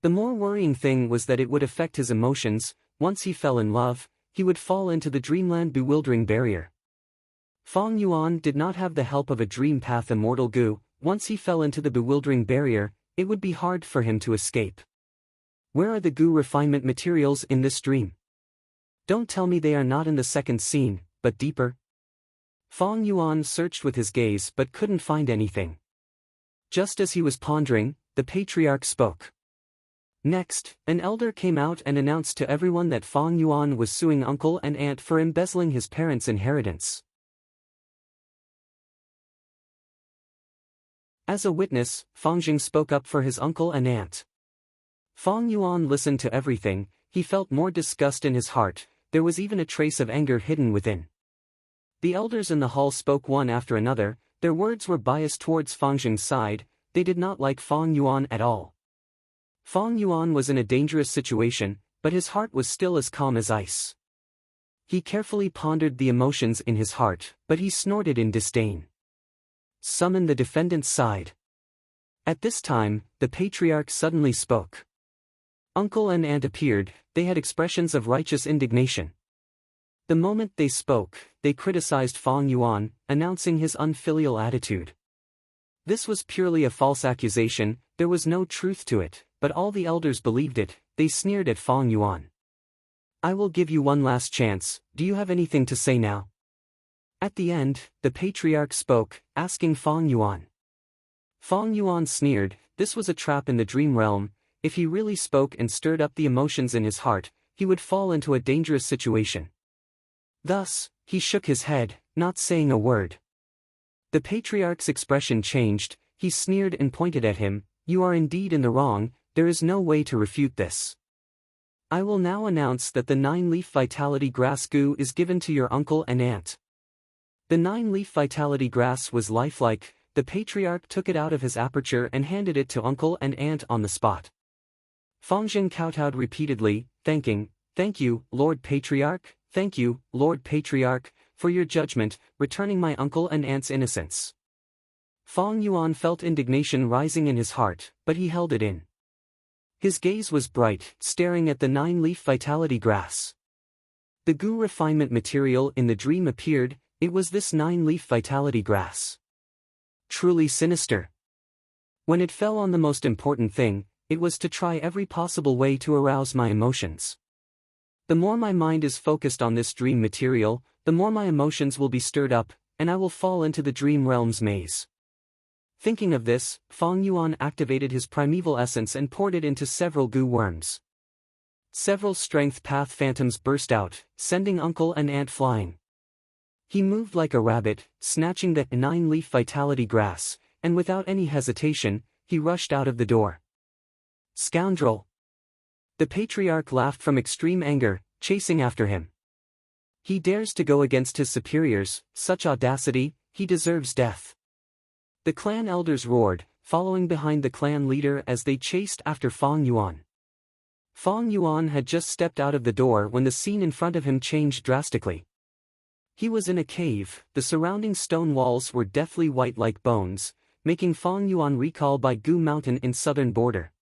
The more worrying thing was that it would affect his emotions. Once he fell in love, he would fall into the dreamland bewildering barrier. Fong Yuan did not have the help of a dream path immortal Gu. Once he fell into the bewildering barrier, it would be hard for him to escape. Where are the Gu refinement materials in this dream? Don't tell me they are not in the second scene, but deeper. Fong Yuan searched with his gaze but couldn't find anything. Just as he was pondering, the patriarch spoke. Next, an elder came out and announced to everyone that Fong Yuan was suing uncle and aunt for embezzling his parents' inheritance. As a witness, Fang Jing spoke up for his uncle and aunt. Fong Yuan listened to everything. He felt more disgust in his heart. There was even a trace of anger hidden within. The elders in the hall spoke one after another. Their words were biased towards Fang Jing's side. They did not like Fong Yuan at all. Fong Yuan was in a dangerous situation, but his heart was still as calm as ice. He carefully pondered the emotions in his heart, but he snorted in disdain. Summon the defendant's side. At this time, the patriarch suddenly spoke. Uncle and aunt appeared. They had expressions of righteous indignation. The moment they spoke, they criticized Fong Yuan, announcing his unfilial attitude. This was purely a false accusation. There was no truth to it, but all the elders believed it. They sneered at Fong Yuan. I will give you one last chance. Do you have anything to say now? At the end, the patriarch spoke, asking Fong Yuan. Fong Yuan sneered. This was a trap in the dream realm. If he really spoke and stirred up the emotions in his heart, he would fall into a dangerous situation. Thus, he shook his head, not saying a word. The patriarch's expression changed. He sneered and pointed at him. You are indeed in the wrong. There is no way to refute this. I will now announce that the 9-leaf vitality grass Gu is given to your uncle and aunt. The 9-leaf vitality grass was lifelike. The patriarch took it out of his aperture and handed it to uncle and aunt on the spot. Fang Jing kowtowed repeatedly, thank you, Lord Patriarch, thank you, Lord Patriarch, for your judgment, returning my uncle and aunt's innocence. Fong Yuan felt indignation rising in his heart, but he held it in. His gaze was bright, staring at the 9-leaf vitality grass. The Gu refinement material in the dream appeared. It was this 9-leaf vitality grass. Truly sinister. When it fell on the most important thing, it was to try every possible way to arouse my emotions. The more my mind is focused on this dream material, the more my emotions will be stirred up, and I will fall into the dream realm's maze. Thinking of this, Fong Yuan activated his primeval essence and poured it into several goo worms. Several strength path phantoms burst out, sending uncle and aunt flying. He moved like a rabbit, snatching the 9-leaf vitality grass, and without any hesitation, he rushed out of the door. Scoundrel! The patriarch laughed from extreme anger, chasing after him. He dares to go against his superiors, such audacity, he deserves death. The clan elders roared, following behind the clan leader as they chased after Fong Yuan. Fong Yuan had just stepped out of the door when the scene in front of him changed drastically. He was in a cave, the surrounding stone walls were deathly white like bones, making Fong Yuan recall by Gu Mountain in southern border.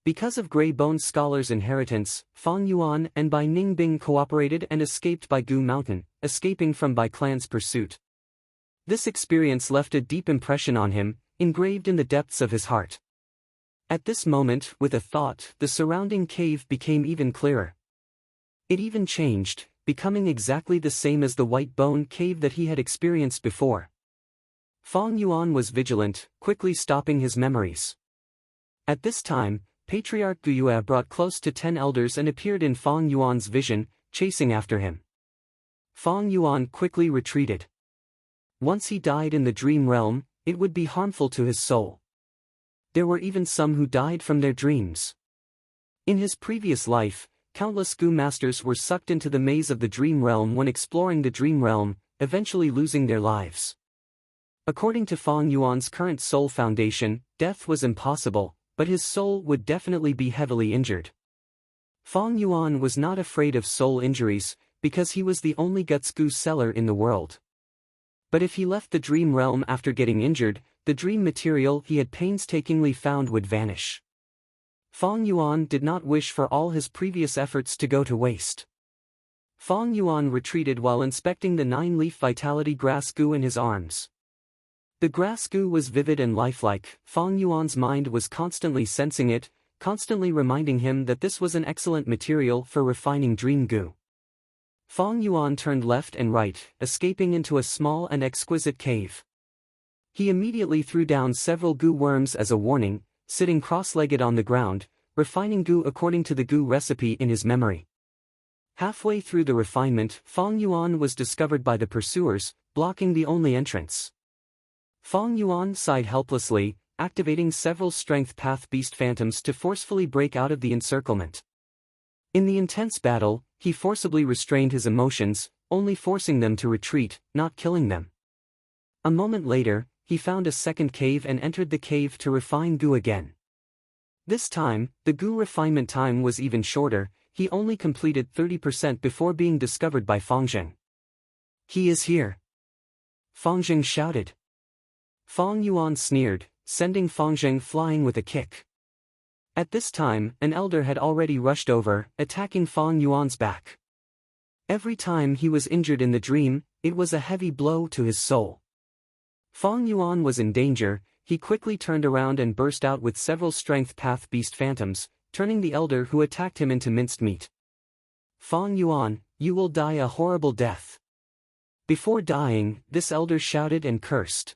Because of Grey Bone Scholar's inheritance, Fong Yuan and Bai Ningbing cooperated and escaped by Gu Mountain, escaping from Bai Clan's pursuit. This experience left a deep impression on him, engraved in the depths of his heart. At this moment, with a thought, the surrounding cave became even clearer. It even changed, becoming exactly the same as the White Bone Cave that he had experienced before. Fong Yuan was vigilant, quickly stopping his memories. At this time, Patriarch Guyue brought close to 10 elders and appeared in Fong Yuan's vision, chasing after him. Fong Yuan quickly retreated. Once he died in the dream realm, it would be harmful to his soul. There were even some who died from their dreams. In his previous life, countless Gu masters were sucked into the maze of the dream realm when exploring the dream realm, eventually losing their lives. According to Fong Yuan's current soul foundation, death was impossible, but his soul would definitely be heavily injured. Fong Yuan was not afraid of soul injuries, because he was the only Gutsku seller in the world. But if he left the dream realm after getting injured, the dream material he had painstakingly found would vanish. Fong Yuan did not wish for all his previous efforts to go to waste. Fong Yuan retreated while inspecting the 9-leaf vitality grass goo in his arms. The grass goo was vivid and lifelike. Fong Yuan's mind was constantly sensing it, constantly reminding him that this was an excellent material for refining dream goo. Fong Yuan turned left and right, escaping into a small and exquisite cave. He immediately threw down several goo worms as a warning, sitting cross-legged on the ground, refining goo according to the goo recipe in his memory. Halfway through the refinement, Fong Yuan was discovered by the pursuers, blocking the only entrance. Fong Yuan sighed helplessly, activating several strength path beast phantoms to forcefully break out of the encirclement. In the intense battle, he forcibly restrained his emotions, only forcing them to retreat, not killing them. A moment later, he found a second cave and entered the cave to refine goo again. This time, the goo refinement time was even shorter, he only completed 30% before being discovered by Fongzheng. "He is here!" Fongzheng shouted. Fong Yuan sneered, sending Fongzheng flying with a kick. At this time, an elder had already rushed over, attacking Fong Yuan's back. Every time he was injured in the dream, it was a heavy blow to his soul. Fong Yuan was in danger, he quickly turned around and burst out with several strength path beast phantoms, turning the elder who attacked him into minced meat. "Fong Yuan, you will die a horrible death." Before dying, this elder shouted and cursed.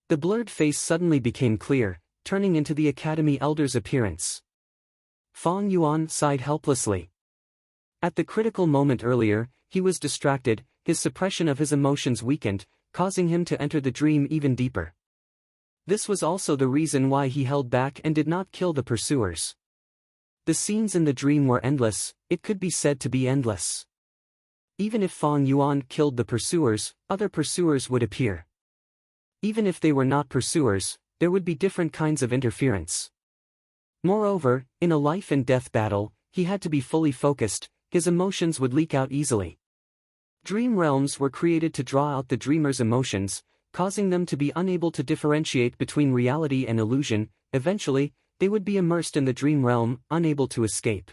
The blurred face suddenly became clear, turning into the academy elder's appearance. Fong Yuan sighed helplessly. At the critical moment earlier, he was distracted, his suppression of his emotions weakened, causing him to enter the dream even deeper. This was also the reason why he held back and did not kill the pursuers. The scenes in the dream were endless, it could be said to be endless. Even if Fong Yuan killed the pursuers, other pursuers would appear. Even if they were not pursuers, there would be different kinds of interference. Moreover, in a life and death battle, he had to be fully focused, his emotions would leak out easily. Dream realms were created to draw out the dreamer's emotions, causing them to be unable to differentiate between reality and illusion. Eventually, they would be immersed in the dream realm, unable to escape.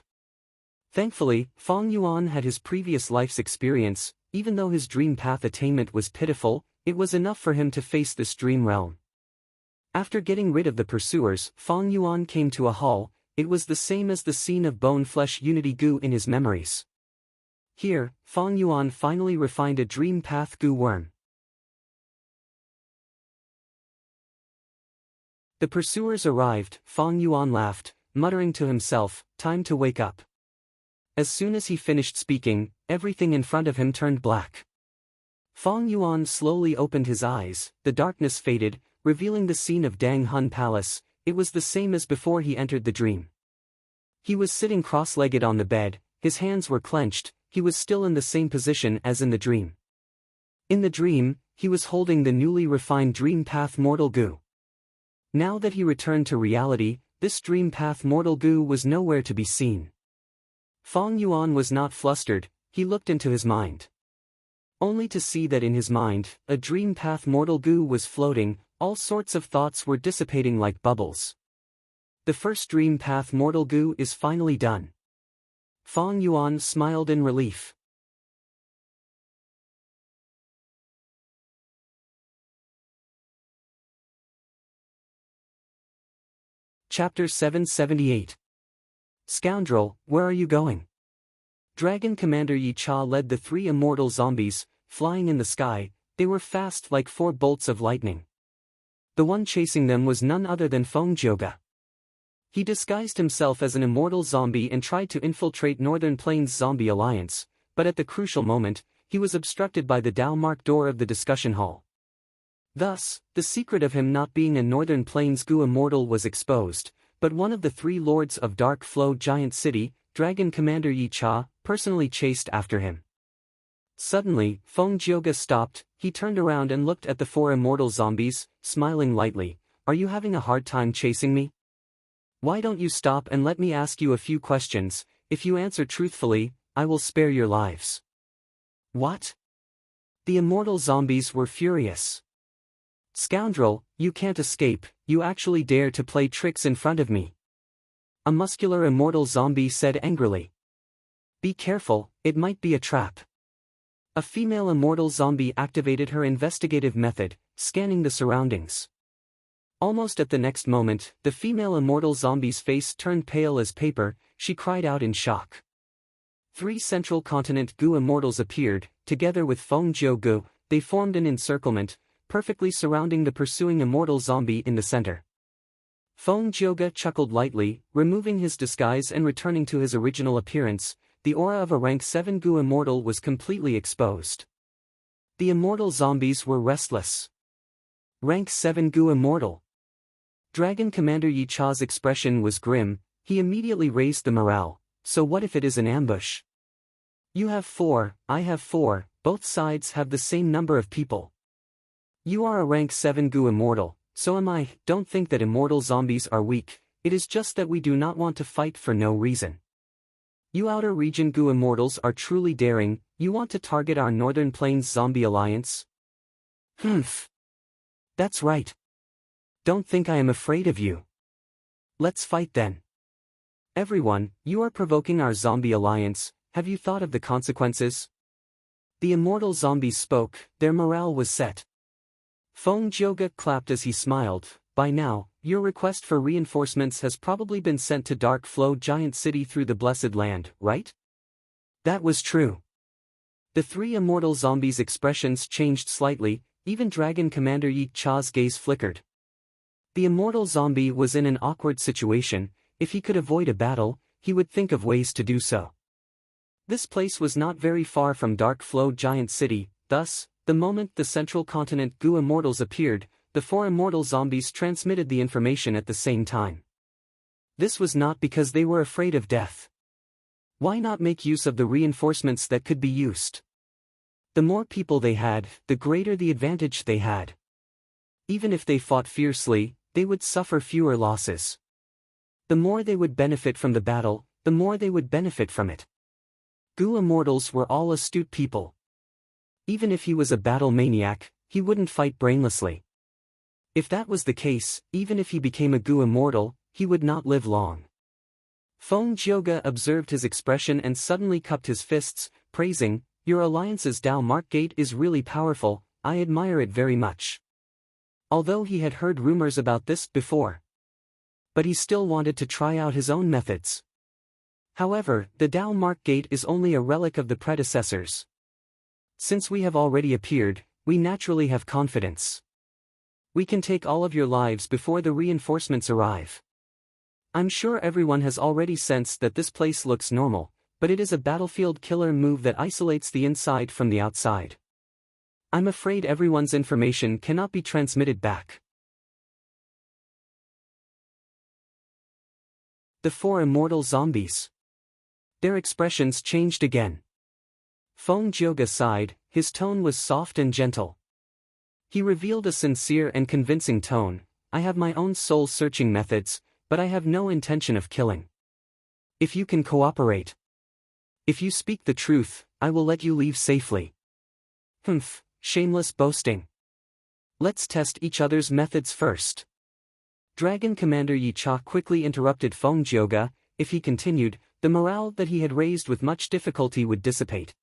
Thankfully, Fong Yuan had his previous life's experience. Even though his dream path attainment was pitiful, it was enough for him to face this dream realm. After getting rid of the pursuers, Fong Yuan came to a hall. It was the same as the scene of bone-flesh unity goo in his memories. Here, Feng Yuan finally refined a dream path Gu worm. The pursuers arrived. Feng Yuan laughed, muttering to himself, time to wake up. As soon as he finished speaking, everything in front of him turned black. Feng Yuan slowly opened his eyes, the darkness faded, revealing the scene of Dang Hun Palace. It was the same as before he entered the dream. He was sitting cross-legged on the bed, his hands were clenched, he was still in the same position as in the dream. In the dream, he was holding the newly refined Dream Path Mortal Gu. Now that he returned to reality, this Dream Path Mortal Gu was nowhere to be seen. Feng Yuan was not flustered, he looked into his mind. Only to see that in his mind, a Dream Path Mortal Gu was floating, all sorts of thoughts were dissipating like bubbles. The first Dream Path Mortal Gu is finally done. Feng Yuan smiled in relief. Chapter 778. Scoundrel, where are you going? Dragon Commander Yi Cha led the 3 immortal zombies, flying in the sky. They were fast like 4 bolts of lightning. The one chasing them was none other than Feng Jioge. He disguised himself as an immortal zombie and tried to infiltrate Northern Plains Zombie Alliance, but at the crucial moment, he was obstructed by the Dalmark door of the discussion hall. Thus, the secret of him not being a Northern Plains Gu immortal was exposed, but one of the 3 lords of Dark Flow Giant City, Dragon Commander Yi Cha, personally chased after him. Suddenly, Feng Jioge stopped, he turned around and looked at the 4 immortal zombies, smiling lightly. Are you having a hard time chasing me? Why don't you stop and let me ask you a few questions? If you answer truthfully, I will spare your lives. What? The immortal zombies were furious. Scoundrel, you can't escape, you actually dare to play tricks in front of me. A muscular immortal zombie said angrily. Be careful, it might be a trap. A female immortal zombie activated her investigative method, scanning the surroundings. Almost at the next moment, the female immortal zombie's face turned pale as paper, she cried out in shock. 3 Central Continent Gu immortals appeared, together with Feng Jioge, they formed an encirclement, perfectly surrounding the pursuing immortal zombie in the center. Feng Jioge chuckled lightly, removing his disguise and returning to his original appearance. The aura of a rank 7 Gu immortal was completely exposed. The immortal zombies were restless. Rank 7 Gu immortal. Dragon Commander Yi Cha's expression was grim, he immediately raised the morale. So what if it is an ambush? You have 4, I have 4, both sides have the same number of people. You are a rank 7 Gu immortal, so am I. Don't think that immortal zombies are weak, it is just that we do not want to fight for no reason. You Outer Region Gu immortals are truly daring, you want to target our Northern Plains Zombie Alliance? Humph. That's right. Don't think I am afraid of you. Let's fight then. Everyone, you are provoking our Zombie Alliance, have you thought of the consequences? The immortal zombies spoke, their morale was set. Feng Jioge clapped as he smiled. By now, your request for reinforcements has probably been sent to Dark Flow Giant City through the Blessed Land, right? That was true. The 3 immortal zombies' expressions changed slightly, even Dragon Commander Yi Cha's gaze flickered. The immortal zombie was in an awkward situation, if he could avoid a battle, he would think of ways to do so. This place was not very far from Dark Flow Giant City, thus, the moment the Central Continent Gu immortals appeared, the 4 immortal zombies transmitted the information at the same time. This was not because they were afraid of death. Why not make use of the reinforcements that could be used? The more people they had, the greater the advantage they had. Even if they fought fiercely, they would suffer fewer losses. The more they would benefit from the battle, the more they would benefit from it. Gu immortals were all astute people. Even if he was a battle maniac, he wouldn't fight brainlessly. If that was the case, even if he became a Gu immortal, he would not live long. Feng Jioge observed his expression and suddenly cupped his fists, praising, your alliance's Dalmark Gate is really powerful, I admire it very much. Although he had heard rumors about this before. But he still wanted to try out his own methods. However, the Dao Mark Gate is only a relic of the predecessors. Since we have already appeared, we naturally have confidence. We can take all of your lives before the reinforcements arrive. I'm sure everyone has already sensed that this place looks normal, but it is a battlefield killer move that isolates the inside from the outside. I'm afraid everyone's information cannot be transmitted back. The 4 immortal zombies. Their expressions changed again. Feng Jioge sighed, his tone was soft and gentle. He revealed a sincere and convincing tone. I have my own soul-searching methods, but I have no intention of killing. If you can cooperate. If you speak the truth, I will let you leave safely. Humph, shameless boasting. Let's test each other's methods first. Dragon Commander Yi Cha quickly interrupted Feng Jioge. If he continued, the morale that he had raised with much difficulty would dissipate.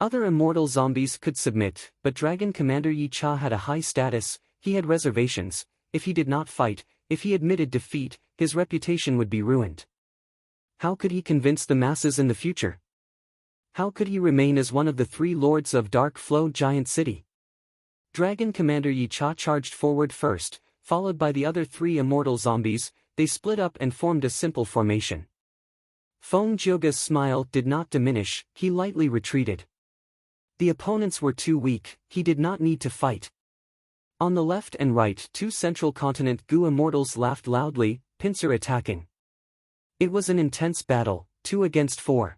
Other immortal zombies could submit, but Dragon Commander Yi Cha had a high status. He had reservations. If he did not fight, if he admitted defeat, his reputation would be ruined. How could he convince the masses in the future? How could he remain as one of the 3 lords of Dark Flow Giant City? Dragon Commander Yi Cha charged forward first, followed by the other 3 immortal zombies. They split up and formed a simple formation. Feng Jioge's smile did not diminish, he lightly retreated. The opponents were too weak, he did not need to fight. On the left and right, 2 Central Continent Gu immortals laughed loudly, pincer attacking. It was an intense battle, 2 against 4.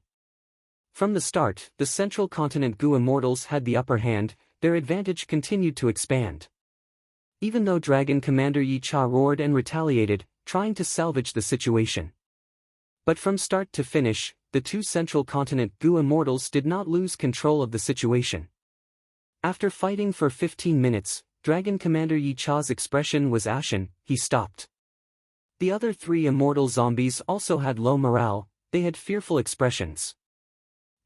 From the start, the Central Continent Gu immortals had the upper hand. Their advantage continued to expand. Even though Dragon Commander Yi Cha roared and retaliated, trying to salvage the situation. But from start to finish, the 2 Central Continent Gu immortals did not lose control of the situation. After fighting for 15 minutes, Dragon Commander Yi Cha's expression was ashen. He stopped. The other 3 immortal zombies also had low morale. They had fearful expressions.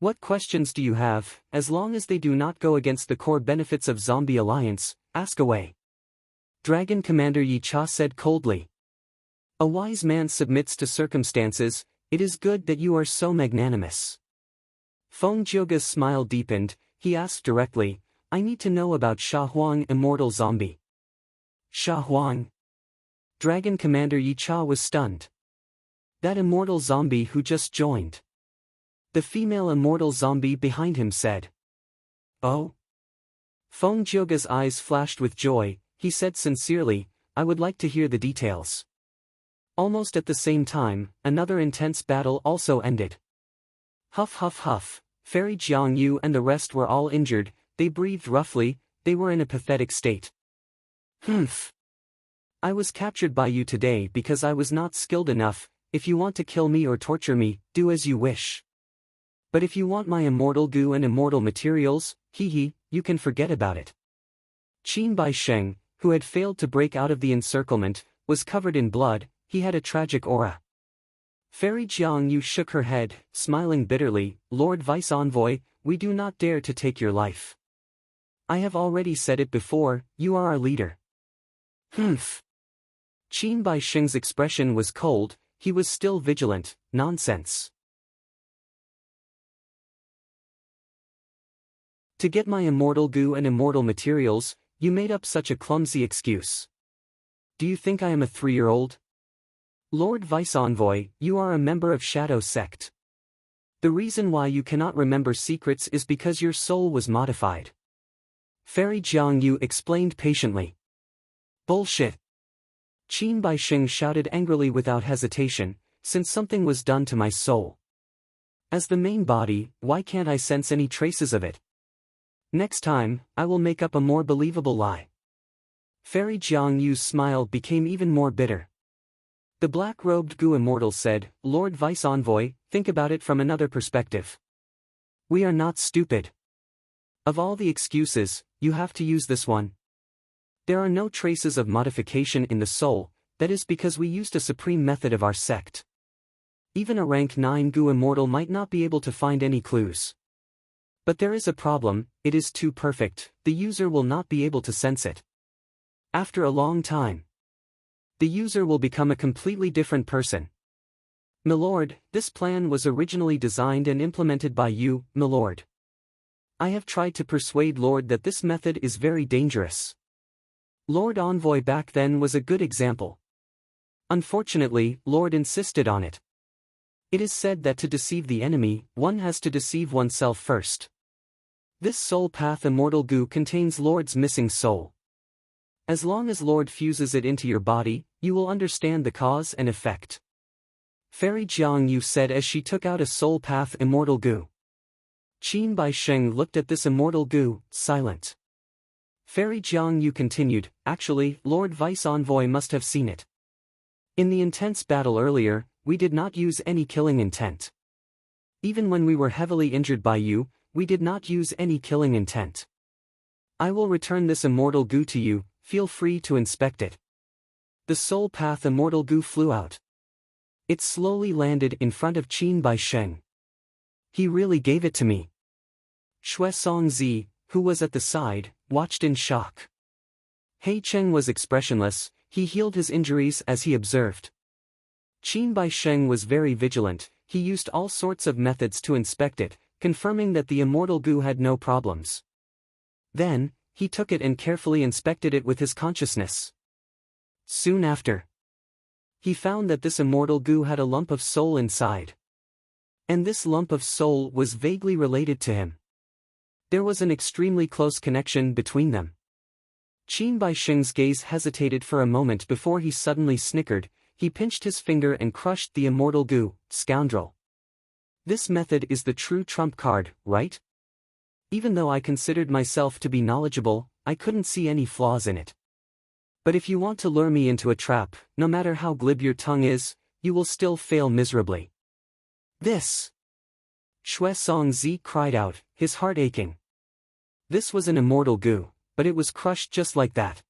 What questions do you have? As long as they do not go against the core benefits of Zombie Alliance, ask away. Dragon Commander Yi Cha said coldly. A wise man submits to circumstances. It is good that you are so magnanimous. Feng Jioge's smile deepened. He asked directly, I need to know about Sha Huang, immortal zombie. Sha Huang? Dragon Commander Yi Cha was stunned. That immortal zombie who just joined. The female immortal zombie behind him said. Oh? Feng Jioge's eyes flashed with joy. He said sincerely, I would like to hear the details. Almost at the same time, another intense battle also ended. Huff huff huff, Fairy Jiang Yu and the rest were all injured. They breathed roughly, they were in a pathetic state. Humph. I was captured by you today because I was not skilled enough. If you want to kill me or torture me, do as you wish. But if you want my immortal goo and immortal materials, you can forget about it. Qin Bai Sheng, who had failed to break out of the encirclement, was covered in blood. He had a tragic aura. Fairy Jiang Yu shook her head, smiling bitterly. Lord Vice Envoy, we do not dare to take your life. I have already said it before, you are our leader. Humph. Qin Bai Sheng's expression was cold. He was still vigilant. Nonsense. To get my immortal goo and immortal materials, you made up such a clumsy excuse. Do you think I am a 3-year-old? Lord Vice Envoy, you are a member of Shadow Sect. The reason why you cannot remember secrets is because your soul was modified. Fairy Jiang Yu explained patiently. Bullshit. Qin Bai Sheng shouted angrily without hesitation, since something was done to my soul. As the main body, why can't I sense any traces of it? Next time, I will make up a more believable lie. Fairy Jiang Yu's smile became even more bitter. The black-robed Gu Immortal said, Lord Vice Envoy, think about it from another perspective. We are not stupid. Of all the excuses, you have to use this one. There are no traces of modification in the soul, that is because we used a supreme method of our sect. Even a rank 9 Gu Immortal might not be able to find any clues. But there is a problem, it is too perfect, the user will not be able to sense it. After a long time, the user will become a completely different person. "Milord, this plan was originally designed and implemented by you, milord. I have tried to persuade Lord that this method is very dangerous. Lord Envoy back then was a good example. Unfortunately, Lord insisted on it. It is said that to deceive the enemy, one has to deceive oneself first. This soul path immortal goo contains Lord's missing soul. As long as Lord fuses it into your body, you will understand the cause and effect." Fairy Jiang Yu said as she took out a soul path immortal goo. Qin Bai Sheng looked at this immortal goo, silent. Fairy Jiang Yu continued, "Actually, Lord Vice Envoy must have seen it. In the intense battle earlier, we did not use any killing intent. Even when we were heavily injured by you, we did not use any killing intent. I will return this immortal goo to you, feel free to inspect it." The soul path immortal goo flew out. It slowly landed in front of Qin Bai Sheng. "He really gave it to me." Shui Songzi, who was at the side, watched in shock. He Cheng was expressionless, he healed his injuries as he observed. Qin Bai Sheng was very vigilant, he used all sorts of methods to inspect it, confirming that the immortal goo had no problems. Then, he took it and carefully inspected it with his consciousness. Soon after, he found that this immortal goo had a lump of soul inside. And this lump of soul was vaguely related to him. There was an extremely close connection between them. Qin Bai Sheng's gaze hesitated for a moment before he suddenly snickered, he pinched his finger and crushed the immortal goo. "Scoundrel. This method is the true trump card, right? Even though I considered myself to be knowledgeable, I couldn't see any flaws in it. But if you want to lure me into a trap, no matter how glib your tongue is, you will still fail miserably." "This!" Shui Songzi cried out, his heart aching. This was an immortal goo, but it was crushed just like that.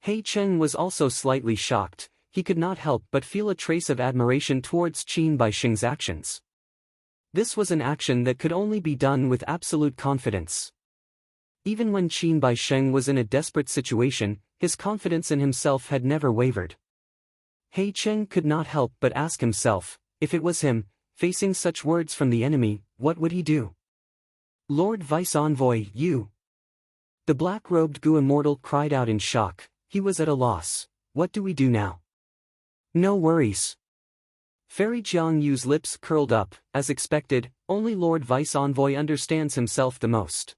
He Cheng was also slightly shocked, he could not help but feel a trace of admiration towards Qin Bai Sheng's actions. This was an action that could only be done with absolute confidence. Even when Qin Bai Sheng was in a desperate situation, his confidence in himself had never wavered. He Cheng could not help but ask himself, if it was him, facing such words from the enemy, what would he do? "Lord Vice Envoy, you!" The black-robed goo immortal cried out in shock, he was at a loss. "What do we do now?" "No worries." Fairy Jiang Yu's lips curled up, as expected, only Lord Vice Envoy understands himself the most.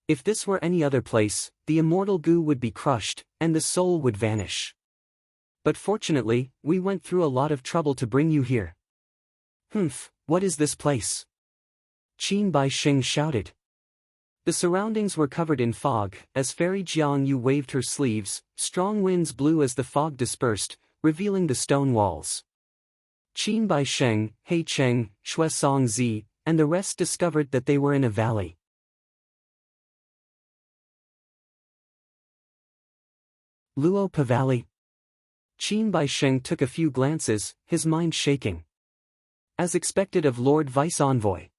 If this were any other place, the immortal goo would be crushed, and the soul would vanish. But fortunately, we went through a lot of trouble to bring you here. "Humph, what is this place?" Qin Bai Sheng shouted. The surroundings were covered in fog, as Fairy Jiang Yu waved her sleeves, strong winds blew as the fog dispersed, revealing the stone walls. Qin Bai Sheng, He Cheng, Shui Songzi, and the rest discovered that they were in a valley. Luo Pa Valley. Qin Bai Sheng took a few glances, his mind shaking. As expected of Lord Vice Envoy.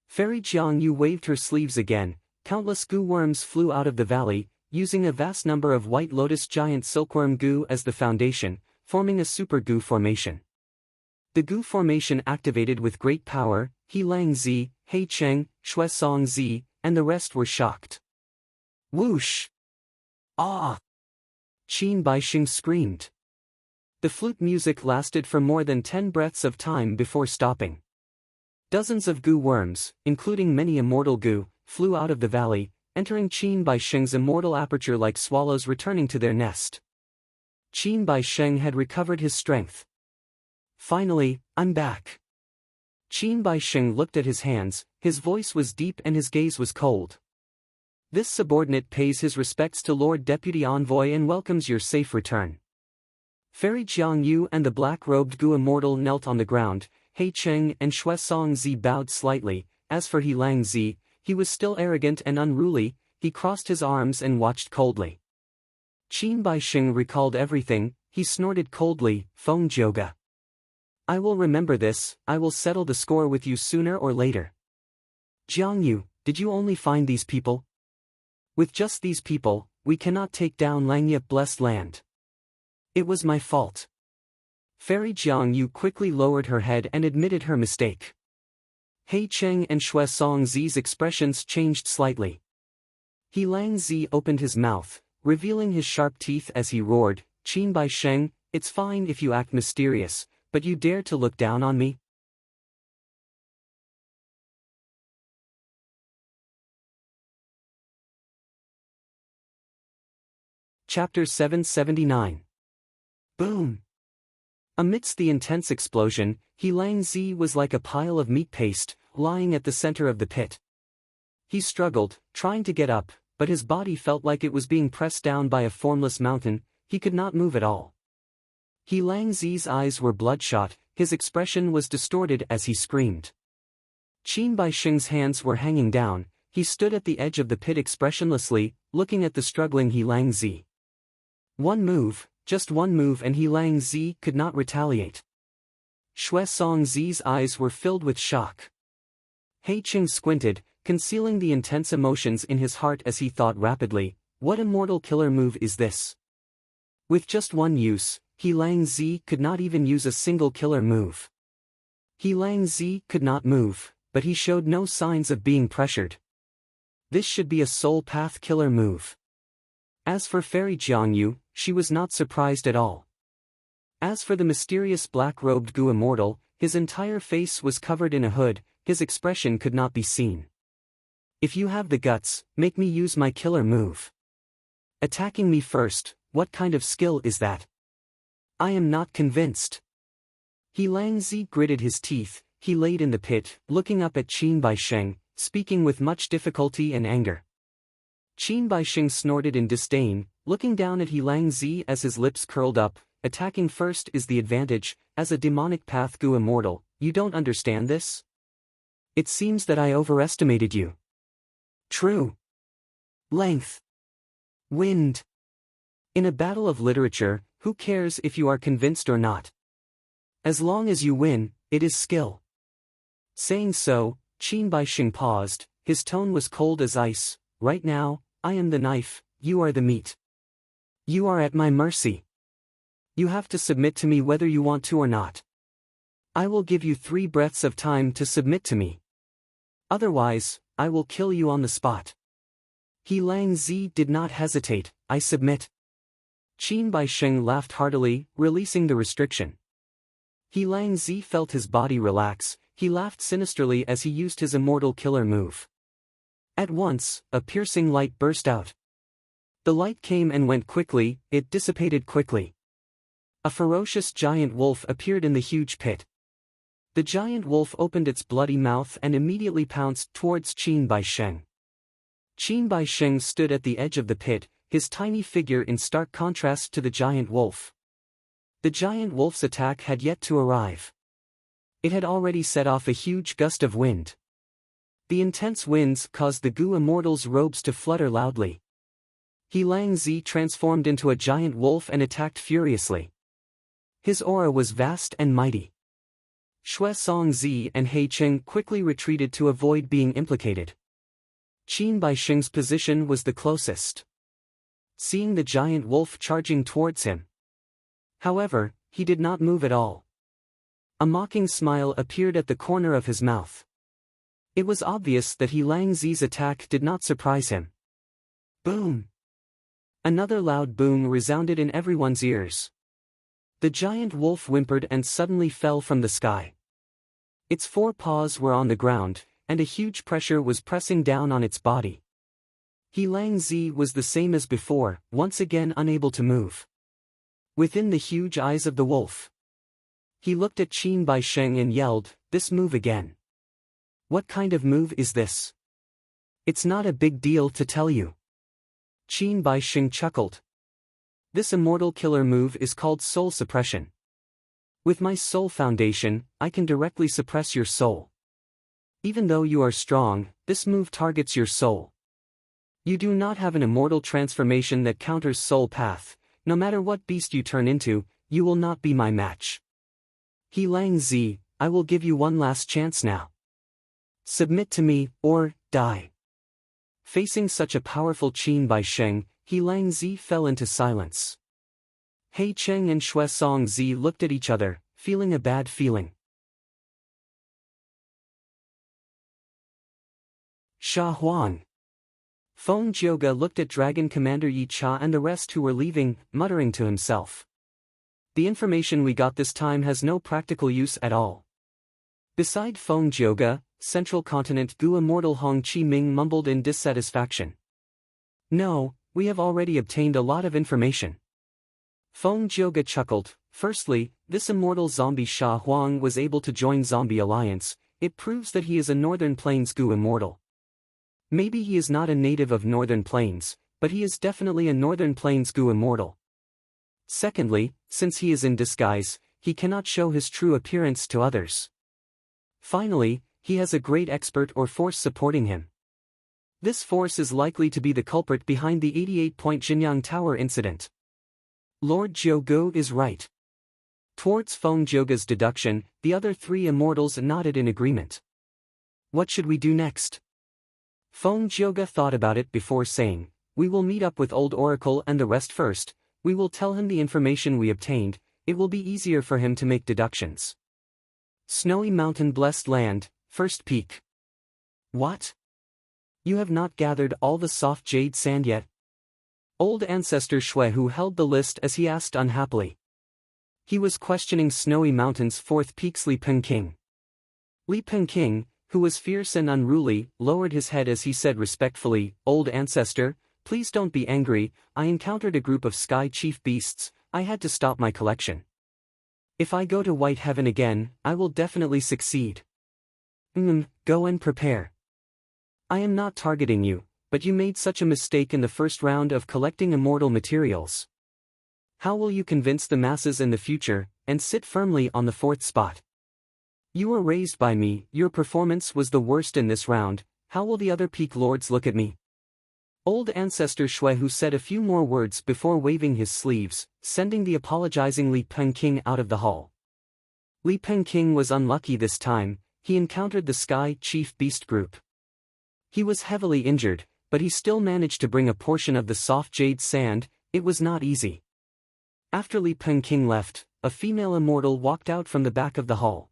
Fairy Jiang Yu waved her sleeves again, countless goo worms flew out of the valley, using a vast number of white lotus giant silkworm goo as the foundation, forming a super goo formation. The goo formation activated with great power, He Lang Zi, He Cheng, Shui Song Zi, and the rest were shocked. Whoosh! Ah! Qin Bai Sheng screamed. The flute music lasted for more than 10 breaths of time before stopping. Dozens of goo worms, including many immortal goo, flew out of the valley, entering Qin Bai Sheng's immortal aperture like swallows returning to their nest. Qin Bai Sheng had recovered his strength. "Finally, I'm back." Qin Bai Sheng looked at his hands, his voice was deep and his gaze was cold. "This subordinate pays his respects to Lord Deputy Envoy and welcomes your safe return." Fairy Jiang Yu and the black-robed goo immortal knelt on the ground. He Cheng and Shui Song Zi bowed slightly. As for He Lang Zi, he was still arrogant and unruly, he crossed his arms and watched coldly. Qin Bai Sheng recalled everything, he snorted coldly, "Feng Jioga. I will remember this, I will settle the score with you sooner or later." "Jiang Yu, did you only find these people?" "With just these people, we cannot take down Langyup Blessed Land. It was my fault." Fairy Jiangyu quickly lowered her head and admitted her mistake. He Cheng and Xue Songzi's expressions changed slightly. He Langzi opened his mouth, revealing his sharp teeth as he roared, "Qin Bai Sheng, it's fine if you act mysterious, but you dare to look down on me?" Chapter 779. Boom! Amidst the intense explosion, He Langzi was like a pile of meat paste, lying at the center of the pit. He struggled, trying to get up, but his body felt like it was being pressed down by a formless mountain. He could not move at all. He Langzi's eyes were bloodshot, his expression was distorted as he screamed. Qin Baisheng's hands were hanging down, he stood at the edge of the pit expressionlessly, looking at the struggling He Langzi. One move, just one move, and He Langzi could not retaliate. Xue Songzi's eyes were filled with shock. He Qing squinted, concealing the intense emotions in his heart as he thought rapidly, what immortal killer move is this? With just one use, He Langzi could not even use a single killer move. He Langzi could not move, but he showed no signs of being pressured. This should be a soul path killer move. As for Fairy Jiangyu, she was not surprised at all. As for the mysterious black-robed Gu immortal, his entire face was covered in a hood, his expression could not be seen. If you have the guts, make me use my killer move. Attacking me first, what kind of skill is that? I am not convinced. He Langzi gritted his teeth, he laid in the pit, looking up at Qin Baisheng, speaking with much difficulty and anger. Qin Baisheng snorted in disdain, looking down at He Langzi as his lips curled up. Attacking first is the advantage, as a demonic path Gu immortal, you don't understand this? It seems that I overestimated you. True. Length. Wind. In a battle of literature, who cares if you are convinced or not? As long as you win, it is skill. Saying so, Qin Baisheng paused, his tone was cold as ice. Right now, I am the knife, you are the meat. You are at my mercy. You have to submit to me whether you want to or not. I will give you 3 breaths of time to submit to me. Otherwise, I will kill you on the spot. He Langzi did not hesitate, I submit. Qin Baisheng laughed heartily, releasing the restriction. He Langzi felt his body relax, he laughed sinisterly as he used his immortal killer move. At once, a piercing light burst out. The light came and went quickly, it dissipated quickly. A ferocious giant wolf appeared in the huge pit. The giant wolf opened its bloody mouth and immediately pounced towards Qin Baisheng. Qin Baisheng stood at the edge of the pit, his tiny figure in stark contrast to the giant wolf. The giant wolf's attack had yet to arrive. It had already set off a huge gust of wind. The intense winds caused the Gu immortal's robes to flutter loudly. He Langzi transformed into a giant wolf and attacked furiously. His aura was vast and mighty. Xue Songzi and He Qing quickly retreated to avoid being implicated. Qin Baisheng's position was the closest. Seeing the giant wolf charging towards him. However, he did not move at all. A mocking smile appeared at the corner of his mouth. It was obvious that He Langzi's attack did not surprise him. Boom! Another loud boom resounded in everyone's ears. The giant wolf whimpered and suddenly fell from the sky. Its 4 paws were on the ground, and a huge pressure was pressing down on its body. He Langzi was the same as before, once again unable to move. Within the huge eyes of the wolf, he looked at Qin Baisheng and yelled, "This move again. What kind of move is this? It's not a big deal to tell you." Qin Baisheng chuckled. This immortal killer move is called soul suppression. With my soul foundation, I can directly suppress your soul. Even though you are strong, this move targets your soul. You do not have an immortal transformation that counters soul path. No matter what beast you turn into, you will not be my match. He Langzi, I will give you one last chance now. Submit to me, or die. Facing such a powerful Qin Baisheng, He Langzi fell into silence. He Cheng and Xue Songzi looked at each other, feeling a bad feeling. Sha Huan. Feng Jioge looked at Dragon Commander Yi Cha and the rest who were leaving, muttering to himself. The information we got this time has no practical use at all. Beside Feng Jioge, Central Continent Gu Immortal Hong Chi Ming mumbled in dissatisfaction. No, we have already obtained a lot of information. Feng Jioge chuckled. Firstly, this immortal zombie Sha Huang was able to join Zombie Alliance. It proves that he is a Northern Plains Gu Immortal. Maybe he is not a native of Northern Plains, but he is definitely a Northern Plains Gu Immortal. Secondly, since he is in disguise, he cannot show his true appearance to others. Finally, he has a great expert or force supporting him. This force is likely to be the culprit behind the 88-point Jinyang Tower incident. Lord Jiugu is right. Towards Feng Jioge's deduction, the other three immortals nodded in agreement. What should we do next? Feng Jioge thought about it before saying, we will meet up with Old Oracle and the rest first. We will tell him the information we obtained. It will be easier for him to make deductions. Snowy Mountain Blessed Land, First Peak. What? You have not gathered all the soft jade sand yet? Old Ancestor Xue who held the list as he asked unhappily. He was questioning Snowy Mountain's fourth peak's Li Pengqing. Li Pengqing, who was fierce and unruly, lowered his head as he said respectfully, Old Ancestor, please don't be angry, I encountered a group of sky chief beasts, I had to stop my collection. If I go to White Heaven again, I will definitely succeed. Go and prepare. I am not targeting you, but you made such a mistake in the first round of collecting immortal materials. How will you convince the masses in the future, and sit firmly on the fourth spot? You were raised by me, your performance was the worst in this round, how will the other peak lords look at me? Old Ancestor Xue who said a few more words before waving his sleeves, sending the apologizing Li Pengqing out of the hall. Li Pengqing was unlucky this time, he encountered the Sky Chief Beast group. He was heavily injured, but he still managed to bring a portion of the soft jade sand. It was not easy. After Li Pengqing left, a female immortal walked out from the back of the hall.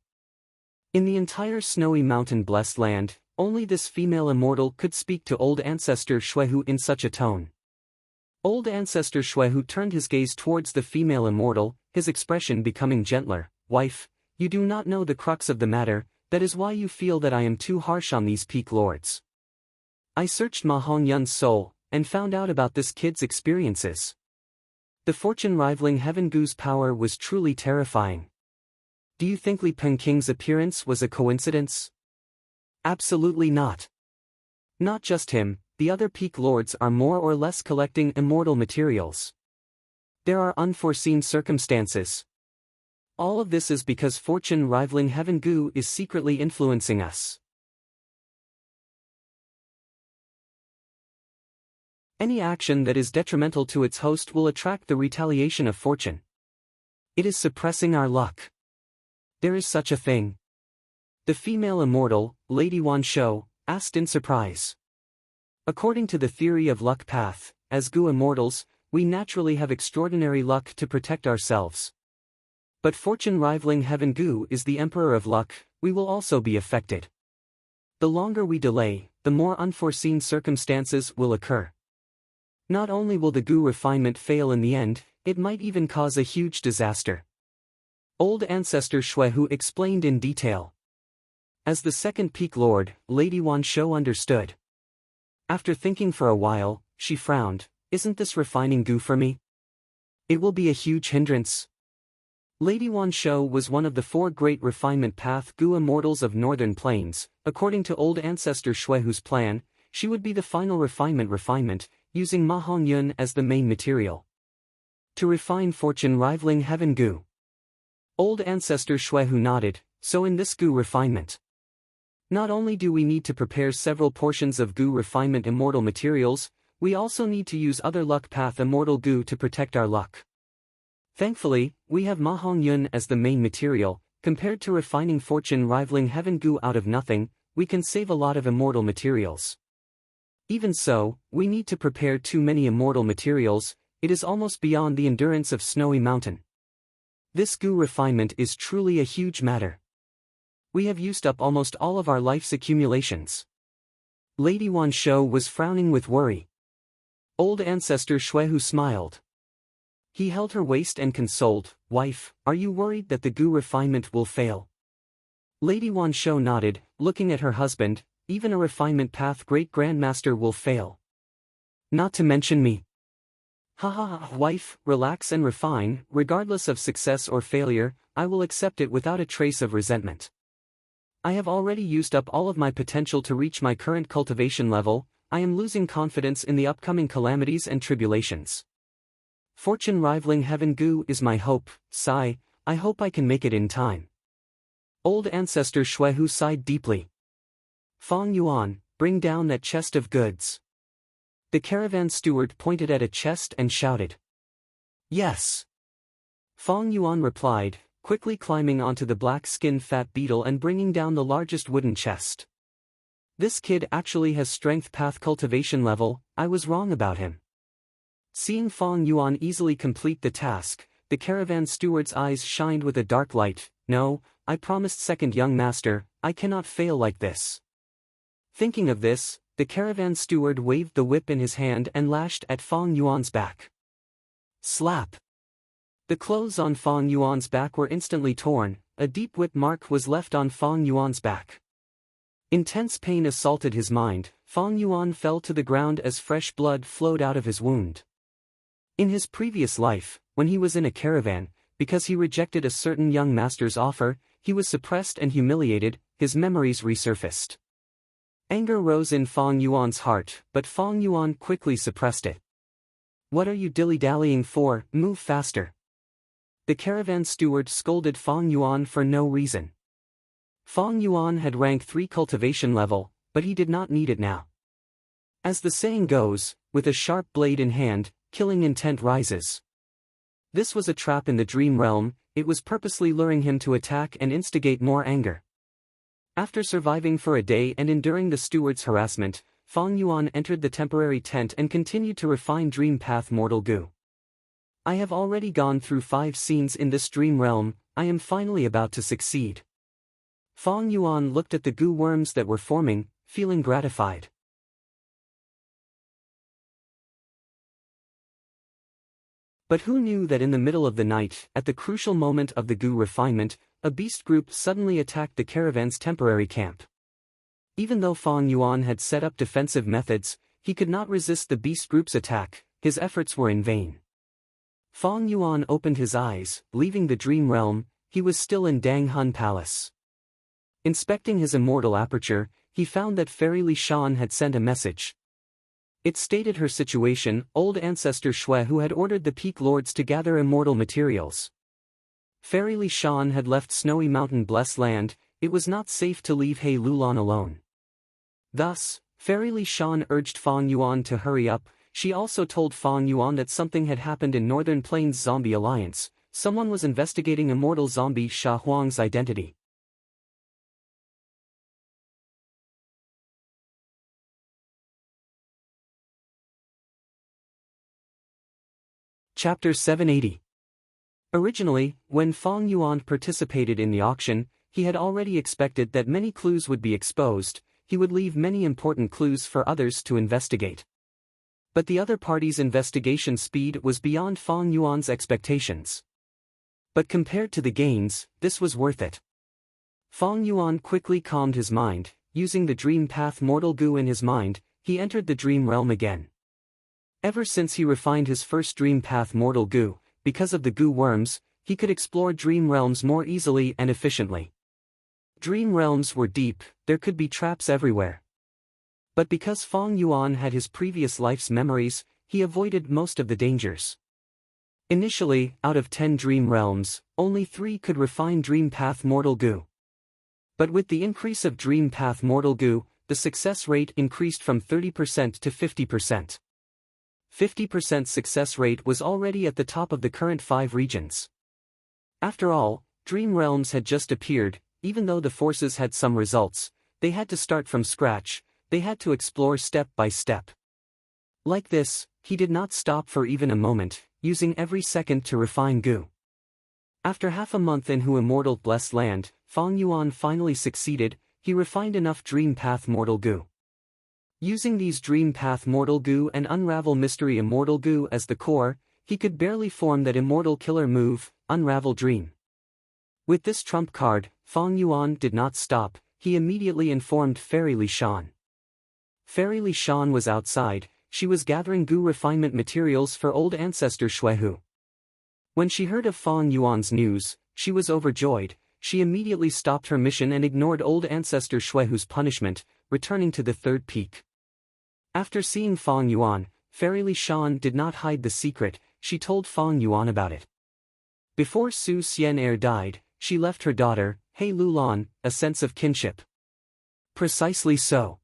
In the entire Snowy Mountain Blessed Land, only this female immortal could speak to Old Ancestor Xuehu in such a tone. Old Ancestor Xuehu turned his gaze towards the female immortal, his expression becoming gentler. Wife, you do not know the crux of the matter, that is why you feel that I am too harsh on these peak lords. I searched Ma Hongyun's soul, and found out about this kid's experiences. The fortune-rivaling Heaven Gu's power was truly terrifying. Do you think Li Pengqing's appearance was a coincidence? Absolutely not. Not just him, the other peak lords are more or less collecting immortal materials. There are unforeseen circumstances. All of this is because fortune-rivaling Heaven Gu is secretly influencing us. Any action that is detrimental to its host will attract the retaliation of fortune. It is suppressing our luck. There is such a thing. The female immortal, Lady Wanshou, asked in surprise. According to the theory of luck path, as Gu immortals, we naturally have extraordinary luck to protect ourselves. But fortune-rivaling Heaven Gu is the emperor of luck, we will also be affected. The longer we delay, the more unforeseen circumstances will occur. Not only will the Gu refinement fail in the end, it might even cause a huge disaster. Old Ancestor Xuehu explained in detail. As the second peak lord, Lady Wanshou understood. After thinking for a while, she frowned. Isn't this refining Gu for me? It will be a huge hindrance. Lady Wanshou was one of the four great refinement path Gu immortals of Northern Plains. According to Old Ancestor Xuehu's plan, she would be the final refinement, using Ma Hongyun as the main material. To refine fortune-rivaling Heaven Gu. Old Ancestor Xuehu nodded. So in this Gu refinement, not only do we need to prepare several portions of Gu refinement immortal materials, we also need to use other luck path immortal Gu to protect our luck. Thankfully, we have Ma Hongyun as the main material. Compared to refining fortune-rivaling Heaven Gu out of nothing, we can save a lot of immortal materials. Even so, we need to prepare too many immortal materials. it is almost beyond the endurance of snowy mountain. This goo refinement is truly a huge matter. We have used up almost all of our life's accumulations. Lady Wan Shou was frowning with worry. Old ancestor Shuehu smiled. He held her waist and consoled, "Wife, are you worried that the goo refinement will fail?" Lady Wan Shou nodded, looking at her husband. "Even a refinement path great grandmaster will fail. Not to mention me." "Ha ha ha, wife, relax and refine, regardless of success or failure, I will accept it without a trace of resentment. I have already used up all of my potential to reach my current cultivation level. I am losing confidence in the upcoming calamities and tribulations. Fortune rivaling heaven goo is my hope, sigh, I hope I can make it in time." Old ancestor Shuehu sighed deeply. "Fong Yuan, bring down that chest of goods." The caravan steward pointed at a chest and shouted. "Yes." Fong Yuan replied, quickly climbing onto the black-skinned fat beetle and bringing down the largest wooden chest. "This kid actually has strength path cultivation level, I was wrong about him." Seeing Fong Yuan easily complete the task, the caravan steward's eyes shined with a dark light. "No, I promised second young master, I cannot fail like this." Thinking of this, the caravan steward waved the whip in his hand and lashed at Fong Yuan's back. Slap! The clothes on Fong Yuan's back were instantly torn, a deep whip mark was left on Fong Yuan's back. Intense pain assaulted his mind, Fong Yuan fell to the ground as fresh blood flowed out of his wound. In his previous life, when he was in a caravan, because he rejected a certain young master's offer, he was suppressed and humiliated, his memories resurfaced. Anger rose in Fong Yuan's heart, but Fong Yuan quickly suppressed it. "What are you dilly-dallying for, move faster." The caravan steward scolded Fong Yuan for no reason. Fong Yuan had rank 3 cultivation level, but he did not need it now. As the saying goes, with a sharp blade in hand, killing intent rises. This was a trap in the dream realm, it was purposely luring him to attack and instigate more anger. After surviving for a day and enduring the steward's harassment, Fong Yuan entered the temporary tent and continued to refine Dream Path Mortal Goo. "I have already gone through 5 scenes in this dream realm, I am finally about to succeed." Fong Yuan looked at the goo worms that were forming, feeling gratified. But who knew that in the middle of the night, at the crucial moment of the goo refinement, a beast group suddenly attacked the caravan's temporary camp. Even though Fong Yuan had set up defensive methods, he could not resist the beast group's attack, his efforts were in vain. Fong Yuan opened his eyes, leaving the dream realm, he was still in Dang Hun Palace. Inspecting his immortal aperture, he found that Fairy Li Shan had sent a message. It stated her situation, old ancestor Shui who had ordered the Peak Lords to gather immortal materials. Fairy Li Shan had left Snowy Mountain Blessed Land, it was not safe to leave He Lulan alone. Thus, Fairy Li Shan urged Fong Yuan to hurry up, she also told Fong Yuan that something had happened in Northern Plains Zombie Alliance, someone was investigating immortal zombie Sha Huang's identity. Chapter 780. Originally, when Fong Yuan participated in the auction, he had already expected that many clues would be exposed, he would leave many important clues for others to investigate. But the other party's investigation speed was beyond Fong Yuan's expectations. But compared to the gains, this was worth it. Fong Yuan quickly calmed his mind, using the Dream Path Mortal Goo in his mind, he entered the dream realm again. Ever since he refined his first Dream Path Mortal Goo, because of the goo worms, he could explore dream realms more easily and efficiently. Dream realms were deep, there could be traps everywhere. But because Fong Yuan had his previous life's memories, he avoided most of the dangers. Initially, out of 10 dream realms, only 3 could refine Dream Path Mortal Goo. But with the increase of Dream Path Mortal Goo, the success rate increased from 30% to 50%. 50% success rate was already at the top of the current 5 regions. After all, dream realms had just appeared, even though the forces had some results, they had to start from scratch, they had to explore step by step. Like this, he did not stop for even a moment, using every second to refine Gu. After half a month in Hu Immortal Blessed Land, Fang Yuan finally succeeded. He refined enough Dream Path Mortal Gu. Using these Dream Path Mortal Gu and Unravel Mystery Immortal Gu as the core, he could barely form that immortal killer move, Unravel Dream. With this trump card, Fang Yuan did not stop. He immediately informed Fairy Li Shan. Fairy Li Shan was outside. She was gathering Gu refinement materials for old ancestor Shuihu. When she heard of Fang Yuan's news, she was overjoyed. She immediately stopped her mission and ignored old ancestor Shuihu's punishment, returning to the third peak. After seeing Fang Yuan, Fairy Li Shan did not hide the secret. She told Fang Yuan about it. Before Su Xian'er died, she left her daughter, He Lulan, a sense of kinship. Precisely so.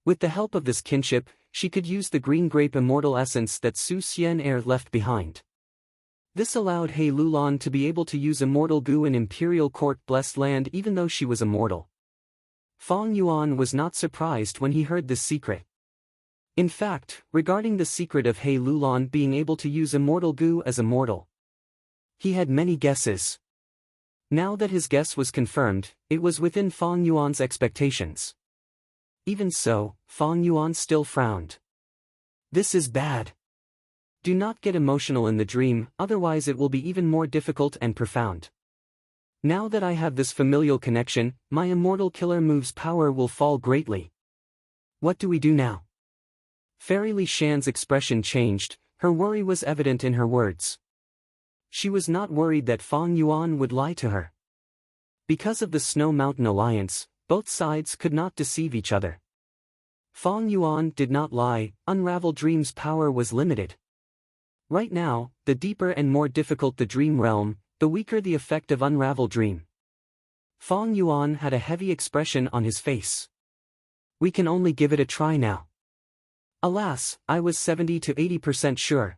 With the help of this kinship, she could use the green grape immortal essence that Su Xian'er left behind. This allowed He Lulan to be able to use immortal Gu in Imperial Court Blessed Land even though she was immortal. Fang Yuan was not surprised when he heard this secret. In fact, regarding the secret of He Lulan being able to use immortal Gu as immortal, he had many guesses. Now that his guess was confirmed, it was within Fang Yuan's expectations. Even so, Fang Yuan still frowned. This is bad. Do not get emotional in the dream, otherwise it will be even more difficult and profound. Now that I have this familial connection, my immortal killer move's power will fall greatly. What do we do now? Fairy Li Shan's expression changed. Her worry was evident in her words. She was not worried that Fang Yuan would lie to her. Because of the Snow Mountain Alliance, both sides could not deceive each other. Fang Yuan did not lie. Unravel Dream's power was limited. Right now, the deeper and more difficult the dream realm, the weaker the effect of Unravel Dream. Fang Yuan had a heavy expression on his face. We can only give it a try now. Alas, I was 70 to 80% sure.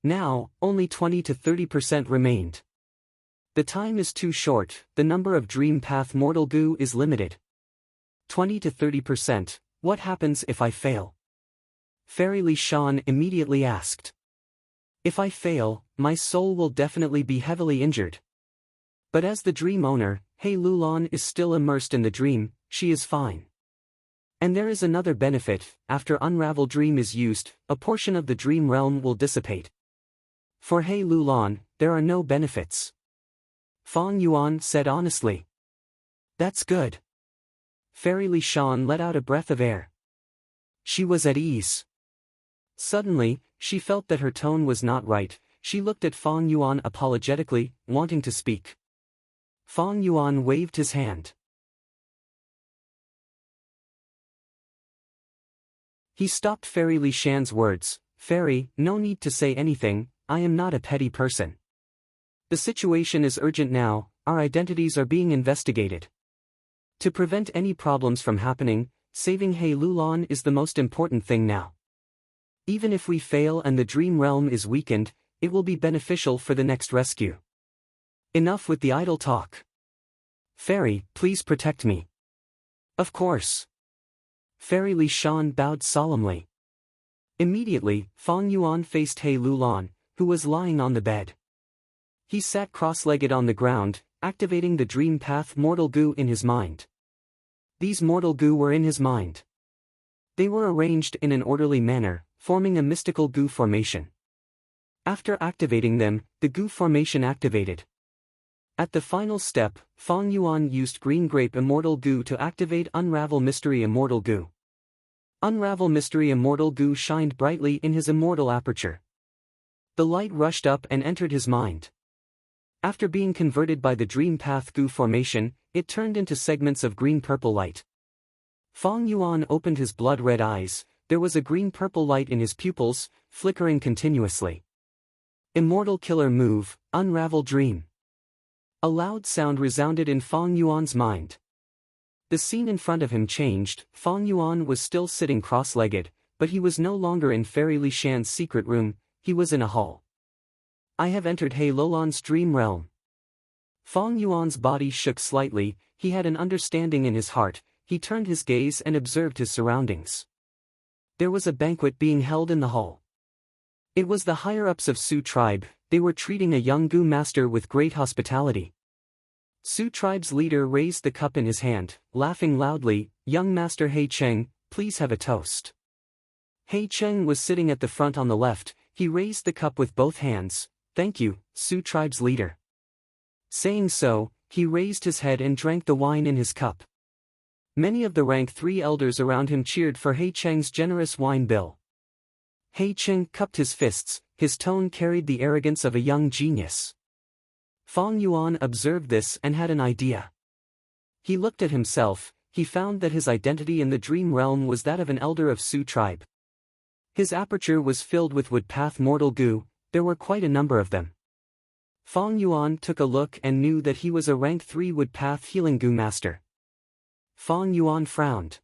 Now, only 20 to 30% remained. The time is too short, the number of Dream Path Mortal Gu is limited. 20 to 30%, what happens if I fail? Fairy Li Shan immediately asked. If I fail, my soul will definitely be heavily injured. But as the dream owner, He Lulan is still immersed in the dream, she is fine. And there is another benefit, after Unravel Dream is used, a portion of the dream realm will dissipate. For He Lulan, there are no benefits. Fang Yuan said honestly. That's good. Fairy Li Shan let out a breath of air. She was at ease. Suddenly, she felt that her tone was not right. She looked at Fang Yuan apologetically, wanting to speak. Fang Yuan waved his hand. He stopped Fairy Li Shan's words. Fairy, no need to say anything, I am not a petty person. The situation is urgent now, our identities are being investigated. To prevent any problems from happening, saving He Lulan is the most important thing now. Even if we fail and the dream realm is weakened, it will be beneficial for the next rescue. Enough with the idle talk. Fairy, please protect me. Of course. Fairy Li Shan bowed solemnly. Immediately, Fang Yuan faced He Lulan, who was lying on the bed. He sat cross-legged on the ground, activating the Dream Path Mortal Gu in his mind. These Mortal Gu were in his mind. They were arranged in an orderly manner, forming a mystical Gu formation. After activating them, the Gu formation activated. At the final step, Fang Yuan used Green Grape Immortal Gu to activate Unravel Mystery Immortal Gu. Unravel Mystery Immortal Gu shined brightly in his immortal aperture. The light rushed up and entered his mind. After being converted by the Dream Path Gu formation, it turned into segments of green-purple light. Fang Yuan opened his blood-red eyes. There was a green-purple light in his pupils, flickering continuously. Immortal killer move, Unravel Dream. A loud sound resounded in Fang Yuan's mind. The scene in front of him changed. Fang Yuan was still sitting cross-legged, but he was no longer in Fairy Li Shan's secret room, he was in a hall. I have entered He Lulan's dream realm. Fang Yuan's body shook slightly, he had an understanding in his heart, he turned his gaze and observed his surroundings. There was a banquet being held in the hall. It was the higher-ups of Sioux tribe. They were treating a young Gu master with great hospitality. Sioux tribe's leader raised the cup in his hand, laughing loudly. "Young Master He Cheng, please have a toast." He Cheng was sitting at the front on the left. He raised the cup with both hands. "Thank you, Sioux tribe's leader." Saying so, he raised his head and drank the wine in his cup. Many of the rank 3 elders around him cheered for He Cheng's generous wine bill. He Cheng cupped his fists. His tone carried the arrogance of a young genius. Fong Yuan observed this and had an idea. He looked at himself. He found that his identity in the dream realm was that of an elder of Sioux tribe. His aperture was filled with woodpath mortal Gu. There were quite a number of them. Fong Yuan took a look and knew that he was a rank 3 woodpath healing Gu master. Fong Yuan frowned.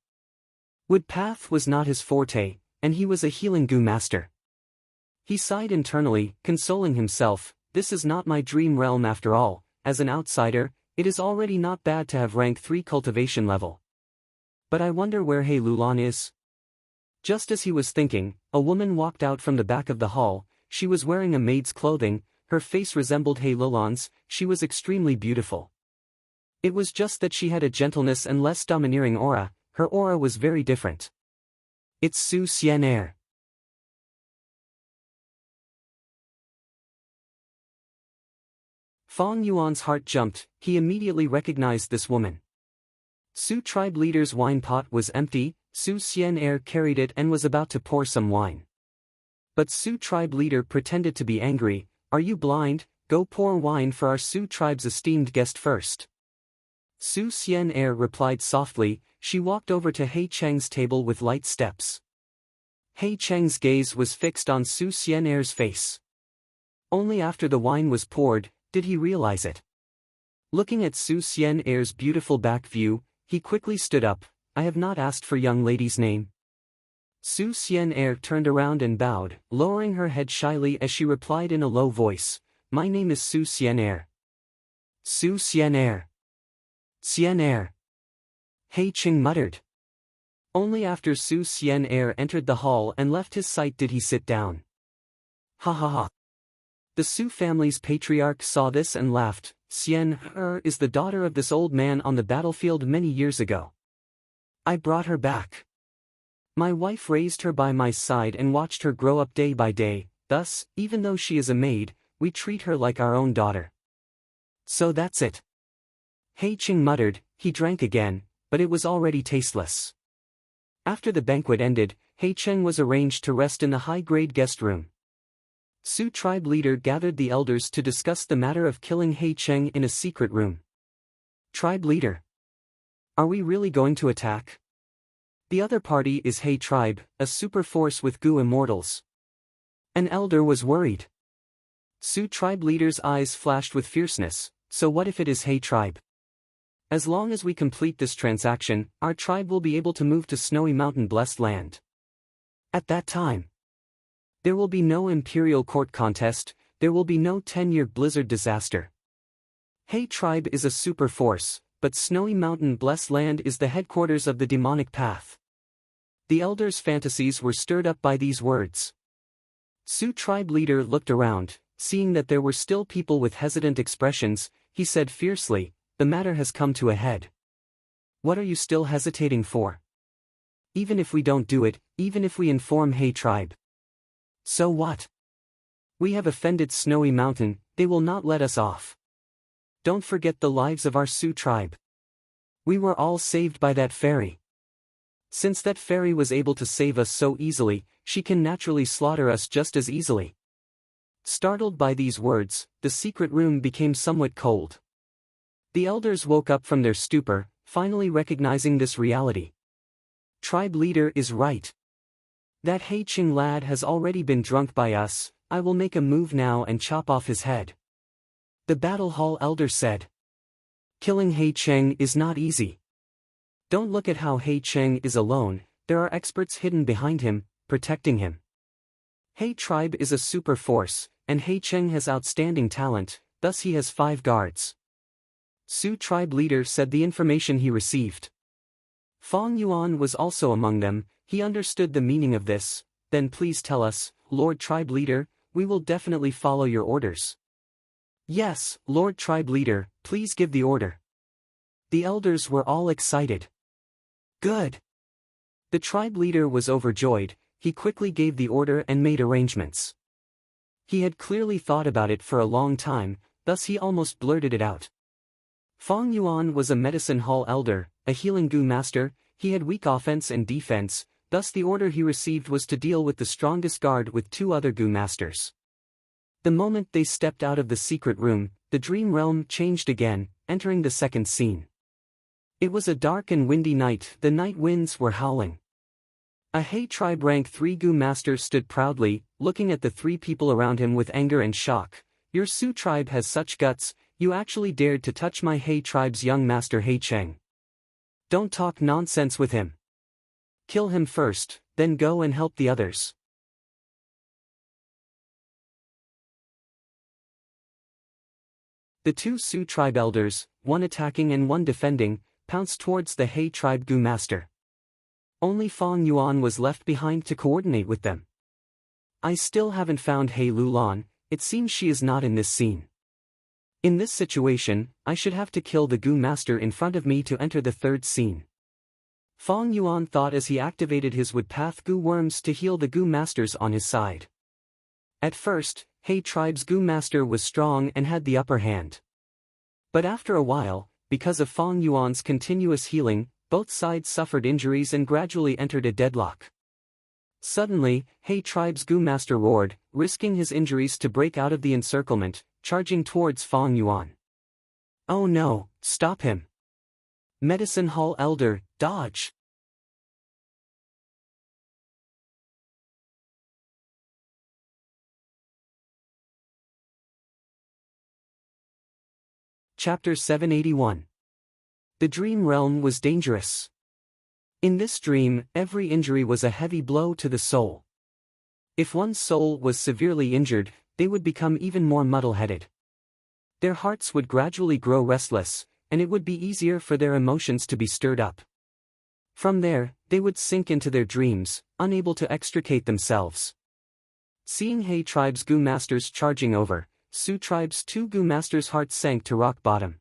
Woodpath was not his forte, and he was a healing Gu master. He sighed internally, consoling himself. This is not my dream realm after all. As an outsider, it is already not bad to have rank 3 cultivation level. But I wonder where He Lulan is? Just as he was thinking, a woman walked out from the back of the hall. She was wearing a maid's clothing. Her face resembled He Lulan's. She was extremely beautiful. It was just that she had a gentleness and less domineering aura. Her aura was very different. It's Su Xian. Fong Yuan's heart jumped. He immediately recognized this woman. Sioux tribe leader's wine pot was empty. Su Xian carried it and was about to pour some wine. But Sioux tribe leader pretended to be angry. "Are you blind? Go pour wine for our Sioux tribe's esteemed guest first." Su Xian replied softly. She walked over to He Cheng's table with light steps. He Cheng's gaze was fixed on Su Xian's face. Only after the wine was poured did he realize it. Looking at Su Xian's beautiful back view, he quickly stood up. "I have not asked for young lady's name." Su Xian turned around and bowed, lowering her head shyly as she replied in a low voice, "My name is Su Xian." Su Xian. Xian. He Cheng muttered. Only after Su Xian entered the hall and left his sight did he sit down. Ha ha ha. The Su family's patriarch saw this and laughed. "Xian is the daughter of this old man on the battlefield many years ago. I brought her back. My wife raised her by my side and watched her grow up day by day. Thus, even though she is a maid, we treat her like our own daughter." "So that's it." He Cheng muttered. He drank again, but it was already tasteless. After the banquet ended, He Cheng was arranged to rest in the high-grade guest room. Sioux tribe leader gathered the elders to discuss the matter of killing He Cheng in a secret room. "Tribe leader, are we really going to attack? The other party is He tribe, a super force with Gu immortals." An elder was worried. Sioux tribe leader's eyes flashed with fierceness. "So what if it is He tribe? As long as we complete this transaction, our tribe will be able to move to Snowy Mountain Blessed Land. At that time, there will be no imperial court contest, there will be no 10-year blizzard disaster. He tribe is a super force, but Snowy Mountain Blessed Land is the headquarters of the demonic path." The elders' fantasies were stirred up by these words. Sioux tribe leader looked around. Seeing that there were still people with hesitant expressions, he said fiercely, "The matter has come to a head. What are you still hesitating for? Even if we don't do it, even if we inform He tribe, so what? We have offended Snowy Mountain, they will not let us off. Don't forget the lives of our Sioux tribe. We were all saved by that fairy. Since that fairy was able to save us so easily, she can naturally slaughter us just as easily." Startled by these words, the secret room became somewhat cold. The elders woke up from their stupor, finally recognizing this reality. Tribe leader is right. That He Cheng lad has already been drunk by us. I will make a move now and chop off his head. The battle hall elder said. Killing He Cheng is not easy. Don't look at how He Cheng is alone, there are experts hidden behind him, protecting him. He tribe is a super force, and He Cheng has outstanding talent, thus he has 5 guards. Sioux tribe leader said the information he received. Fong Yuan was also among them. He understood the meaning of this. Then please tell us, Lord Tribe Leader, we will definitely follow your orders. Yes, Lord Tribe Leader, please give the order. The elders were all excited. Good. The tribe leader was overjoyed. He quickly gave the order and made arrangements. He had clearly thought about it for a long time, thus he almost blurted it out. Fong Yuan was a medicine hall elder, a healing gu master. He had weak offense and defense, thus the order he received was to deal with the strongest guard with 2 other gu masters. The moment they stepped out of the secret room, the dream realm changed again, entering the second scene. It was a dark and windy night. The night winds were howling. A He tribe rank 3 gu master stood proudly, looking at the 3 people around him with anger and shock. Your Su tribe has such guts, you actually dared to touch my He tribe's young master He Cheng. Don't talk nonsense with him. Kill him first, then go and help the others. The 2 Su tribe elders, one attacking and one defending, pounced towards the He tribe gu master. Only Fong Yuan was left behind to coordinate with them. I still haven't found He Lulan. It seems she is not in this scene. In this situation, I should have to kill the gu master in front of me to enter the third scene. Fong Yuan thought as he activated his woodpath gu worms to heal the gu masters on his side. At first, He tribe's gu master was strong and had the upper hand. But after a while, because of Fong Yuan's continuous healing, both sides suffered injuries and gradually entered a deadlock. Suddenly, He tribe's gu master roared, risking his injuries to break out of the encirclement, charging towards Fong Yuan. Oh no, stop him! Medicine Hall Elder, dodge! Chapter 781. The dream realm was dangerous. In this dream, every injury was a heavy blow to the soul. If one's soul was severely injured, they would become even more muddle-headed. Their hearts would gradually grow restless, and it would be easier for their emotions to be stirred up. From there, they would sink into their dreams, unable to extricate themselves. Seeing He tribe's gu masters charging over, Su tribe's 2 gu masters' hearts sank to rock bottom.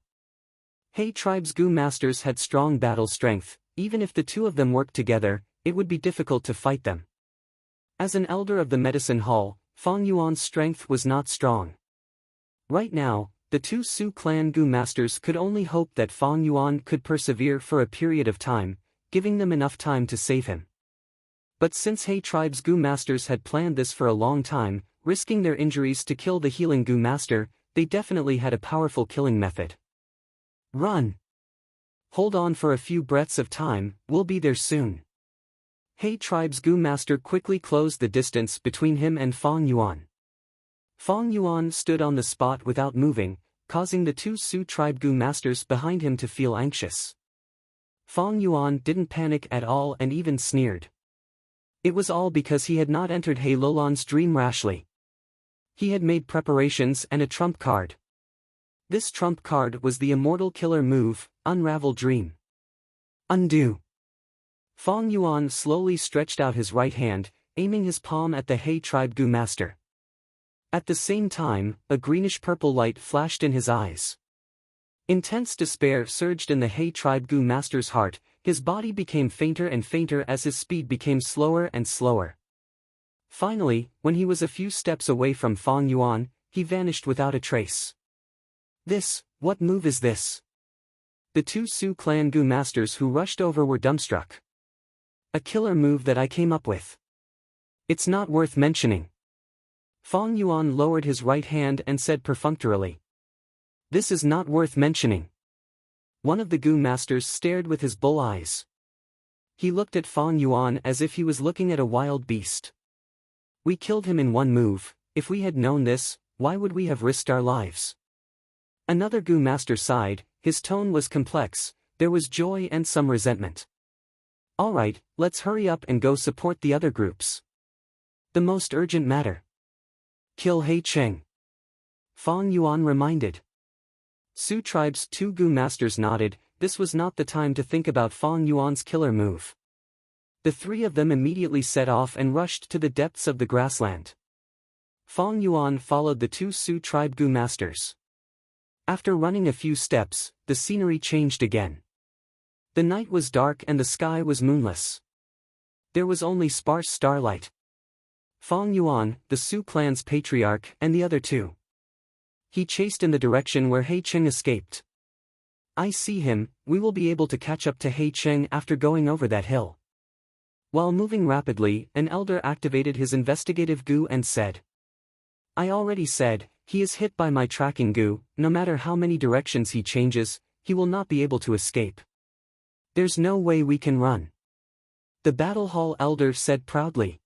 He tribe's gu masters had strong battle strength. Even if the 2 of them worked together, it would be difficult to fight them. As an elder of the medicine hall, Fong Yuan's strength was not strong. Right now, the 2 Su clan gu masters could only hope that Fong Yuan could persevere for a period of time, giving them enough time to save him. But since He tribe's gu masters had planned this for a long time, risking their injuries to kill the healing gu master, they definitely had a powerful killing method. Run! Hold on for a few breaths of time, we'll be there soon. He tribe's gu master quickly closed the distance between him and Fong Yuan. Fong Yuan stood on the spot without moving, causing the 2 Su tribe gu masters behind him to feel anxious. Fong Yuan didn't panic at all and even sneered. It was all because he had not entered He Lulan's dream rashly. He had made preparations and a trump card. This trump card was the immortal killer move, Unravel Dream. Undo. Fong Yuan slowly stretched out his right hand, aiming his palm at the He tribe gu master. At the same time, a greenish-purple light flashed in his eyes. Intense despair surged in the He tribe gu master's heart. His body became fainter and fainter as his speed became slower and slower. Finally, when he was a few steps away from Fong Yuan, he vanished without a trace. What move is this? The 2 Su clan gu masters who rushed over were dumbstruck. A killer move that I came up with. It's not worth mentioning. Fong Yuan lowered his right hand and said perfunctorily. This is not worth mentioning. One of the gu masters stared with his bull eyes. He looked at Fong Yuan as if he was looking at a wild beast. We killed him in one move. If we had known this, why would we have risked our lives? Another gu master sighed. His tone was complex. There was joy and some resentment. Alright, let's hurry up and go support the other groups. The most urgent matter. Kill He Cheng. Fong Yuan reminded. Su tribe's 2 gu masters nodded. this was not the time to think about Fang Yuan's killer move. The three of them immediately set off and rushed to the depths of the grassland. Fang Yuan followed the two Su tribe Gu masters. After running a few steps, the scenery changed again. The night was dark and the sky was moonless. There was only sparse starlight. Fang Yuan, the Su clan's patriarch, and the other two. He chased in the direction where He Cheng escaped. I see him, we will be able to catch up to He Cheng after going over that hill. While moving rapidly, an elder activated his investigative goo and said. I already said, he is hit by my tracking goo, no matter how many directions he changes, he will not be able to escape. There's no way we can run. The Battle Hall elder said proudly.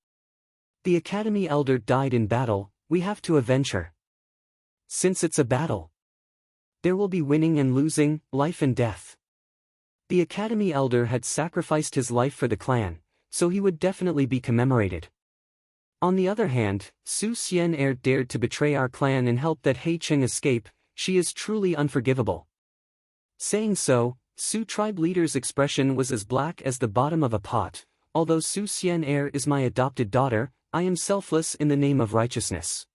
The Academy elder died in battle, we have to avenge her. Since it's a battle, there will be winning and losing, life and death. The Academy elder had sacrificed his life for the clan, so he would definitely be commemorated. On the other hand, Su Xian dared to betray our clan and help that He Cheng escape, she is truly unforgivable. Saying so, Su tribe leader's expression was as black as the bottom of a pot. Although Su Xian is my adopted daughter, I am selfless in the name of righteousness.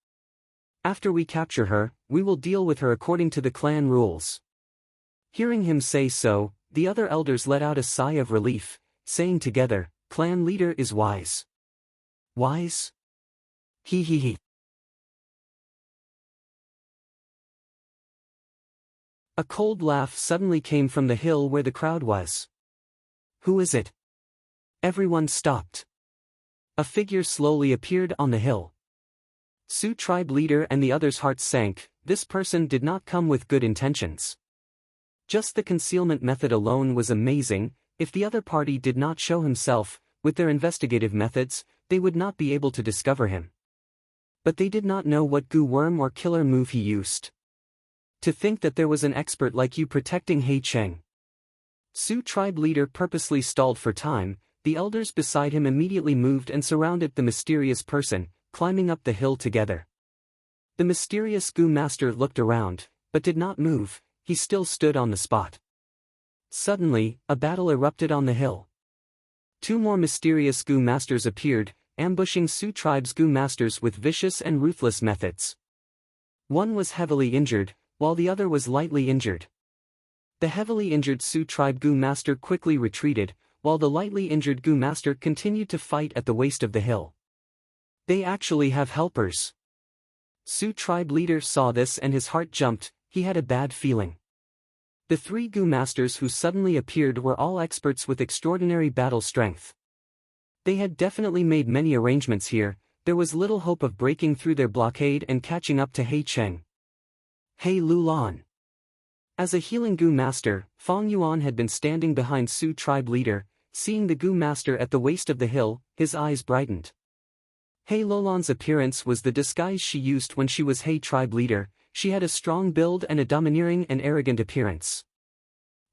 After we capture her, we will deal with her according to the clan rules. Hearing him say so, the other elders let out a sigh of relief, saying together, clan leader is wise. Wise? He. A cold laugh suddenly came from the hill where the crowd was. Who is it? Everyone stopped. A figure slowly appeared on the hill. Su tribe leader and the others' hearts sank. This person did not come with good intentions. Just the concealment method alone was amazing. If the other party did not show himself, with their investigative methods, they would not be able to discover him. But they did not know what goo worm or killer move he used. To think that there was an expert like you protecting He Cheng. Su tribe leader purposely stalled for time. The elders beside him immediately moved and surrounded the mysterious person, climbing up the hill together. The mysterious goo master looked around, but did not move, he still stood on the spot. Suddenly, a battle erupted on the hill. Two more mysterious goo masters appeared, ambushing Su tribe's goo masters with vicious and ruthless methods. One was heavily injured, while the other was lightly injured. The heavily injured Su tribe goo master quickly retreated, while the lightly injured goo master continued to fight at the waist of the hill. They actually have helpers. Su tribe leader saw this and his heart jumped, he had a bad feeling. The three goo masters who suddenly appeared were all experts with extraordinary battle strength. They had definitely made many arrangements here, there was little hope of breaking through their blockade and catching up to He Cheng. Hey Lulan. As a healing goo master, Fang Yuan had been standing behind Su tribe leader. Seeing the goo master at the waist of the hill, his eyes brightened. He Lulan's appearance was the disguise she used when she was He tribe leader. She had a strong build and a domineering and arrogant appearance.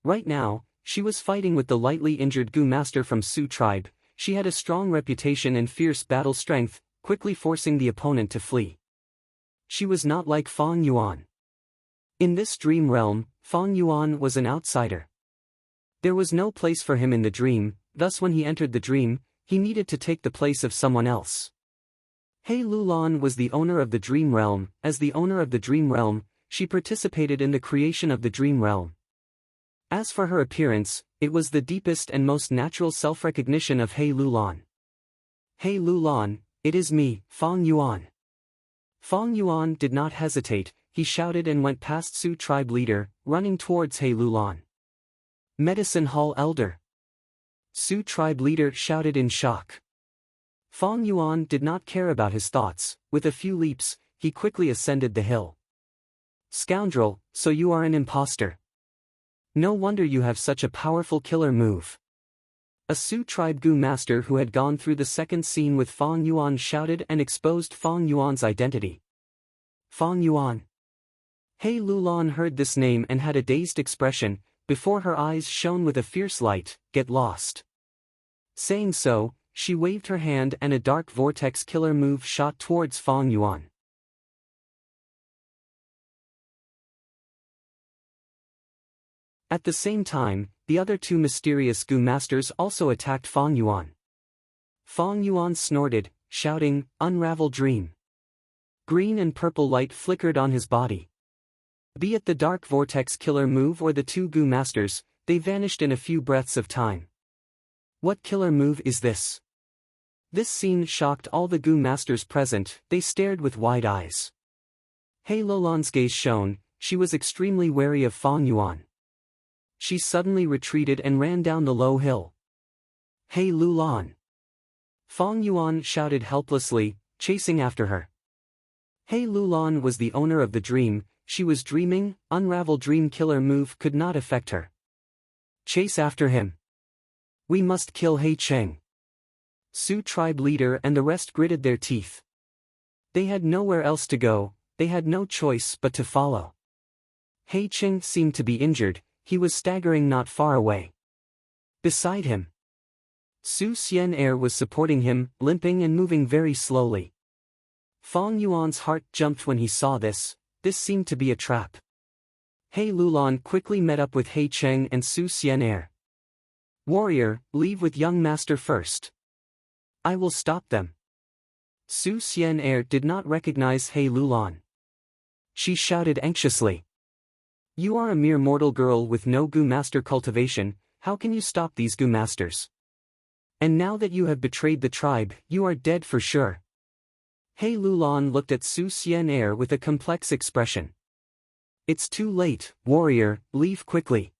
Right now, she was fighting with the lightly injured goo master from Su tribe. She had a strong reputation and fierce battle strength, quickly forcing the opponent to flee. She was not like Fang Yuan. In this dream realm, Fang Yuan was an outsider. There was no place for him in the dream, thus when he entered the dream, he needed to take the place of someone else. He Lulan was the owner of the dream realm. As the owner of the dream realm, she participated in the creation of the dream realm. As for her appearance, it was the deepest and most natural self-recognition of He Lulan. He Lulan, it is me, Fang Yuan. Fang Yuan did not hesitate, he shouted and went past Su tribe leader, running towards He Lulan. Medicine Hall elder. Su tribe leader shouted in shock. Fang Yuan did not care about his thoughts, with a few leaps, he quickly ascended the hill. Scoundrel, so you are an imposter. No wonder you have such a powerful killer move. A Su tribe goo master who had gone through the second scene with Fang Yuan shouted and exposed Fang Yuan's identity. Fang Yuan. He Lulan heard this name and had a dazed expression, before her eyes shone with a fierce light, get lost. Saying so, she waved her hand and a dark vortex killer move shot towards Fang Yuan. At the same time, the other two mysterious goo masters also attacked Fong Yuan. Fong Yuan snorted, shouting, "Unravel dream." Green and purple light flickered on his body. Be it the dark vortex killer move or the two goo masters, they vanished in a few breaths of time. What killer move is this? This scene shocked all the goo masters present. They stared with wide eyes. Hei Lulan's gaze shone. She was extremely wary of Fong Yuan. She suddenly retreated and ran down the low hill. "Hei Lulan!" Fong Yuan shouted helplessly, chasing after her. Hei Lulan was the owner of the dream. She was dreaming. Unravel dream killer move could not affect her. Chase after him. We must kill Hei Cheng. Sioux tribe leader and the rest gritted their teeth. They had nowhere else to go. They had no choice but to follow. Hei Cheng seemed to be injured. He was staggering not far away. Beside him, Su Xian Er was supporting him, limping and moving very slowly. Fong Yuan's heart jumped when he saw this. This seemed to be a trap. Hei Lulan quickly met up with Hei Cheng and Su Xian Er. "Warrior, leave with young master first. I will stop them." Su Xian Er did not recognize Hei Lulan. She shouted anxiously. "You are a mere mortal girl with no goo master cultivation. How can you stop these goo masters? And now that you have betrayed the tribe, you are dead for sure." Hei Lulan looked at Su Xian Er with a complex expression. "It's too late, warrior, leave quickly."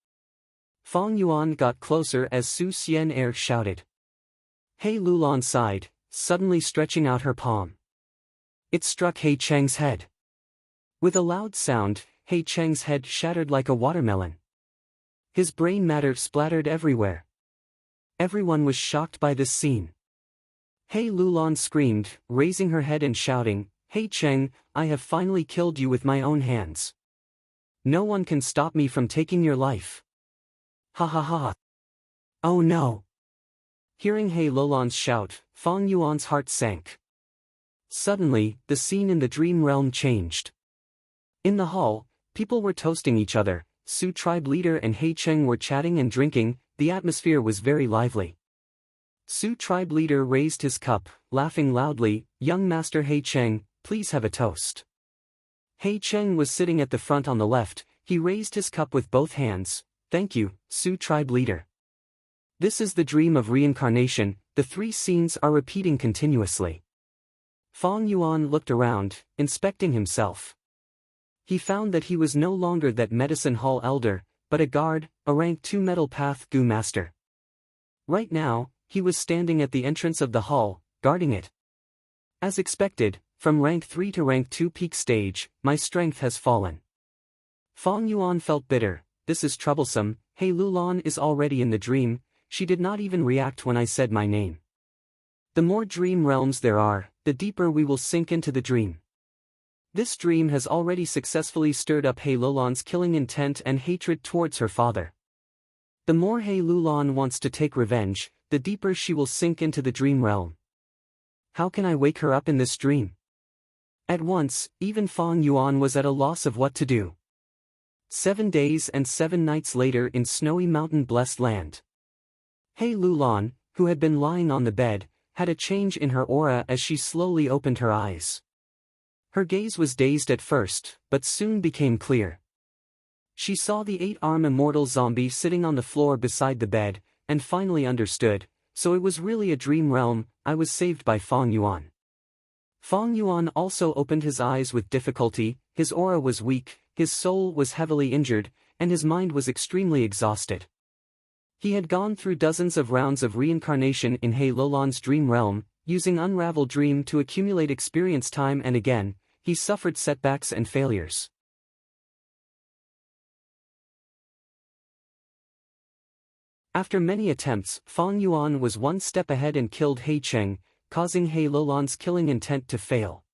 Fong Yuan got closer as Su Xian Er shouted. Hei Lulan sighed, suddenly stretching out her palm. It struck Hei Cheng's head. With a loud sound, Hei Cheng's head shattered like a watermelon. His brain matter splattered everywhere. Everyone was shocked by this scene. Hei Lulan screamed, raising her head and shouting, "Hei Cheng, I have finally killed you with my own hands. No one can stop me from taking your life." Ha ha ha. Oh no. Hearing Hei Lulan's shout, Fong Yuan's heart sank. Suddenly, the scene in the dream realm changed. In the hall, people were toasting each other. Sioux tribe leader and Hei Cheng were chatting and drinking. The atmosphere was very lively. Sioux tribe leader raised his cup, laughing loudly. "Young master Hei Cheng, please have a toast." Hei Cheng was sitting at the front on the left. He raised his cup with both hands. "Thank you, Sioux tribe leader." This is the dream of reincarnation. The three scenes are repeating continuously. Fong Yuan looked around, inspecting himself. He found that he was no longer that medicine hall elder, but a guard, a rank 2 metal path goo master. Right now, he was standing at the entrance of the hall, guarding it. As expected, from rank 3 to rank 2 peak stage, my strength has fallen. Fong Yuan felt bitter. This is troublesome. Hei Lulan is already in the dream. She did not even react when I said my name. The more dream realms there are, the deeper we will sink into the dream. This dream has already successfully stirred up Hei Lulan's killing intent and hatred towards her father. The more Hei Lulan wants to take revenge, the deeper she will sink into the dream realm. How can I wake her up in this dream? At once, even Fong Yuan was at a loss of what to do. 7 days and 7 nights later in snowy mountain-blessed land. Hei Lulan, who had been lying on the bed, had a change in her aura as she slowly opened her eyes. Her gaze was dazed at first, but soon became clear. She saw the 8-armed immortal zombie sitting on the floor beside the bed, and finally understood, so it was really a dream realm. I was saved by Fong Yuan. Fong Yuan also opened his eyes with difficulty. His aura was weak, his soul was heavily injured, and his mind was extremely exhausted. He had gone through dozens of rounds of reincarnation in Hei Lulan's dream realm, using Unravel Dream to accumulate experience time and again, he suffered setbacks and failures. After many attempts, Fong Yuan was one step ahead and killed Hei Cheng, causing Hei Lulan's killing intent to fail.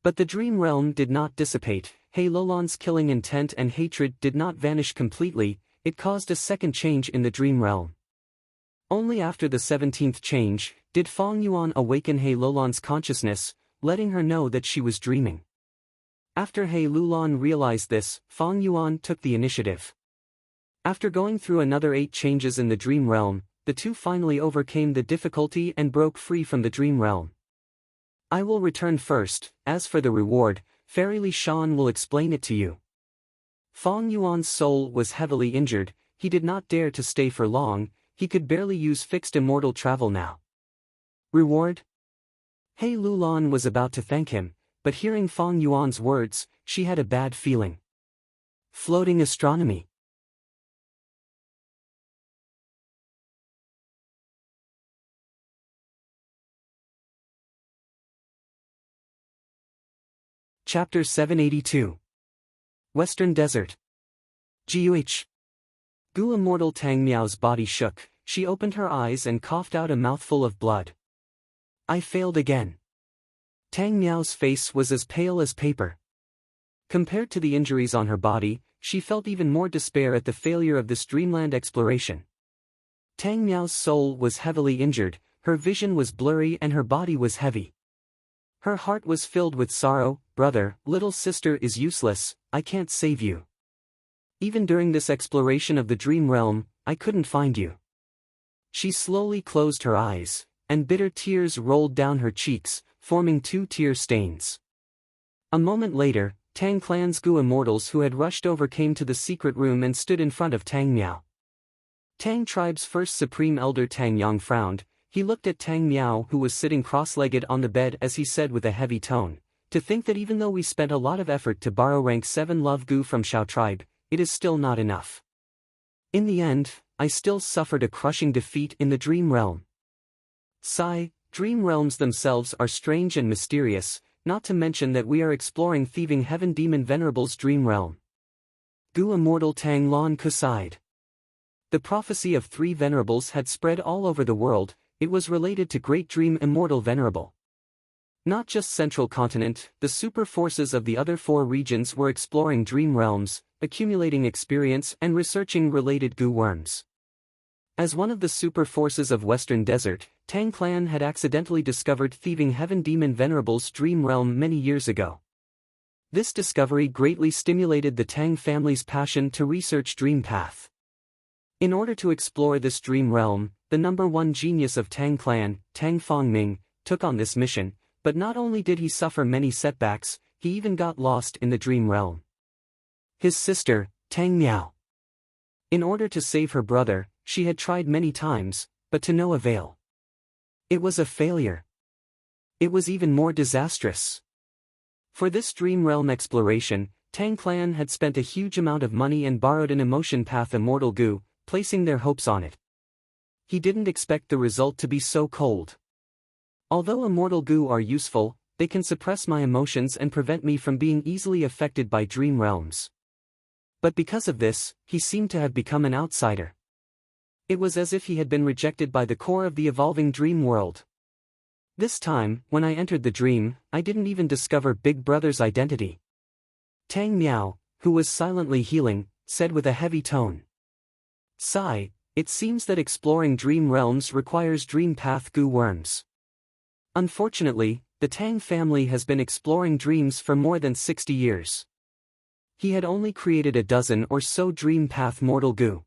But the dream realm did not dissipate. Hei Lulan's killing intent and hatred did not vanish completely. It caused a second change in the dream realm. Only after the 17th change, did Fong Yuan awaken Hei Lulan's consciousness, letting her know that she was dreaming. After Hei Lulan realized this, Fong Yuan took the initiative. After going through another 8 changes in the dream realm, the two finally overcame the difficulty and broke free from the dream realm. I will return first. As for the reward, Fairy Li Shan will explain it to you. Fong Yuan's soul was heavily injured. He did not dare to stay for long. He could barely use fixed immortal travel now. Reward? He Lulan was about to thank him, but hearing Fong Yuan's words, she had a bad feeling. Floating astronomy. Chapter 782. Western Desert. GUH. Gu Immortal Tang Miao's body shook. She opened her eyes and coughed out a mouthful of blood. I failed again. Tang Miao's face was as pale as paper. Compared to the injuries on her body, she felt even more despair at the failure of this dreamland exploration. Tang Miao's soul was heavily injured, her vision was blurry and her body was heavy. Her heart was filled with sorrow. Brother, little sister is useless, I can't save you. Even during this exploration of the dream realm, I couldn't find you. She slowly closed her eyes, and bitter tears rolled down her cheeks, forming 2 tear stains. A moment later, Tang Clan's Gu immortals who had rushed over came to the secret room and stood in front of Tang Miao. Tang tribe's first supreme elder Tang Yang frowned. He looked at Tang Miao who was sitting cross-legged on the bed as he said with a heavy tone, to think that even though we spent a lot of effort to borrow rank 7 love Gu from Shao tribe, it is still not enough. In the end, I still suffered a crushing defeat in the dream realm. Sigh, dream realms themselves are strange and mysterious, not to mention that we are exploring thieving heaven demon Venerable's dream realm. Gu immortal Tang Lon Ku sighed. The prophecy of 3 venerables had spread all over the world. It was related to Great Dream Immortal Venerable. Not just Central Continent, the super forces of the other 4 regions were exploring dream realms, accumulating experience and researching related Gu worms. As one of the super forces of Western Desert, Tang Clan had accidentally discovered thieving heaven demon Venerable's dream realm many years ago. This discovery greatly stimulated the Tang family's passion to research Dream Path. In order to explore this dream realm, the number 1 genius of Tang Clan, Tang Fongming, took on this mission, but not only did he suffer many setbacks, he even got lost in the dream realm. His sister, Tang Miao. In order to save her brother, she had tried many times, but to no avail. It was a failure. It was even more disastrous. For this dream realm exploration, Tang Clan had spent a huge amount of money and borrowed an emotion path Immortal Gu, placing their hopes on it. He didn't expect the result to be so cold. Although Immortal Gu are useful, they can suppress my emotions and prevent me from being easily affected by dream realms. But because of this, he seemed to have become an outsider. It was as if he had been rejected by the core of the evolving dream world. This time, when I entered the dream, I didn't even discover Big Brother's identity. Tang Miao, who was silently healing, said with a heavy tone. Sigh, it seems that exploring dream realms requires dream path Gu worms. Unfortunately, the Tang family has been exploring dreams for more than 60 years. He had only created a dozen or so dream path mortal Gu.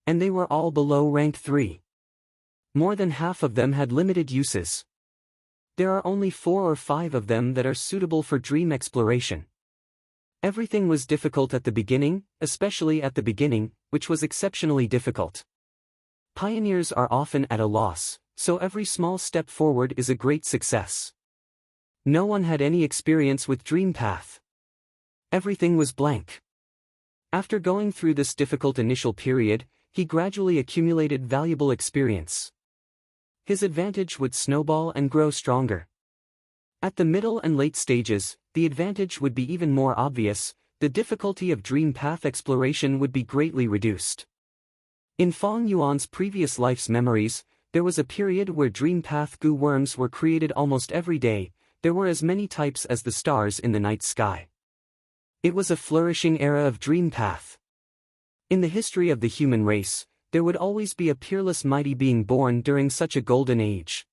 And they were all below rank 3. More than half of them had limited uses. There are only 4 or 5 of them that are suitable for dream exploration. Everything was difficult at the beginning, especially at the beginning, which was exceptionally difficult. Pioneers are often at a loss, so every small step forward is a great success. No one had any experience with Dream Path. Everything was blank. After going through this difficult initial period, he gradually accumulated valuable experience. His advantage would snowball and grow stronger. At the middle and late stages, the advantage would be even more obvious. The difficulty of dream path exploration would be greatly reduced. In Fong Yuan's previous life's memories, there was a period where dream path Gu worms were created almost every day. There were as many types as the stars in the night sky. It was a flourishing era of dream path. In the history of the human race, there would always be a peerless mighty being born during such a golden age.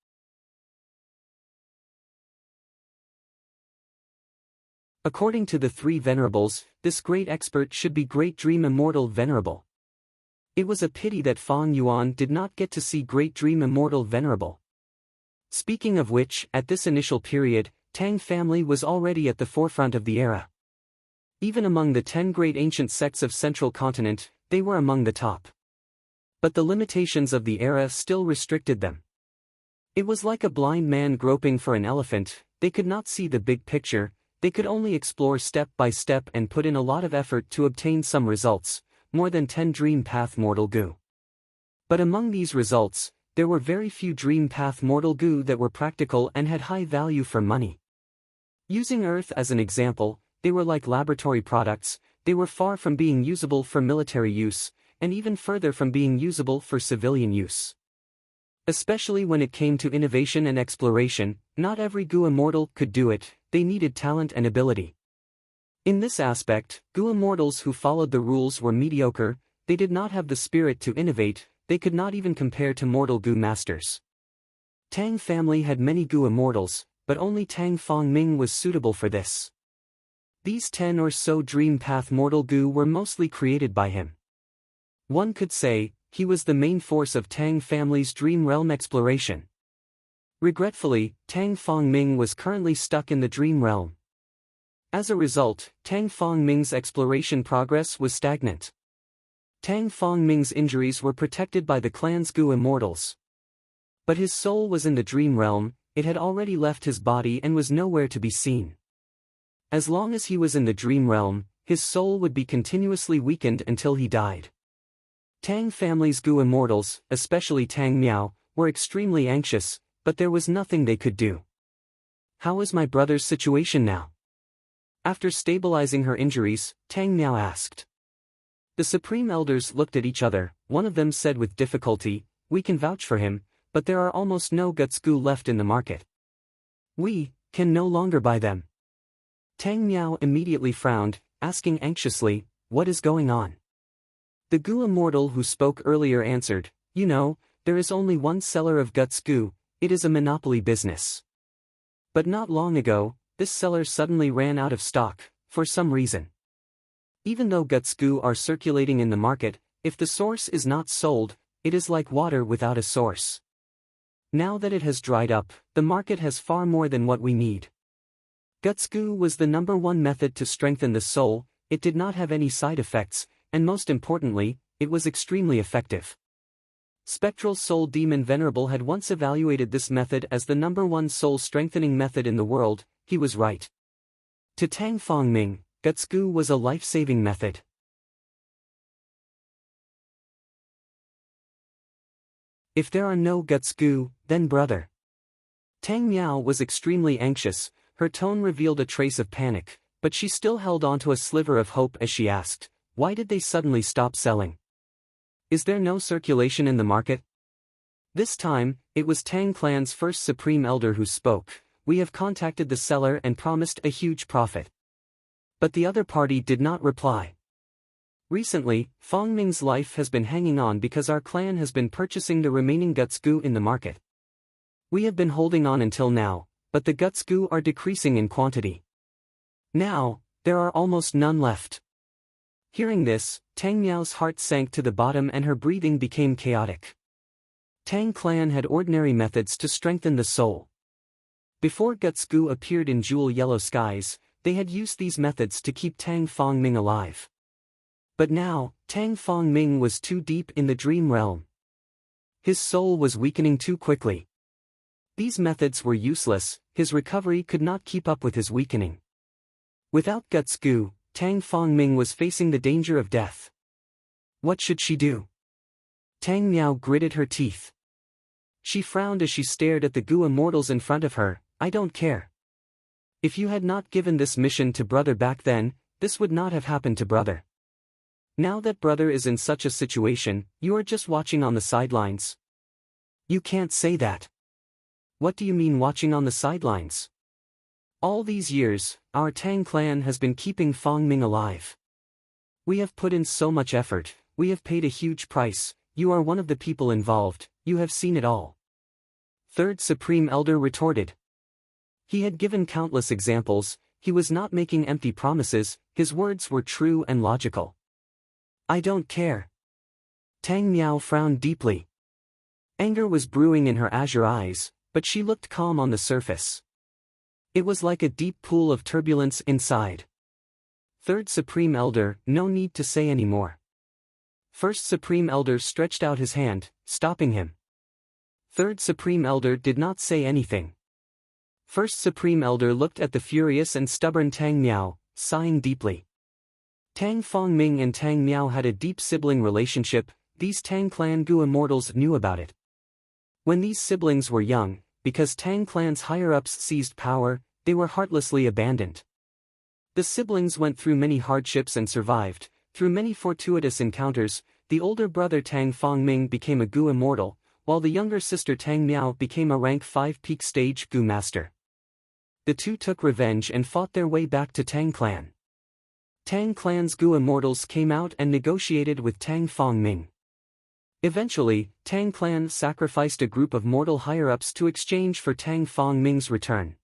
According to the 3 venerables, this great expert should be Great Dream Immortal Venerable. It was a pity that Fang Yuan did not get to see Great Dream Immortal Venerable. Speaking of which, at this initial period, Tang family was already at the forefront of the era. Even among the 10 great ancient sects of Central Continent, they were among the top. But the limitations of the era still restricted them. It was like a blind man groping for an elephant. They could not see the big picture, they could only explore step by step and put in a lot of effort to obtain some results, more than 10 Dream Path Mortal Goo. But among these results, there were very few Dream Path Mortal Goo that were practical and had high value for money. Using Earth as an example, they were like laboratory products, they were far from being usable for military use, and even further from being usable for civilian use. Especially when it came to innovation and exploration, not every Goo Immortal could do it, they needed talent and ability. In this aspect, Goo Immortals who followed the rules were mediocre, they did not have the spirit to innovate, they could not even compare to mortal Goo Masters. Tang family had many Goo Immortals, but only Tang Fongming was suitable for this. These 10 or so Dream Path Mortal Goo were mostly created by him. One could say, he was the main force of Tang family's Dream Realm exploration. Regretfully, Tang Fongming was currently stuck in the Dream Realm. As a result, Tang Fongming's exploration progress was stagnant. Tang Fongming's injuries were protected by the clan's Goo Immortals. But his soul was in the Dream Realm, it had already left his body and was nowhere to be seen. As long as he was in the Dream Realm, his soul would be continuously weakened until he died. Tang family's Goo Immortals, especially Tang Miao, were extremely anxious, but there was nothing they could do. How is my brother's situation now? After stabilizing her injuries, Tang Miao asked. The Supreme Elders looked at each other, one of them said with difficulty, we can vouch for him, but there are almost no Guts Goo left in the market. We can no longer buy them. Tang Miao immediately frowned, asking anxiously, what is going on? The Goo Immortal who spoke earlier answered, you know, there is only one seller of Guts Goo, it is a monopoly business. But not long ago, this seller suddenly ran out of stock, for some reason. Even though Guts Goo are circulating in the market, if the source is not sold, it is like water without a source. Now that it has dried up, the market has far more than what we need. Guts Goo was the #1 method to strengthen the soul, it did not have any side effects, and most importantly, it was extremely effective. Spectral Soul Demon Venerable had once evaluated this method as the #1 soul strengthening method in the world, he was right. To Tang Fongming, Guts Goo was a life-saving method. If there are no Guts Goo, then brother. Tang Miao was extremely anxious, her tone revealed a trace of panic, but she still held on to a sliver of hope as she asked, why did they suddenly stop selling? Is there no circulation in the market? This time, it was Tang Clan's first Supreme Elder who spoke, we have contacted the seller and promised a huge profit. But the other party did not reply. Recently, Fongming's life has been hanging on because our clan has been purchasing the remaining Guts Goo in the market. We have been holding on until now, but the Guts Goo are decreasing in quantity. Now, there are almost none left. Hearing this, Tang Miao's heart sank to the bottom and her breathing became chaotic. Tang Clan had ordinary methods to strengthen the soul. Before Guts Goo appeared in jewel yellow skies, they had used these methods to keep Tang Fongming alive. But now, Tang Fongming was too deep in the Dream Realm. His soul was weakening too quickly. These methods were useless, his recovery could not keep up with his weakening. Without Guts Goo, Tang Fongming was facing the danger of death. What should she do? Tang Miao gritted her teeth. She frowned as she stared at the Goo Immortals in front of her, I don't care. If you had not given this mission to brother back then, this would not have happened to brother. Now that brother is in such a situation, you are just watching on the sidelines. You can't say that. What do you mean watching on the sidelines? All these years, our Tang clan has been keeping Fongming alive. We have put in so much effort, we have paid a huge price, you are one of the people involved, you have seen it all. Third Supreme Elder retorted. He had given countless examples, he was not making empty promises, his words were true and logical. I don't care. Tang Miao frowned deeply. Anger was brewing in her azure eyes, but she looked calm on the surface. It was like a deep pool of turbulence inside. Third Supreme Elder, no need to say any more. First Supreme Elder stretched out his hand, stopping him. Third Supreme Elder did not say anything. First Supreme Elder looked at the furious and stubborn Tang Miao, sighing deeply. Tang Fongming and Tang Miao had a deep sibling relationship. These Tang Clan Gu immortals knew about it. When these siblings were young, because Tang Clan's higher-ups seized power, they were heartlessly abandoned. The siblings went through many hardships and survived. Through many fortuitous encounters, the older brother Tang Fongming became a Gu immortal, while the younger sister Tang Miao became a rank 5 peak stage Gu master. The two took revenge and fought their way back to Tang Clan. Tang Clan's Gu immortals came out and negotiated with Tang Fongming. Eventually, Tang Clan sacrificed a group of mortal higher-ups to exchange for Tang Fongming's return.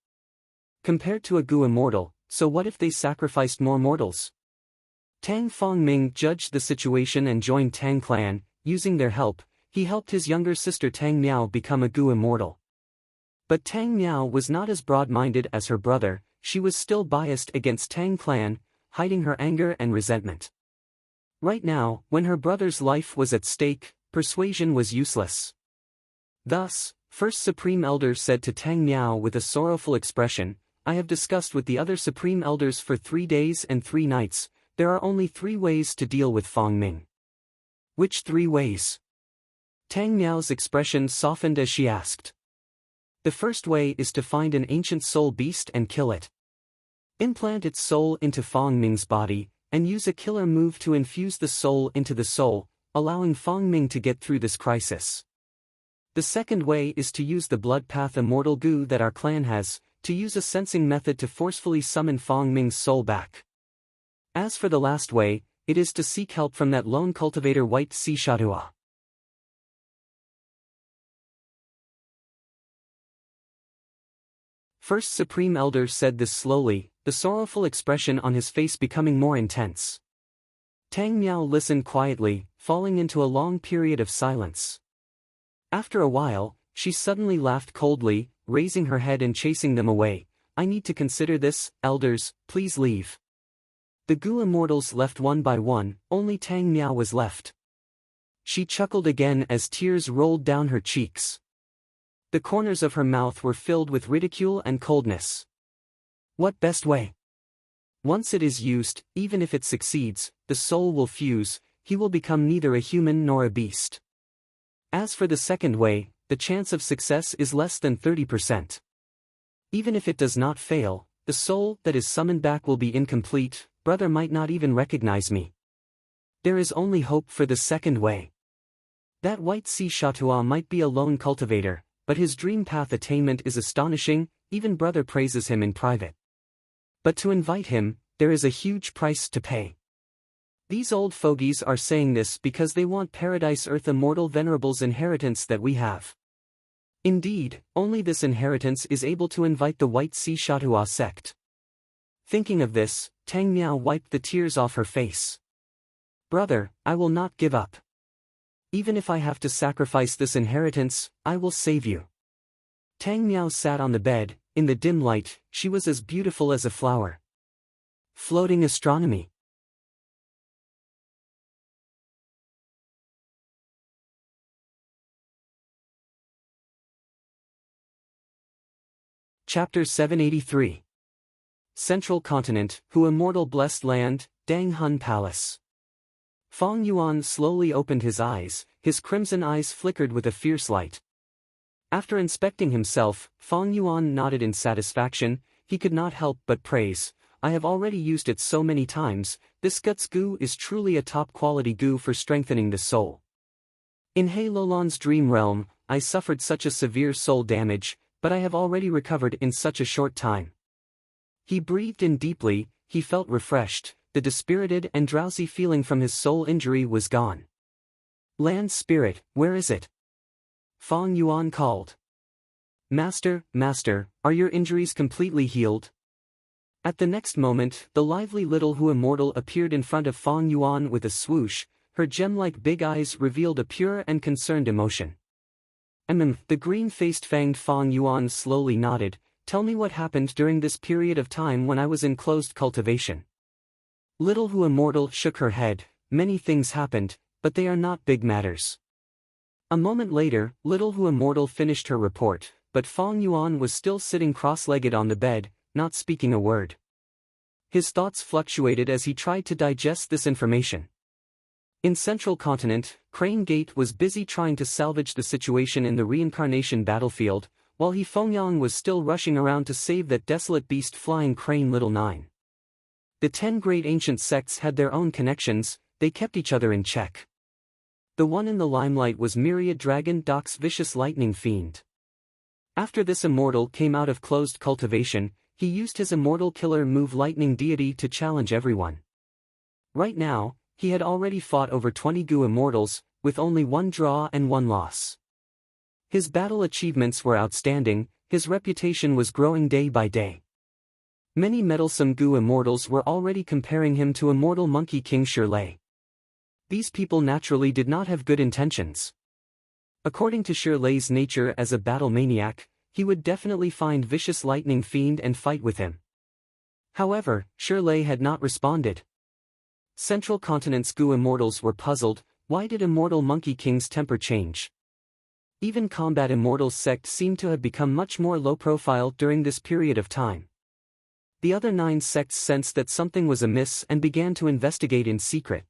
Compared to a Gu immortal, so what if they sacrificed more mortals? Tang Fongming judged the situation and joined Tang Clan. Using their help, he helped his younger sister Tang Miao become a Gu immortal. But Tang Miao was not as broad-minded as her brother. She was still biased against Tang Clan, hiding her anger and resentment. Right now, when her brother's life was at stake, persuasion was useless. Thus, First Supreme Elder said to Tang Miao with a sorrowful expression, "I have discussed with the other Supreme Elders for 3 days and 3 nights, there are only 3 ways to deal with Fongming." "Which 3 ways?" Tang Miao's expression softened as she asked. "The first way is to find an ancient soul beast and kill it. Implant its soul into Fongming's body, and use a killer move to infuse the soul into the soul, allowing Fongming to get through this crisis. The second way is to use the blood path immortal Gu that our clan has, to use a sensing method to forcefully summon Fongming's soul back. As for the last way, it is to seek help from that lone cultivator White Sea Shatua." First Supreme Elder said this slowly, the sorrowful expression on his face becoming more intense. Tang Miao listened quietly, falling into a long period of silence. After a while, she suddenly laughed coldly, raising her head and chasing them away. "I need to consider this, elders, please leave." The Gu immortals left one by one, only Tang Miao was left. She chuckled again as tears rolled down her cheeks. The corners of her mouth were filled with ridicule and coldness. "What best way? Once it is used, even if it succeeds, the soul will fuse, he will become neither a human nor a beast. As for the second way, the chance of success is less than 30%. Even if it does not fail, the soul that is summoned back will be incomplete, brother might not even recognize me. There is only hope for the second way. That White Sea Shatua might be a lone cultivator, but his dream path attainment is astonishing, even brother praises him in private. But to invite him, there is a huge price to pay. These old fogies are saying this because they want Paradise Earth Immortal Venerable's inheritance that we have. Indeed, only this inheritance is able to invite the White Sea Shatua sect." Thinking of this, Tang Miao wiped the tears off her face. "Brother, I will not give up. Even if I have to sacrifice this inheritance, I will save you." Tang Miao sat on the bed. In the dim light, she was as beautiful as a flower. Floating astronomy. Chapter 783. Central Continent, Hu Immortal Blessed Land, Dang Hun Palace. Fong Yuan slowly opened his eyes, his crimson eyes flickered with a fierce light. After inspecting himself, Fong Yuan nodded in satisfaction. He could not help but praise, "I have already used it so many times, this guts goo is truly a top-quality goo for strengthening the soul. In He Lolon's dream realm, I suffered such a severe soul damage, but I have already recovered in such a short time." He breathed in deeply, he felt refreshed, the dispirited and drowsy feeling from his soul injury was gone. "Land Spirit, where is it?" Fong Yuan called. Master, are your injuries completely healed?" At the next moment, the lively little Hu Immortal appeared in front of Fong Yuan with a swoosh. her gem-like big eyes revealed a pure and concerned emotion. The green-faced fanged Fang Yuan slowly nodded. Tell me what happened during this period of time when I was in closed cultivation. Little Hu Immortal shook her head. Many things happened, but they are not big matters. A moment later, Little Hu Immortal finished her report, but Fang Yuan was still sitting cross-legged on the bed, not speaking a word. His thoughts fluctuated as he tried to digest this information. In Central Continent, Crane Gate was busy trying to salvage the situation in the reincarnation battlefield, while Fengyang was still rushing around to save that desolate beast flying Crane Little Nine. The 10 great ancient sects had their own connections, they kept each other in check. The one in the limelight was Myriad Dragon Doc's vicious lightning fiend. After this immortal came out of closed cultivation, he used his immortal killer move Lightning Deity to challenge everyone. Right now, he had already fought over 20 Gu immortals, with only 1 draw and 1 loss. His battle achievements were outstanding, his reputation was growing day by day. Many meddlesome Gu immortals were already comparing him to immortal Monkey King Shirley. These people naturally did not have good intentions. According to Shirley's nature as a battle maniac, he would definitely find vicious lightning fiend and fight with him. However, Shirley had not responded. Central Continent's Gu immortals were puzzled. Why did immortal Monkey King's temper change? Even Combat Immortals sect seemed to have become much more low-profile during this period of time. The other 9 sects sensed that something was amiss and began to investigate in secret.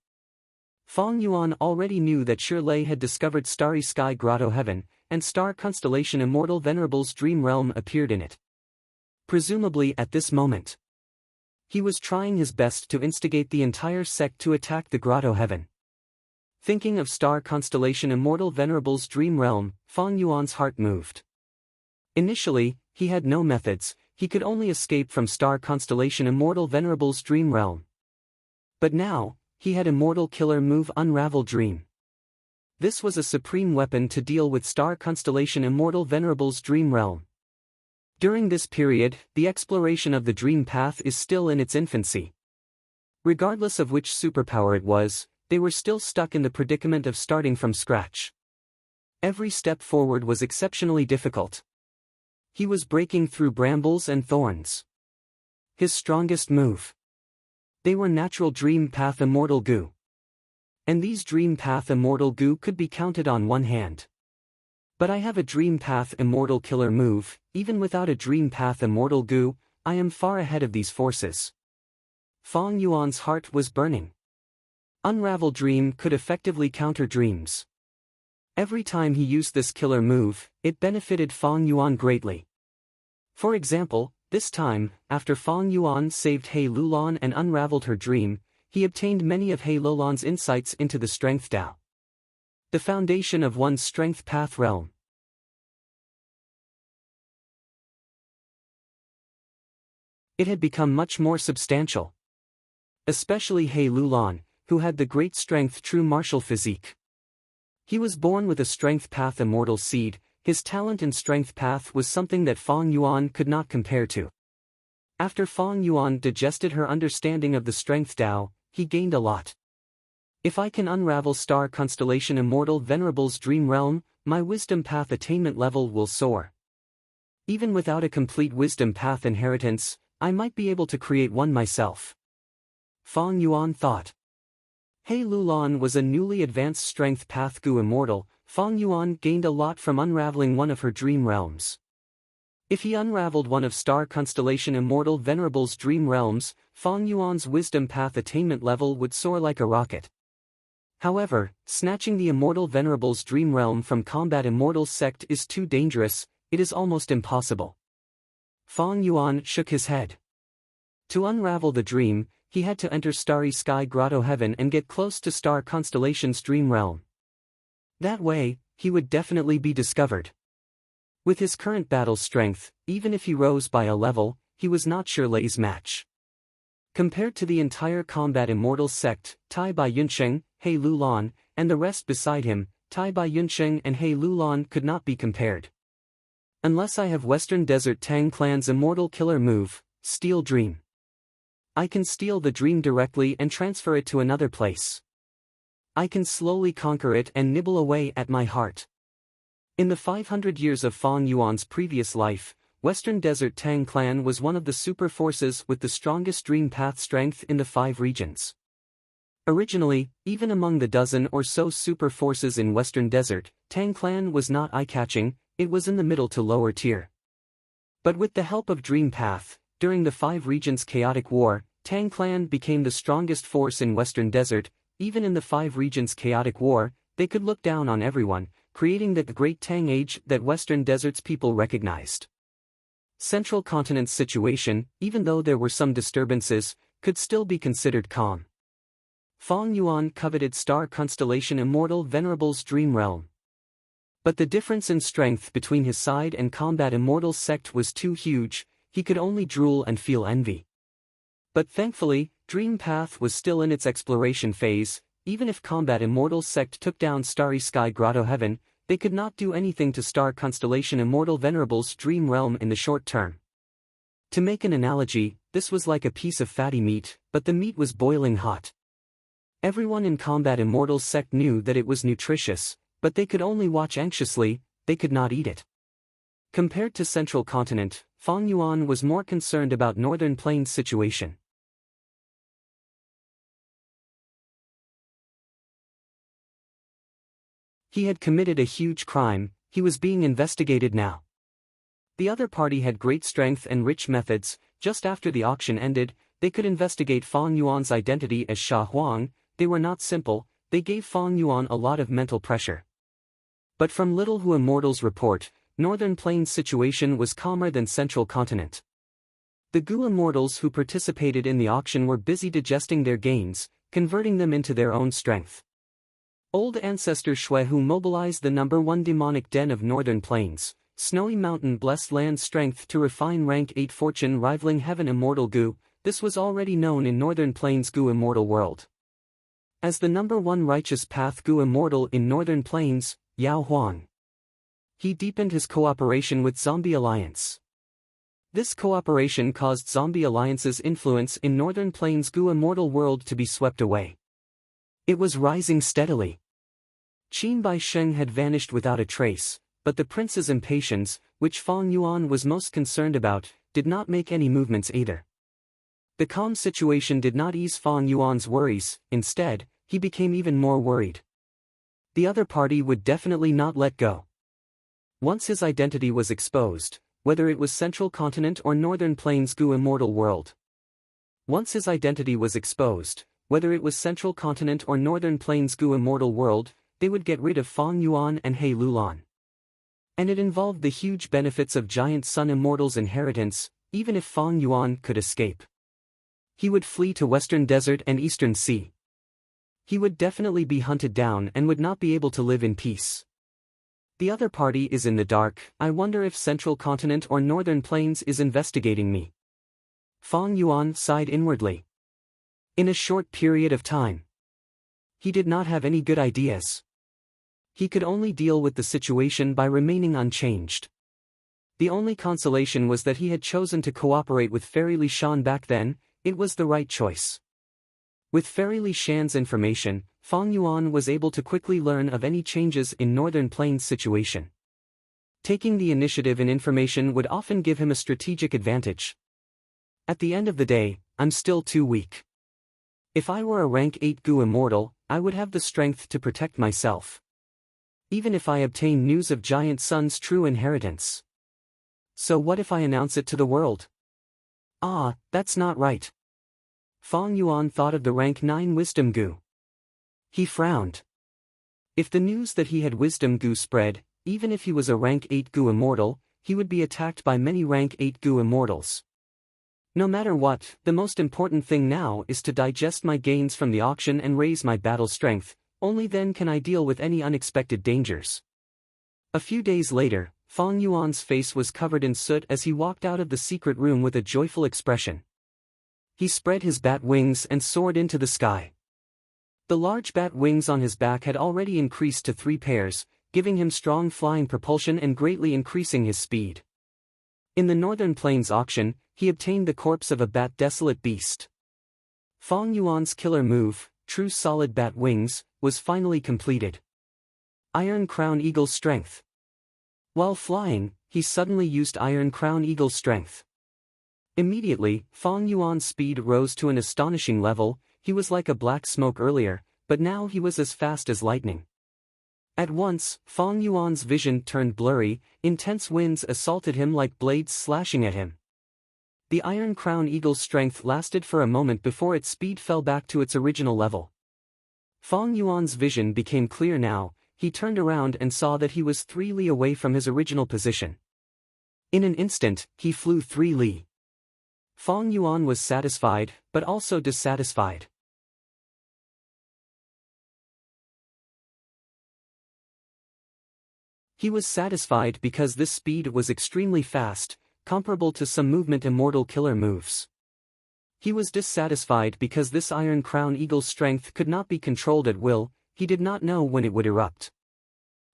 Fang Yuan already knew that Shirley had discovered Starry Sky Grotto Heaven, and Star Constellation Immortal Venerable's dream realm appeared in it. Presumably at this moment, he was trying his best to instigate the entire sect to attack the Grotto Heaven. Thinking of Star Constellation Immortal Venerable's dream realm, Fang Yuan's heart moved. Initially, he had no methods, he could only escape from Star Constellation Immortal Venerable's dream realm. But now, he had Immortal Killer move Unravel Dream. This was a supreme weapon to deal with Star Constellation Immortal Venerable's dream realm. During this period, the exploration of the dream path is still in its infancy. Regardless of which superpower it was, they were still stuck in the predicament of starting from scratch. Every step forward was exceptionally difficult. He was breaking through brambles and thorns. His strongest move. They were natural dream path immortal Gu. And these dream path immortal Gu could be counted on one hand. But I have a dream path immortal killer move. Even without a dream path immortal Gu, I am far ahead of these forces. Fang Yuan's heart was burning. Unravel Dream could effectively counter dreams. Every time he used this killer move, it benefited Fang Yuan greatly. For example, this time, after Fang Yuan saved He Lulan and unraveled her dream, he obtained many of He Lulan's insights into the Strength Tao. The foundation of one's Strength Path realm. It had become much more substantial. Especially He Lulan, who had the great strength true martial physique. He was born with a Strength Path immortal seed. His talent in Strength Path was something that Fang Yuan could not compare to. After Fang Yuan digested her understanding of the Strength Tao, he gained a lot. If I can unravel Star Constellation Immortal Venerable's dream realm, my Wisdom Path attainment level will soar. Even without a complete Wisdom Path inheritance, I might be able to create one myself. Fang Yuan thought. He Lulan was a newly advanced Strength Path Gu immortal. Fang Yuan gained a lot from unraveling one of her dream realms. If he unraveled one of Star Constellation Immortal Venerable's dream realms, Fang Yuan's Wisdom Path attainment level would soar like a rocket. However, snatching the Immortal Venerable's dream realm from Combat Immortals sect is too dangerous, it is almost impossible. Fang Yuan shook his head. To unravel the dream, he had to enter Starry Sky Grotto Heaven and get close to Star Constellation's dream realm. That way, he would definitely be discovered. With his current battle strength, even if he rose by a level, he was not Shirley's match. Compared to the entire Combat Immortals sect, Tai Bai Yunsheng, He Lulan, and the rest beside him, Tai Bai Yunsheng and He Lulan could not be compared. Unless I have Western Desert Tang Clan's immortal killer move, Steal Dream. I can steal the dream directly and transfer it to another place. I can slowly conquer it and nibble away at my heart. In the 500 years of Fong Yuan's previous life, Western Desert Tang clan was one of the super forces with the strongest dream path strength in the 5 regions. Originally, even among the dozen or so super forces in Western Desert, Tang clan was not eye-catching, it was in the middle to lower tier. But with the help of Dream Path, during the 5 regions chaotic war, Tang clan became the strongest force in Western Desert. Even in the 5 regions chaotic war, they could look down on everyone, creating the Great Tang Age that Western Desert's people recognized. Central Continent's situation, even though there were some disturbances, could still be considered calm. Fong Yuan coveted star constellation Immortal Venerable's dream realm. But the difference in strength between his side and Combat Immortal's sect was too huge, he could only drool and feel envy. But thankfully, Dream Path was still in its exploration phase. Even if Combat Immortal's sect took down Starry Sky Grotto Heaven, they could not do anything to Star Constellation Immortal Venerable's dream realm in the short term. To make an analogy, this was like a piece of fatty meat, but the meat was boiling hot. Everyone in Combat Immortal's sect knew that it was nutritious, but they could only watch anxiously, they could not eat it. Compared to Central Continent, Fong Yuan was more concerned about Northern Plains' situation. He had committed a huge crime, he was being investigated now. The other party had great strength and rich methods. Just after the auction ended, they could investigate Fong Yuan's identity as Sha Huang. They were not simple, they gave Fong Yuan a lot of mental pressure. But from little who Immortals report, Northern Plains' situation was calmer than Central Continent. The Gu Immortals who participated in the auction were busy digesting their gains, converting them into their own strength. Old ancestor Shui who mobilized the #1 demonic den of Northern Plains, Snowy Mountain blessed land strength to refine rank 8 fortune rivaling Heaven Immortal Gu. This was already known in Northern Plains Gu Immortal world. As the #1 righteous path Gu Immortal in Northern Plains, Yao Huang. He deepened his cooperation with Zombie Alliance. This cooperation caused Zombie Alliance's influence in Northern Plains Gu Immortal world to be swept away. It was rising steadily. Qin Bai Sheng had vanished without a trace, but the prince's impatience, which Fong Yuan was most concerned about, did not make any movements either. The calm situation did not ease Fong Yuan's worries, instead, he became even more worried. The other party would definitely not let go. Once his identity was exposed, whether it was Central Continent or Northern Plains Gu Immortal world. Once his identity was exposed, whether it was Central Continent or Northern Plains Gu Immortal world, they would get rid of Fong Yuan and He Lulan. And it involved the huge benefits of Giant Sun Immortal's inheritance. Even if Fong Yuan could escape, he would flee to Western Desert and Eastern Sea. He would definitely be hunted down and would not be able to live in peace. The other party is in the dark. I wonder if Central Continent or Northern Plains is investigating me. Fong Yuan sighed inwardly. In a short period of time, he did not have any good ideas. He could only deal with the situation by remaining unchanged. The only consolation was that he had chosen to cooperate with Fairy Li Shan back then. It was the right choice. With Fairy Li Shan's information, Fong Yuan was able to quickly learn of any changes in Northern Plains' situation. Taking the initiative in information would often give him a strategic advantage. At the end of the day, I'm still too weak. If I were a rank 8 Gu Immortal, I would have the strength to protect myself. Even if I obtain news of Giant Sun's true inheritance. So what if I announce it to the world? Ah, that's not right. Fong Yuan thought of the rank 9 Wisdom Gu. He frowned. If the news that he had Wisdom Gu spread, even if he was a rank 8 Gu Immortal, he would be attacked by many rank 8 Gu Immortals. No matter what, the most important thing now is to digest my gains from the auction and raise my battle strength. Only then can I deal with any unexpected dangers. A few days later, Fong Yuan's face was covered in soot as he walked out of the secret room with a joyful expression. He spread his bat wings and soared into the sky. The large bat wings on his back had already increased to 3 pairs, giving him strong flying propulsion and greatly increasing his speed. In the Northern Plains auction, he obtained the corpse of a bat desolate beast. Fong Yuan's killer move, true solid bat wings, was finally completed. Iron Crown Eagle Strength. While flying, he suddenly used Iron Crown Eagle Strength. Immediately, Fang Yuan's speed rose to an astonishing level. He was like a black smoke earlier, but now he was as fast as lightning. At once, Fang Yuan's vision turned blurry, intense winds assaulted him like blades slashing at him. The Iron Crown Eagle's strength lasted for a moment before its speed fell back to its original level. Fang Yuan's vision became clear now. He turned around and saw that he was 3 li away from his original position. In an instant, he flew 3 li. Fang Yuan was satisfied, but also dissatisfied. He was satisfied because this speed was extremely fast, comparable to some movement immortal killer moves. He was dissatisfied because this Iron Crown Eagle's strength could not be controlled at will. He did not know when it would erupt.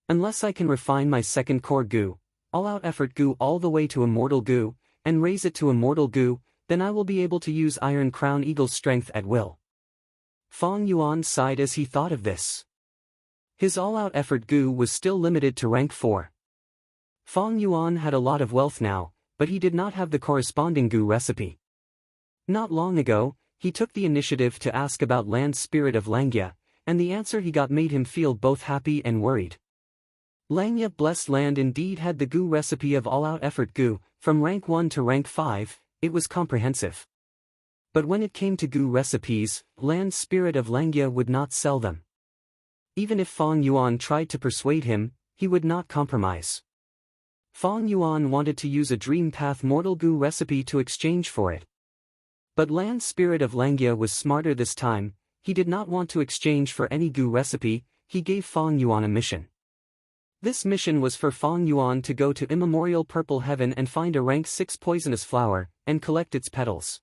Unless I can refine my second core goo, all-out effort goo all the way to immortal goo, and raise it to immortal goo, then I will be able to use Iron Crown Eagle's strength at will. Fang Yuan sighed as he thought of this. His all-out effort goo was still limited to rank 4. Fang Yuan had a lot of wealth now, but he did not have the corresponding goo recipe. Not long ago, he took the initiative to ask about Land Spirit of Langya, and the answer he got made him feel both happy and worried. Langya Blessed Land indeed had the goo recipe of all-out effort goo. From rank 1 to rank 5, it was comprehensive. But when it came to goo recipes, Land Spirit of Langya would not sell them. Even if Fang Yuan tried to persuade him, he would not compromise. Fang Yuan wanted to use a Dream Path Mortal Goo recipe to exchange for it. But Land Spirit of Langya was smarter this time. He did not want to exchange for any goo recipe. He gave Fang Yuan a mission. This mission was for Fang Yuan to go to immemorial Purple Heaven and find a rank 6 poisonous flower, and collect its petals.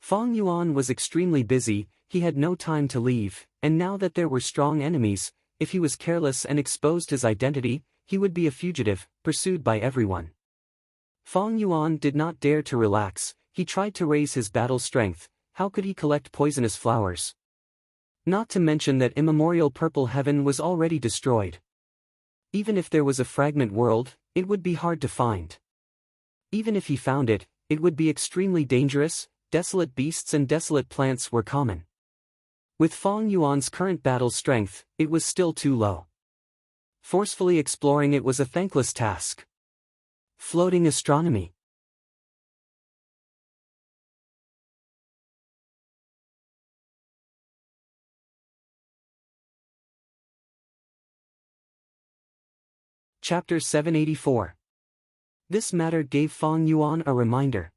Fang Yuan was extremely busy. He had no time to leave, and now that there were strong enemies, if he was careless and exposed his identity, he would be a fugitive, pursued by everyone. Fang Yuan did not dare to relax. He tried to raise his battle strength. How could he collect poisonous flowers? Not to mention that immemorial Purple Heaven was already destroyed. Even if there was a fragment world, it would be hard to find. Even if he found it, it would be extremely dangerous. Desolate beasts and desolate plants were common. With Fang Yuan's current battle strength, it was still too low. Forcefully exploring it was a thankless task. Floating astronomy. Chapter 784. This matter gave Fang Yuan a reminder.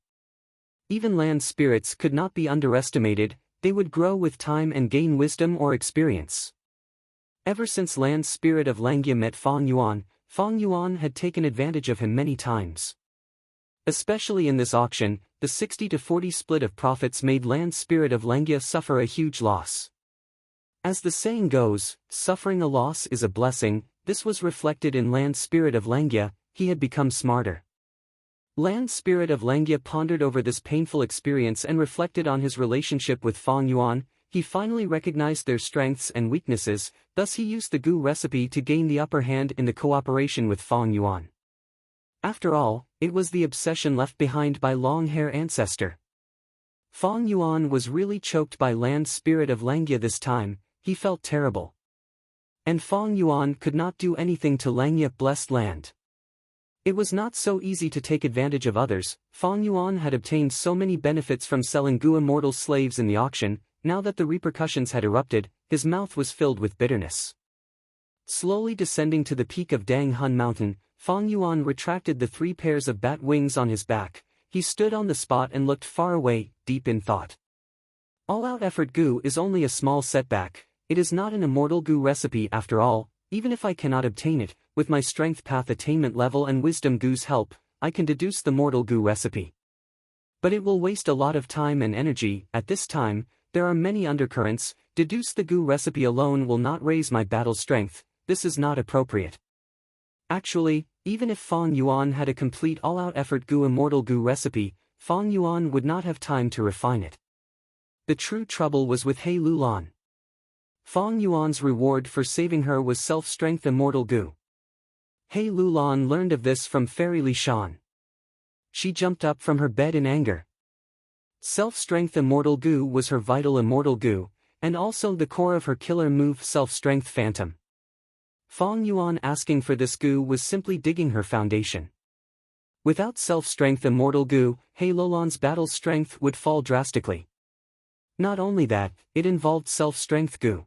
Even land spirits could not be underestimated. They would grow with time and gain wisdom or experience. Ever since Land Spirit of Langya met Fang Yuan had taken advantage of him many times. Especially in this auction, the 60-40 split of profits made Land Spirit of Langya suffer a huge loss. As the saying goes, suffering a loss is a blessing. This was reflected in Land Spirit of Langya. He had become smarter. Land Spirit of Langya pondered over this painful experience and reflected on his relationship with Fang Yuan. He finally recognized their strengths and weaknesses, thus he used the goo recipe to gain the upper hand in the cooperation with Fang Yuan. After all, it was the obsession left behind by long-hair ancestor. Fang Yuan was really choked by Land Spirit of Langya this time. He felt terrible. And Fang Yuan could not do anything to Langya Blessed Land. It was not so easy to take advantage of others. Fang Yuan had obtained so many benefits from selling goo immortal slaves in the auction. Now that the repercussions had erupted, his mouth was filled with bitterness. Slowly descending to the peak of Dang Hun Mountain, Fang Yuan retracted the 3 pairs of bat wings on his back. He stood on the spot and looked far away, deep in thought. All-out effort goo is only a small setback. It is not an immortal goo recipe after all. Even if I cannot obtain it, with my strength path attainment level and wisdom goo's help, I can deduce the mortal goo recipe. But it will waste a lot of time and energy. At this time, there are many undercurrents. Deduce the goo recipe alone will not raise my battle strength. This is not appropriate. Actually, even if Fang Yuan had a complete all-out effort goo immortal goo recipe, Fang Yuan would not have time to refine it. The true trouble was with He Lulan. Fong Yuan's reward for saving her was self-strength immortal goo. He Lulan learned of this from Fairy Li Shan. She jumped up from her bed in anger. Self-strength immortal goo was her vital immortal goo, and also the core of her killer move self-strength phantom. Fong Yuan asking for this goo was simply digging her foundation. Without self-strength immortal goo, He Lulan's battle strength would fall drastically. Not only that, it involved self-strength goo.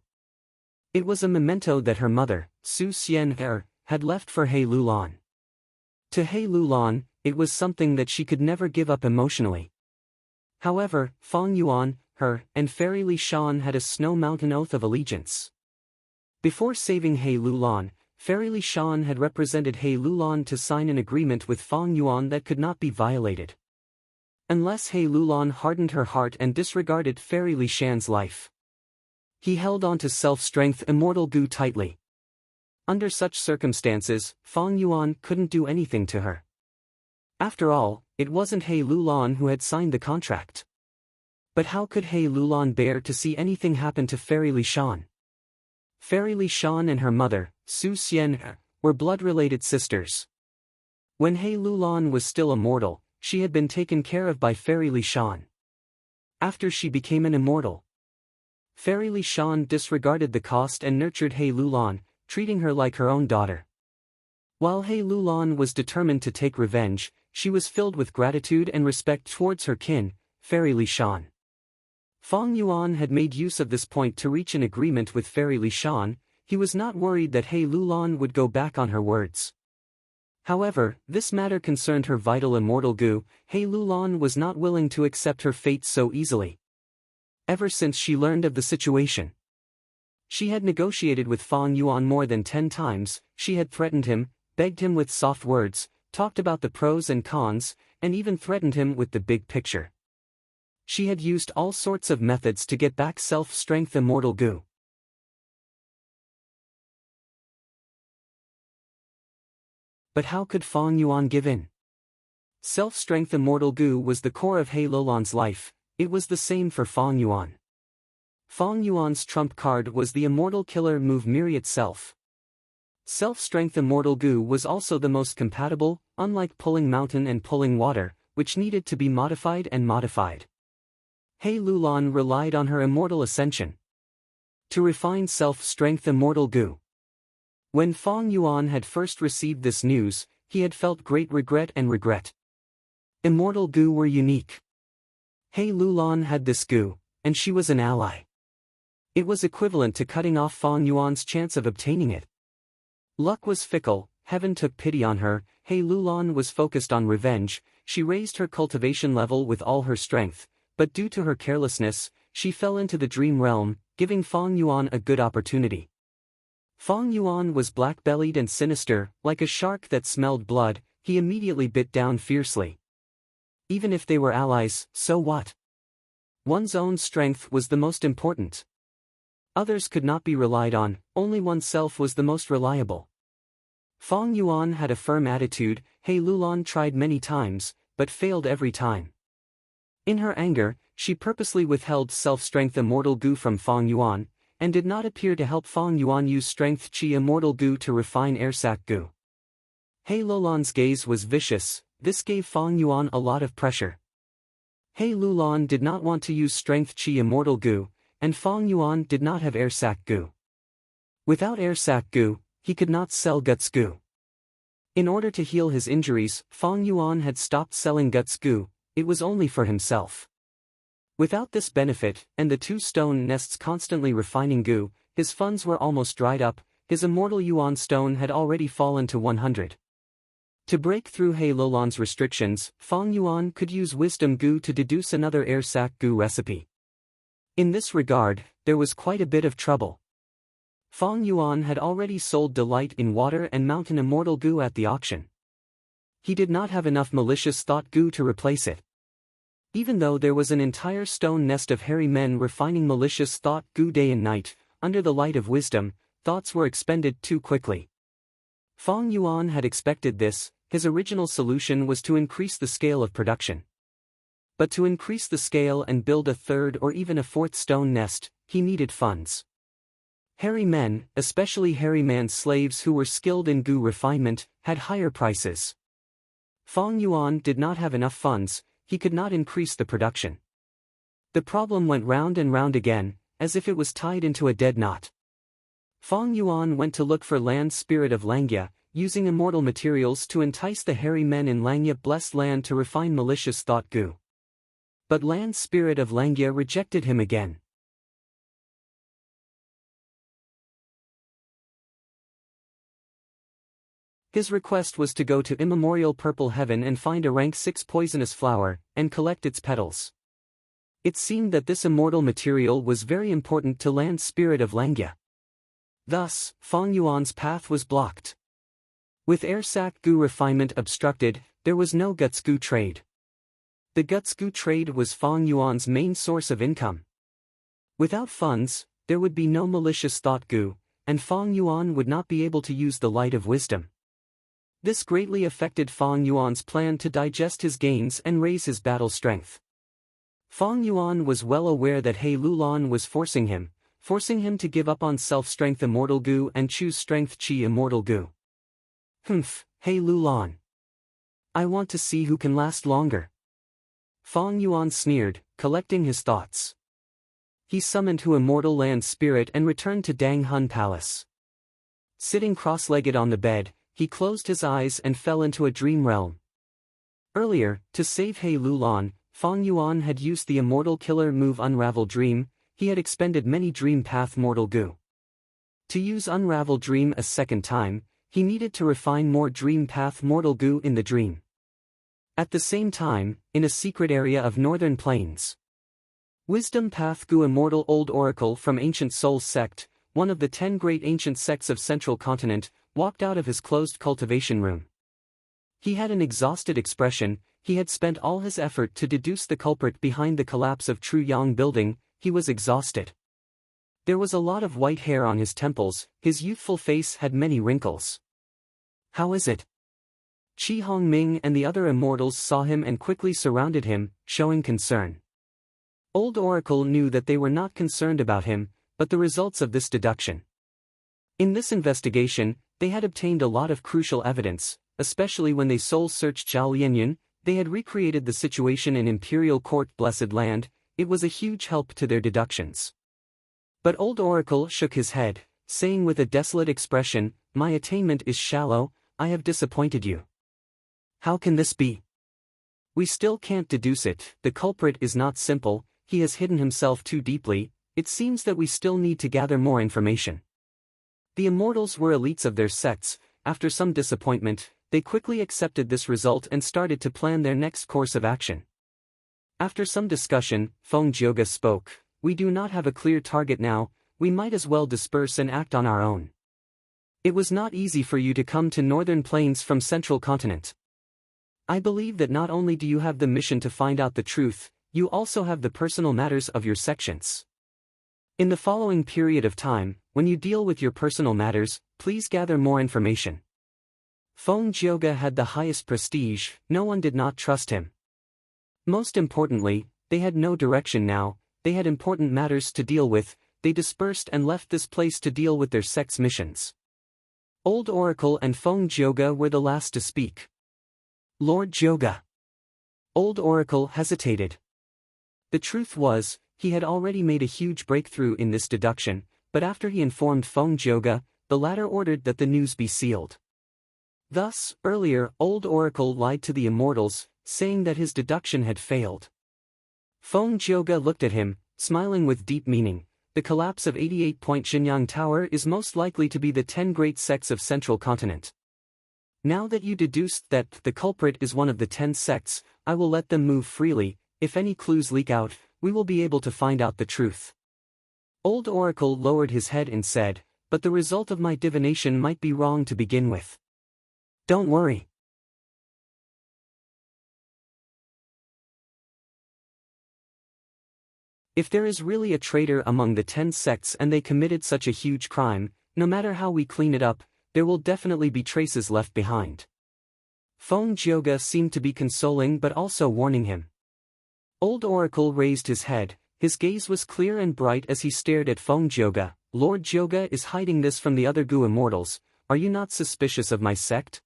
It was a memento that her mother, Su Xian, had left for He Lulan. To He Lulan, it was something that she could never give up emotionally. However, Fong Yuan, her, and Fairy Li Shan had a Snow Mountain oath of allegiance. Before saving He Lulan, Fairy Li Shan had represented He Lulan to sign an agreement with Fong Yuan that could not be violated. Unless He Lulan hardened her heart and disregarded Fairy Li Shan's life. He held on to self-strength immortal goo tightly. Under such circumstances, Fong Yuan couldn't do anything to her. After all, it wasn't He Lulan who had signed the contract. But how could He Lulan bear to see anything happen to Fairy Li Shan? Fairy Li Shan and her mother, Su Xian, were blood-related sisters. When He Lulan was still immortal, she had been taken care of by Fairy Li Shan. After she became an immortal, Fairy Li Shan disregarded the cost and nurtured He Lulan, treating her like her own daughter. While He Lulan was determined to take revenge, she was filled with gratitude and respect towards her kin, Fairy Li Shan. Fong Yuan had made use of this point to reach an agreement with Fairy Li Shan. He was not worried that He Lulan would go back on her words. However, this matter concerned her vital immortal goo. He Lulan was not willing to accept her fate so easily. Ever since she learned of the situation, she had negotiated with Fong Yuan more than 10 times, she had threatened him, begged him with soft words, talked about the pros and cons, and even threatened him with the big picture. She had used all sorts of methods to get back self-strength immortal goo. But how could Fong Yuan give in? Self-strength immortal goo was the core of He Lulan's life. It was the same for Fong Yuan. Fong Yuan's trump card was the immortal killer move Myriad itself. Self-strength immortal goo was also the most compatible, unlike pulling mountain and pulling water, which needed to be modified and modified. He Lulan relied on her immortal ascension to refine self-strength immortal goo. When Fong Yuan had first received this news, he had felt great regret and regret. Immortal goo were unique. He Lulan had this goo, and she was an ally. It was equivalent to cutting off Fong Yuan's chance of obtaining it. Luck was fickle, heaven took pity on her. He Lulan was focused on revenge. She raised her cultivation level with all her strength, but due to her carelessness, she fell into the dream realm, giving Fong Yuan a good opportunity. Fong Yuan was black-bellied and sinister, like a shark that smelled blood. He immediately bit down fiercely. Even if they were allies, so what? One's own strength was the most important. Others could not be relied on, only oneself was the most reliable. Fong Yuan had a firm attitude. He Lulan tried many times, but failed every time. In her anger, she purposely withheld self-strength immortal goo from Fong Yuan, and did not appear to help Fong Yuan use strength chi immortal goo to refine air sac goo. He Lulan's gaze was vicious. This gave Fong Yuan a lot of pressure. He Lulan did not want to use strength chi immortal goo, and Fong Yuan did not have air sac goo. Without air sac goo, he could not sell guts goo. In order to heal his injuries, Fong Yuan had stopped selling guts goo. It was only for himself. Without this benefit, and the 2 stone nests constantly refining goo, his funds were almost dried up. His immortal Yuan stone had already fallen to 100. To break through He Lulan's restrictions, Fong Yuan could use wisdom goo to deduce another air sac goo recipe. In this regard, there was quite a bit of trouble. Fong Yuan had already sold Delight in Water and Mountain Immortal goo at the auction. He did not have enough malicious thought goo to replace it. Even though there was an entire stone nest of hairy men refining malicious thought goo day and night, under the light of wisdom, thoughts were expended too quickly. Fong Yuan had expected this. His original solution was to increase the scale of production. But to increase the scale and build a 3rd or even a 4th stone nest, he needed funds. Hairy men, especially hairy man slaves who were skilled in gu refinement, had higher prices. Fong Yuan did not have enough funds, he could not increase the production. The problem went round and round again, as if it was tied into a dead knot. Fong Yuan went to look for land spirit of Langya, using immortal materials to entice the hairy men in Langya blessed land to refine malicious thought gu. But land spirit of Langya rejected him again. His request was to go to immemorial purple heaven and find a rank 6 poisonous flower, and collect its petals. It seemed that this immortal material was very important to land spirit of Langya. Thus, Fong Yuan's path was blocked. With air sac gu refinement obstructed, there was no guts gu trade. The guts gu trade was Fong Yuan's main source of income. Without funds, there would be no malicious thought gu, and Fong Yuan would not be able to use the light of wisdom. This greatly affected Fong Yuan's plan to digest his gains and raise his battle strength. Fong Yuan was well aware that He Lulan was forcing him to give up on self-strength immortal gu and choose strength chi immortal gu. He Lulan. I want to see who can last longer. Fong Yuan sneered, collecting his thoughts. He summoned Hu immortal land spirit and returned to Dang Hun Palace. Sitting cross-legged on the bed, he closed his eyes and fell into a dream realm. Earlier, to save He Lulan, Fong Yuan had used the immortal killer move Unravel Dream. He had expended many dream path mortal gu. To use Unravel Dream a second time, he needed to refine more dream path mortal gu in the dream. At the same time, in a secret area of northern plains, Wisdom Path Gu Immortal Old Oracle from Ancient Souls Sect, one of the 10 great ancient sects of Central Continent, walked out of his closed cultivation room. He had an exhausted expression. He had spent all his effort to deduce the culprit behind the collapse of Tru Yang building. He was exhausted. There was a lot of white hair on his temples, his youthful face had many wrinkles. How is it? Qi Hongming and the other immortals saw him and quickly surrounded him, showing concern. Old Oracle knew that they were not concerned about him, but the results of this deduction. In this investigation, they had obtained a lot of crucial evidence, especially when they soul-searched Zhao Lianyun. They had recreated the situation in Imperial Court Blessed Land. It was a huge help to their deductions. But Old Oracle shook his head, saying with a desolate expression, "My attainment is shallow, I have disappointed you. How can this be? We still can't deduce it, the culprit is not simple, he has hidden himself too deeply, it seems that we still need to gather more information." The immortals were elites of their sects. After some disappointment, they quickly accepted this result and started to plan their next course of action. After some discussion, Feng Jioga spoke, "We do not have a clear target now, we might as well disperse and act on our own. It was not easy for you to come to Northern Plains from Central Continent. I believe that not only do you have the mission to find out the truth, you also have the personal matters of your sections. In the following period of time, when you deal with your personal matters, please gather more information." Feng Jioga had the highest prestige, no one did not trust him. Most importantly, they had no direction now, they had important matters to deal with. They dispersed and left this place to deal with their sect's missions. Old Oracle and Feng Jioga were the last to speak. "Lord Jioga." Old Oracle hesitated. The truth was, he had already made a huge breakthrough in this deduction, but after he informed Feng Jioga, the latter ordered that the news be sealed. Thus, earlier, Old Oracle lied to the immortals, saying that his deduction had failed. Feng Jioga looked at him, smiling with deep meaning. The collapse of 88-point Xinyang Tower is most likely to be the 10 great sects of Central Continent. Now that you deduced that the culprit is one of the 10 sects, I will let them move freely. If any clues leak out, we will be able to find out the truth. Old Oracle lowered his head and said, "But the result of my divination might be wrong to begin with. Don't worry. If there is really a traitor among the 10 sects and they committed such a huge crime, no matter how we clean it up, there will definitely be traces left behind." Feng Jioga seemed to be consoling but also warning him. Old Oracle raised his head, his gaze was clear and bright as he stared at Feng Jioga. Lord Jyoga is hiding this from the other Gu immortals. Are you not suspicious of my sect?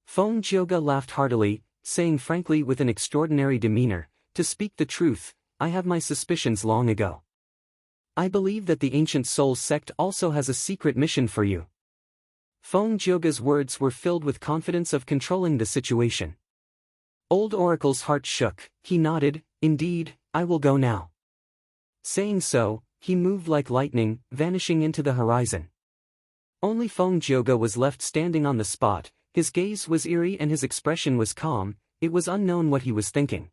Feng Jyoga laughed heartily, saying frankly with an extraordinary demeanor, to speak the truth, I have my suspicions long ago. I believe that the Ancient Soul sect also has a secret mission for you. Feng Jyoga's words were filled with confidence of controlling the situation. Old Oracle's heart shook, he nodded, indeed, I will go now. Saying so, he moved like lightning, vanishing into the horizon. Only Feng Jyoga was left standing on the spot, his gaze was eerie and his expression was calm, it was unknown what he was thinking.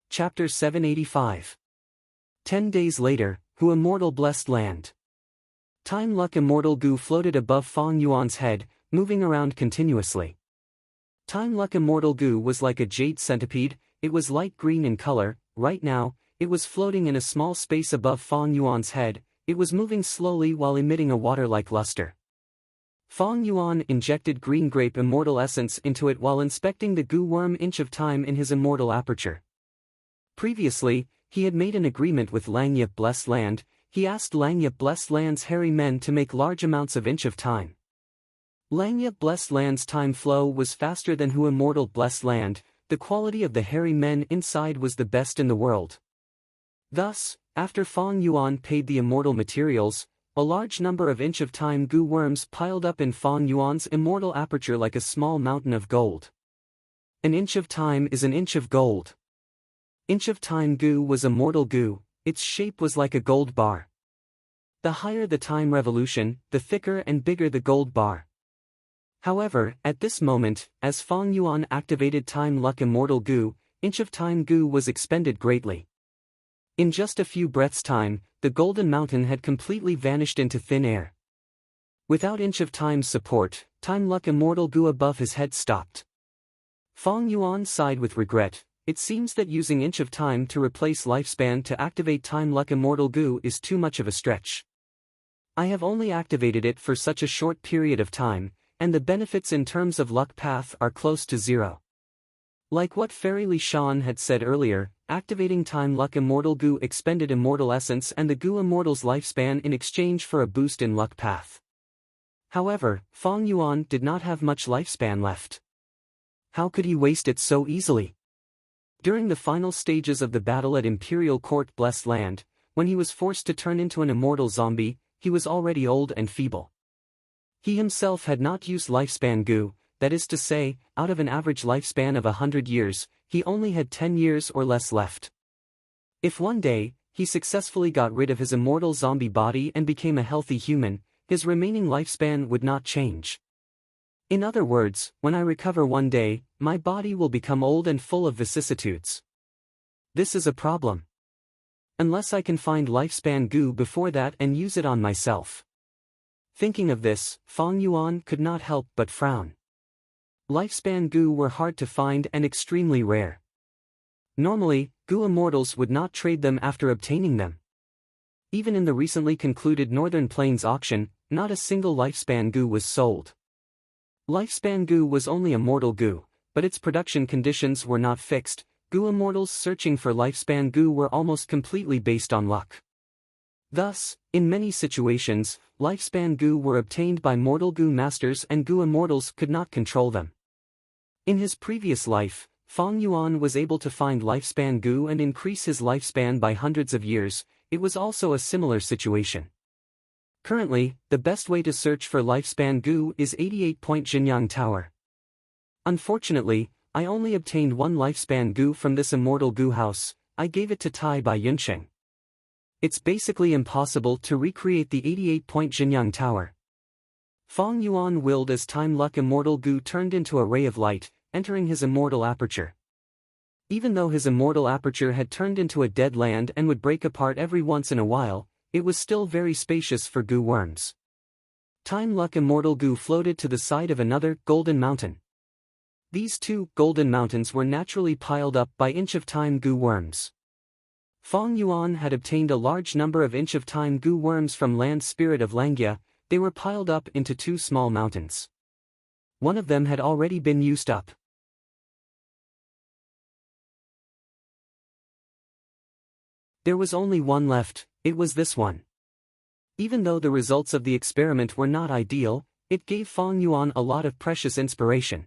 Chapter 785. 10 days later, Hu Immortal Blessed Land. Time Luck Immortal Gu floated above Feng Yuan's head, moving around continuously. Time Luck Immortal Gu was like a jade centipede, it was light green in color. Right now, it was floating in a small space above Feng Yuan's head, it was moving slowly while emitting a water-like luster. Feng Yuan injected green grape immortal essence into it while inspecting the Gu worm inch of time in his immortal aperture. Previously, he had made an agreement with Langyup Blessed Land. He asked Langyup Blessed Land's hairy men to make large amounts of inch of time. Langyup Blessed Land's time flow was faster than Hu Immortal Blessed Land, the quality of the hairy men inside was the best in the world. Thus, after Feng Yuan paid the immortal materials, a large number of inch of time Gu worms piled up in Feng Yuan's immortal aperture like a small mountain of gold. An inch of time is an inch of gold. Inch of time Gu was immortal Gu, its shape was like a gold bar. The higher the time revolution, the thicker and bigger the gold bar. However, at this moment, as Feng Yuan activated Time Luck Immortal Gu, inch of time Gu was expended greatly. In just a few breaths' time, the golden mountain had completely vanished into thin air. Without inch of time's support, Time Luck Immortal Gu above his head stopped. Feng Yuan sighed with regret. It seems that using inch of time to replace lifespan to activate Time Luck Immortal Gu is too much of a stretch. I have only activated it for such a short period of time, and the benefits in terms of luck path are close to zero. Like what Fairy Li Shan had said earlier, activating Time Luck Immortal Gu expended immortal essence and the Gu Immortal's lifespan in exchange for a boost in luck path. However, Feng Yuan did not have much lifespan left. How could he waste it so easily? During the final stages of the battle at Imperial Court Blessed Land, when he was forced to turn into an immortal zombie, he was already old and feeble. He himself had not used lifespan Gu, that is to say, out of an average lifespan of 100 years, he only had 10 years or less left. If one day, he successfully got rid of his immortal zombie body and became a healthy human, his remaining lifespan would not change. In other words, when I recover one day, my body will become old and full of vicissitudes. This is a problem. Unless I can find lifespan Gu before that and use it on myself. Thinking of this, Feng Yuan could not help but frown. Lifespan Gu were hard to find and extremely rare. Normally, Gu immortals would not trade them after obtaining them. Even in the recently concluded Northern Plains auction, not a single lifespan Gu was sold. Lifespan Gu was only immortal Gu, but its production conditions were not fixed. Gu immortals searching for lifespan Gu were almost completely based on luck. Thus, in many situations, lifespan Gu were obtained by mortal Gu masters and Gu immortals could not control them. In his previous life, Feng Yuan was able to find lifespan Gu and increase his lifespan by hundreds of years. It was also a similar situation. Currently, the best way to search for lifespan Gu is 88-point Jinyang Tower. Unfortunately, I only obtained one lifespan Gu from this immortal Gu house. I gave it to Tai by Yunsheng. It's basically impossible to recreate the 88-point Jinyang Tower. Feng Yuan willed as Time Luck Immortal Gu turned into a ray of light, entering his immortal aperture. Even though his immortal aperture had turned into a dead land and would break apart every once in a while, it was still very spacious for Gu worms. Time Luck Immortal Gu floated to the side of another golden mountain. These two golden mountains were naturally piled up by inch of time Gu worms. Feng Yuan had obtained a large number of inch of time Gu worms from land spirit of Langia. They were piled up into two small mountains. one of them had already been used up. There was only one left, it was this one. Even though the results of the experiment were not ideal, it gave Fong Yuan a lot of precious inspiration.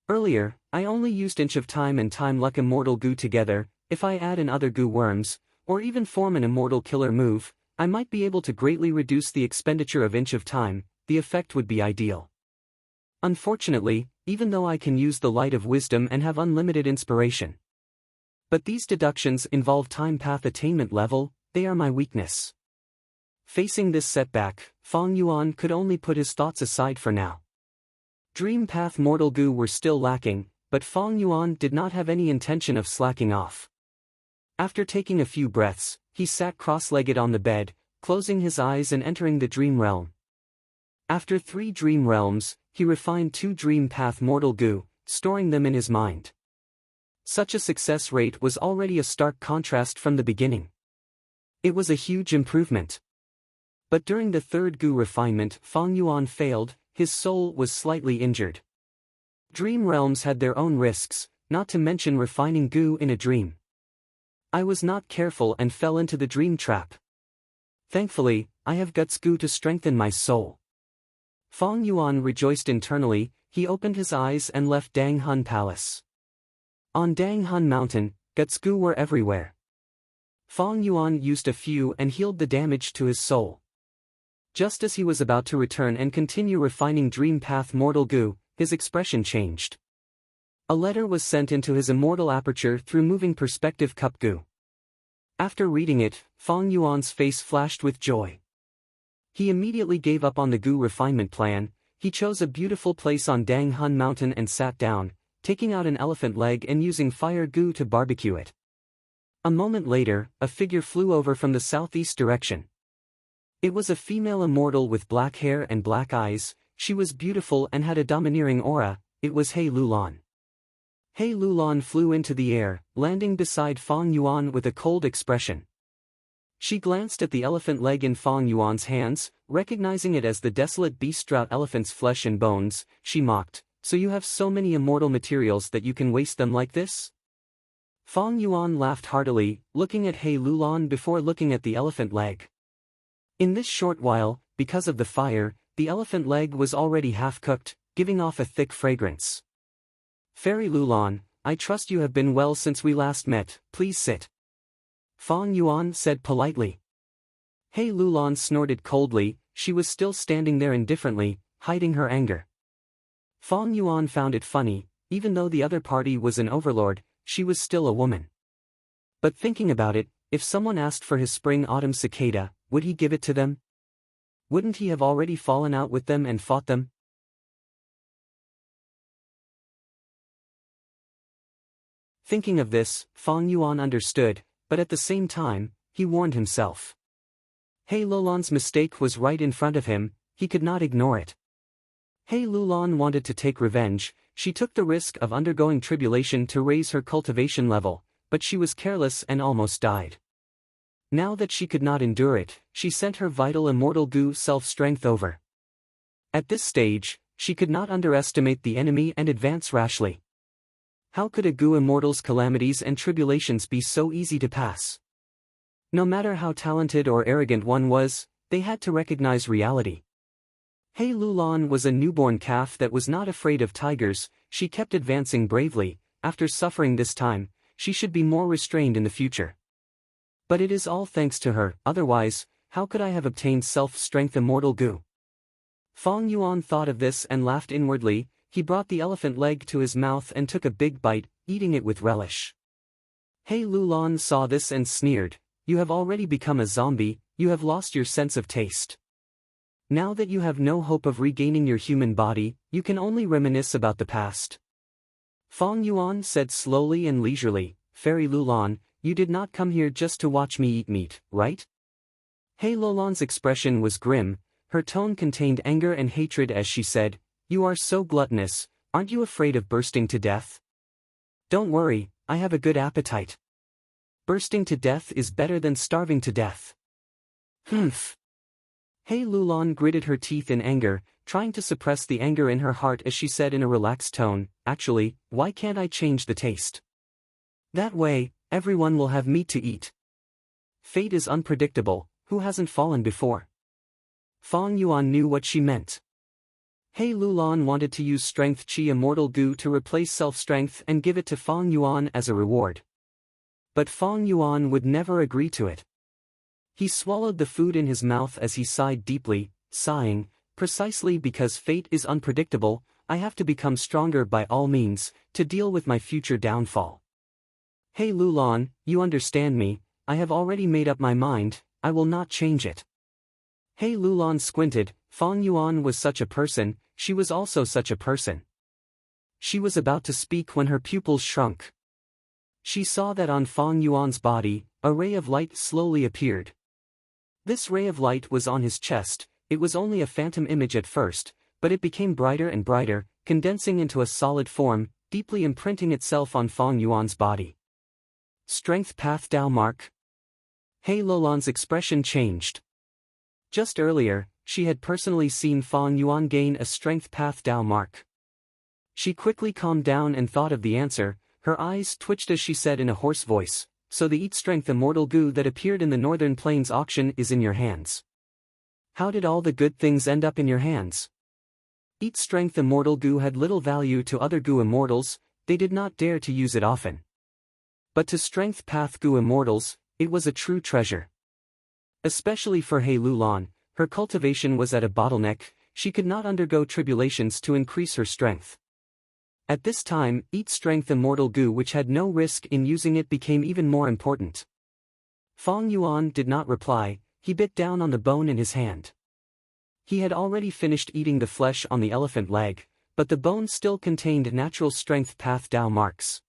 Earlier, I only used Inch of Time and Time Luck Immortal Goo together. If I add in other goo worms, or even form an immortal killer move, I might be able to greatly reduce the expenditure of Inch of Time. The effect would be ideal. Unfortunately, even though I can use the Light of Wisdom and have unlimited inspiration. But these deductions involve time path attainment level, they are my weakness. Facing this setback, Fong Yuan could only put his thoughts aside for now. Dream Path Mortal Goo were still lacking, but Fong Yuan did not have any intention of slacking off. After taking a few breaths, he sat cross-legged on the bed, closing his eyes and entering the dream realm. After 3 dream realms, he refined 2 Dream Path Mortal Goo, storing them in his mind. Such a success rate was already a stark contrast from the beginning. It was a huge improvement. But during the 3rd goo refinement, Fong Yuan failed, his soul was slightly injured. Dream realms had their own risks, not to mention refining goo in a dream. I was not careful and fell into the dream trap. Thankfully, I have guts goo to strengthen my soul. Fong Yuan rejoiced internally, he opened his eyes and left Dang Hun Palace. On Dang Hun Mountain, guts goo were everywhere. Fong Yuan used a few and healed the damage to his soul. Just as he was about to return and continue refining Dream Path Mortal Goo, his expression changed. A letter was sent into his immortal aperture through moving perspective cup goo. After reading it, Fong Yuan's face flashed with joy. He immediately gave up on the goo refinement plan. He chose a beautiful place on Dang Hun Mountain and sat down, taking out an elephant leg and using fire goo to barbecue it. A moment later, a figure flew over from the southeast direction. It was a female immortal with black hair and black eyes. She was beautiful and had a domineering aura. It was He Lulan. He Lulan flew into the air, landing beside Fong Yuan with a cold expression. She glanced at the elephant leg in Fong Yuan's hands, recognizing it as the desolate beast drought elephant's flesh and bones. She mocked, "So you have so many immortal materials that you can waste them like this?" Fong Yuan laughed heartily, looking at He Lulan before looking at the elephant leg. In this short while, because of the fire, the elephant leg was already half-cooked, giving off a thick fragrance. "Fairy Lulan, I trust you have been well since we last met, please sit." Fong Yuan said politely. He Lulan snorted coldly, she was still standing there indifferently, hiding her anger. Fong Yuan found it funny, even though the other party was an overlord, she was still a woman. But thinking about it, if someone asked for his spring-autumn cicada, would he give it to them? Wouldn't he have already fallen out with them and fought them? Thinking of this, Fong Yuan understood, but at the same time, he warned himself. He Lulan's mistake was right in front of him, he could not ignore it. He Lulan wanted to take revenge. She took the risk of undergoing tribulation to raise her cultivation level, but she was careless and almost died. Now that she could not endure it, she sent her vital immortal goo self-strength over. At this stage, she could not underestimate the enemy and advance rashly. How could a goo immortal's calamities and tribulations be so easy to pass? No matter how talented or arrogant one was, they had to recognize reality. He Lulan was a newborn calf that was not afraid of tigers. She kept advancing bravely. After suffering this time, she should be more restrained in the future. But it is all thanks to her, otherwise, how could I have obtained self-strength immortal goo? Fong Yuan thought of this and laughed inwardly. He brought the elephant leg to his mouth and took a big bite, eating it with relish. He Lulan saw this and sneered, "You have already become a zombie, you have lost your sense of taste. Now that you have no hope of regaining your human body, you can only reminisce about the past." Fong Yuan said slowly and leisurely, "Fairy Lulan, you did not come here just to watch me eat meat, right?" He Lulan's expression was grim, her tone contained anger and hatred as she said, "You are so gluttonous, aren't you afraid of bursting to death? Don't worry, I have a good appetite. Bursting to death is better than starving to death." Humph. Hei Lulan gritted her teeth in anger, trying to suppress the anger in her heart as she said in a relaxed tone, "Actually, why can't I change the taste? That way, everyone will have meat to eat." Fate is unpredictable, who hasn't fallen before? Fang Yuan knew what she meant. Hei Lulan wanted to use Strength Chi Immortal Goo to replace self-strength and give it to Fang Yuan as a reward. But Fang Yuan would never agree to it. He swallowed the food in his mouth as he sighed deeply, sighing, "Precisely because fate is unpredictable, I have to become stronger by all means, to deal with my future downfall." "Hei Lulan, you understand me, I have already made up my mind, I will not change it." Hei Lulan squinted. Fang Yuan was such a person, she was also such a person. She was about to speak when her pupils shrunk. She saw that on Fang Yuan's body, a ray of light slowly appeared. This ray of light was on his chest. It was only a phantom image at first, but it became brighter and brighter, condensing into a solid form, deeply imprinting itself on Fang Yuan's body. Strength Path Dao Mark. Hei Lulan's expression changed. Just earlier, she had personally seen Fang Yuan gain a Strength Path Dao Mark. She quickly calmed down and thought of the answer. Her eyes twitched as she said in a hoarse voice, "So the Eat Strength Immortal Goo that appeared in the Northern Plains auction is in your hands. How did all the good things end up in your hands?" Eat Strength Immortal Goo had little value to other Goo Immortals, they did not dare to use it often. But to Strength Path Goo Immortals, it was a true treasure. Especially for Hei Lulan, her cultivation was at a bottleneck, she could not undergo tribulations to increase her strength. At this time, Eat Strength Immortal Goo which had no risk in using it became even more important. Fang Yuan did not reply, he bit down on the bone in his hand. He had already finished eating the flesh on the elephant leg, but the bone still contained natural Strength Path Dao marks.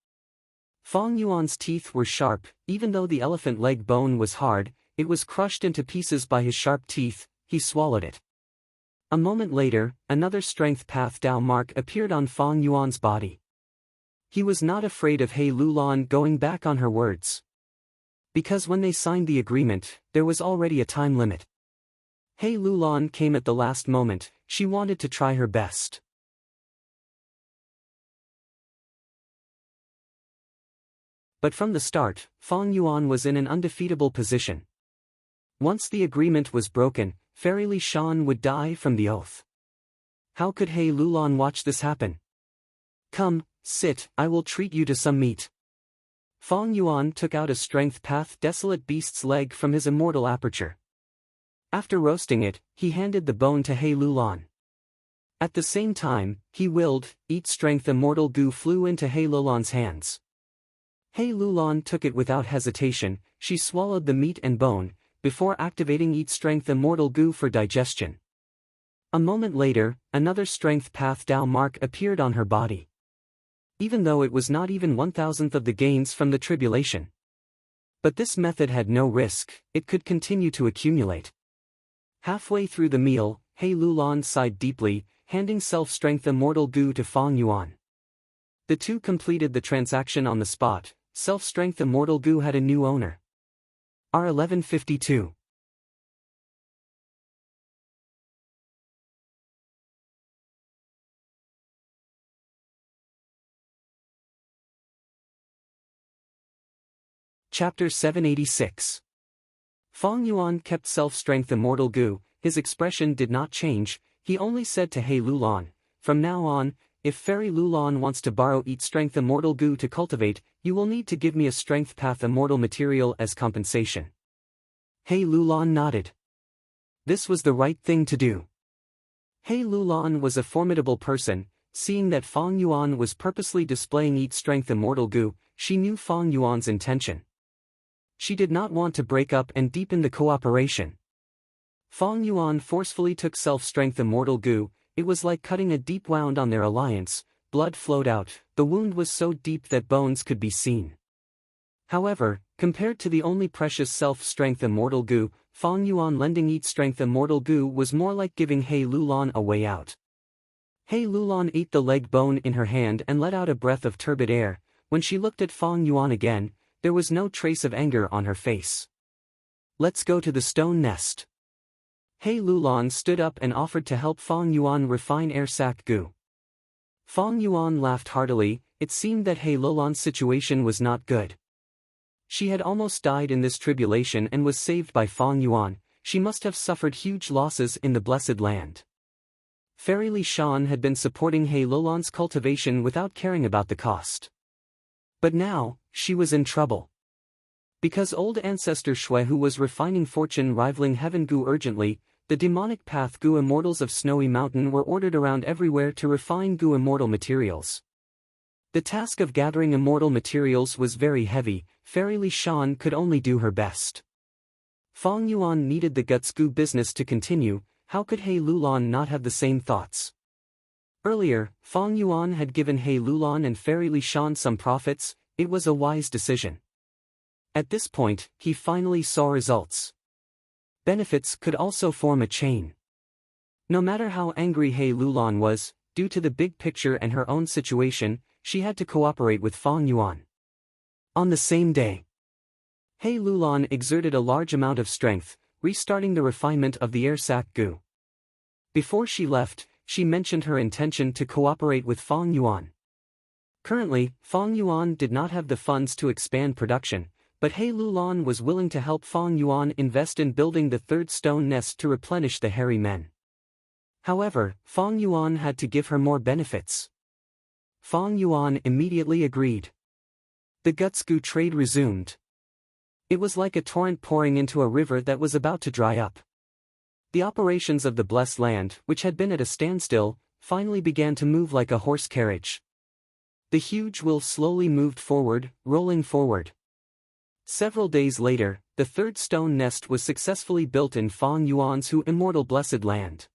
Fang Yuan's teeth were sharp, even though the elephant leg bone was hard, it was crushed into pieces by his sharp teeth, he swallowed it. A moment later, another Strength Path Dao mark appeared on Fang Yuan's body. He was not afraid of Hei Lulan going back on her words. Because when they signed the agreement, there was already a time limit. Hei Lulan came at the last moment, she wanted to try her best. But from the start, Fang Yuan was in an undefeatable position. Once the agreement was broken, Fairy Li Shan would die from the oath. How could Hei Lulan watch this happen? "Come, sit, I will treat you to some meat." Fang Yuan took out a Strength Path Desolate Beast's leg from his immortal aperture. After roasting it, he handed the bone to Hei Lulan. At the same time, he willed, Eat Strength Immortal Goo flew into Hei Lulan's hands. Hei Lulan took it without hesitation, she swallowed the meat and bone, before activating Eat Strength Immortal Goo for digestion. A moment later, another Strength Path Dao mark appeared on her body. Even though it was not even 1,000th of the gains from the tribulation. But this method had no risk, it could continue to accumulate. Halfway through the meal, Hei Lulan sighed deeply, handing Self-Strength Immortal Goo to Fang Yuan. The two completed the transaction on the spot. Self-Strength Immortal Goo had a new owner. R1152. Chapter 786. Fang Yuan kept Self-Strength Immortal Goo, his expression did not change, he only said to Hei Lulan, "From now on, if Fairy Lulan wants to borrow Eat Strength Immortal Goo to cultivate, you will need to give me a Strength Path Immortal material as compensation." Hei Lulan nodded. This was the right thing to do. Hei Lulan was a formidable person, seeing that Fang Yuan was purposely displaying Eat Strength Immortal Goo, she knew Fang Yuan's intention. She did not want to break up and deepen the cooperation. Fang Yuan forcefully took Self-Strength Immortal Goo, it was like cutting a deep wound on their alliance, blood flowed out, the wound was so deep that bones could be seen. However, compared to the only precious Self-Strength Immortal Goo, Fang Yuan lending Eat Strength Immortal Goo was more like giving Hei Lulan a way out. Hei Lulan ate the leg bone in her hand and let out a breath of turbid air. When she looked at Fang Yuan again, there was no trace of anger on her face. "Let's go to the stone nest." He Lulan stood up and offered to help Fong Yuan refine air sac gu. Fong Yuan laughed heartily. It seemed that He Lulan's situation was not good. She had almost died in this tribulation and was saved by Fong Yuan. She must have suffered huge losses in the blessed land. Fairy Li Shan had been supporting He Lulan's cultivation without caring about the cost. But now, she was in trouble. Because old ancestor Shui Hu was refining fortune rivaling heaven gu urgently, the demonic path gu immortals of Snowy Mountain were ordered around everywhere to refine gu immortal materials. The task of gathering immortal materials was very heavy. Fairy Li Shan could only do her best. Fong Yuan needed the guts gu business to continue. How could He Lulan not have the same thoughts? Earlier, Fong Yuan had given He Lulan and Fairy Li Shan some profits. It was a wise decision. At this point, he finally saw results. Benefits could also form a chain. No matter how angry He Lulan was, due to the big picture and her own situation, she had to cooperate with Fong Yuan. On the same day, He Lulan exerted a large amount of strength, restarting the refinement of the air sac gu. Before she left, she mentioned her intention to cooperate with Fong Yuan. Currently, Fong Yuan did not have the funds to expand production, but He Lulan was willing to help Fong Yuan invest in building the third stone nest to replenish the hairy men. However, Fong Yuan had to give her more benefits. Fong Yuan immediately agreed. The guts gu trade resumed. It was like a torrent pouring into a river that was about to dry up. The operations of the blessed land, which had been at a standstill, finally began to move like a horse carriage. The huge wheel slowly moved forward, rolling forward. Several days later, the third stone nest was successfully built in Fong Yuan's Hu immortal blessed land.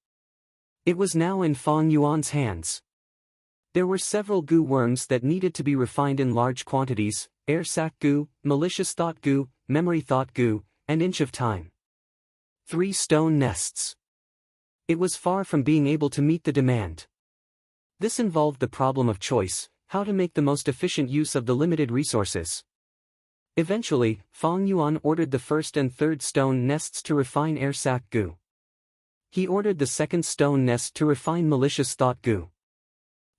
It was now in Fong Yuan's hands. There were several gu worms that needed to be refined in large quantities: air sac gu, malicious thought gu, memory thought gu, and inch of time. 3 stone nests. It was far from being able to meet the demand. This involved the problem of choice, how to make the most efficient use of the limited resources. Eventually, Fong Yuan ordered the first and third stone nests to refine air sac gu. He ordered the second stone nest to refine malicious thought gu.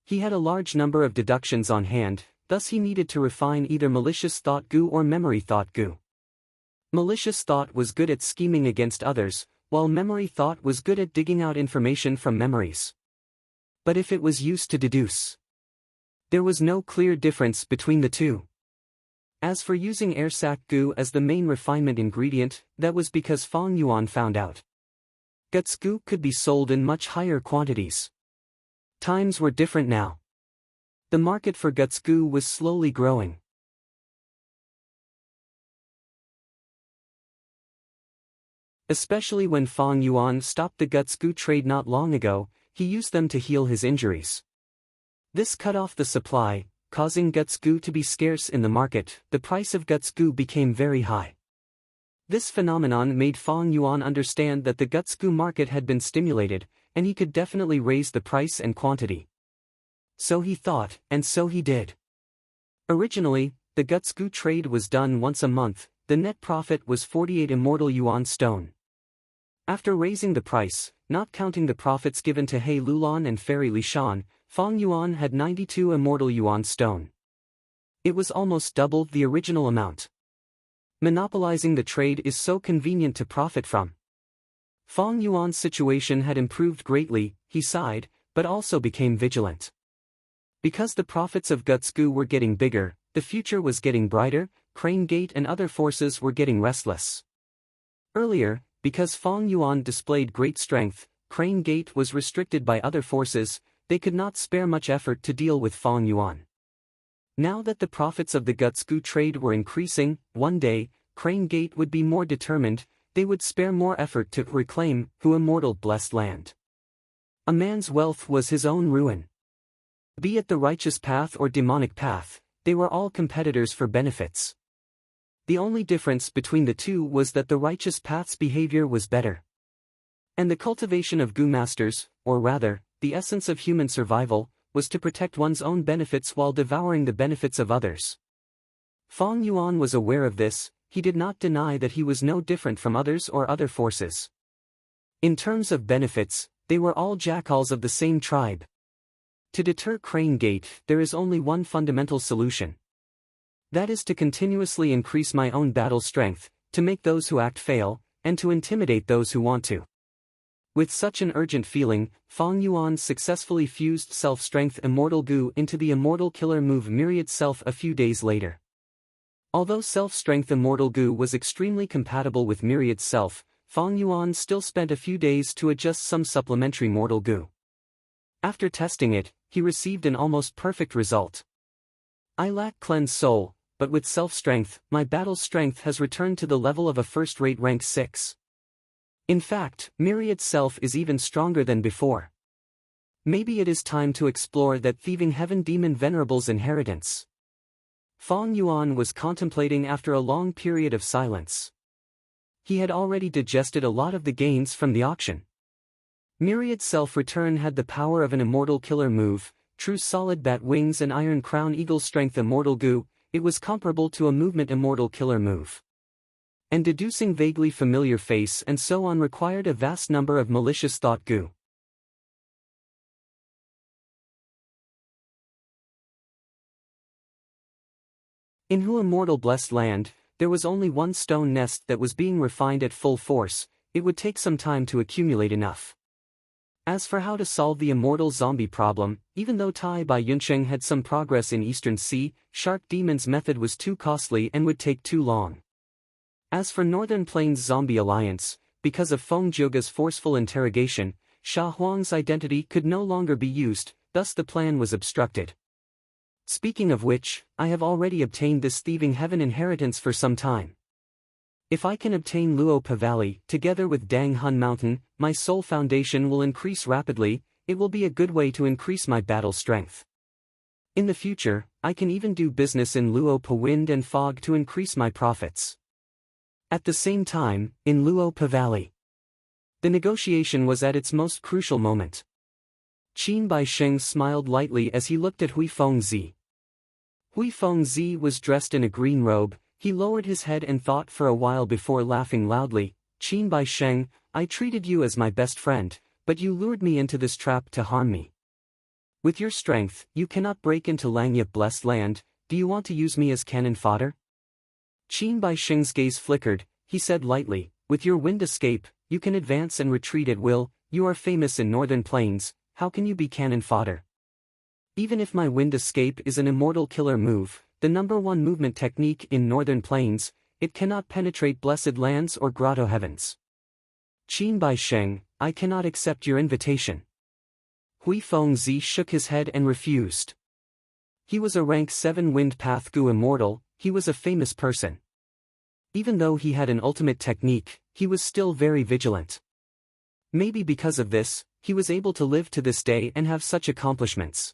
He had a large number of deductions on hand, thus he needed to refine either malicious thought gu or memory thought gu. Malicious thought was good at scheming against others, while memory thought was good at digging out information from memories. But if it was used to deduce, there was no clear difference between the two. As for using air sac gu as the main refinement ingredient, that was because Fong Yuan found out guts gu could be sold in much higher quantities. Times were different now. The market for guts gu was slowly growing. Especially when Fong Yuan stopped the guts gu trade not long ago, he used them to heal his injuries. This cut off the supply, causing guts gu to be scarce in the market. The price of guts gu became very high. This phenomenon made Fong Yuan understand that the guts gu market had been stimulated, and he could definitely raise the price and quantity. So he thought, and so he did. Originally, the guts gu trade was done once a month. The net profit was 48 immortal yuan stone. After raising the price, not counting the profits given to He Lulan and Fairy Li Shan, Fong Yuan had 92 immortal yuan stone. It was almost double the original amount. Monopolizing the trade is so convenient to profit from. Fong Yuan's situation had improved greatly. He sighed, but also became vigilant. Because the profits of guts gu were getting bigger, the future was getting brighter. Crane Gate and other forces were getting restless. Earlier, because Fong Yuan displayed great strength, Crane Gate was restricted by other forces. They could not spare much effort to deal with Fong Yuan. Now that the profits of the guts gu trade were increasing, one day, Crane Gate would be more determined. They would spare more effort to reclaim Hu immortal blessed land. A man's wealth was his own ruin. Be it the righteous path or demonic path, they were all competitors for benefits. The only difference between the two was that the righteous path's behavior was better. And the cultivation of gu masters, or rather, the essence of human survival, was to protect one's own benefits while devouring the benefits of others. Fong Yuan was aware of this. He did not deny that he was no different from others or other forces. In terms of benefits, they were all jackals of the same tribe. To deter Crane Gate, there is only one fundamental solution. That is to continuously increase my own battle strength, to make those who act fail, and to intimidate those who want to. With such an urgent feeling, Fong Yuan successfully fused Self-Strength Immortal Goo into the Immortal Killer move Myriad Self a few days later. Although Self-Strength Immortal Goo was extremely compatible with Myriad Self, Fong Yuan still spent a few days to adjust some supplementary Mortal Goo. After testing it, he received an almost perfect result. I lack Cleanse Soul, but with Self-Strength, my battle strength has returned to the level of a first-rate rank 6. In fact, Myriad Self is even stronger than before. Maybe it is time to explore that Thieving Heaven Demon Venerable's inheritance. Fong Yuan was contemplating after a long period of silence. He had already digested a lot of the gains from the auction. Myriad Self Return had the power of an Immortal Killer move, True Solid Bat Wings and Iron Crown Eagle Strength Immortal Goo. It was comparable to a Movement Immortal Killer move. And deducing vaguely familiar face and so on required a vast number of malicious thought goo. In Hu Immortal Blessed Land, there was only one stone nest that was being refined at full force. It would take some time to accumulate enough. As for how to solve the immortal zombie problem, even though Tai Bai Yunsheng had some progress in Eastern Sea, Shark Demon's method was too costly and would take too long. As for Northern Plains Zombie Alliance, because of Feng Jiuge's forceful interrogation, Sha Huang's identity could no longer be used, thus the plan was obstructed. Speaking of which, I have already obtained this Thieving Heaven inheritance for some time. If I can obtain Luo Pa Valley, together with Dang Hun Mountain, my soul foundation will increase rapidly. It will be a good way to increase my battle strength. In the future, I can even do business in Luo Pa Wind and Fog to increase my profits. At the same time, in Luo Pa Valley, the negotiation was at its most crucial moment. Qin Baisheng smiled lightly as he looked at Hui Fengzi. Hui Fengzi was dressed in a green robe. He lowered his head and thought for a while before laughing loudly. Qin Baisheng, I treated you as my best friend, but you lured me into this trap to harm me. With your strength, you cannot break into Langyup Blessed Land. Do you want to use me as cannon fodder? Qin Baisheng's gaze flickered. He said lightly, with your wind escape, you can advance and retreat at will. You are famous in Northern Plains. How can you be cannon fodder? Even if my wind escape is an immortal killer move, the #1 movement technique in Northern Plains, it cannot penetrate Blessed Lands or Grotto Heavens. Qin Baisheng, I cannot accept your invitation. Hui Fengzi shook his head and refused. He was a rank 7 Wind Path Gu immortal. He was a famous person. Even though he had an ultimate technique, he was still very vigilant. Maybe because of this, he was able to live to this day and have such accomplishments.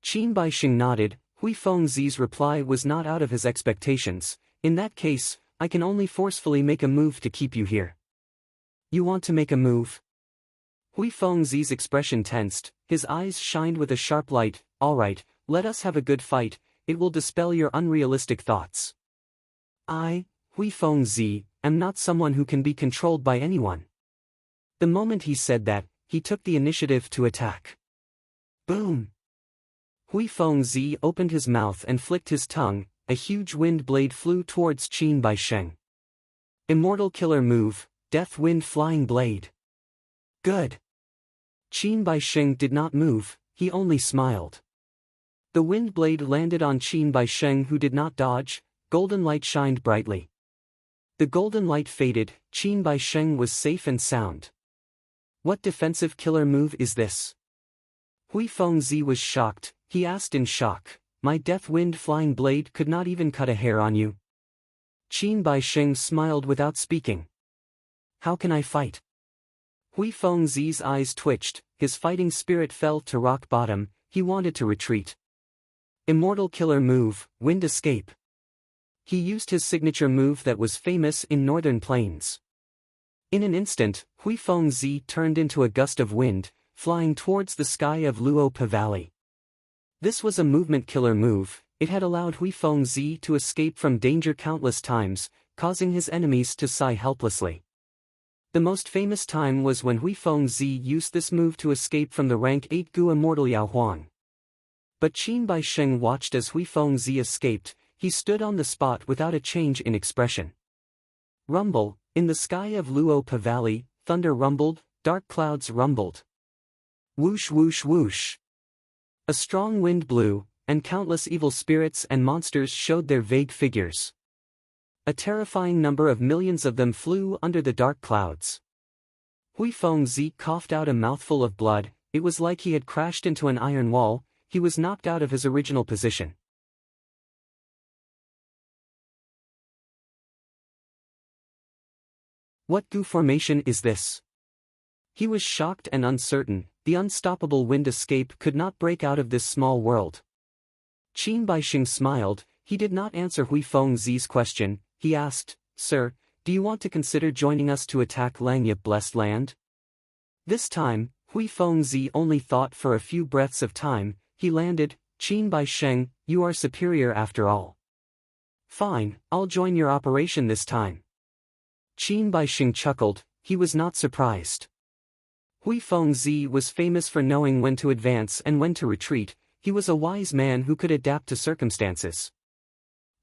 Qin Baisheng nodded. Hui Fengzi's reply was not out of his expectations. In that case, I can only forcefully make a move to keep you here. You want to make a move? Hui Fengzi's expression tensed, his eyes shined with a sharp light. All right, let us have a good fight. It will dispel your unrealistic thoughts. I, Hui Fengzi, am not someone who can be controlled by anyone. The moment he said that, he took the initiative to attack. Boom! Hui Fengzi opened his mouth and flicked his tongue. A huge wind blade flew towards Qin Baisheng. Immortal killer move, Death Wind Flying Blade. Good. Qin Baisheng did not move, he only smiled. The wind blade landed on Qin Baisheng, who did not dodge. Golden light shined brightly. The golden light faded. Qin Baisheng was safe and sound. What defensive killer move is this? Hui Fengzi was shocked. He asked in shock, my Death Wind Flying Blade could not even cut a hair on you. Qin Baisheng smiled without speaking. How can I fight? Hui Fengzi's eyes twitched, his fighting spirit fell to rock bottom. He wanted to retreat. Immortal killer move, Wind Escape. He used his signature move that was famous in Northern Plains. In an instant, Hui Fengzi turned into a gust of wind, flying towards the sky of Luo Pa Valley. This was a movement killer move. It had allowed Hui Fengzi to escape from danger countless times, causing his enemies to sigh helplessly. The most famous time was when Hui Fengzi used this move to escape from the rank 8 Gu immortal Yao Huang. But Qin Baisheng watched as Hui Fengzi escaped. He stood on the spot without a change in expression. Rumble, in the sky of Luopa Valley, thunder rumbled, dark clouds rumbled. Whoosh whoosh whoosh. A strong wind blew, and countless evil spirits and monsters showed their vague figures. A terrifying number of millions of them flew under the dark clouds. Hui Fengzi coughed out a mouthful of blood. It was like he had crashed into an iron wall. He was knocked out of his original position. What Gu formation is this? He was shocked and uncertain. The unstoppable wind escape could not break out of this small world. Qin Baisheng smiled. He did not answer Hui Fengzi's question. He asked, "Sir, do you want to consider joining us to attack Langyup Blessed Land?" This time, Hui Fengzi only thought for a few breaths of time. He landed, "Qin Baisheng, you are superior after all. Fine, I'll join your operation this time." Qin Baisheng chuckled. He was not surprised. Hui Fengzi was famous for knowing when to advance and when to retreat. He was a wise man who could adapt to circumstances.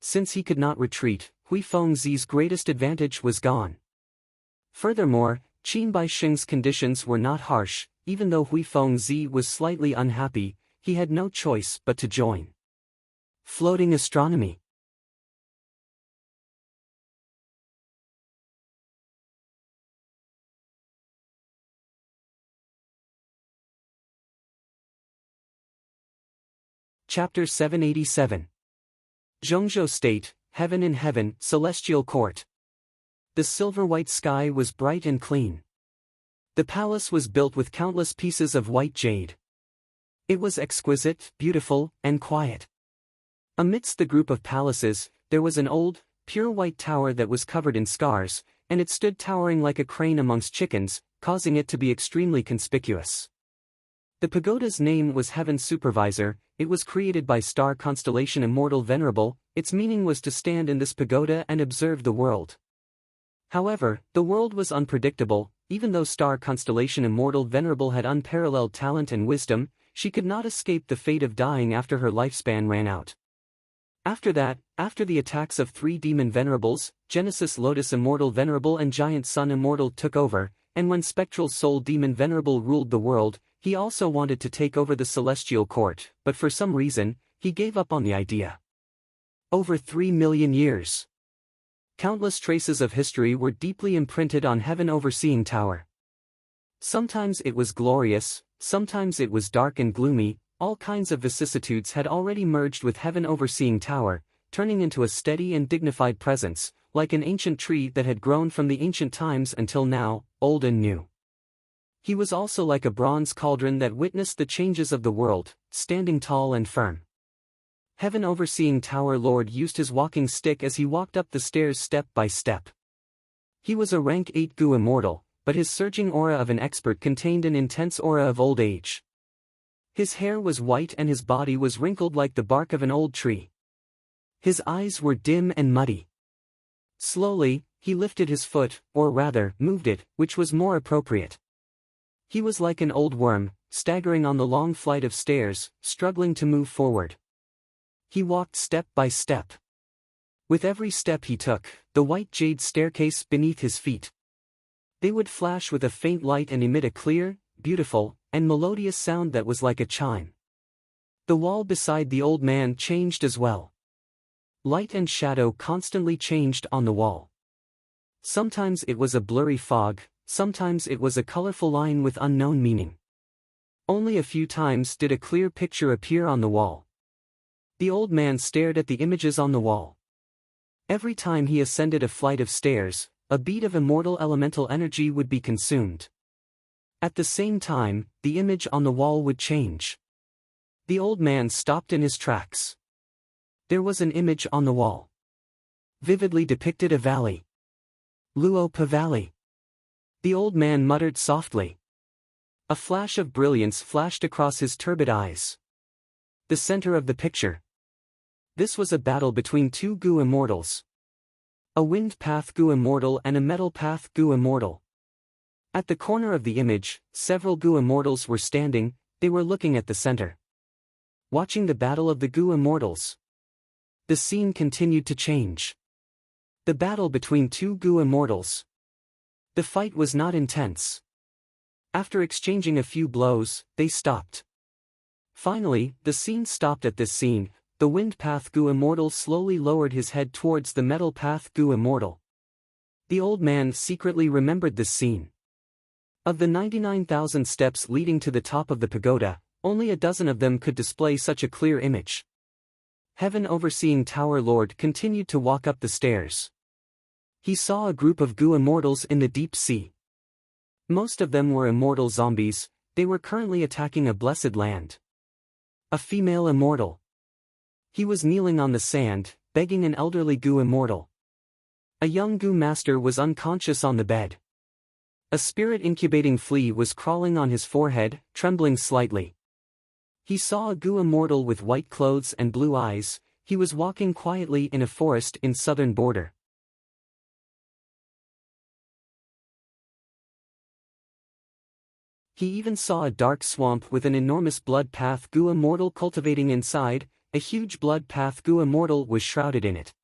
Since he could not retreat, Hui Fengzi's greatest advantage was gone. Furthermore, Qin Baisheng's conditions were not harsh. Even though Hui Fengzi was slightly unhappy, he had no choice but to join. Floating astronomy. Chapter 787. Zhongzhou State, Heaven in Heaven, Celestial Court. The silver-white sky was bright and clean. The palace was built with countless pieces of white jade. It was exquisite, beautiful, and quiet. Amidst the group of palaces, there was an old, pure white tower that was covered in scars, and it stood towering like a crane amongst chickens, causing it to be extremely conspicuous. The pagoda's name was Heaven Supervisor. It was created by star constellation Immortal Venerable. Its meaning was to stand in this pagoda and observe the world. However, the world was unpredictable. Even though star constellation Immortal Venerable had unparalleled talent and wisdom, she could not escape the fate of dying after her lifespan ran out. After that, after the attacks of 3 demon venerables, Genesis Lotus Immortal Venerable and Giant Sun Immortal took over, and when Spectral Soul Demon Venerable ruled the world, he also wanted to take over the Celestial Court, but for some reason, he gave up on the idea. Over 3 million years. Countless traces of history were deeply imprinted on Heaven Overseeing Tower. Sometimes it was glorious, sometimes it was dark and gloomy. All kinds of vicissitudes had already merged with Heaven Overseeing Tower, turning into a steady and dignified presence, like an ancient tree that had grown from the ancient times until now, old and new. He was also like a bronze cauldron that witnessed the changes of the world, standing tall and firm. Heaven Overseeing Tower Lord used his walking stick as he walked up the stairs step by step. He was a rank 8 Gu immortal, but his surging aura of an expert contained an intense aura of old age. His hair was white and his body was wrinkled like the bark of an old tree. His eyes were dim and muddy. Slowly, he lifted his foot, or rather, moved it, which was more appropriate. He was like an old worm, staggering on the long flight of stairs, struggling to move forward. He walked step by step. With every step he took, the white jade staircase beneath his feet. They would flash with a faint light and emit a clear, beautiful, and melodious sound that was like a chime. The wall beside the old man changed as well. Light and shadow constantly changed on the wall. Sometimes it was a blurry fog, sometimes it was a colorful line with unknown meaning. Only a few times did a clear picture appear on the wall. The old man stared at the images on the wall. Every time he ascended a flight of stairs, a bead of immortal elemental energy would be consumed. At the same time, the image on the wall would change. The old man stopped in his tracks. There was an image on the wall. Vividly depicted a valley. Luopa Valley. The old man muttered softly. A flash of brilliance flashed across his turbid eyes. The center of the picture. This was a battle between 2 Gu immortals. A wind path Gu immortal and a metal path Gu immortal. At the corner of the image, several Goo immortals were standing. They were looking at the center, watching the battle of the Goo immortals. The scene continued to change. The battle between two Goo immortals. The fight was not intense. After exchanging a few blows, they stopped. Finally, the scene stopped. At this scene, the Wind Path Goo immortal slowly lowered his head towards the Metal Path Goo immortal. The old man secretly remembered this scene. Of the 99,000 steps leading to the top of the pagoda, only a dozen of them could display such a clear image. Heaven Overseeing Tower Lord continued to walk up the stairs. He saw a group of Goo immortals in the deep sea. Most of them were immortal zombies. They were currently attacking a blessed land. A female immortal. He was kneeling on the sand, begging an elderly Goo immortal. A young Goo master was unconscious on the bed. A spirit incubating flea was crawling on his forehead, trembling slightly. He saw a Goo immortal with white clothes and blue eyes. He was walking quietly in a forest in southern border. He even saw a dark swamp with an enormous blood path Goo immortal cultivating inside. A huge blood path Goo immortal was shrouded in it.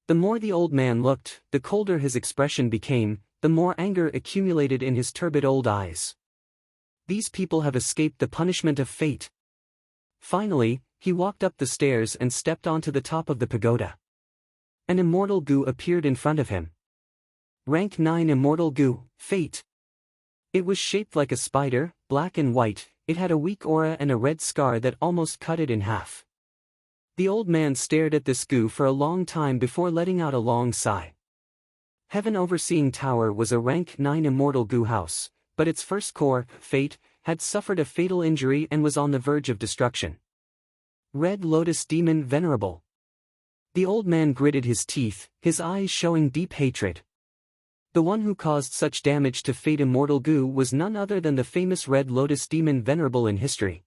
The more the old man looked, the colder his expression became, the more anger accumulated in his turbid old eyes. These people have escaped the punishment of fate. Finally, he walked up the stairs and stepped onto the top of the pagoda. An immortal Goo appeared in front of him. Rank 9 Immortal Goo, Fate. It was shaped like a spider, black and white. It had a weak aura and a red scar that almost cut it in half. The old man stared at this Goo for a long time before letting out a long sigh. Heaven Overseeing Tower was a rank 9 Immortal Goo house, but its first core, Fate, had suffered a fatal injury and was on the verge of destruction. Red Lotus Demon Venerable. The old man gritted his teeth, his eyes showing deep hatred. The one who caused such damage to Fate Immortal Goo was none other than the famous Red Lotus Demon Venerable in history.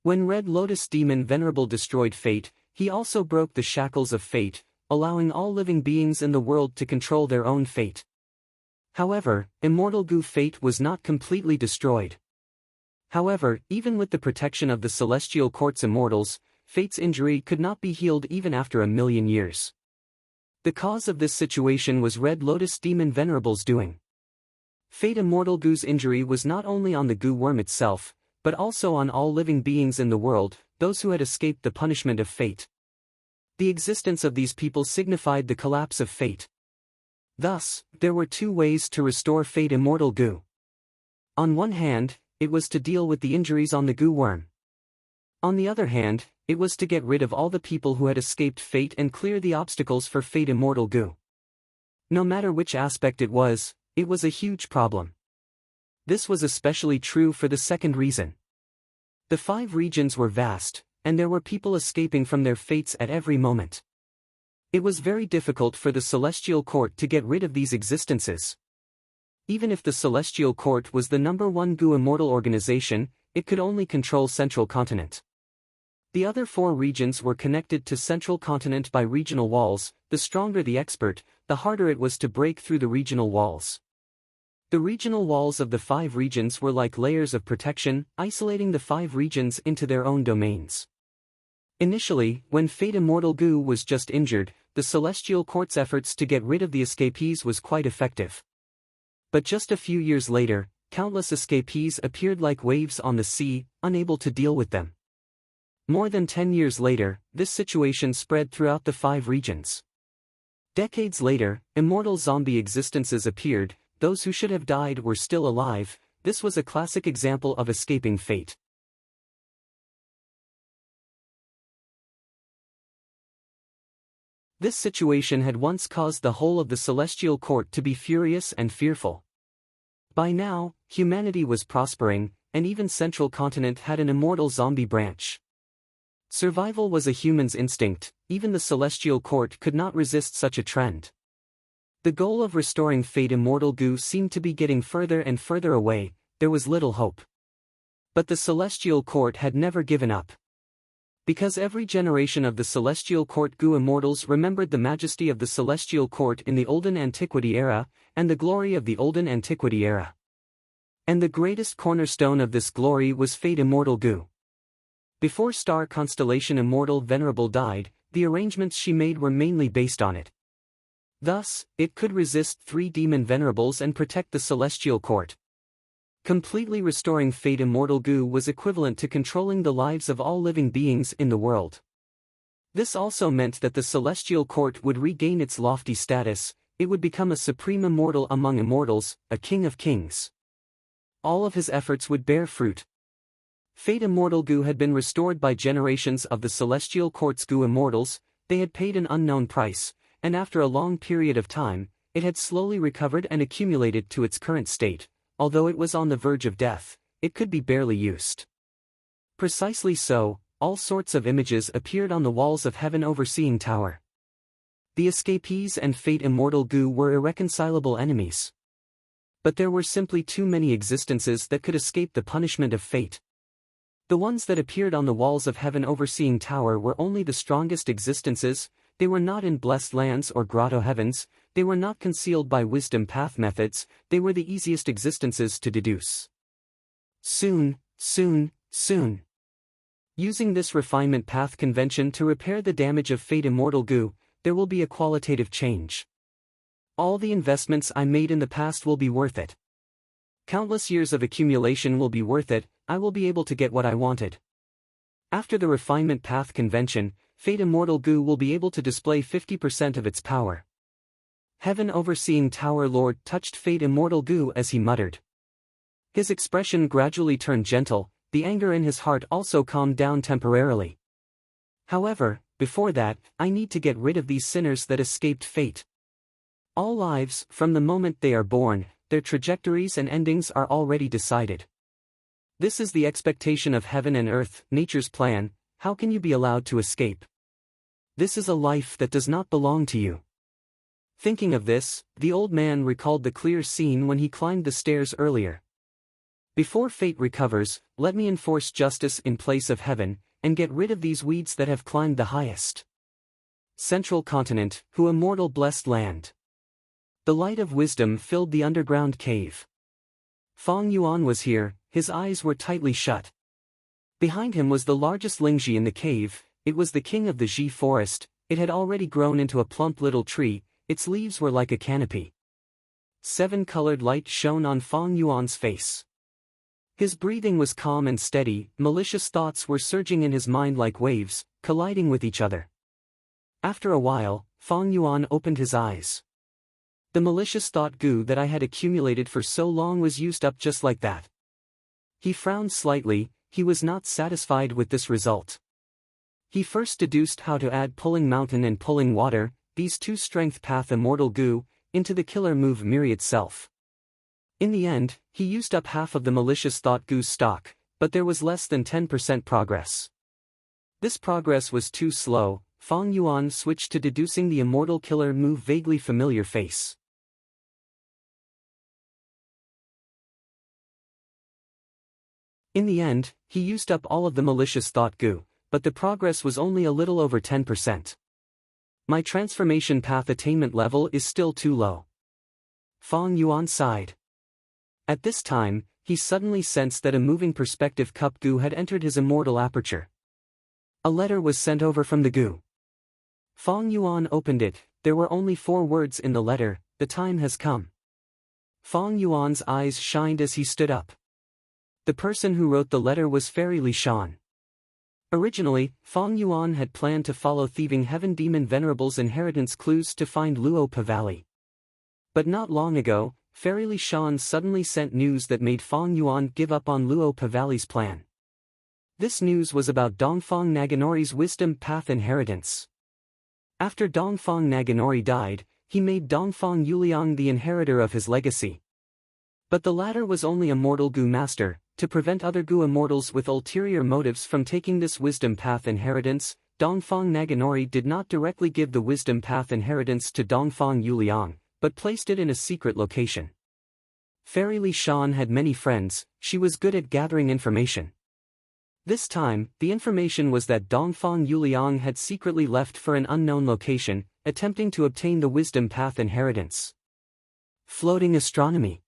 When Red Lotus Demon Venerable destroyed Fate, he also broke the shackles of Fate, allowing all living beings in the world to control their own fate. However, Immortal Goo Fate was not completely destroyed. However, even with the protection of the Celestial Court's immortals, Fate's injury could not be healed even after 1,000,000 years. The cause of this situation was Red Lotus Demon Venerable's doing. Fate Immortal Goo's injury was not only on the Goo worm itself, but also on all living beings in the world, those who had escaped the punishment of fate. The existence of these people signified the collapse of fate. Thus, there were two ways to restore Fate Immortal Goo. On one hand, it was to deal with the injuries on the Goo worm. On the other hand, it was to get rid of all the people who had escaped fate and clear the obstacles for Fate Immortal Goo. No matter which aspect it was a huge problem. This was especially true for the second reason. The 5 regions were vast, and there were people escaping from their fates at every moment. It was very difficult for the Celestial Court to get rid of these existences. Even if the Celestial Court was the #1 Goo Immortal organization, it could only control Central Continent. The other 4 regions were connected to Central Continent by regional walls. The stronger the expert, the harder it was to break through the regional walls. The regional walls of the 5 regions were like layers of protection, isolating the 5 regions into their own domains. Initially, when Fate Immortal Goo was just injured, the Celestial Court's efforts to get rid of the escapees was quite effective. But just a few years later, countless escapees appeared like waves on the sea, unable to deal with them. More than 10 years later, this situation spread throughout the 5 regions. Decades later, immortal zombie existences appeared. Those who should have died were still alive. This was a classic example of escaping fate. This situation had once caused the whole of the Celestial Court to be furious and fearful. By now, humanity was prospering, and even Central Continent had an immortal zombie branch. Survival was a human's instinct. Even the Celestial Court could not resist such a trend. The goal of restoring Fate Immortal Goo seemed to be getting further and further away. There was little hope. But the Celestial Court had never given up. Because every generation of the Celestial Court Goo immortals remembered the majesty of the Celestial Court in the Olden Antiquity era, and the glory of the Olden Antiquity era. And the greatest cornerstone of this glory was Fate Immortal Gu. Before star constellation Immortal Venerable died, the arrangements she made were mainly based on it. Thus, it could resist 3 demon venerables and protect the celestial court. Completely restoring Fate Immortal Gu was equivalent to controlling the lives of all living beings in the world. This also meant that the celestial court would regain its lofty status, it would become a supreme immortal among immortals, a king of kings. All of his efforts would bear fruit. Fate Immortal Gu had been restored by generations of the celestial court's Gu immortals, they had paid an unknown price, and after a long period of time, it had slowly recovered and accumulated to its current state. Although it was on the verge of death, it could be barely used. Precisely so, all sorts of images appeared on the walls of Heaven Overseeing Tower. The escapees and Fate Immortal Gu were irreconcilable enemies. But there were simply too many existences that could escape the punishment of fate. The ones that appeared on the walls of Heaven Overseeing Tower were only the strongest existences, they were not in blessed lands or grotto heavens, they were not concealed by wisdom path methods, they were the easiest existences to deduce. Soon. Using this refinement path convention to repair the damage of Fate Immortal Gu, there will be a qualitative change. All the investments I made in the past will be worth it. Countless years of accumulation will be worth it, I will be able to get what I wanted. After the refinement path convention, Fate Immortal Gu will be able to display 50% of its power. Heaven Overseeing Tower Lord touched Fate Immortal Gu as he muttered. His expression gradually turned gentle, the anger in his heart also calmed down temporarily. However, before that, I need to get rid of these sinners that escaped fate. All lives, from the moment they are born, their trajectories and endings are already decided. This is the expectation of heaven and earth, nature's plan. How can you be allowed to escape? This is a life that does not belong to you. Thinking of this, the old man recalled the clear scene when he climbed the stairs earlier. Before fate recovers, let me enforce justice in place of heaven, and get rid of these weeds that have climbed the highest. Central continent, who immortal blessed land. The light of wisdom filled the underground cave. Fong Yuan was here, his eyes were tightly shut. Behind him was the largest Lingji in the cave, it was the king of the Ji forest, it had already grown into a plump little tree, its leaves were like a canopy. 7-colored light shone on Fong Yuan's face. His breathing was calm and steady, malicious thoughts were surging in his mind like waves, colliding with each other. After a while, Fong Yuan opened his eyes. The malicious thought Gu that I had accumulated for so long was used up just like that. He frowned slightly, he was not satisfied with this result. He first deduced how to add Pulling Mountain and Pulling Water, these 2 strength path Immortal Gu, into the killer move Myriad Self. In the end, he used up half of the malicious thought Gu's stock, but there was less than 10% progress. This progress was too slow. Fong Yuan switched to deducing the Immortal Killer move Vaguely Familiar Face. In the end, he used up all of the malicious thought Gu, but the progress was only a little over 10%. My transformation path attainment level is still too low. Fong Yuan sighed. At this time, he suddenly sensed that a moving perspective cup Gu had entered his immortal aperture. A letter was sent over from the Gu. Fong Yuan opened it, there were only 4 words in the letter, the time has come. Fong Yuan's eyes shined as he stood up. The person who wrote the letter was Fairy Li Shan. Originally, Fong Yuan had planned to follow Thieving Heaven Demon Venerable's inheritance clues to find Luo Pavali. But not long ago, Fairy Li Shan suddenly sent news that made Fong Yuan give up on Luo Pavali's plan. This news was about Dongfang Naganori's wisdom path inheritance. After Dongfang Naganori died, he made Dongfang Yuliang the inheritor of his legacy. But the latter was only a mortal Gu master. To prevent other Gu immortals with ulterior motives from taking this wisdom path inheritance, Dongfang Naganori did not directly give the wisdom path inheritance to Dongfang Yuliang, but placed it in a secret location. Fairy Li Shan had many friends, she was good at gathering information. This time, the information was that Dongfang Yuliang had secretly left for an unknown location, attempting to obtain the wisdom path inheritance. Floating astronomy.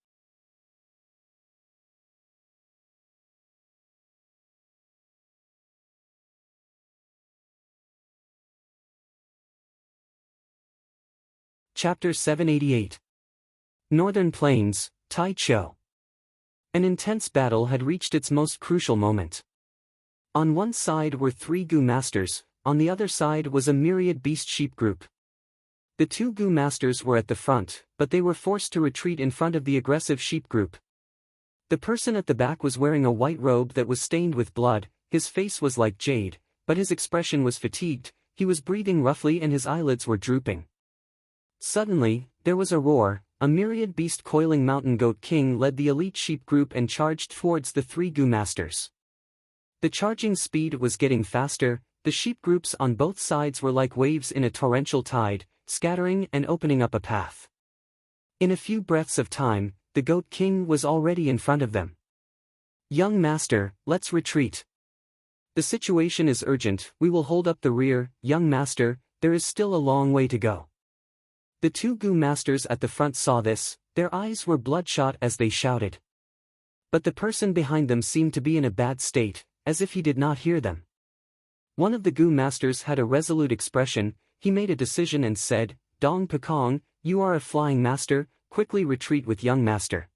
Chapter 788. Northern Plains, Taichou. An intense battle had reached its most crucial moment. On one side were 3 Gu masters, on the other side was a myriad beast sheep group. The 2 Gu masters were at the front, but they were forced to retreat in front of the aggressive sheep group. The person at the back was wearing a white robe that was stained with blood, his face was like jade, but his expression was fatigued, he was breathing roughly and his eyelids were drooping. Suddenly, there was a roar, a myriad beast coiling mountain goat king led the elite sheep group and charged towards the 3 Gu masters. The charging speed was getting faster, the sheep groups on both sides were like waves in a torrential tide, scattering and opening up a path. In a few breaths of time, the goat king was already in front of them. "Young master, let's retreat. The situation is urgent, we will hold up the rear, young master, there is still a long way to go." The 2 Gu masters at the front saw this, their eyes were bloodshot as they shouted. But the person behind them seemed to be in a bad state, as if he did not hear them. One of the Gu masters had a resolute expression, he made a decision and said, "Dong Pekong, you are a flying master, quickly retreat with young master.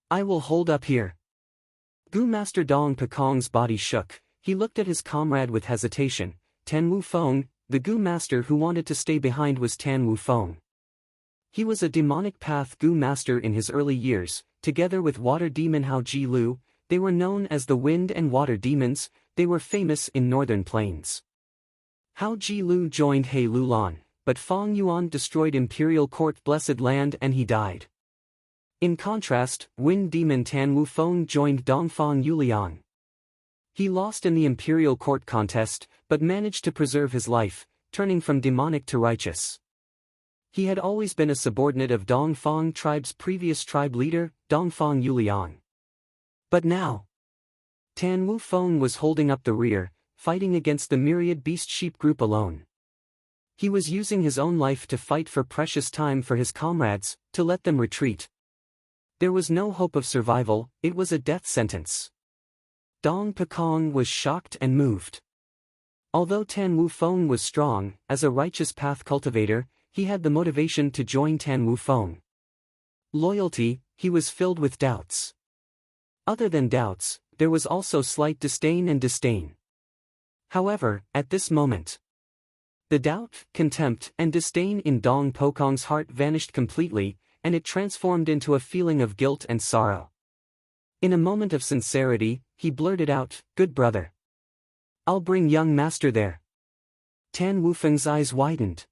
I will hold up here." Gu master Dong Pekong's body shook, he looked at his comrade with hesitation. Tan Wu Feng, the Gu master who wanted to stay behind was Tan Wu Feng. He was a demonic path Gu master in his early years, together with water demon Hao Ji Lu, they were known as the wind and water demons, they were famous in northern plains. Hao Ji Lu joined He Lulan, but Fong Yuan destroyed Imperial Court Blessed Land and he died. In contrast, wind demon Tan Wu Feng joined Dongfang Yuliang. He lost in the Imperial Court contest, but managed to preserve his life, turning from demonic to righteous. He had always been a subordinate of Dongfang tribe's previous tribe leader, Dongfang Yuliang. But now, Tan Wu Feng was holding up the rear, fighting against the myriad beast sheep group alone. He was using his own life to fight for precious time for his comrades, to let them retreat. There was no hope of survival, it was a death sentence. Dong Pekong was shocked and moved. Although Tan Wu Feng was strong, as a righteous path cultivator, he had the motivation to join Tan Wu Feng. Loyalty, he was filled with doubts. Other than doubts, there was also slight disdain and disdain. However, at this moment, the doubt, contempt, and disdain in Dong Pekong's heart vanished completely, and it transformed into a feeling of guilt and sorrow. In a moment of sincerity, he blurted out, "Good brother. I'll bring young master there." Tan Wu Feng's eyes widened.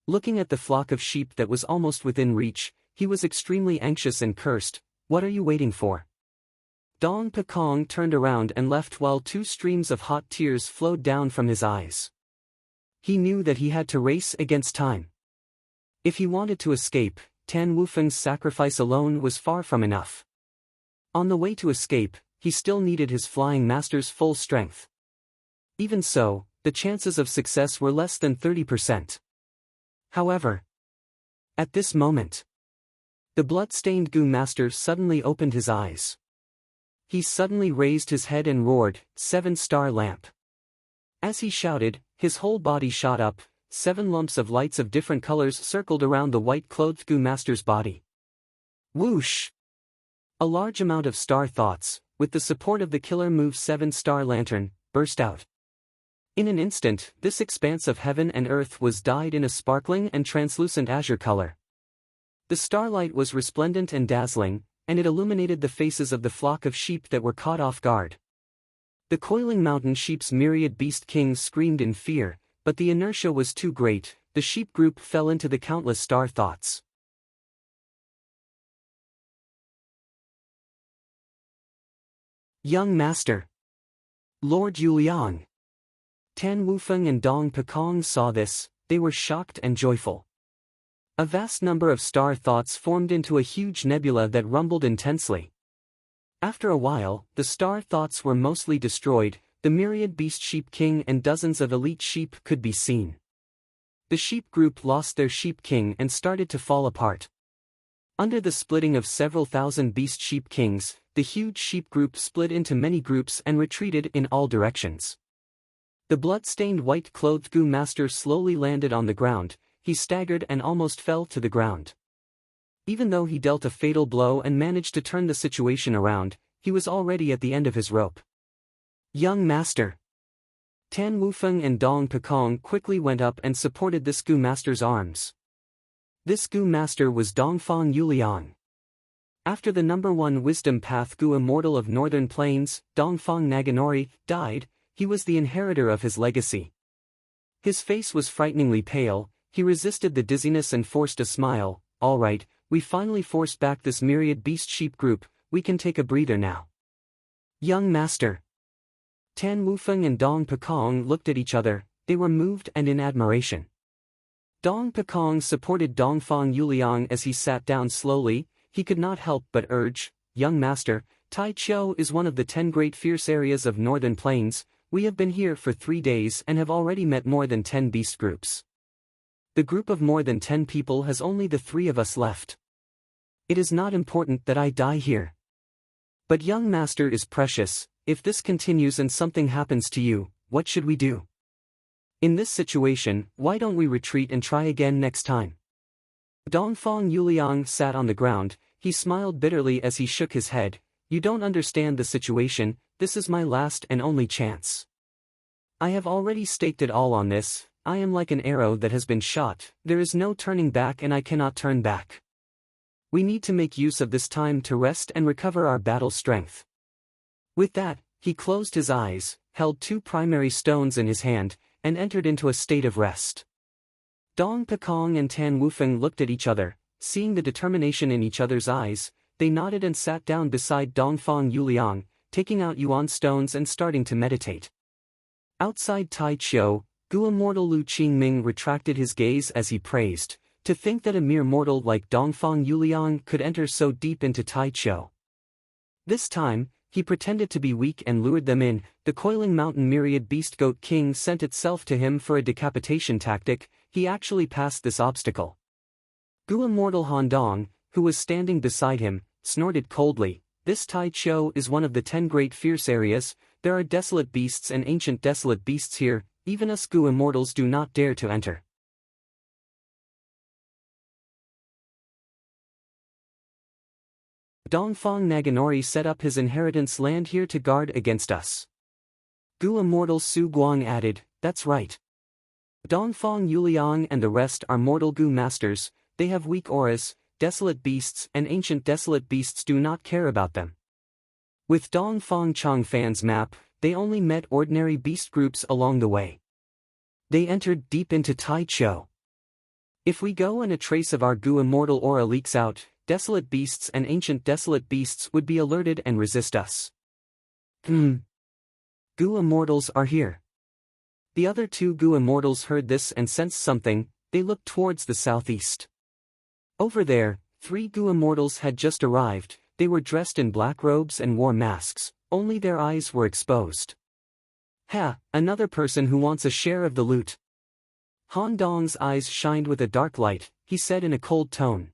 Looking at the flock of sheep that was almost within reach, he was extremely anxious and cursed, "What are you waiting for?" Dong Pekong turned around and left while 2 streams of hot tears flowed down from his eyes. He knew that he had to race against time. If he wanted to escape, Tan Wu Feng's sacrifice alone was far from enough. On the way to escape, he still needed his flying master's full strength. Even so, the chances of success were less than 30%. However, at this moment, the blood-stained Gu master suddenly opened his eyes. He suddenly raised his head and roared, "7-star lamp." As he shouted, his whole body shot up, 7 lumps of lights of different colors circled around the white-clothed Gu master's body. Whoosh! A large amount of star thoughts, with the support of the killer move 7-star lantern, burst out. In an instant, this expanse of heaven and earth was dyed in a sparkling and translucent azure color. The starlight was resplendent and dazzling, and it illuminated the faces of the flock of sheep that were caught off guard. The coiling mountain sheep's myriad beast kings screamed in fear, but the inertia was too great, the sheep group fell into the countless star thoughts. Young master. Lord Yuliang. Tan Wu Feng and Dong Pekong saw this, they were shocked and joyful. A vast number of star thoughts formed into a huge nebula that rumbled intensely. After a while, the star thoughts were mostly destroyed, the myriad beast sheep king and dozens of elite sheep could be seen. The sheep group lost their sheep king and started to fall apart. Under the splitting of several thousand beast sheep kings, the huge sheep group split into many groups and retreated in all directions. The blood-stained white-clothed Gu master slowly landed on the ground, he staggered and almost fell to the ground. Even though he dealt a fatal blow and managed to turn the situation around, he was already at the end of his rope. Young master! Tan Wufeng and Dong Pekong quickly went up and supported this Gu master's arms. This Gu master was Dongfang Yuliang. After the #1 Wisdom Path Gu Immortal of Northern Plains, Dongfang Naganori, died, he was the inheritor of his legacy. His face was frighteningly pale, he resisted the dizziness and forced a smile. All right, we finally forced back this myriad beast sheep group, we can take a breather now. Young master! Tan Wufeng and Dong Pekong looked at each other, they were moved and in admiration. Dong Pekong supported Dongfang Yuliang as he sat down slowly. He could not help but urge, young master, Tai Chiu is one of the 10 great fierce areas of Northern Plains. We have been here for 3 days and have already met more than 10 beast groups. The group of more than 10 people has only the 3 of us left. It is not important that I die here. But young master is precious. If this continues and something happens to you, what should we do? In this situation, why don't we retreat and try again next time? Dongfang Yuliang sat on the ground, he smiled bitterly as he shook his head. You don't understand the situation, this is my last and only chance. I have already staked it all on this, I am like an arrow that has been shot, there is no turning back and I cannot turn back. We need to make use of this time to rest and recover our battle strength. With that, he closed his eyes, held 2 primary stones in his hand, and entered into a state of rest. Dong Pekong and Tan Wufeng looked at each other, seeing the determination in each other's eyes, they nodded and sat down beside Dongfang Yuliang, taking out yuan stones and starting to meditate. Outside Tai Chiu, Gu Immortal Lu Qingming retracted his gaze as he praised, to think that a mere mortal like Dongfang Yuliang could enter so deep into Tai Chiu. This time, he pretended to be weak and lured them in. The coiling mountain myriad beast goat king sent itself to him for a decapitation tactic. He actually passed this obstacle. Gu Immortal Han Dong, who was standing beside him, snorted coldly. This Tai Chiu is one of the 10 great fierce areas. There are desolate beasts and ancient desolate beasts here, even us Gu Immortals do not dare to enter. Dongfang Naganori set up his inheritance land here to guard against us. Gu Immortal Su Guang added, that's right. Dongfang Yuliang and the rest are mortal Gu masters, they have weak auras, desolate beasts and ancient desolate beasts do not care about them. With Dongfang Changfan's map, they only met ordinary beast groups along the way. They entered deep into Tai Chiu. If we go and a trace of our Gu Immortal aura leaks out, desolate beasts and ancient desolate beasts would be alerted and resist us. Gu Immortals are here. The other 2 Gu Immortals heard this and sensed something, they looked towards the southeast. Over there, 3 Gu Immortals had just arrived, they were dressed in black robes and wore masks, only their eyes were exposed. Ha, another person who wants a share of the loot. Han Dong's eyes shined with a dark light, he said in a cold tone.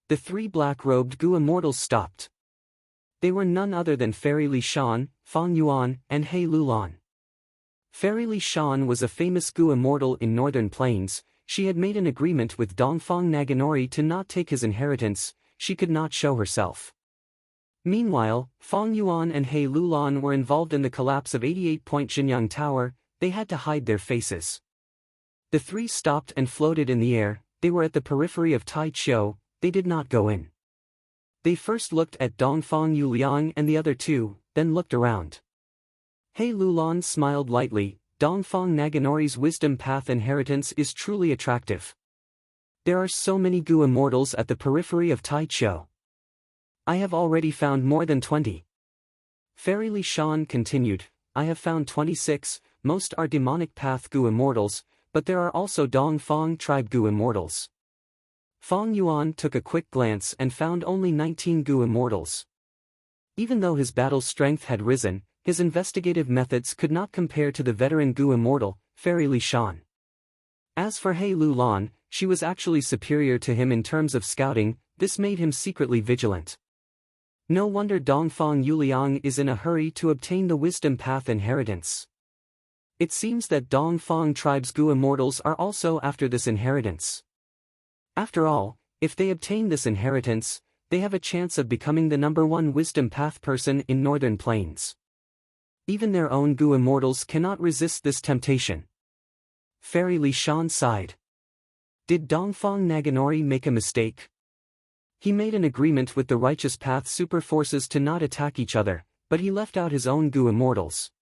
The 3 black-robed Gu Immortals stopped. They were none other than Fairy Li Shan, Fang Yuan, and He Lulan. Fairy Li Shan was a famous Gu Immortal in Northern Plains. She had made an agreement with Dongfang Naganori to not take his inheritance, she could not show herself. Meanwhile, Fang Yuan and He Lulan were involved in the collapse of 88-point Jinyang Tower, they had to hide their faces. The 3 stopped and floated in the air, they were at the periphery of Tai Chiu. They did not go in. They first looked at Dongfang Yuliang and the other 2, then looked around. He Lulan smiled lightly, Dongfang Naganori's wisdom path inheritance is truly attractive. There are so many Gu Immortals at the periphery of Tai Chiu. I have already found more than 20. Fairy Li Shan continued, I have found 26, most are demonic path Gu Immortals, but there are also Dongfang tribe Gu Immortals. Fang Yuan took a quick glance and found only 19 Gu Immortals. Even though his battle strength had risen, his investigative methods could not compare to the veteran Gu Immortal, Fairy Li Shan. As for He Lulan, she was actually superior to him in terms of scouting, this made him secretly vigilant. No wonder Dongfang Yuliang is in a hurry to obtain the wisdom path inheritance. It seems that Dongfang tribe's Gu immortals are also after this inheritance. After all, if they obtain this inheritance, they have a chance of becoming the #1 wisdom path person in Northern Plains. Even their own Gu immortals cannot resist this temptation. Fairy Li Shan sighed. Did Dongfang Naganori make a mistake? He made an agreement with the Righteous Path super forces to not attack each other, but he left out his own Gu immortals.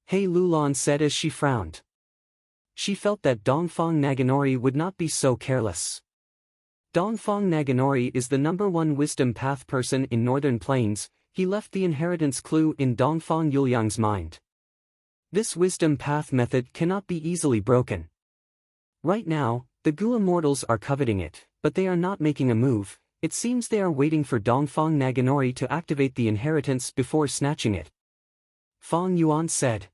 Hei Lulan said as she frowned. She felt that Dongfang Naganori would not be so careless. Dongfang Naganori is the #1 wisdom path person in Northern Plains. He left the inheritance clue in Dongfang Yuliang's mind. This wisdom path method cannot be easily broken. Right now, the Gu immortals are coveting it, but they are not making a move. It seems they are waiting for Dongfang Naganori to activate the inheritance before snatching it. Fang Yuan said.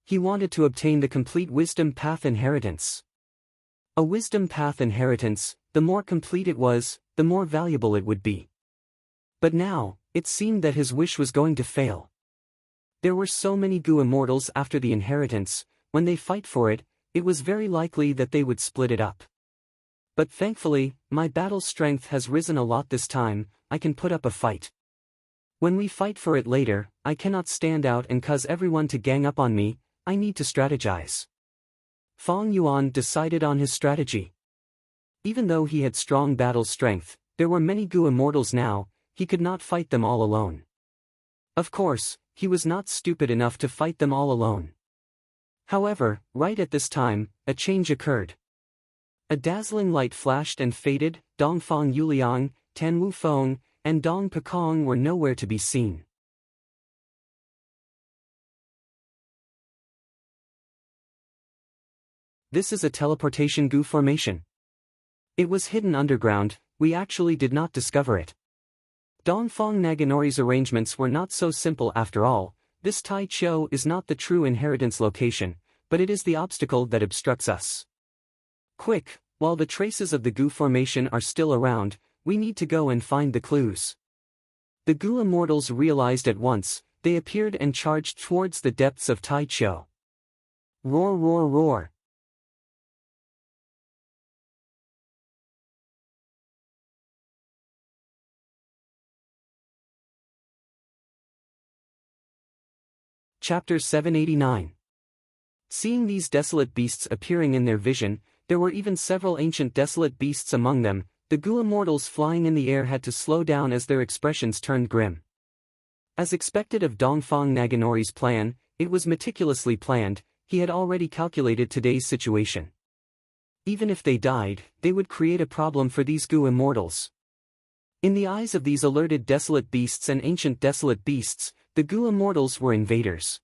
He wanted to obtain the complete wisdom path inheritance. A wisdom path inheritance, the more complete it was, the more valuable it would be. But now, it seemed that his wish was going to fail. There were so many Gu immortals after the inheritance. When they fight for it, it was very likely that they would split it up. But thankfully, my battle strength has risen a lot this time. I can put up a fight. When we fight for it later, I cannot stand out and cause everyone to gang up on me. I need to strategize. Fang Yuan decided on his strategy. Even though he had strong battle strength, there were many Gu immortals now. He could not fight them all alone. Of course, he was not stupid enough to fight them all alone. However, right at this time, a change occurred. A dazzling light flashed and faded. Dongfang Yuliang, Tan Wufeng, and Dong Pekong were nowhere to be seen. This is a teleportation Gu formation. It was hidden underground. We actually did not discover it. Dongfang Naganori's arrangements were not so simple after all. This Tai Chou is not the true inheritance location, but it is the obstacle that obstructs us. Quick, while the traces of the Gu formation are still around, we need to go and find the clues. The Gu immortals realized at once. They appeared and charged towards the depths of Tai Chou. Roar, roar, roar. Chapter 789. Seeing these desolate beasts appearing in their vision, there were even several ancient desolate beasts among them. The Gu immortals flying in the air had to slow down as their expressions turned grim. As expected of Dongfang Naganori's plan, it was meticulously planned. He had already calculated today's situation. Even if they died, they would create a problem for these Gu immortals. In the eyes of these alerted desolate beasts and ancient desolate beasts, the Gu immortals were invaders.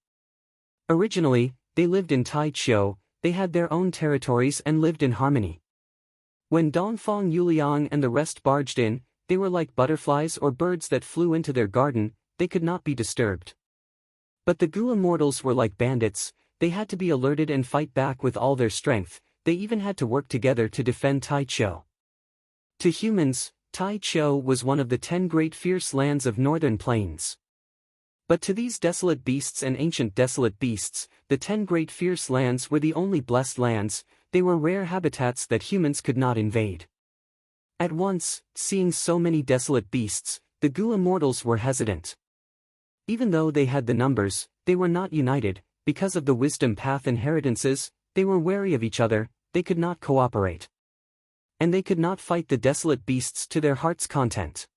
Originally, they lived in Tai Chou. They had their own territories and lived in harmony. When Dongfang Yuliang and the rest barged in, they were like butterflies or birds that flew into their garden. They could not be disturbed. But the Gu immortals were like bandits. They had to be alerted and fight back with all their strength. They even had to work together to defend Tai Chou. To humans, Tai Chou was one of the 10 great fierce lands of Northern Plains. But to these desolate beasts and ancient desolate beasts, the 10 great fierce lands were the only blessed lands. They were rare habitats that humans could not invade. At once, seeing so many desolate beasts, the Gu immortals were hesitant. Even though they had the numbers, they were not united. Because of the wisdom path inheritances, they were wary of each other. They could not cooperate. And they could not fight the desolate beasts to their heart's content.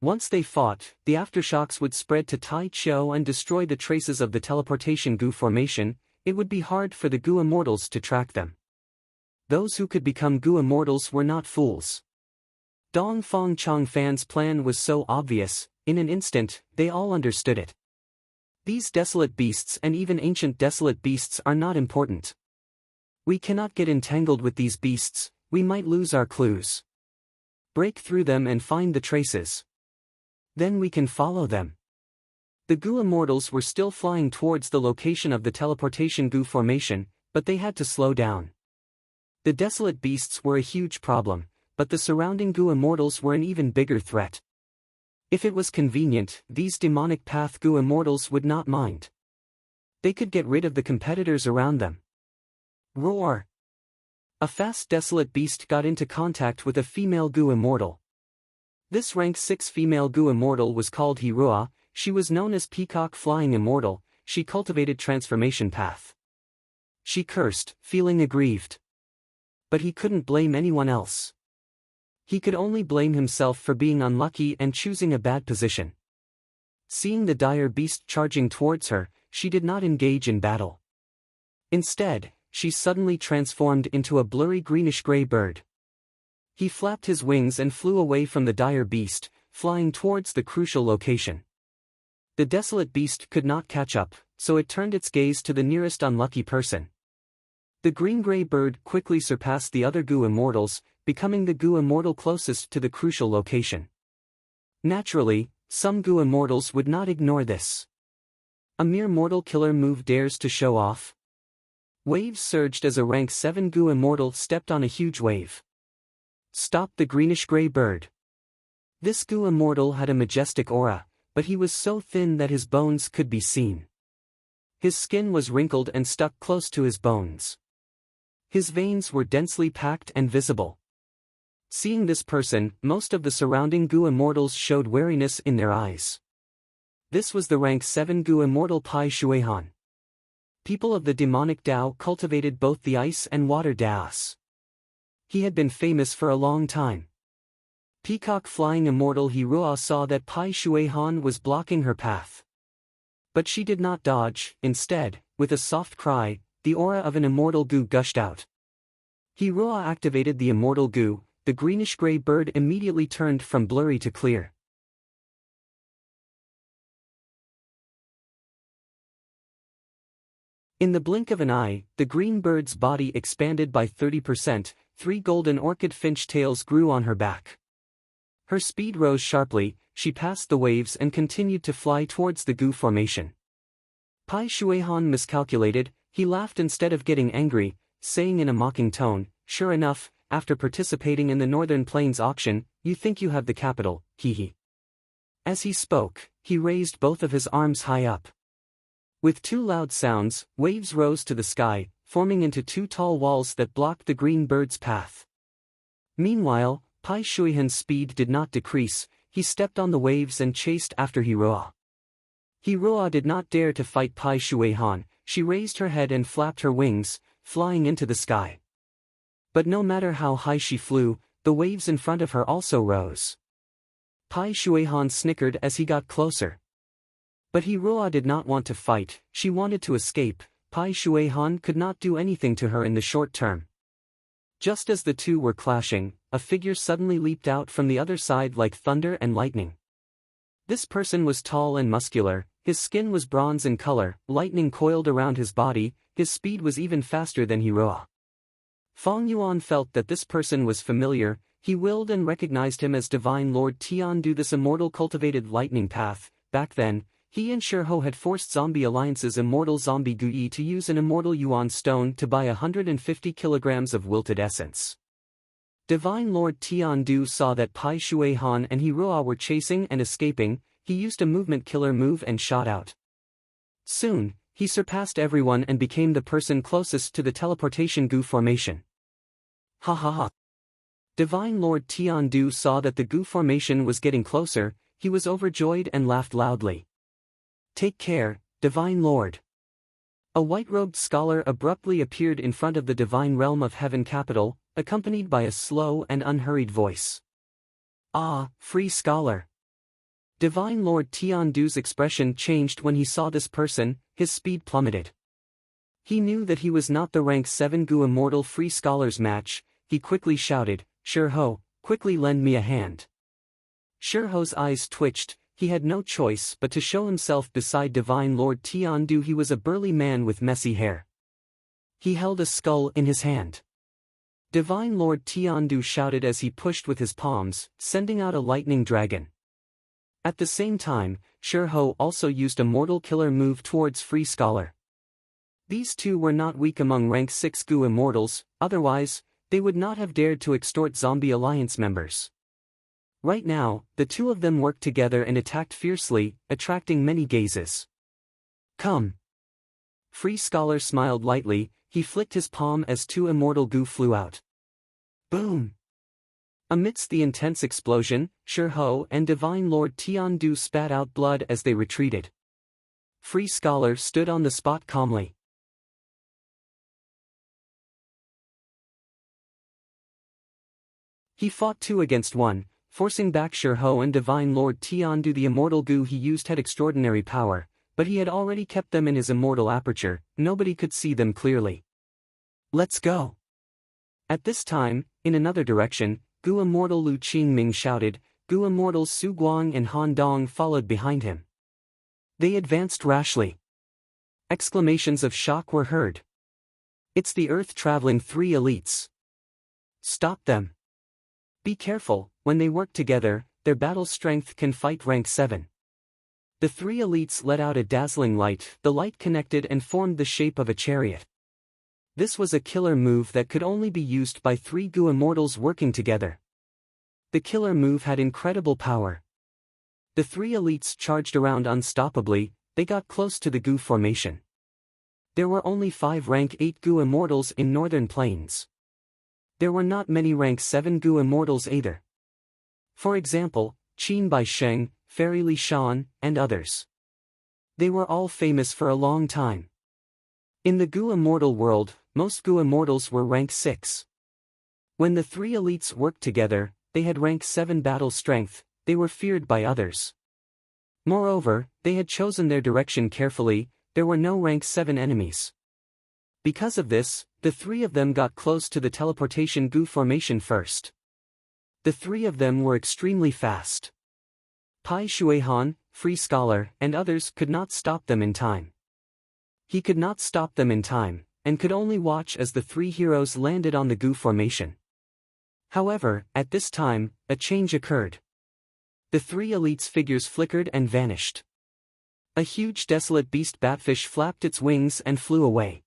Once they fought, the aftershocks would spread to Tai Chou and destroy the traces of the teleportation Gu formation. It would be hard for the Gu immortals to track them. Those who could become Gu immortals were not fools. Dongfang Changfan's plan was so obvious. In an instant, they all understood it. These desolate beasts and even ancient desolate beasts are not important. We cannot get entangled with these beasts. We might lose our clues. Break through them and find the traces. Then we can follow them. The Gu immortals were still flying towards the location of the teleportation Gu formation, but they had to slow down. The desolate beasts were a huge problem, but the surrounding Gu immortals were an even bigger threat. If it was convenient, these demonic path Gu immortals would not mind. They could get rid of the competitors around them. Roar! A fast desolate beast got into contact with a female Gu immortal. This rank 6 female Gu immortal was called Hirua. She was known as Peacock Flying Immortal. She cultivated transformation path. She cursed, feeling aggrieved. But he couldn't blame anyone else. He could only blame himself for being unlucky and choosing a bad position. Seeing the dire beast charging towards her, she did not engage in battle. Instead, she suddenly transformed into a blurry greenish-gray bird. He flapped his wings and flew away from the dire beast, flying towards the crucial location. The desolate beast could not catch up, so it turned its gaze to the nearest unlucky person. The green-gray bird quickly surpassed the other Gu immortals, becoming the Gu immortal closest to the crucial location. Naturally, some Gu immortals would not ignore this. A mere mortal killer move dares to show off? Waves surged as a rank 7 Gu immortal stepped on a huge wave. Stop the greenish-gray bird. This Gu immortal had a majestic aura, but he was so thin that his bones could be seen. His skin was wrinkled and stuck close to his bones. His veins were densely packed and visible. Seeing this person, most of the surrounding Gu immortals showed wariness in their eyes. This was the rank 7 Gu immortal Pai Shuihan. People of the demonic Tao cultivated both the ice and water Daos. He had been famous for a long time. Peacock Flying Immortal Hirua saw that Pai Shuihan was blocking her path. But she did not dodge. Instead, with a soft cry, the aura of an immortal Gu gushed out. Hirua activated the immortal Gu. The greenish-gray bird immediately turned from blurry to clear. In the blink of an eye, the green bird's body expanded by 30%, 3 golden orchid finch tails grew on her back. Her speed rose sharply, she passed the waves and continued to fly towards the Gu formation. Pai Shuihan miscalculated. He laughed instead of getting angry, saying in a mocking tone, "Sure enough, after participating in the Northern Plains auction, you think you have the capital, hee." As he spoke, he raised both of his arms high up. With 2 loud sounds, waves rose to the sky, forming into 2 tall walls that blocked the green bird's path. Meanwhile, Pai Shuihan's speed did not decrease. He stepped on the waves and chased after Hirua. Hirua did not dare to fight Pai Shuihan. She raised her head and flapped her wings, flying into the sky. But no matter how high she flew, the waves in front of her also rose. Pai Shuihan snickered as he got closer. But Hirua did not want to fight. She wanted to escape. Pai Shuihan could not do anything to her in the short term. Just as the two were clashing, a figure suddenly leaped out from the other side like thunder and lightning. This person was tall and muscular, his skin was bronze in color, lightning coiled around his body, his speed was even faster than Hirua. Fong Yuan felt that this person was familiar. He willed and recognized him as Divine Lord Tiandu. This immortal cultivated lightning path. Back then, he and Shirho had forced Zombie Alliance's immortal Zombie Gui to use an immortal Yuan stone to buy 150 kilograms of wilted essence. Divine Lord Tiandu saw that Pai Shuihan and Hirua were chasing and escaping. He used a movement killer move and shot out. Soon, he surpassed everyone and became the person closest to the teleportation Gu formation. Ha ha ha. Divine Lord Tiandu saw that the Gu formation was getting closer. He was overjoyed and laughed loudly. Take care, Divine Lord. A white-robed scholar abruptly appeared in front of the Divine Realm of Heaven capital, accompanied by a slow and unhurried voice. Ah, free scholar. Divine Lord Tiandu's expression changed when he saw this person. His speed plummeted. He knew that he was not the rank 7 Gu immortal free scholars match. He quickly shouted, "Shirho, quickly lend me a hand." Shirho's eyes twitched. He had no choice but to show himself beside Divine Lord Tiandu. He was a burly man with messy hair. He held a skull in his hand. Divine Lord Tiandu shouted as he pushed with his palms, sending out a lightning dragon. At the same time, Shirho also used a mortal killer move towards Free Scholar. These two were not weak among rank 6 Gu immortals, otherwise, they would not have dared to extort Zombie Alliance members. Right now, the two of them worked together and attacked fiercely, attracting many gazes. Come. Free Scholar smiled lightly, he flicked his palm as two immortal goo flew out. Boom! Amidst the intense explosion, Shirho and Divine Lord Tiandu spat out blood as they retreated. Free Scholar stood on the spot calmly. He fought 2 against 1, forcing back Shirho and Divine Lord Tiandu. The immortal goo he used had extraordinary power, but he had already kept them in his immortal aperture, nobody could see them clearly. Let's go! At this time, in another direction, Goo Immortal Lu Qingming shouted, Goo Immortals Su Guang and Han Dong followed behind him. They advanced rashly. Exclamations of shock were heard. It's the Earth-traveling 3 elites. Stop them. Be careful, when they work together, their battle strength can fight rank 7. The 3 elites let out a dazzling light, the light connected and formed the shape of a chariot. This was a killer move that could only be used by 3 Goo Immortals working together. The killer move had incredible power. The 3 elites charged around unstoppably, they got close to the Goo formation. There were only 5 rank 8 Goo Immortals in Northern Plains. There were not many rank 7 Goo Immortals either. For example, Qin Bai Sheng, Fairy Li Shan, and others. They were all famous for a long time. In the Goo Immortal world, most Goo Immortals were rank 6. When the 3 elites worked together, they had rank 7 battle strength, they were feared by others. Moreover, they had chosen their direction carefully, there were no rank 7 enemies. Because of this, the 3 of them got close to the teleportation Goo formation first. The 3 of them were extremely fast. Pai Shuihan, Free Scholar, and others could not stop them in time. He could not stop them in time, and could only watch as the 3 heroes landed on the Goo formation. However, at this time, a change occurred. The 3 elites' figures flickered and vanished. A huge desolate beast batfish flapped its wings and flew away.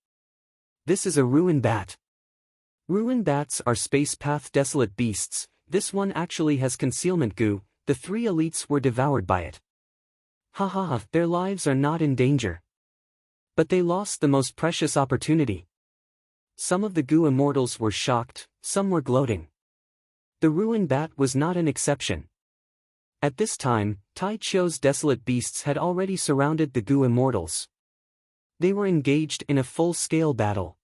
This is a ruin bat. Ruin bats are space path desolate beasts, this one actually has concealment goo, the 3 elites were devoured by it. Haha, their lives are not in danger. But they lost the most precious opportunity. Some of the Goo Immortals were shocked, some were gloating. The ruin bat was not an exception. At this time, Tai Chio's desolate beasts had already surrounded the Goo Immortals. They were engaged in a full-scale battle.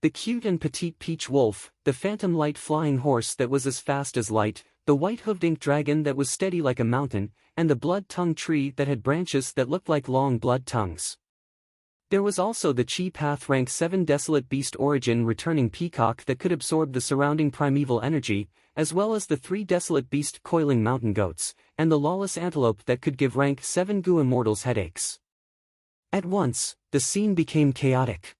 The cute and petite peach wolf, the phantom light flying horse that was as fast as light, the white-hoofed ink dragon that was steady like a mountain, and the blood-tongue tree that had branches that looked like long blood tongues. There was also the Chi Path rank 7 desolate beast origin returning peacock that could absorb the surrounding primeval energy, as well as the 3 desolate beast coiling mountain goats, and the lawless antelope that could give rank 7 Goo Immortals headaches. At once, the scene became chaotic.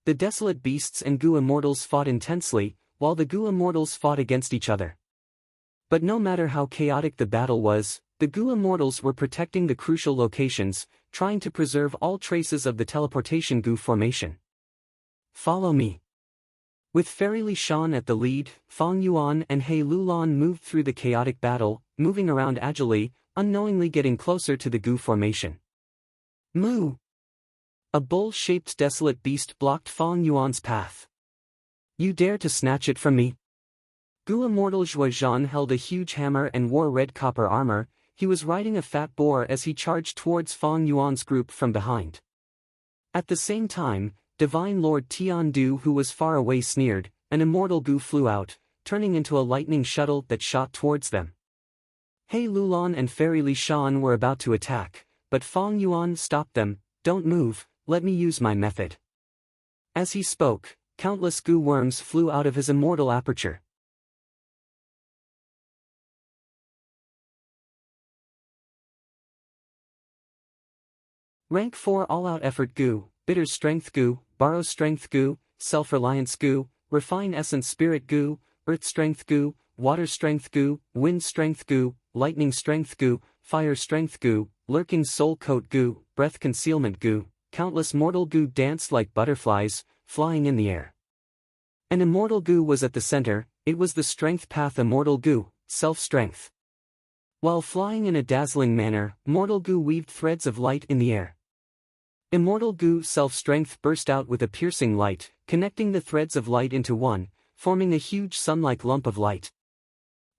The desolate beasts and Goo Immortals fought intensely, while the Goo Immortals fought against each other. But no matter how chaotic the battle was, the Goo Immortals were protecting the crucial locations, trying to preserve all traces of the teleportation Goo formation. Follow me. With Fairy Li Shan at the lead, Fang Yuan and He Lulan moved through the chaotic battle, moving around agilely, unknowingly getting closer to the Goo formation. Moo! A bull-shaped desolate beast blocked Fang Yuan's path. You dare to snatch it from me? Goo Immortal Zhuozhan held a huge hammer and wore red copper armor, he was riding a fat boar as he charged towards Fang Yuan's group from behind. At the same time, Divine Lord Tiandu who was far away sneered, an immortal Goo flew out, turning into a lightning shuttle that shot towards them. He Lulan and Fairy Li Shan were about to attack, but Fang Yuan stopped them. Don't move, let me use my method. As he spoke, countless Goo worms flew out of his immortal aperture. Rank 4 All-Out Effort Goo, Bitter Strength Goo, Borrow Strength Goo, Self-Reliance Goo, Refine Essence Spirit Goo, Earth Strength Goo, Water Strength Goo, Wind Strength Goo, Lightning Strength Goo, Fire Strength Goo, Lurking Soul Coat Goo, Breath Concealment Goo. Countless mortal Goo danced like butterflies, flying in the air. An immortal Goo was at the center, it was the Strength Path Immortal Goo, Self-Strength. While flying in a dazzling manner, mortal Goo weaved threads of light in the air. Immortal Gu self-strength burst out with a piercing light, connecting the threads of light into one, forming a huge sun-like lump of light.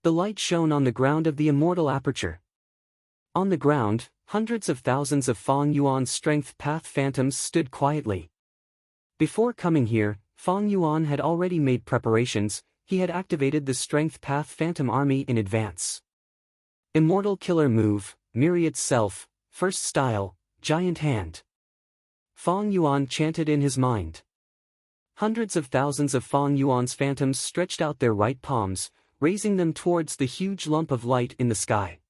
The light shone on the ground of the immortal aperture. On the ground, hundreds of thousands of Fang Yuan's strength path phantoms stood quietly. Before coming here, Fang Yuan had already made preparations. He had activated the strength path phantom army in advance. Immortal killer move, myriad self, first style, giant hand. Fang Yuan chanted in his mind. Hundreds of thousands of Fang Yuan's phantoms stretched out their right palms, raising them towards the huge lump of light in the sky.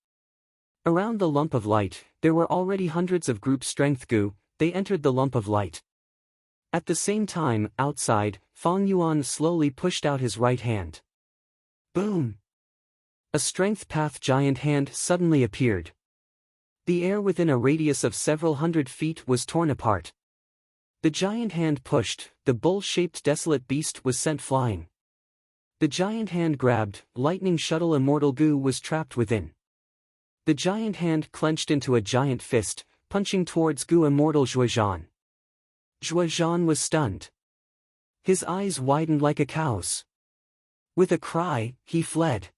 Around the lump of light, there were already hundreds of group strength Gu. They entered the lump of light. At the same time, outside, Fang Yuan slowly pushed out his right hand. Boom! A strength path giant hand suddenly appeared. The air within a radius of several hundred feet was torn apart. The giant hand pushed, the bull-shaped desolate beast was sent flying. The giant hand grabbed, lightning shuttle immortal Gu was trapped within. The giant hand clenched into a giant fist, punching towards Gu immortal Zhuozhan. Zhuozhan was stunned. His eyes widened like a cow's. With a cry, he fled.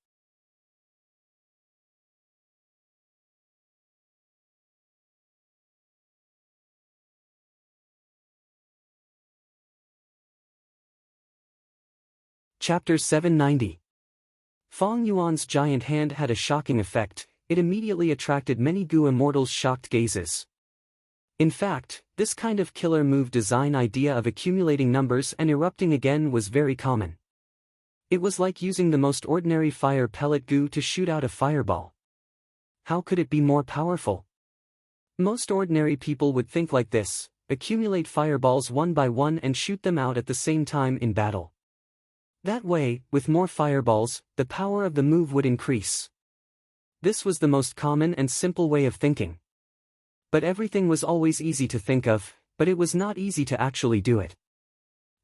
Chapter 790. Fang Yuan's giant hand had a shocking effect. It immediately attracted many Gu immortals' shocked gazes. In fact, this kind of killer move design idea of accumulating numbers and erupting again was very common. It was like using the most ordinary fire pellet Gu to shoot out a fireball. How could it be more powerful? Most ordinary people would think like this: accumulate fireballs one by one and shoot them out at the same time in battle. That way, with more fireballs, the power of the move would increase. This was the most common and simple way of thinking. But everything was always easy to think of, but it was not easy to actually do it.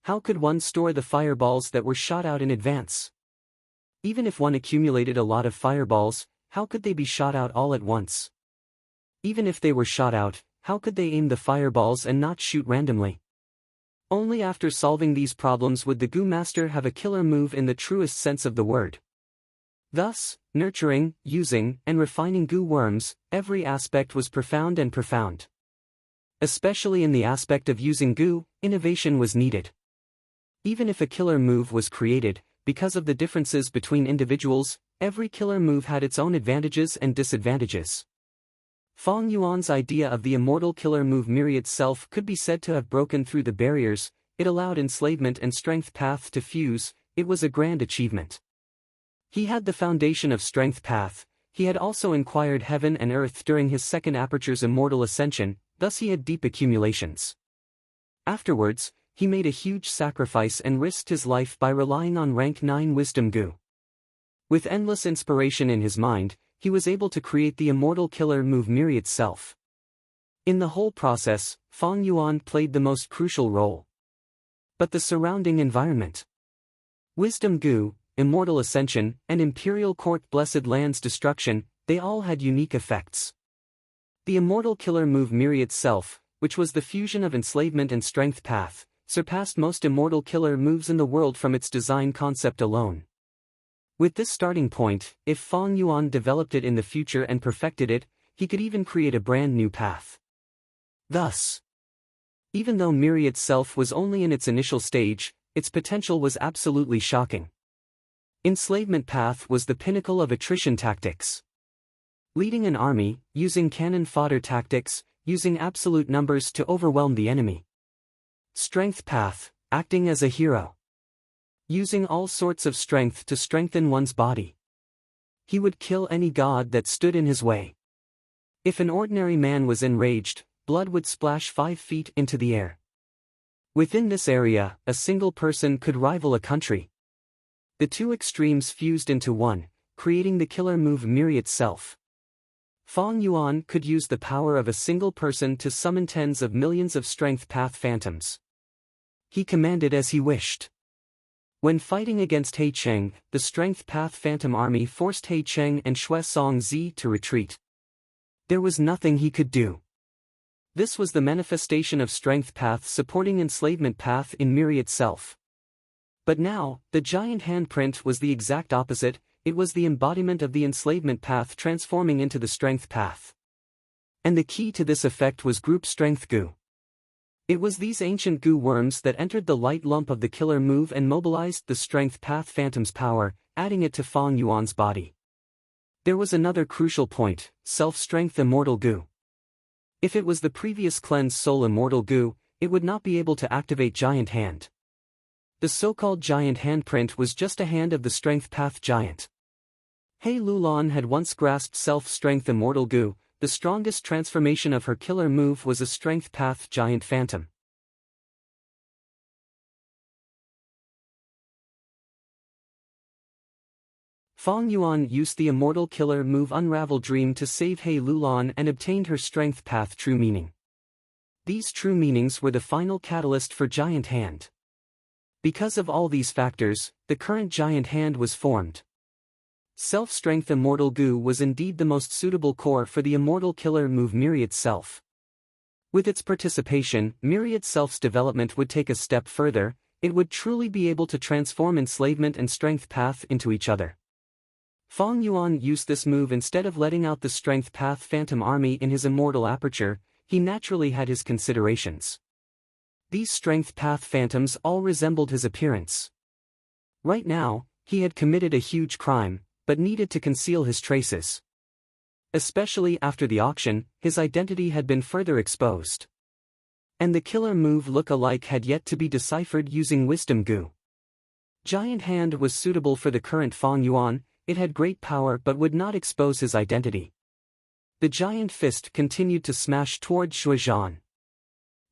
How could one store the fireballs that were shot out in advance? Even if one accumulated a lot of fireballs, how could they be shot out all at once? Even if they were shot out, how could they aim the fireballs and not shoot randomly? Only after solving these problems would the Gu master have a killer move in the truest sense of the word. Thus, nurturing, using, and refining Gu worms, every aspect was profound and profound. Especially in the aspect of using Gu, innovation was needed. Even if a killer move was created, because of the differences between individuals, every killer move had its own advantages and disadvantages. Fang Yuan's idea of the immortal killer move myriad self could be said to have broken through the barriers. It allowed enslavement and strength path to fuse. It was a grand achievement. He had the foundation of strength path. He had also inquired heaven and earth during his second aperture's immortal ascension, thus he had deep accumulations. Afterwards, he made a huge sacrifice and risked his life by relying on rank 9 wisdom Gu. With endless inspiration in his mind, he was able to create the immortal killer move myriad self. In the whole process, Fang Yuan played the most crucial role. But the surrounding environment. Wisdom Gu, immortal ascension, and imperial court blessed land's destruction, they all had unique effects. The immortal killer move myriad self, which was the fusion of enslavement and strength path, surpassed most immortal killer moves in the world from its design concept alone. With this starting point, if Fang Yuan developed it in the future and perfected it, he could even create a brand new path. Thus, even though myriad self was only in its initial stage, its potential was absolutely shocking. Enslavement path was the pinnacle of attrition tactics. Leading an army, using cannon fodder tactics, using absolute numbers to overwhelm the enemy. Strength path, acting as a hero. Using all sorts of strength to strengthen one's body. He would kill any god that stood in his way. If an ordinary man was enraged, blood would splash 5 feet into the air. Within this area, a single person could rival a country. The two extremes fused into one, creating the killer move myriad self. Fang Yuan could use the power of a single person to summon tens of millions of strength path phantoms. He commanded as he wished. When fighting against He Cheng, the strength path phantom army forced He Cheng and Shui Song Zi to retreat. There was nothing he could do. This was the manifestation of strength path supporting enslavement path in Miri itself. But now, the giant handprint was the exact opposite, it was the embodiment of the enslavement path transforming into the strength path. And the key to this effect was group strength goo. It was these ancient goo worms that entered the light lump of the killer move and mobilized the strength path phantom's power, adding it to Fang Yuan's body. There was another crucial point, self-strength immortal goo. If it was the previous cleansed soul immortal goo, it would not be able to activate giant hand. The so-called giant handprint was just a hand of the strength path giant. Hei Lulan had once grasped self-strength immortal goo, the strongest transformation of her killer move was a strength path giant phantom. Fang Yuan used the immortal killer move Unravel Dream to save Hei Lulan and obtained her strength path true meaning. These true meanings were the final catalyst for giant hand. Because of all these factors, the current giant hand was formed. Self-strength immortal goo was indeed the most suitable core for the immortal killer move Miri itself. With its participation, Miri itself's development would take a step further, it would truly be able to transform enslavement and strength path into each other. Fang Yuan used this move instead of letting out the strength path phantom army in his immortal aperture, he naturally had his considerations. These strength path phantoms all resembled his appearance. Right now, he had committed a huge crime, but needed to conceal his traces. Especially after the auction, his identity had been further exposed. And the killer move look-alike had yet to be deciphered using wisdom goo. Giant hand was suitable for the current Fang Yuan, it had great power but would not expose his identity. The giant fist continued to smash toward Zhuozhan.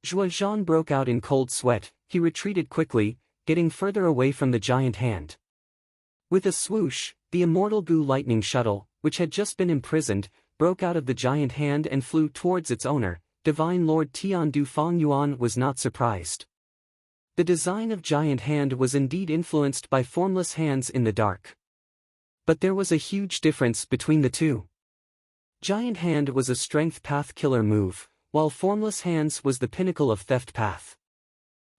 Zhuozhan broke out in cold sweat, he retreated quickly, getting further away from the giant hand. With a swoosh, the immortal goo lightning shuttle, which had just been imprisoned, broke out of the giant hand and flew towards its owner. Divine Lord Tiandu. Fang Yuan was not surprised. The design of giant hand was indeed influenced by formless hands in the dark. But there was a huge difference between the two. Giant hand was a strength path killer move, while formless hands was the pinnacle of theft path.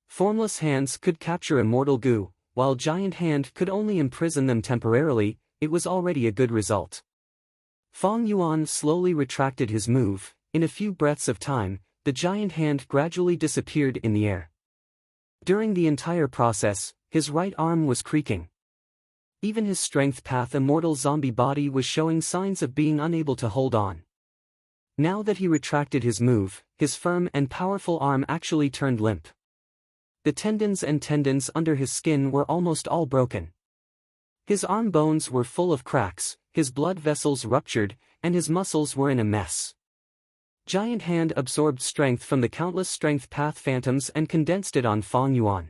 Formless hands could capture immortal goo, while giant hand could only imprison them temporarily, it was already a good result. Fang Yuan slowly retracted his move, in a few breaths of time, the giant hand gradually disappeared in the air. During the entire process, his right arm was creaking. Even his strength path immortal zombie body was showing signs of being unable to hold on. Now that he retracted his move, his firm and powerful arm actually turned limp. The tendons under his skin were almost all broken. His arm bones were full of cracks, his blood vessels ruptured, and his muscles were in a mess. Giant hand absorbed strength from the countless strength path phantoms and condensed it on Fang Yuan.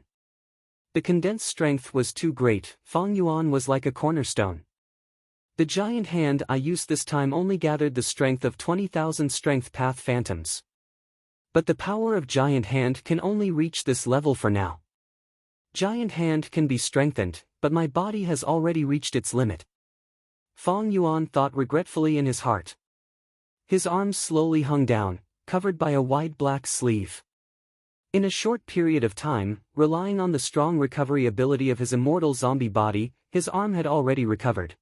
The condensed strength was too great, Fang Yuan was like a cornerstone. The giant hand I used this time only gathered the strength of 20,000 strength path phantoms. But the power of giant hand can only reach this level for now. Giant hand can be strengthened, but my body has already reached its limit. Fang Yuan thought regretfully in his heart. His arms slowly hung down, covered by a wide black sleeve. In a short period of time, relying on the strong recovery ability of his immortal zombie body, his arm had already recovered.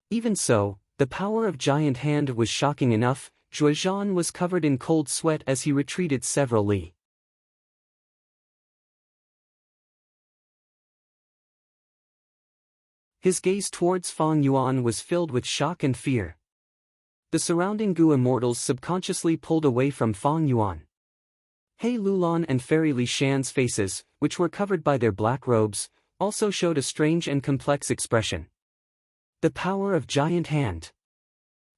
Even so, the power of giant hand was shocking enough. Zhuozhan was covered in cold sweat as he retreated several li. His gaze towards Fang Yuan was filled with shock and fear. The surrounding goo immortals subconsciously pulled away from Fang Yuan. Hei Lulan and Fairy Li Shan's faces, which were covered by their black robes, also showed a strange and complex expression. The power of giant hand.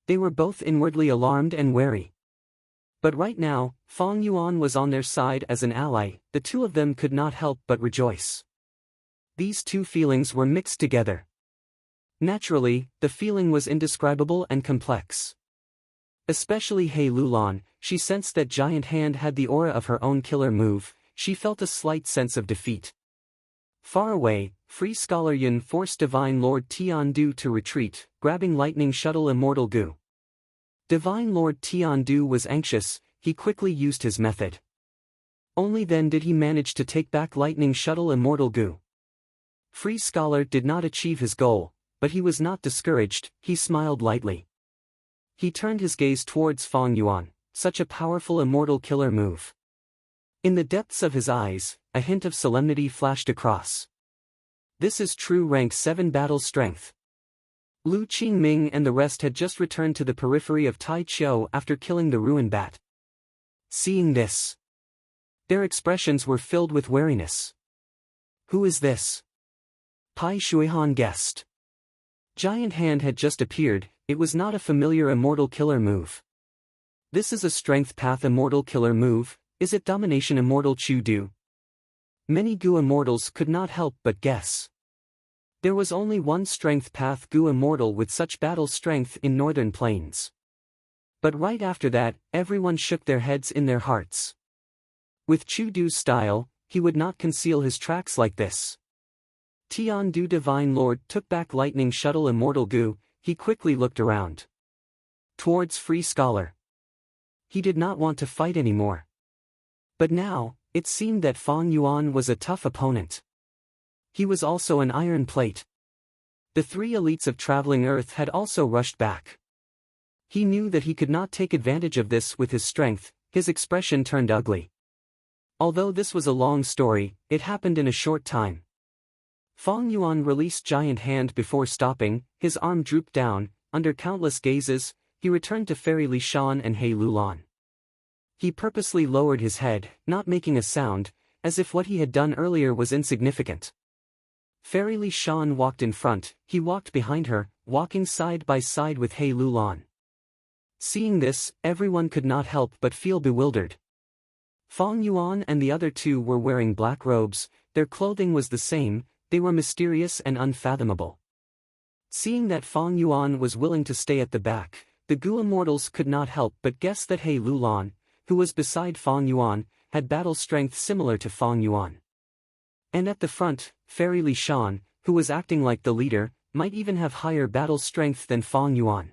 They were both inwardly alarmed and wary. But right now, Fang Yuan was on their side as an ally, the two of them could not help but rejoice. These two feelings were mixed together. Naturally, the feeling was indescribable and complex. Especially Hei Lulan, she sensed that giant hand had the aura of her own killer move, she felt a slight sense of defeat. Far away, Free Scholar Yun forced Divine Lord Tiandu to retreat, grabbing lightning shuttle immortal goo. Divine Lord Tiandu was anxious, he quickly used his method. Only then did he manage to take back Lightning Shuttle Immortal Goo. Free Scholar did not achieve his goal, but he was not discouraged, he smiled lightly. He turned his gaze towards Fong Yuan, such a powerful immortal killer move. In the depths of his eyes, a hint of solemnity flashed across. This is true rank 7 battle strength. Lu Qingming and the rest had just returned to the periphery of Tai Chiu after killing the ruin bat. Seeing this, their expressions were filled with wariness. Who is this? Pai Shuihan guessed. Giant Hand had just appeared, it was not a familiar immortal killer move. This is a strength path immortal killer move, is it domination immortal Chu Du? Many Gu immortals could not help but guess. There was only one strength path Gu immortal with such battle strength in Northern Plains. But right after that, everyone shook their heads in their hearts. With Chu Du's style, he would not conceal his tracks like this. Tian Du Divine Lord took back Lightning Shuttle Immortal Gu, he quickly looked around. Towards Free Scholar. He did not want to fight anymore. But now, it seemed that Fong Yuan was a tough opponent. He was also an iron plate. The 3 elites of Traveling Earth had also rushed back. He knew that he could not take advantage of this with his strength, his expression turned ugly. Although this was a long story, it happened in a short time. Fong Yuan released Giant Hand before stopping, his arm drooped down, under countless gazes, he returned to Fairy Li Shan and He Lulan. He purposely lowered his head, not making a sound, as if what he had done earlier was insignificant. Fairy Li Shan walked in front, he walked behind her, walking side by side with He Lulan. Seeing this, everyone could not help but feel bewildered. Fong Yuan and the other 2 were wearing black robes, their clothing was the same, they were mysterious and unfathomable. Seeing that Fong Yuan was willing to stay at the back, the Gu immortals could not help but guess that He Lulan, who was beside Fong Yuan, had battle strength similar to Fong Yuan. And at the front, Fairy Li Shan, who was acting like the leader, might even have higher battle strength than Fong Yuan.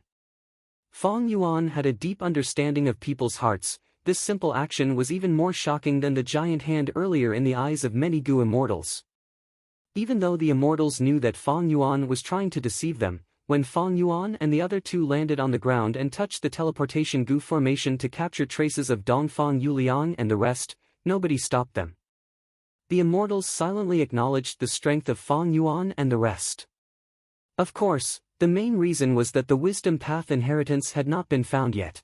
Fong Yuan had a deep understanding of people's hearts, this simple action was even more shocking than the Giant Hand earlier in the eyes of many Gu immortals. Even though the immortals knew that Fong Yuan was trying to deceive them, when Fong Yuan and the other 2 landed on the ground and touched the teleportation Gu formation to capture traces of Dongfang Yuliang and the rest, nobody stopped them. The immortals silently acknowledged the strength of Fong Yuan and the rest. Of course, the main reason was that the wisdom path inheritance had not been found yet.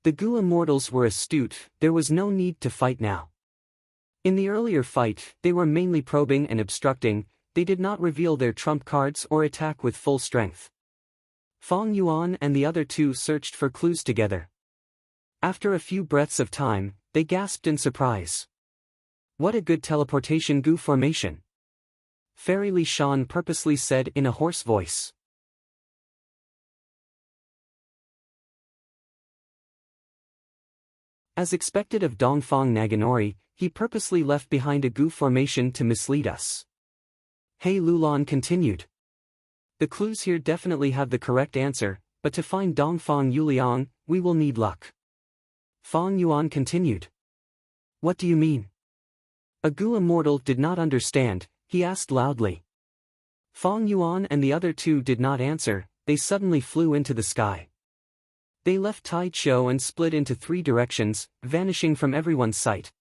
The Gu immortals were astute, there was no need to fight now. In the earlier fight, they were mainly probing and obstructing, they did not reveal their trump cards or attack with full strength. Fong Yuan and the other 2 searched for clues together. After a few breaths of time, they gasped in surprise. What a good teleportation Gu formation! Fairy Li Shan purposely said in a hoarse voice. As expected of Dongfang Naganori, he purposely left behind a Gu formation to mislead us. He Lulan continued. The clues here definitely have the correct answer, but to find Dongfang Yuliang, we will need luck. Fong Yuan continued. What do you mean? A Gu immortal did not understand, he asked loudly. Fong Yuan and the other 2 did not answer, they suddenly flew into the sky. They left Tai Chiu and split into 3 directions, vanishing from everyone's sight.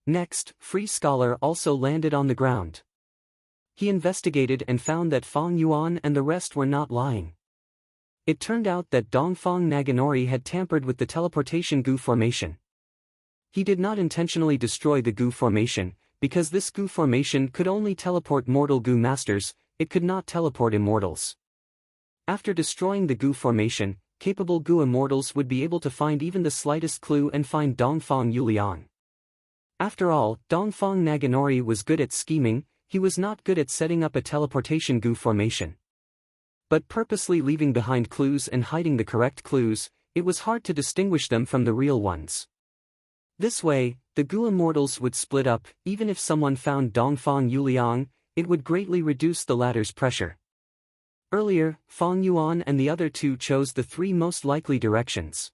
Next, Free Scholar also landed on the ground. He investigated and found that Fong Yuan and the rest were not lying. It turned out that Dongfang Naganori had tampered with the teleportation Gu formation. He did not intentionally destroy the Gu formation, because this Gu formation could only teleport mortal Gu masters, it could not teleport immortals. After destroying the Gu formation, capable Gu immortals would be able to find even the slightest clue and find Dongfang Yuliang. After all, Dongfang Naganori was good at scheming, he was not good at setting up a teleportation Gu formation. But purposely leaving behind clues and hiding the correct clues, it was hard to distinguish them from the real ones. This way, the Gu immortals would split up, even if someone found Dongfang Yuliang, it would greatly reduce the latter's pressure. Earlier, Fong Yuan and the other 2 chose the 3 most likely directions.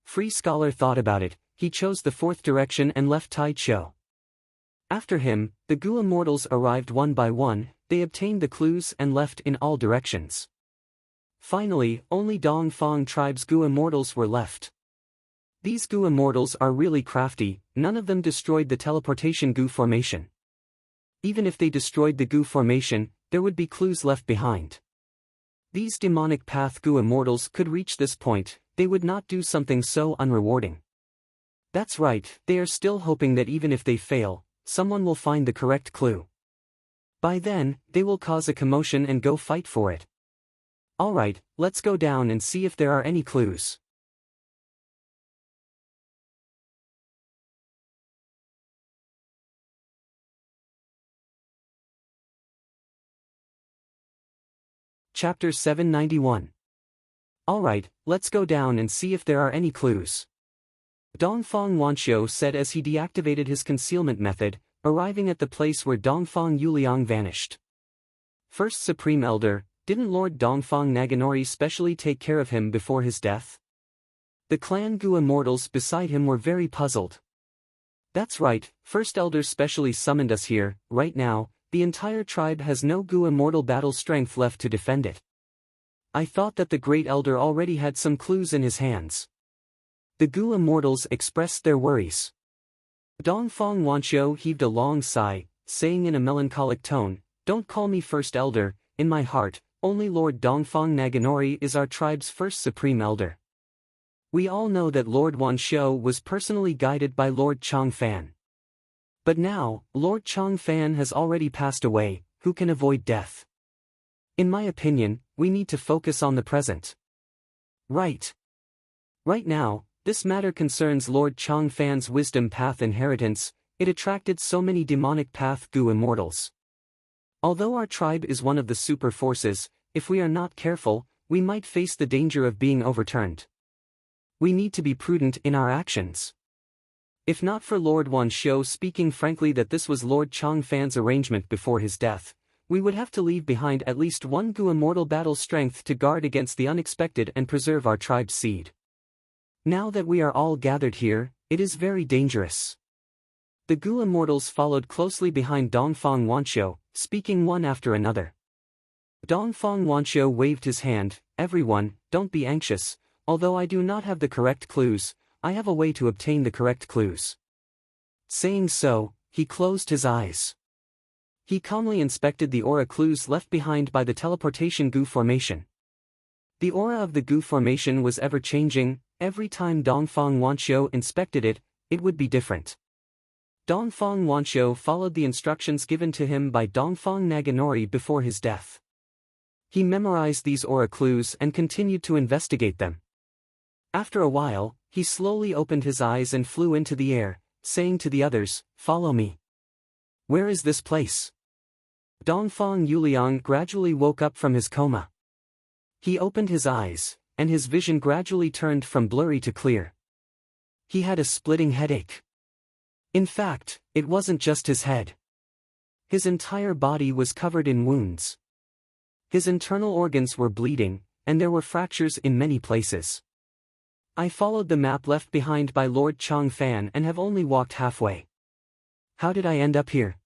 Free Scholar thought about it, he chose the fourth direction and left Tai Cho. After him, the Gu immortals arrived one by one, they obtained the clues and left in all directions. Finally, only Dongfang tribe's Gu immortals were left. These Gu immortals are really crafty, none of them destroyed the teleportation Gu formation. Even if they destroyed the Gu formation, there would be clues left behind. These demonic path Gu immortals could reach this point, they would not do something so unrewarding. That's right, they are still hoping that even if they fail, someone will find the correct clue. By then, they will cause a commotion and go fight for it. Alright, let's go down and see if there are any clues. Chapter 791. Alright, let's go down and see if there are any clues. Dongfang Wanxiu said as he deactivated his concealment method, arriving at the place where Dongfang Yuliang vanished. First Supreme Elder, didn't Lord Dongfang Naganori specially take care of him before his death? The clan Gu immortals beside him were very puzzled. That's right, First Elder specially summoned us here. Right now, the entire tribe has no Gu immortal battle strength left to defend it. I thought that the Great Elder already had some clues in his hands. The Gu immortals expressed their worries. Dongfang Wanxiu heaved a long sigh, saying in a melancholic tone, "Don't call me First Elder, in my heart, only Lord Dongfang Naganori is our tribe's first Supreme Elder. We all know that Lord Wanxiu was personally guided by Lord Changfan. But now, Lord Changfan has already passed away, who can avoid death? In my opinion, we need to focus on the present. Right. Right now, this matter concerns Lord Changfan's wisdom path inheritance, it attracted so many demonic path Gu immortals. Although our tribe is one of the super forces, if we are not careful, we might face the danger of being overturned. We need to be prudent in our actions. If not for Lord Wanxiu speaking frankly that this was Lord Changfan's arrangement before his death, we would have to leave behind at least one Gu immortal battle strength to guard against the unexpected and preserve our tribe's seed. Now that we are all gathered here, it is very dangerous. The Gu immortals followed closely behind Dongfang Wanxiu, speaking one after another. Dongfang Wanxiu waved his hand, "Everyone, don't be anxious, although I do not have the correct clues, I have a way to obtain the correct clues." Saying so, he closed his eyes. He calmly inspected the aura clues left behind by the teleportation Gu formation. The aura of the Gu formation was ever-changing, every time Dongfang Wanxiu inspected it, it would be different. Dongfang Wanxiu followed the instructions given to him by Dongfang Naganori before his death. He memorized these aura clues and continued to investigate them. After a while, he slowly opened his eyes and flew into the air, saying to the others, "Follow me." Where is this place? Dongfang Yuliang gradually woke up from his coma. He opened his eyes, and his vision gradually turned from blurry to clear. He had a splitting headache. In fact, it wasn't just his head. His entire body was covered in wounds. His internal organs were bleeding, and there were fractures in many places. I followed the map left behind by Lord Changfan and have only walked halfway. How did I end up here?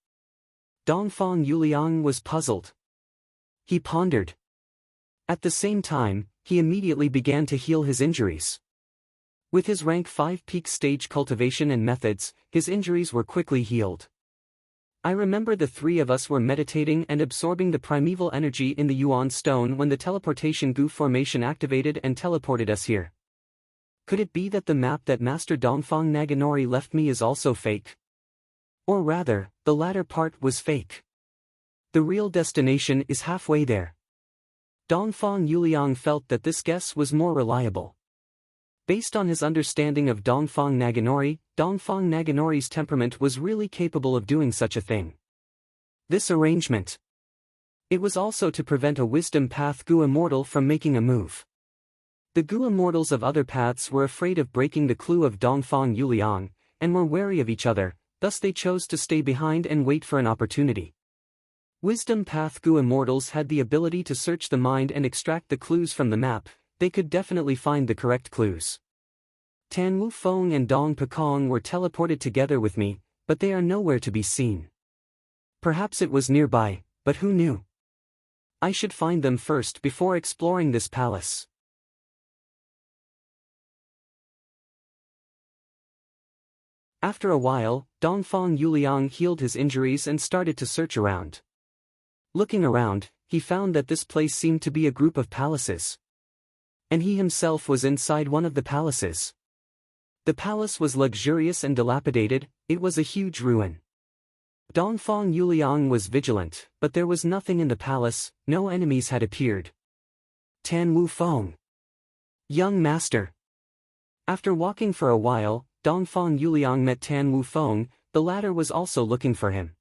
Dongfang Yuliang was puzzled. He pondered. At the same time, he immediately began to heal his injuries. With his rank 5 peak stage cultivation and methods, his injuries were quickly healed. I remember the three of us were meditating and absorbing the primeval energy in the Yuan stone when the teleportation Gu formation activated and teleported us here. Could it be that the map that Master Dongfang Naganori left me is also fake? Or rather, the latter part was fake. The real destination is halfway there. Dongfang Yuliang felt that this guess was more reliable. Based on his understanding of Dongfang Naganori's temperament was really capable of doing such a thing. This arrangement. It was also to prevent a wisdom path Gu immortal from making a move. The Gu immortals of other paths were afraid of breaking the clue of Dongfang Yuliang, and were wary of each other, thus they chose to stay behind and wait for an opportunity. Wisdom path Gu immortals had the ability to search the mind and extract the clues from the map, they could definitely find the correct clues. Tan Wu Feng and Dong Pekong were teleported together with me, but they are nowhere to be seen. Perhaps it was nearby, but who knew? I should find them first before exploring this palace. After a while, Dongfang Yuliang healed his injuries and started to search around. Looking around, he found that this place seemed to be a group of palaces. And he himself was inside one of the palaces. The palace was luxurious and dilapidated, it was a huge ruin. Dongfang Yuliang was vigilant, but there was nothing in the palace, no enemies had appeared. Tan Wu Feng. Young master. After walking for a while, Dongfang Yuliang met Tan Wu Feng, the latter was also looking for him.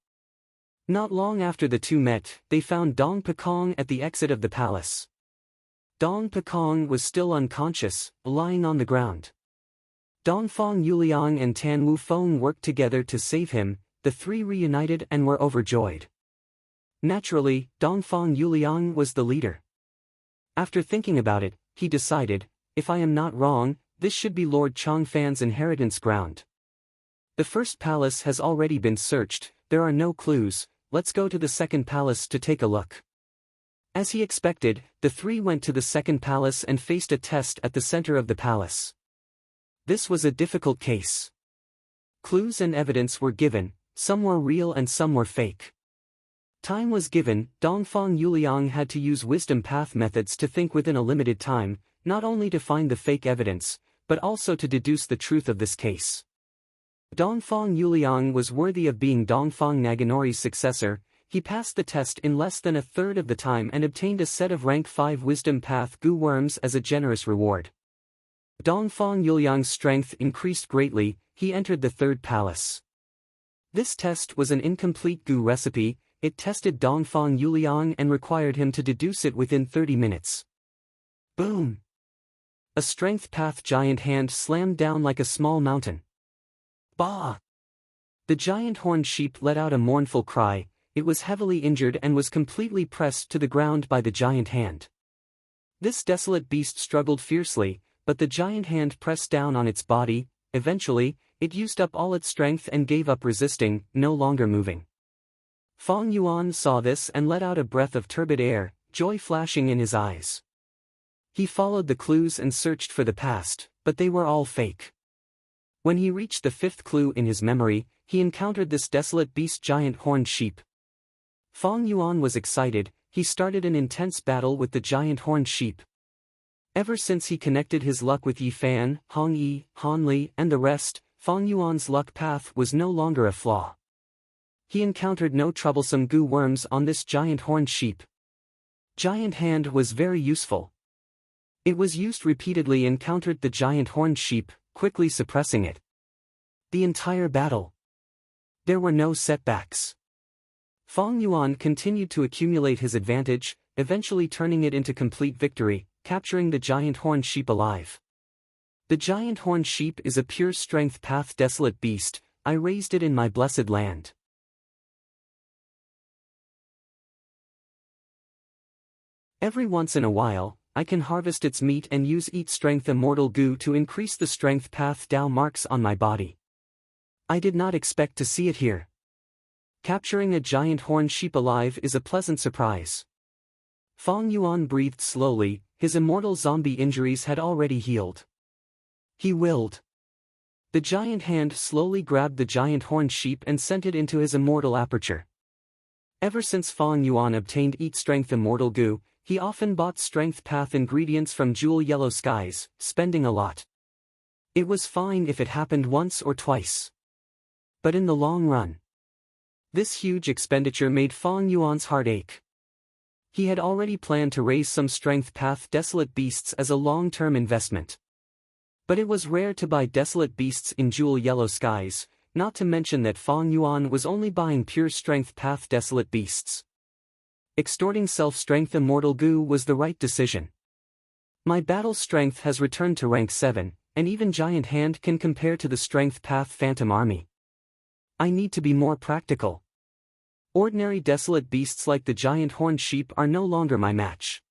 Not long after the two met, they found Dong Pekong at the exit of the palace. Dong Pekong was still unconscious, lying on the ground. Dongfang Yuliang and Tan Wu Feng worked together to save him, the three reunited and were overjoyed. Naturally, Dongfang Yuliang was the leader. After thinking about it, he decided, if I am not wrong, this should be Lord Changfan's inheritance ground. The first palace has already been searched, there are no clues, let's go to the second palace to take a look. As he expected, the three went to the second palace and faced a test at the center of the palace. This was a difficult case. Clues and evidence were given, some were real and some were fake. Time was given, Dongfang Yuliang had to use wisdom path methods to think within a limited time, not only to find the fake evidence, but also to deduce the truth of this case. Dongfang Yuliang was worthy of being Dongfang Naganori's successor, he passed the test in less than a third of the time and obtained a set of rank 5 wisdom path goo worms as a generous reward. Dongfang Yuliang's strength increased greatly, he entered the third palace. This test was an incomplete goo recipe, it tested Dongfang Yuliang and required him to deduce it within 30 minutes. Boom! A strength path giant hand slammed down like a small mountain. Bah! The giant horned sheep let out a mournful cry, it was heavily injured and was completely pressed to the ground by the giant hand. This desolate beast struggled fiercely, but the giant hand pressed down on its body, eventually, it used up all its strength and gave up resisting, no longer moving. Fang Yuan saw this and let out a breath of turbid air, joy flashing in his eyes. He followed the clues and searched for the past, but they were all fake. When he reached the fifth clue in his memory, he encountered this desolate beast giant horned sheep. Fang Yuan was excited, he started an intense battle with the giant horned sheep. Ever since he connected his luck with Yi Fan, Hong Yi, Han Li and the rest, Fang Yuan's luck path was no longer a flaw. He encountered no troublesome goo worms on this giant horned sheep. Giant hand was very useful. It was used repeatedly and countered the giant horned sheep, quickly suppressing it. The entire battle. There were no setbacks. Fang Yuan continued to accumulate his advantage, eventually turning it into complete victory, capturing the giant horned sheep alive. The giant horned sheep is a pure strength path desolate beast, I raised it in my blessed land. Every once in a while, I can harvest its meat and use eat strength immortal goo to increase the strength path Dao marks on my body. I did not expect to see it here. Capturing a giant horned sheep alive is a pleasant surprise. Fang Yuan breathed slowly, his immortal zombie injuries had already healed. He willed. The giant hand slowly grabbed the giant horned sheep and sent it into his immortal aperture. Ever since Fang Yuan obtained Eat Strength Immortal Goo, he often bought Strength Path ingredients from Jewel Yellow Skies, spending a lot. It was fine if it happened once or twice. But in the long run, this huge expenditure made Fang Yuan's heart ache. He had already planned to raise some Strength Path Desolate Beasts as a long-term investment. But it was rare to buy Desolate Beasts in Jewel Yellow Skies, not to mention that Fang Yuan was only buying pure Strength Path Desolate Beasts. Extorting Self-Strength Immortal Goo was the right decision. My battle strength has returned to rank 7, and even Giant Hand can compare to the Strength Path Phantom Army. I need to be more practical. Ordinary desolate beasts like the giant horned sheep are no longer my match.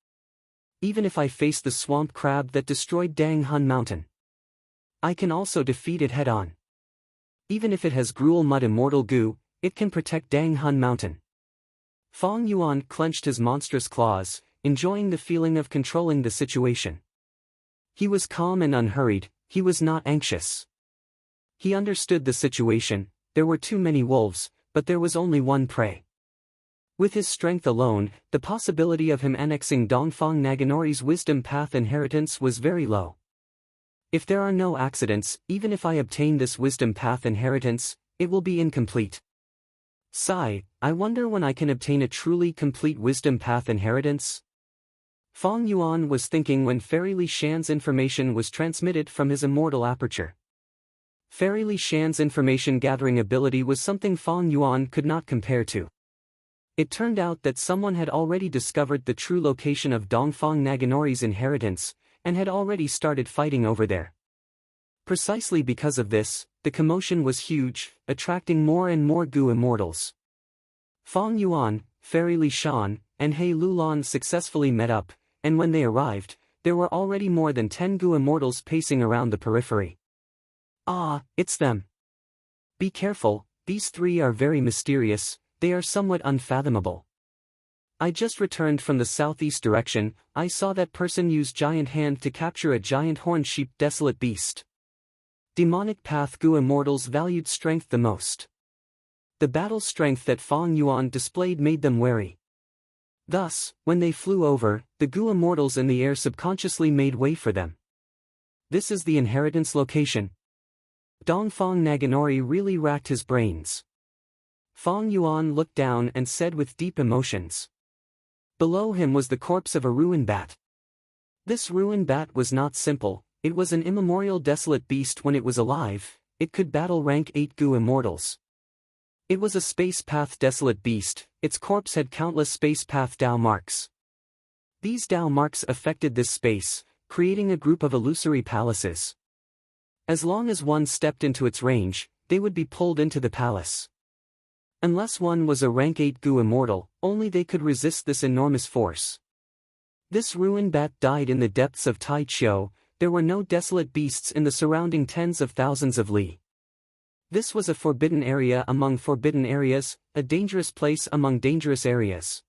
Even if I face the swamp crab that destroyed Dang Hun Mountain. I can also defeat it head-on. Even if it has gruel mud immortal goo, it can protect Dang Hun Mountain. Fong Yuan clenched his monstrous claws, enjoying the feeling of controlling the situation. He was calm and unhurried, he was not anxious. He understood the situation, there were too many wolves, but there was only one prey. With his strength alone, the possibility of him annexing Dongfang Naganori's wisdom path inheritance was very low. If there are no accidents, even if I obtain this wisdom path inheritance, it will be incomplete. Sigh, I wonder when I can obtain a truly complete wisdom path inheritance? Fong Yuan was thinking when Fairy Li Shan's information was transmitted from his immortal aperture. Fairy Li Shan's information gathering ability was something Fong Yuan could not compare to. It turned out that someone had already discovered the true location of Dongfang Naganori's inheritance, and had already started fighting over there. Precisely because of this, the commotion was huge, attracting more and more Gu immortals. Fong Yuan, Fairy Li Shan, and He Lulan successfully met up, and when they arrived, there were already more than 10 Gu immortals pacing around the periphery. Ah, it's them. Be careful, these three are very mysterious, they are somewhat unfathomable. I just returned from the southeast direction, I saw that person use giant hand to capture a giant horned sheep desolate beast. Demonic Path Gu immortals valued strength the most. The battle strength that Fong Yuan displayed made them wary. Thus, when they flew over, the Gu immortals in the air subconsciously made way for them. This is the inheritance location. Dongfang Naganori really racked his brains. Fong Yuan looked down and said with deep emotions. Below him was the corpse of a ruined bat. This ruined bat was not simple, it was an immemorial desolate beast when it was alive, it could battle rank 8 Gu immortals. It was a space path desolate beast, its corpse had countless space path Dao marks. These Dao marks affected this space, creating a group of illusory palaces. As long as one stepped into its range, they would be pulled into the palace. Unless one was a rank 8 Gu immortal, only they could resist this enormous force. This ruined bat died in the depths of Tai Chiu, there were no desolate beasts in the surrounding tens of thousands of li. This was a forbidden area among forbidden areas, a dangerous place among dangerous areas.